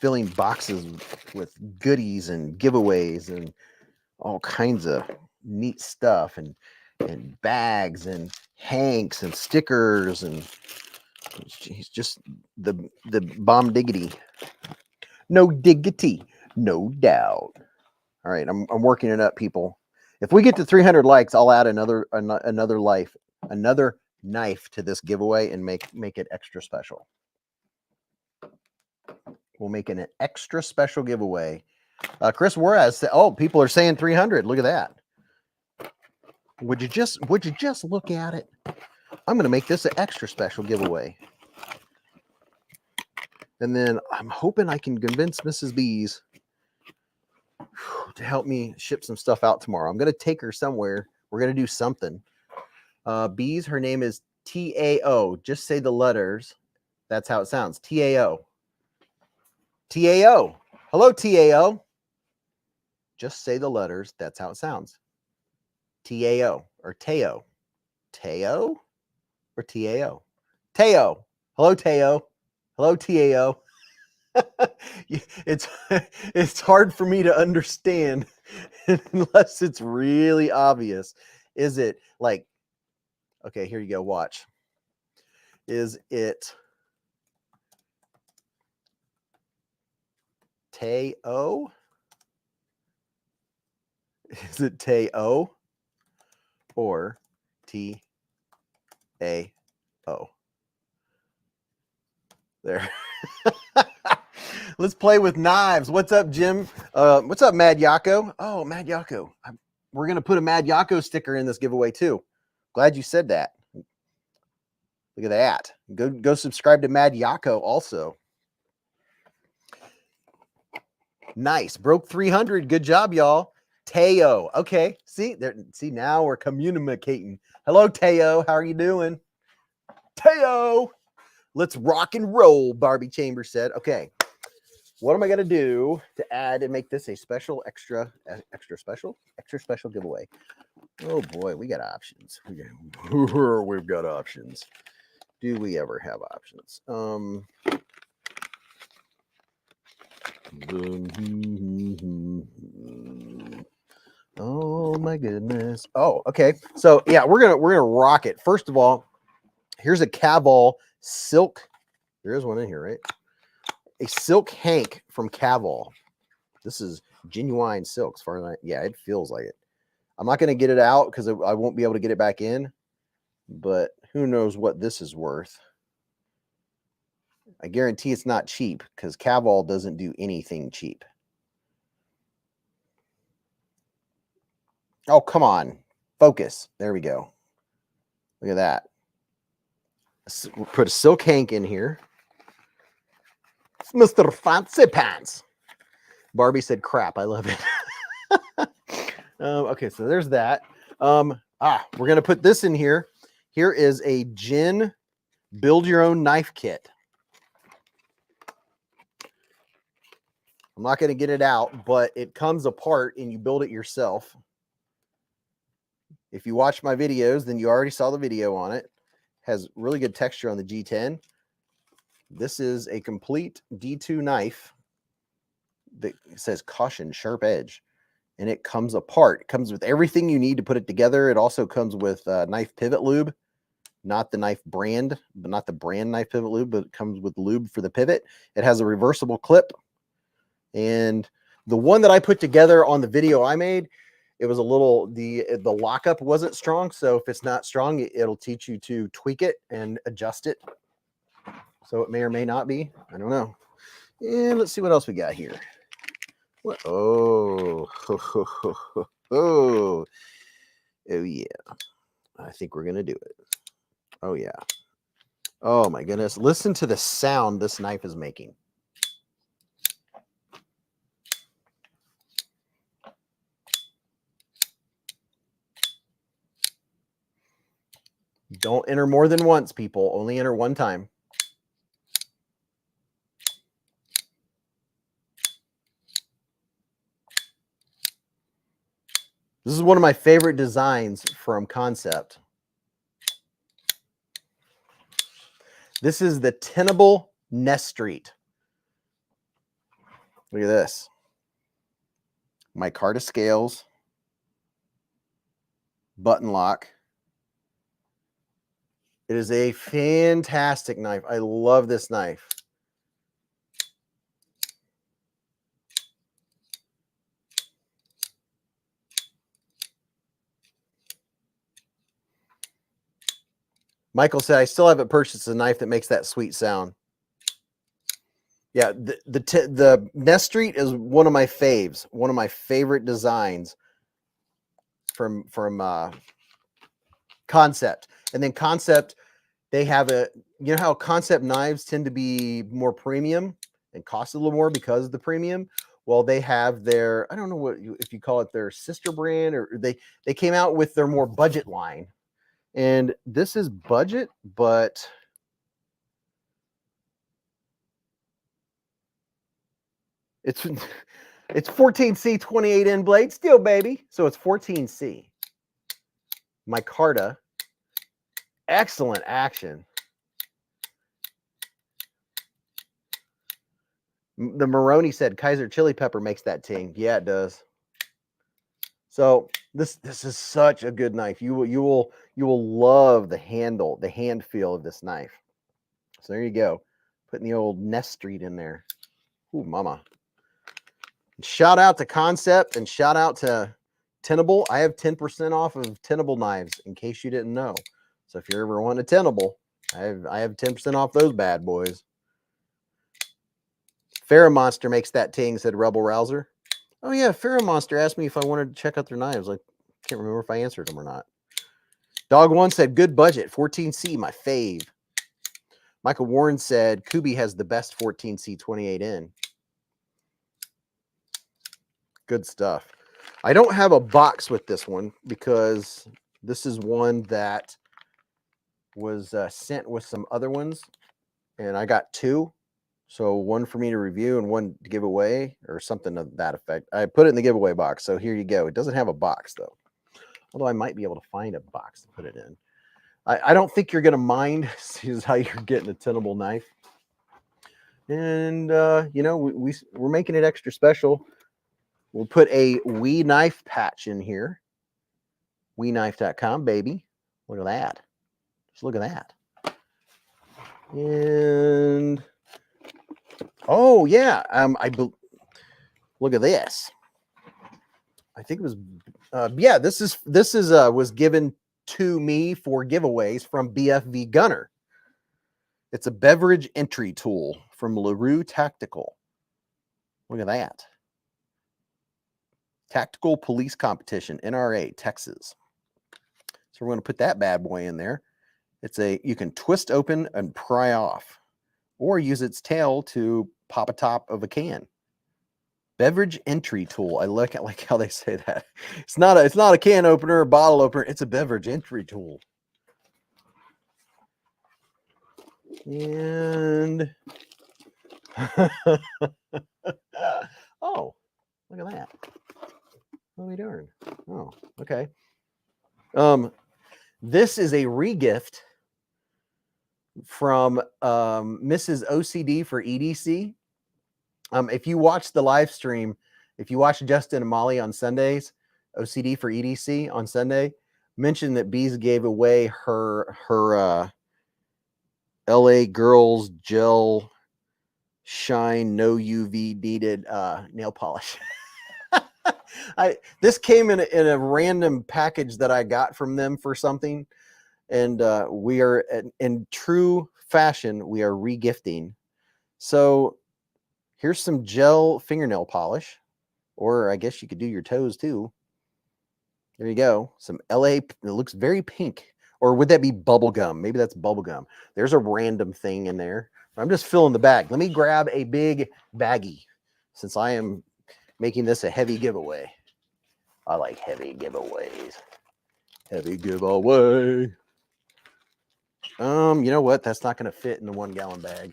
S1: filling boxes with goodies and giveaways and all kinds of neat stuff and bags and hanks and stickers, and he's just the bomb diggity. No diggity, no doubt. All right, I'm working it up, people. If we get to 300 likes, I'll add another knife to this giveaway and make it extra special. We'll make an extra special giveaway. Chris Juarez said, "Oh, people are saying 300. Look at that. Would you just look at it? I'm going to make this an extra special giveaway." And then I'm hoping I can convince Mrs. Beez to help me ship some stuff out tomorrow. I'm going to take her somewhere. We're going to do something. Beez, her name is T-A-O. Just say the letters. That's how it sounds. T-A-O. T-A-O. Hello, T-A-O. Just say the letters. That's how it sounds. T-A-O or Teo. Teo or T-A-O? Teo. Hello, Teo. Hello, T-A-O. it's it's hard for me to understand unless it's really obvious. Is it like, okay, here you go, watch. Is it Teo? Is it Teo or T-A-O? There. Let's play with knives. What's up, Jim? What's up, Mad Yako? Oh, Mad Yako. We're going to put a Mad Yako sticker in this giveaway too. Glad you said that. Look at that. Go subscribe to Mad Yako also. Nice. Broke 300. Good job, y'all. Teo. Okay. See, now we're communicating. Hello, Teo. How are you doing? Teo. Let's rock and roll, Barbie Chambers said. Okay. What am I going to do to add and make this a special, extra special giveaway? Oh boy, we got options. We've got options. Do we ever have options? Oh my goodness. Oh, okay. So yeah, we're gonna rock it. First of all, here's a Caval silk. There is one in here, right? A silk hank from Caval. This is genuine silk, as far as it feels like it. I'm not going to get it out because I won't be able to get it back in, but who knows what this is worth. I guarantee it's not cheap because Caval doesn't do anything cheap. Oh, come on. Focus. There we go. Look at that. We'll put a silk hank in here. It's Mr. Fancy Pants. Barbie said crap. I love it. Okay, so there's that. We're going to put this in here. Here is a gin build your own knife kit. I'm not going to get it out, but it comes apart and you build it yourself. If you watch my videos, then you already saw the video on it. Has really good texture on the G10. This is a complete D2 knife that says caution, sharp edge, and it comes apart. It comes with everything you need to put it together. It also comes with knife pivot lube, not the knife brand, but not the brand knife pivot lube, but it comes with lube for the pivot. It has a reversible clip, and the one that I put together on the video I made, it was a little, the lockup wasn't strong. So if it's not strong, it'll teach you to tweak it and adjust it. So it may or may not be. I don't know. And let's see what else we got here. What? Oh, oh yeah. I think we're going to do it. Oh yeah. Oh my goodness. Listen to the sound this knife is making. Don't enter more than once, people. Only enter one time. This is one of my favorite designs from Concept. This is the Tenable Nest Street. Look at this. Micarta scales. Button lock. It is a fantastic knife. I love this knife. Michael said, I still haven't purchased a knife that makes that sweet sound. Yeah, the Nest Street is one of my faves, one of my favorite designs from Concept. And then Concept, they have a, you know how Concept knives tend to be more premium and cost a little more because of the premium? Well, they have their, I don't know what if you call it their sister brand, or they came out with their more budget line. And this is budget, but it's 14C 28N blade steel, baby. So it's 14C. Micarta. Excellent action. The Maroni said Kaiser chili pepper makes that ting. Yeah, it does. So this is such a good knife. You will love the handle, the hand feel of this knife. So there you go. Putting the old Nest Street in there. Ooh, mama. Shout out to Concept and shout out to Tenable. I have 10% off of Tenable knives in case you didn't know. So if you ever want a Tenable, I have 10% off those bad boys. Monster makes that ting, said Rebel Rouser. Oh yeah, Monster asked me if I wanted to check out their knives. I can't remember if I answered them or not. Dog One said good budget, 14C, my fave. Michael Warren said Kubi has the best 14C 28N. Good stuff. I don't have a box with this one because this is one that was sent with some other ones, and I got two. So one for me to review and one to give away or something to that effect. I put it in the giveaway box. So here you go. It doesn't have a box though. Although I might be able to find a box to put it in. I don't think you're going to mind. This is how you're getting a Tenable knife. And, you know, we're making it extra special. We'll put a We Knife patch in here. WeKnife.com, baby. Look at that. Just look at that. And... oh yeah, look at this. I think it was, yeah. This is was given to me for giveaways from BFV Gunner. It's a beverage entry tool from LaRue Tactical. Look at that. Tactical Police Competition, NRA, Texas. So we're going to put that bad boy in there. You can twist open and pry off, or use its tail to pop a top of a can. Beverage entry tool. I like how they say that. It's not a can opener or bottle opener. It's a beverage entry tool. And oh, look at that. Holy darn. Oh, okay. This is a regift from Mrs. OCD for EDC. If you watch the live stream, if you watch Justin and Molly on Sundays, OCD for EDC on Sunday, mentioned that Beez gave away her LA Girls Gel Shine No UV needed nail polish. This came in a random package that I got from them for something, and we are in true fashion, we are regifting. So here's some gel fingernail polish, or I guess you could do your toes too. There you go. Some LA, it looks very pink. Or would that be bubble gum? Maybe that's bubble gum. There's a random thing in there. I'm just filling the bag. Let me grab a big baggie since I am making this a heavy giveaway. I like heavy giveaways. Heavy giveaway. You know what? That's not going to fit in the 1 gallon bag.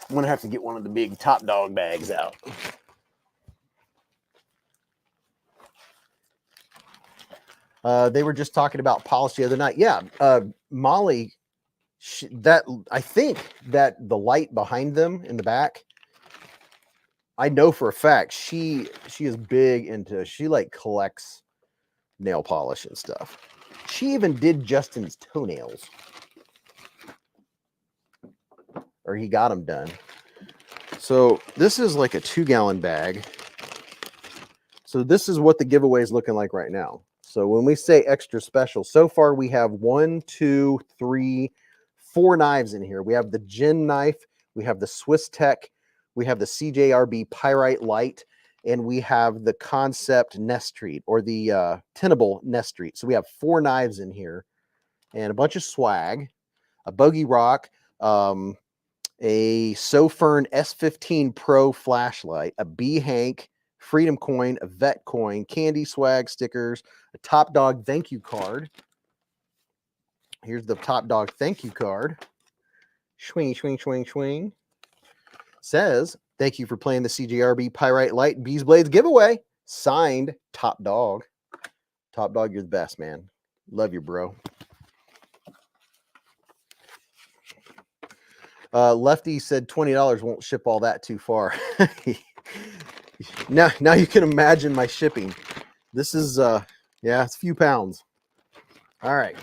S1: I'm going to have to get one of the big Top Dog bags out. They were just talking about polish the other night. Yeah, Molly, I think that the light behind them in the back, I know for a fact she is big into, she like collects nail polish and stuff. She even did Justin's toenails. Or he got them done. So this is like a 2 gallon bag. So this is what the giveaway is looking like right now. So when we say extra special, so far we have 1, 2, 3, 4 knives in here. We have the Gin knife, we have the Swiss Tech, we have the CJRB Pyrite Light, and we have the Concept Nest Treat, or the Tenable Nest Treat. So we have 4 knives in here, and a bunch of swag, a Bogey Rock, a Sofern S15 Pro flashlight, a B Hank, Freedom Coin, a Vet Coin, candy swag stickers, a Top Dog thank you card. Here's the Top Dog thank you card. Swing, swing, swing, swing. Says, thank you for playing the CJRB Pyrite Light BeezBlades giveaway. Signed, Top Dog. Top Dog, you're the best, man. Love you, bro. Lefty said $20 won't ship all that too far. Now you can imagine my shipping. This is yeah, it's a few pounds. All right,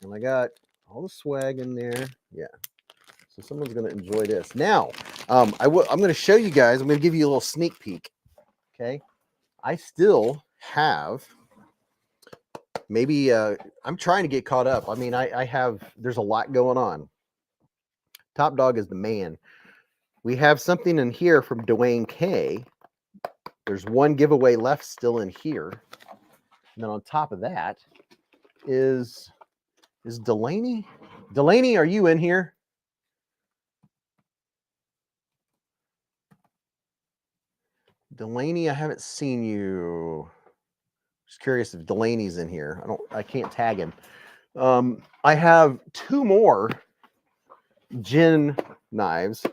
S1: and I got all the swag in there. Yeah, so someone's gonna enjoy this. Now, I'm gonna show you guys. I'm gonna give you a little sneak peek. Okay, I still have. Maybe I'm trying to get caught up. I mean, I have. There's a lot going on. Top Dog is the man. We have something in here from Dwayne K. There's one giveaway left still in here. And then on top of that is Delaney. Delaney, are you in here? Delaney, I haven't seen you. Just curious if Delaney's in here. I can't tag him. I have two more gin knives.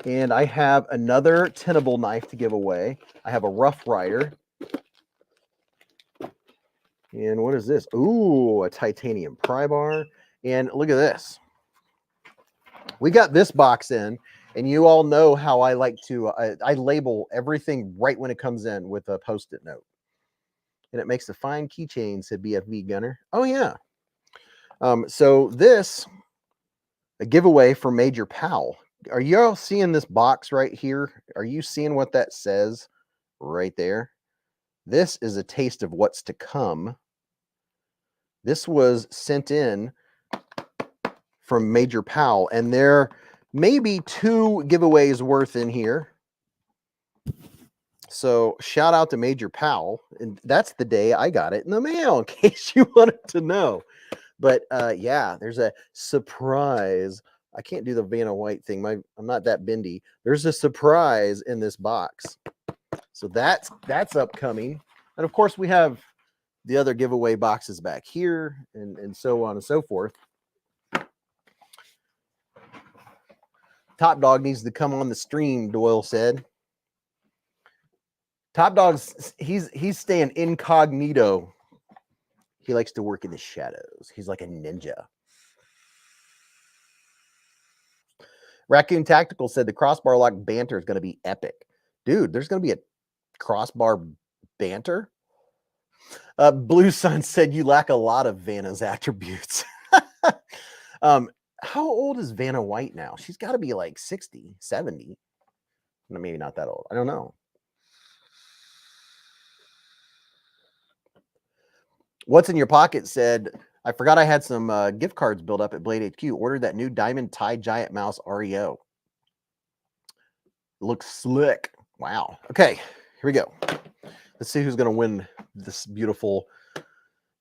S1: And I have another tenable knife to give away. I have a Rough Rider. And what is this? Ooh, a titanium pry bar. And look at this. We got this box in, and you all know how I like to, I label everything right when it comes in with a Post-it note. And it makes a fine keychain, said BFV Gunner. Oh, yeah. So this, a giveaway for Major Powell. Are you all seeing this box right here? Are you seeing what that says right there? This is a taste of what's to come. This was sent in from Major Powell, and there may be 2 giveaways worth in here. So shout out to Major Powell, and that's the day I got it in the mail, in case you wanted to know. But yeah, there's a surprise. I can't do the Vanna White thing. I'm not that bendy. There's a surprise in this box. So that's upcoming. And of course, we have the other giveaway boxes back here and so on and so forth. Top Dog needs to come on the stream, Doyle said. Top Dog's, he's staying incognito. He likes to work in the shadows. He's like a ninja. Raccoon Tactical said the crossbar lock banter is going to be epic. Dude, there's going to be a crossbar banter? Blue Sun said you lack a lot of Vanna's attributes. How old is Vanna White now? She's got to be like 60, 70. Maybe not that old. I don't know. What's in your pocket said, I forgot I had some gift cards built up at Blade HQ. Ordered that new Diamond Tie Giant Mouse REO. Looks slick. Wow. Okay, here we go. Let's see who's going to win this beautiful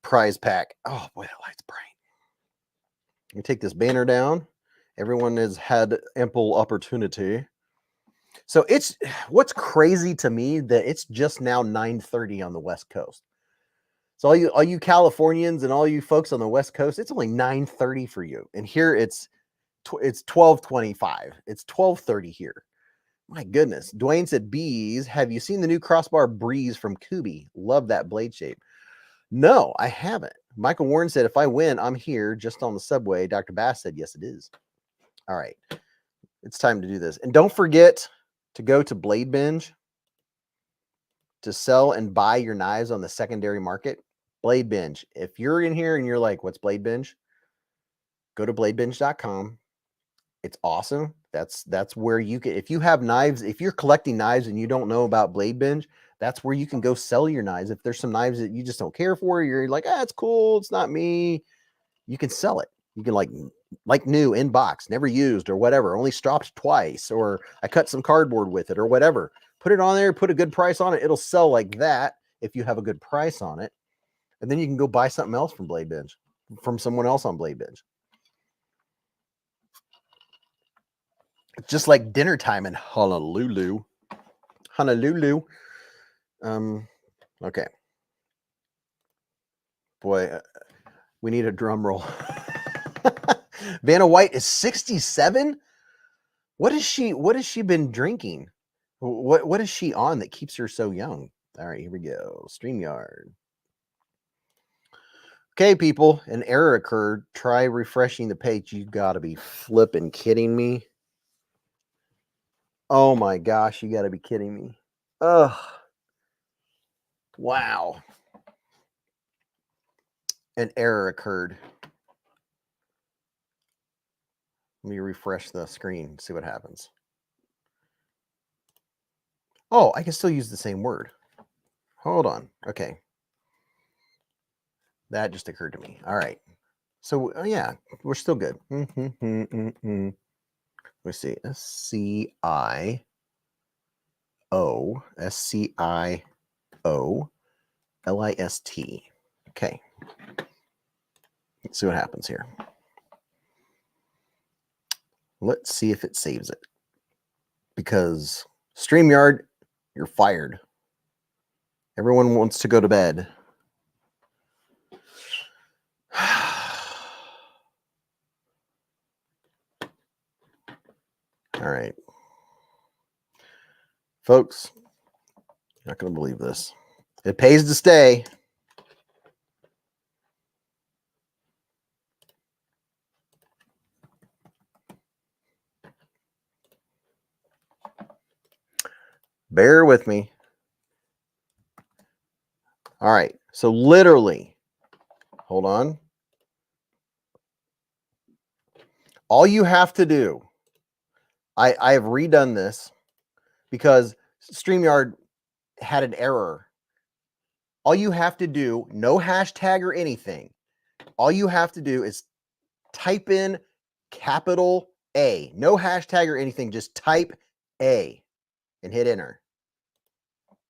S1: prize pack. Oh, boy, that light's bright. Let me take this banner down. Everyone has had ample opportunity. So it's what's crazy to me that it's just now 9:30 on the West Coast. So all you Californians and all you folks on the West Coast, it's only 9:30 for you. And here it's 12:25. It's 12:30 here. My goodness. Dwayne said, Beez, have you seen the new crossbar Breeze from Kubi? Love that blade shape. No, I haven't. Michael Warren said, if I win, I'm here just on the subway. Dr. Bass said, yes, it is. All right. It's time to do this. And don't forget to go to Blade Binge to sell and buy your knives on the secondary market. Blade Binge. If you're in here and you're like, what's Blade Binge? Go to bladebinge.com. It's awesome. That's where you can, if you have knives, if you're collecting knives and you don't know about Blade Binge, that's where you can go sell your knives. If there's some knives that you just don't care for, you're like, it's cool, it's not me. You can sell it. You can like new in box, never used or whatever, only stropped twice, or I cut some cardboard with it or whatever. Put it on there, put a good price on it. It'll sell like that if you have a good price on it. And then you can go buy something else from Blade Binge, from someone else on Blade Binge. It's just like dinner time in Honolulu. Honolulu. Okay. Boy, we need a drum roll. Vanna White is 67. What has she been drinking? What is she on that keeps her so young? All right, here we go. StreamYard. Okay, people, an error occurred. Try refreshing the page. You gotta be flipping kidding me. Oh my gosh, you gotta be kidding me. Ugh. Wow. An error occurred. Let me refresh the screen and see what happens. Oh, I can still use the same word. Hold on. Okay. That just occurred to me. All right. So, yeah, we're still good. Let's see. SCIOLIST. Okay. Let's see what happens here. Let's see if it saves it. Because StreamYard, you're fired. Everyone wants to go to bed. All right. Folks, you're not going to believe this. It pays to stay. Bear with me. All right. So literally, hold on. All you have to do, I have redone this because StreamYard had an error. All you have to do, no hashtag or anything. All you have to do is type in capital A. No hashtag or anything. Just type A and hit enter.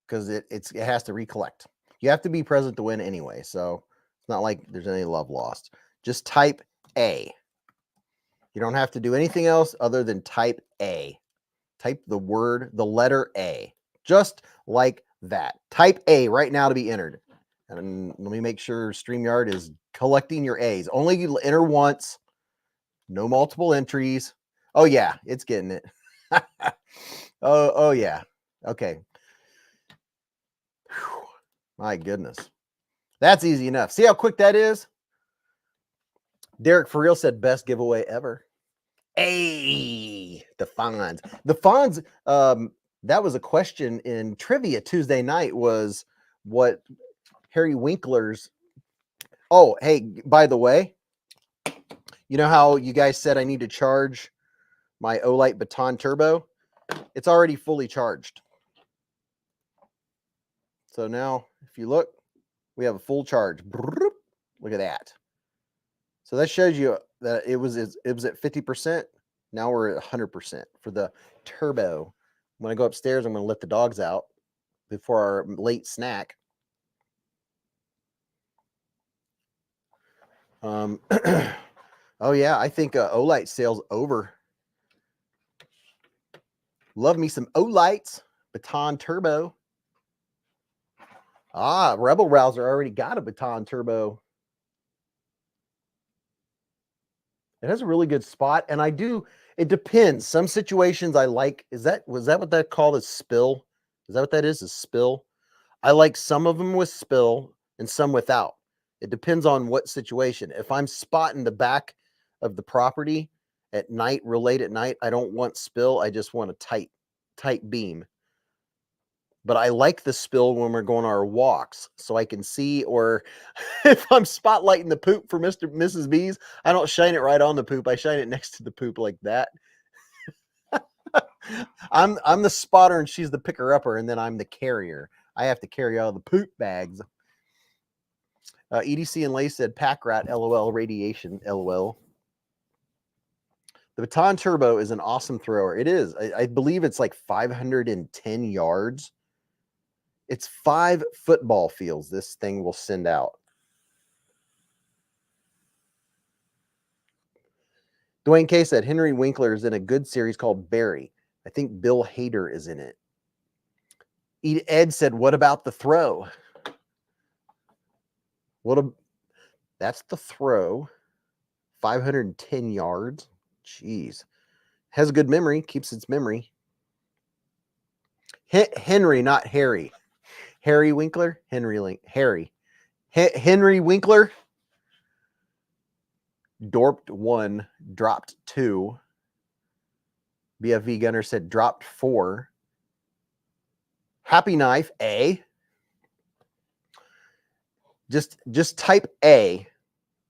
S1: Because it has to recollect. You have to be present to win anyway. So it's not like there's any love lost. Just type A. You don't have to do anything else other than type A. Type the letter A. Just like that. Type A right now to be entered. And let me make sure StreamYard is collecting your A's. Only you enter once. No multiple entries. Oh, yeah. It's getting it. oh, yeah. Okay. Whew. My goodness. That's easy enough. See how quick that is? Derek for real said best giveaway ever. Hey, the Fonz. The Fonz, that was a question in trivia Tuesday night, was what Harry Winkler's. Oh, hey, by the way, you know how you guys said I need to charge my Olight Baton Turbo? It's already fully charged. So now, if you look, we have a full charge. Look at that. So that shows you that it was at 50%. Now we're at 100% for the turbo. When I go upstairs, I'm going to let the dogs out before our late snack. Oh yeah, I think Olight sales over. Love me some Olights. Baton Turbo. Ah, Rebel Rouser already got a Baton Turbo. It has a really good spot, and it depends. Some situations I like. Was that what that called a spill? Is that what that is? A spill? I like some of them with spill and some without. It depends on what situation. If I'm spotting the back of the property at night, real late at night, I don't want spill. I just want a tight beam. But I like the spill when we're going on our walks so I can see, or if I'm spotlighting the poop for Mr. Mrs. Beez, I don't shine it right on the poop. I shine it next to the poop like that. I'm the spotter and she's the picker-upper, and then I'm the carrier. I have to carry all the poop bags. EDC and Lay said, pack rat, LOL, radiation, LOL. The Baton Turbo is an awesome thrower. It is. I believe it's like 510 yards. It's 5 football fields this thing will send out. Dwayne K said, Henry Winkler is in a good series called Barry. I think Bill Hader is in it. Ed said, what about the throw? That's the throw. 510 yards. Jeez. Has a good memory. Keeps its memory. Henry, not Harry. Harry Winkler? Henry Winkler? Dorped 1, dropped 2. BFV Gunner said dropped 4. Happy Knife, A. Just type A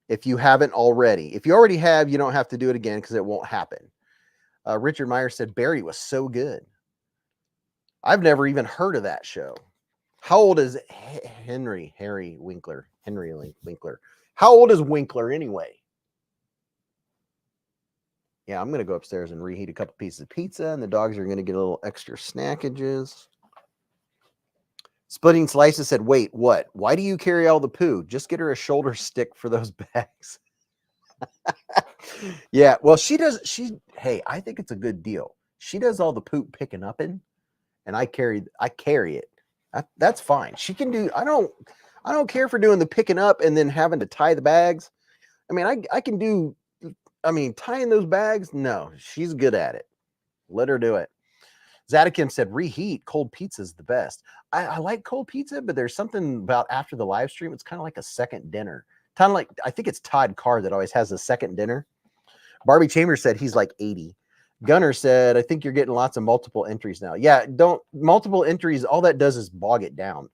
S1: if you haven't already. If you already have, you don't have to do it again because it won't happen. Richard Meyer said Barry was so good. I've never even heard of that show. How old is Henry Winkler? How old is Winkler anyway? Yeah, I'm going to go upstairs and reheat a couple pieces of pizza, and the dogs are going to get a little extra snackages. Splitting Slices said, wait, what? Why do you carry all the poo? Just get her a shoulder stick for those bags. Yeah, well, hey, I think it's a good deal. She does all the poop picking up and I carry it. That's fine. She can do, I don't care for doing the picking up and then having to tie the bags. I mean, I can do, tying those bags. No, she's good at it. Let her do it. Zadikim said, reheat cold pizza is the best. I like cold pizza, but there's something about after the live stream. It's kind of like a second dinner. Kind of like, I think it's Todd Carr that always has a second dinner. Barbie Chambers said he's like 80. Gunner said, I think you're getting lots of multiple entries now. Yeah, multiple entries, all that does is bog it down.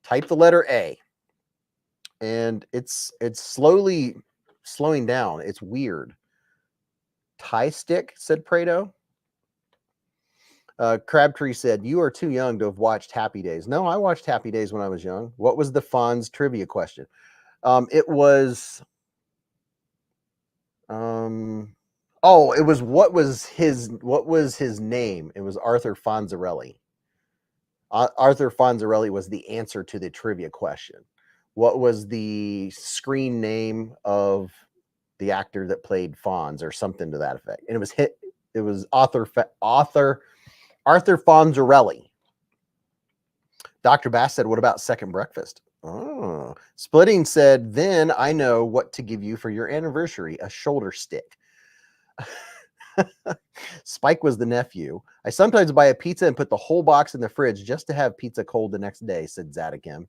S1: Type the letter A. And it's slowly slowing down. It's weird. Tie stick, said Prado. Crabtree said, you are too young to have watched Happy Days. No, I watched Happy Days when I was young. What was the Fonz trivia question? It was... it was what was his name? It was Arthur Fonzarelli. Arthur Fonzarelli was the answer to the trivia question. What was the screen name of the actor that played Fonz or something to that effect? And it was Arthur Fonzarelli. Dr. Bass said, what about second breakfast? Oh, Splitting said, then I know what to give you for your anniversary, a shoulder stick. Spike was the nephew. I sometimes buy a pizza and put the whole box in the fridge just to have pizza cold the next day, said Zadikim.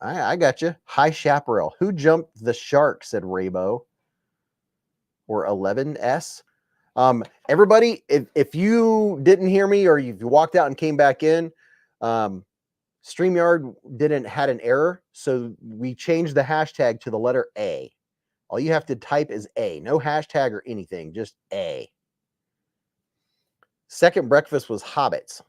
S1: I got you. Hi, Chaparral. Who jumped the shark, said Raybo. Or 11S. Everybody, if you didn't hear me or if you walked out and came back in, StreamYard had an error, so we changed the hashtag to the letter A. All you have to type is A. No hashtag or anything, just A. Second breakfast was Hobbits.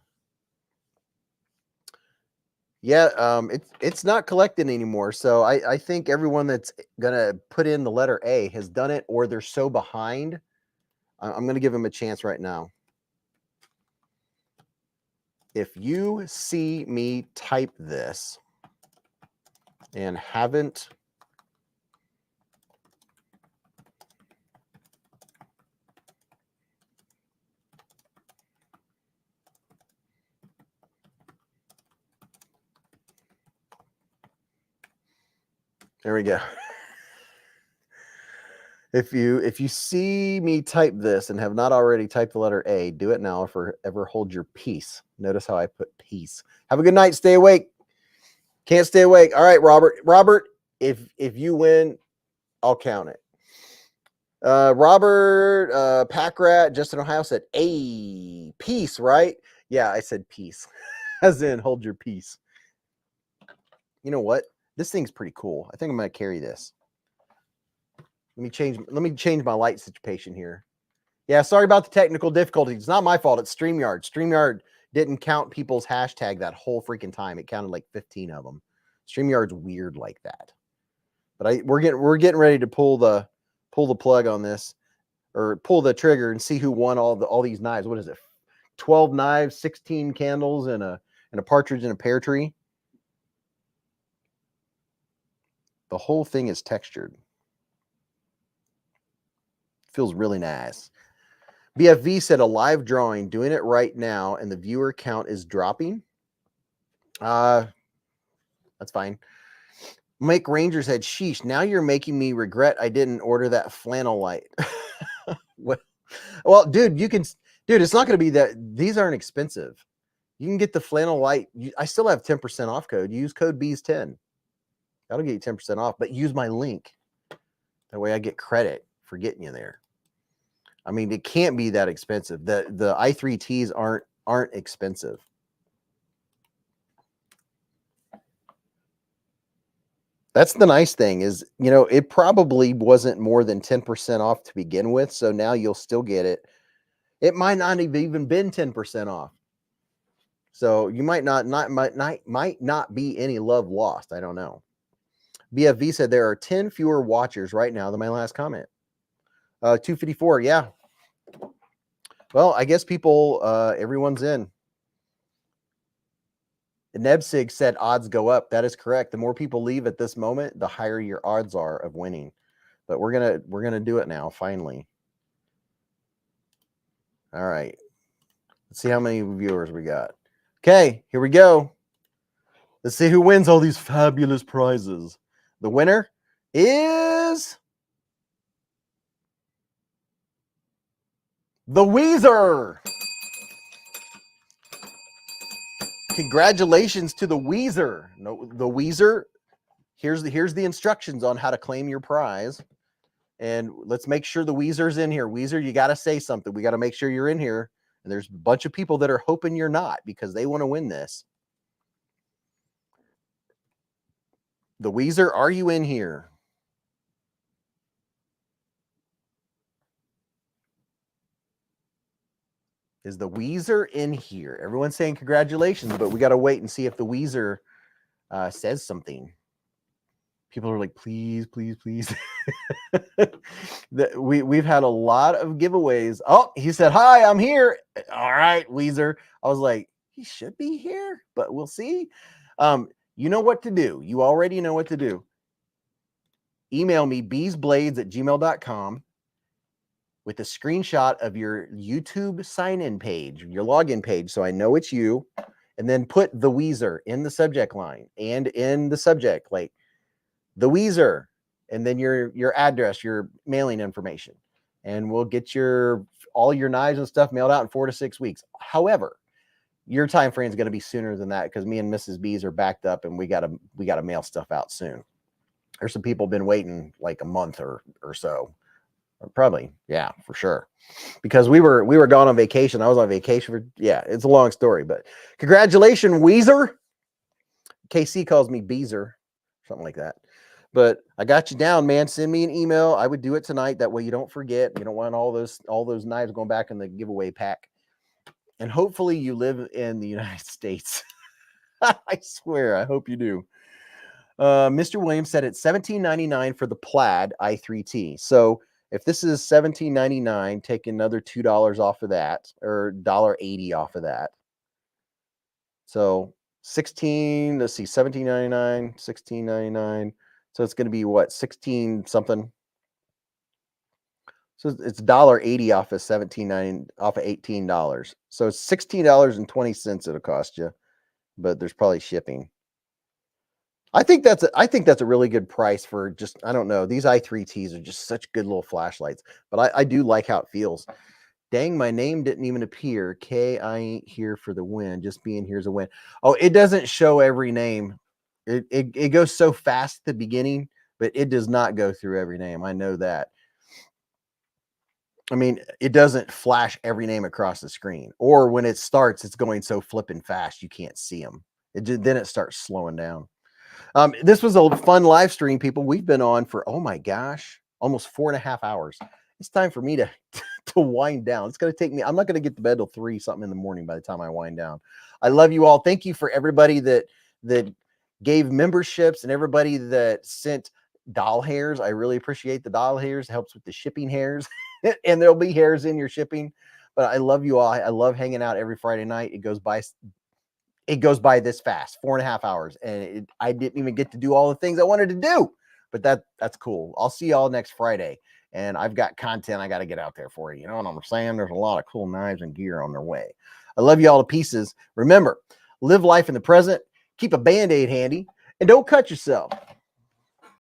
S1: Yeah, it's not collected anymore, so I think everyone that's going to put in the letter A has done it, or they're so behind. I'm going to give them a chance right now. If you see me type this and haven't there we go. If you see me type this and have not already typed the letter A, do it now. If ever hold your peace. Notice how I put peace. Have a good night. Stay awake. Can't stay awake. All right, Robert. Robert, if you win, I'll count it. Robert, Pack Rat, Justin Ohio said, A, peace, right? Yeah, I said peace. As in, hold your peace. You know what? This thing's pretty cool. I think I'm going to carry this. Let me change my light situation here. Yeah, sorry about the technical difficulties. It's not my fault. It's StreamYard. StreamYard didn't count people's hashtag that whole freaking time. It counted like 15 of them. StreamYard's weird like that. But we're getting ready to pull the plug on this, or pull the trigger and see who won all these knives. What is it? 12 knives, 16 candles, and a partridge in a pear tree. The whole thing is textured. Feels really nice. BFV said a live drawing, doing it right now, and the viewer count is dropping. That's fine. Mike Ranger said, sheesh, now you're making me regret I didn't order that flannel light. Well, dude, it's not going to be that. These aren't expensive. You can get the flannel light. I still have 10% off code. Use code Beez10. That'll get you 10% off, but use my link. That way I get credit for getting you there. I mean, it can't be that expensive. The i3Ts aren't expensive. That's the nice thing is, you know, it probably wasn't more than 10% off to begin with. So now you'll still get it. It might not have even been 10% off. So you might not be any love lost. I don't know. BFV said there are 10 fewer watchers right now than my last comment. 254. Yeah. Well, I guess people, everyone's in. Nebsig said odds go up. That is correct. The more people leave at this moment, the higher your odds are of winning. But we're gonna do it now, finally. All right. Let's see how many viewers we got. Okay, here we go. Let's see who wins all these fabulous prizes. The winner is the Weezer. Congratulations to the Weezer. No, the Weezer. Here's the instructions on how to claim your prize. And let's make sure the Weezer's in here. Weezer, you got to say something. We got to make sure you're in here. And there's a bunch of people that are hoping you're not because they want to win this. The Weezer, are you in here? Is the Weezer in here? Everyone's saying congratulations, but we got to wait and see if the Weezer says something. People are like, please, please, please. We've had a lot of giveaways. Oh, he said, hi, I'm here. All right, Weezer. I was like, he should be here, but we'll see. You know what to do. You already know what to do. Email me, beezblades@gmail.com. with a screenshot of your YouTube sign-in page, your login page, so I know it's you, and then put the Weezer in the subject line and in the subject, like the Weezer, and then your address, your mailing information, and we'll get all your knives and stuff mailed out in 4 to 6 weeks. However, your time frame is going to be sooner than that because me and Mrs. Beez are backed up, and we gotta mail stuff out soon. There's some people been waiting like a month or so. Probably, yeah, for sure. Because we were gone on vacation. I was on vacation for, yeah, it's a long story, but congratulations, Weezer. KC calls me Beezer, something like that. But I got you down, man. Send me an email. I would do it tonight. That way you don't forget. You don't want all those knives going back in the giveaway pack. And hopefully you live in the United States. I swear, I hope you do. Mr. Williams said it's $17.99 for the plaid i3T. So if this is $17.99, take another $2 off of that, or $1.80 off of that. So 16, let's see, $17.99, $16.99. So it's going to be what, 16 something? So it's $1.80 off of $17.99, off of $18. So it's $16.20 it'll cost you, but there's probably shipping. I think that's a really good price for just, I don't know. These i3Ts are just such good little flashlights, but I do like how it feels. Dang, my name didn't even appear. K, I ain't here for the win. Just being here's a win. Oh, it doesn't show every name. It goes so fast at the beginning, but it does not go through every name. I know that. I mean, it doesn't flash every name across the screen. Or when it starts, it's going so flipping fast, you can't see them. Then it starts slowing down. This was a fun live stream, people. We've been on for, oh my gosh, almost 4.5 hours. It's time for me to wind down. It's going to take me, I'm not going to get to bed till 3 something in the morning by the time I wind down. I love you all. Thank you for everybody that gave memberships and everybody that sent doll hairs. I really appreciate the doll hairs. It helps with the shipping hairs. And there'll be hairs in your shipping. But I love you all. I love hanging out every Friday night. It goes by this fast, 4.5 hours. And I didn't even get to do all the things I wanted to do. But that's cool. I'll see y'all next Friday. And I've got content I got to get out there for you. You know what I'm saying? There's a lot of cool knives and gear on their way. I love you all to pieces. Remember, live life in the present. Keep a Band-Aid handy. And don't cut yourself.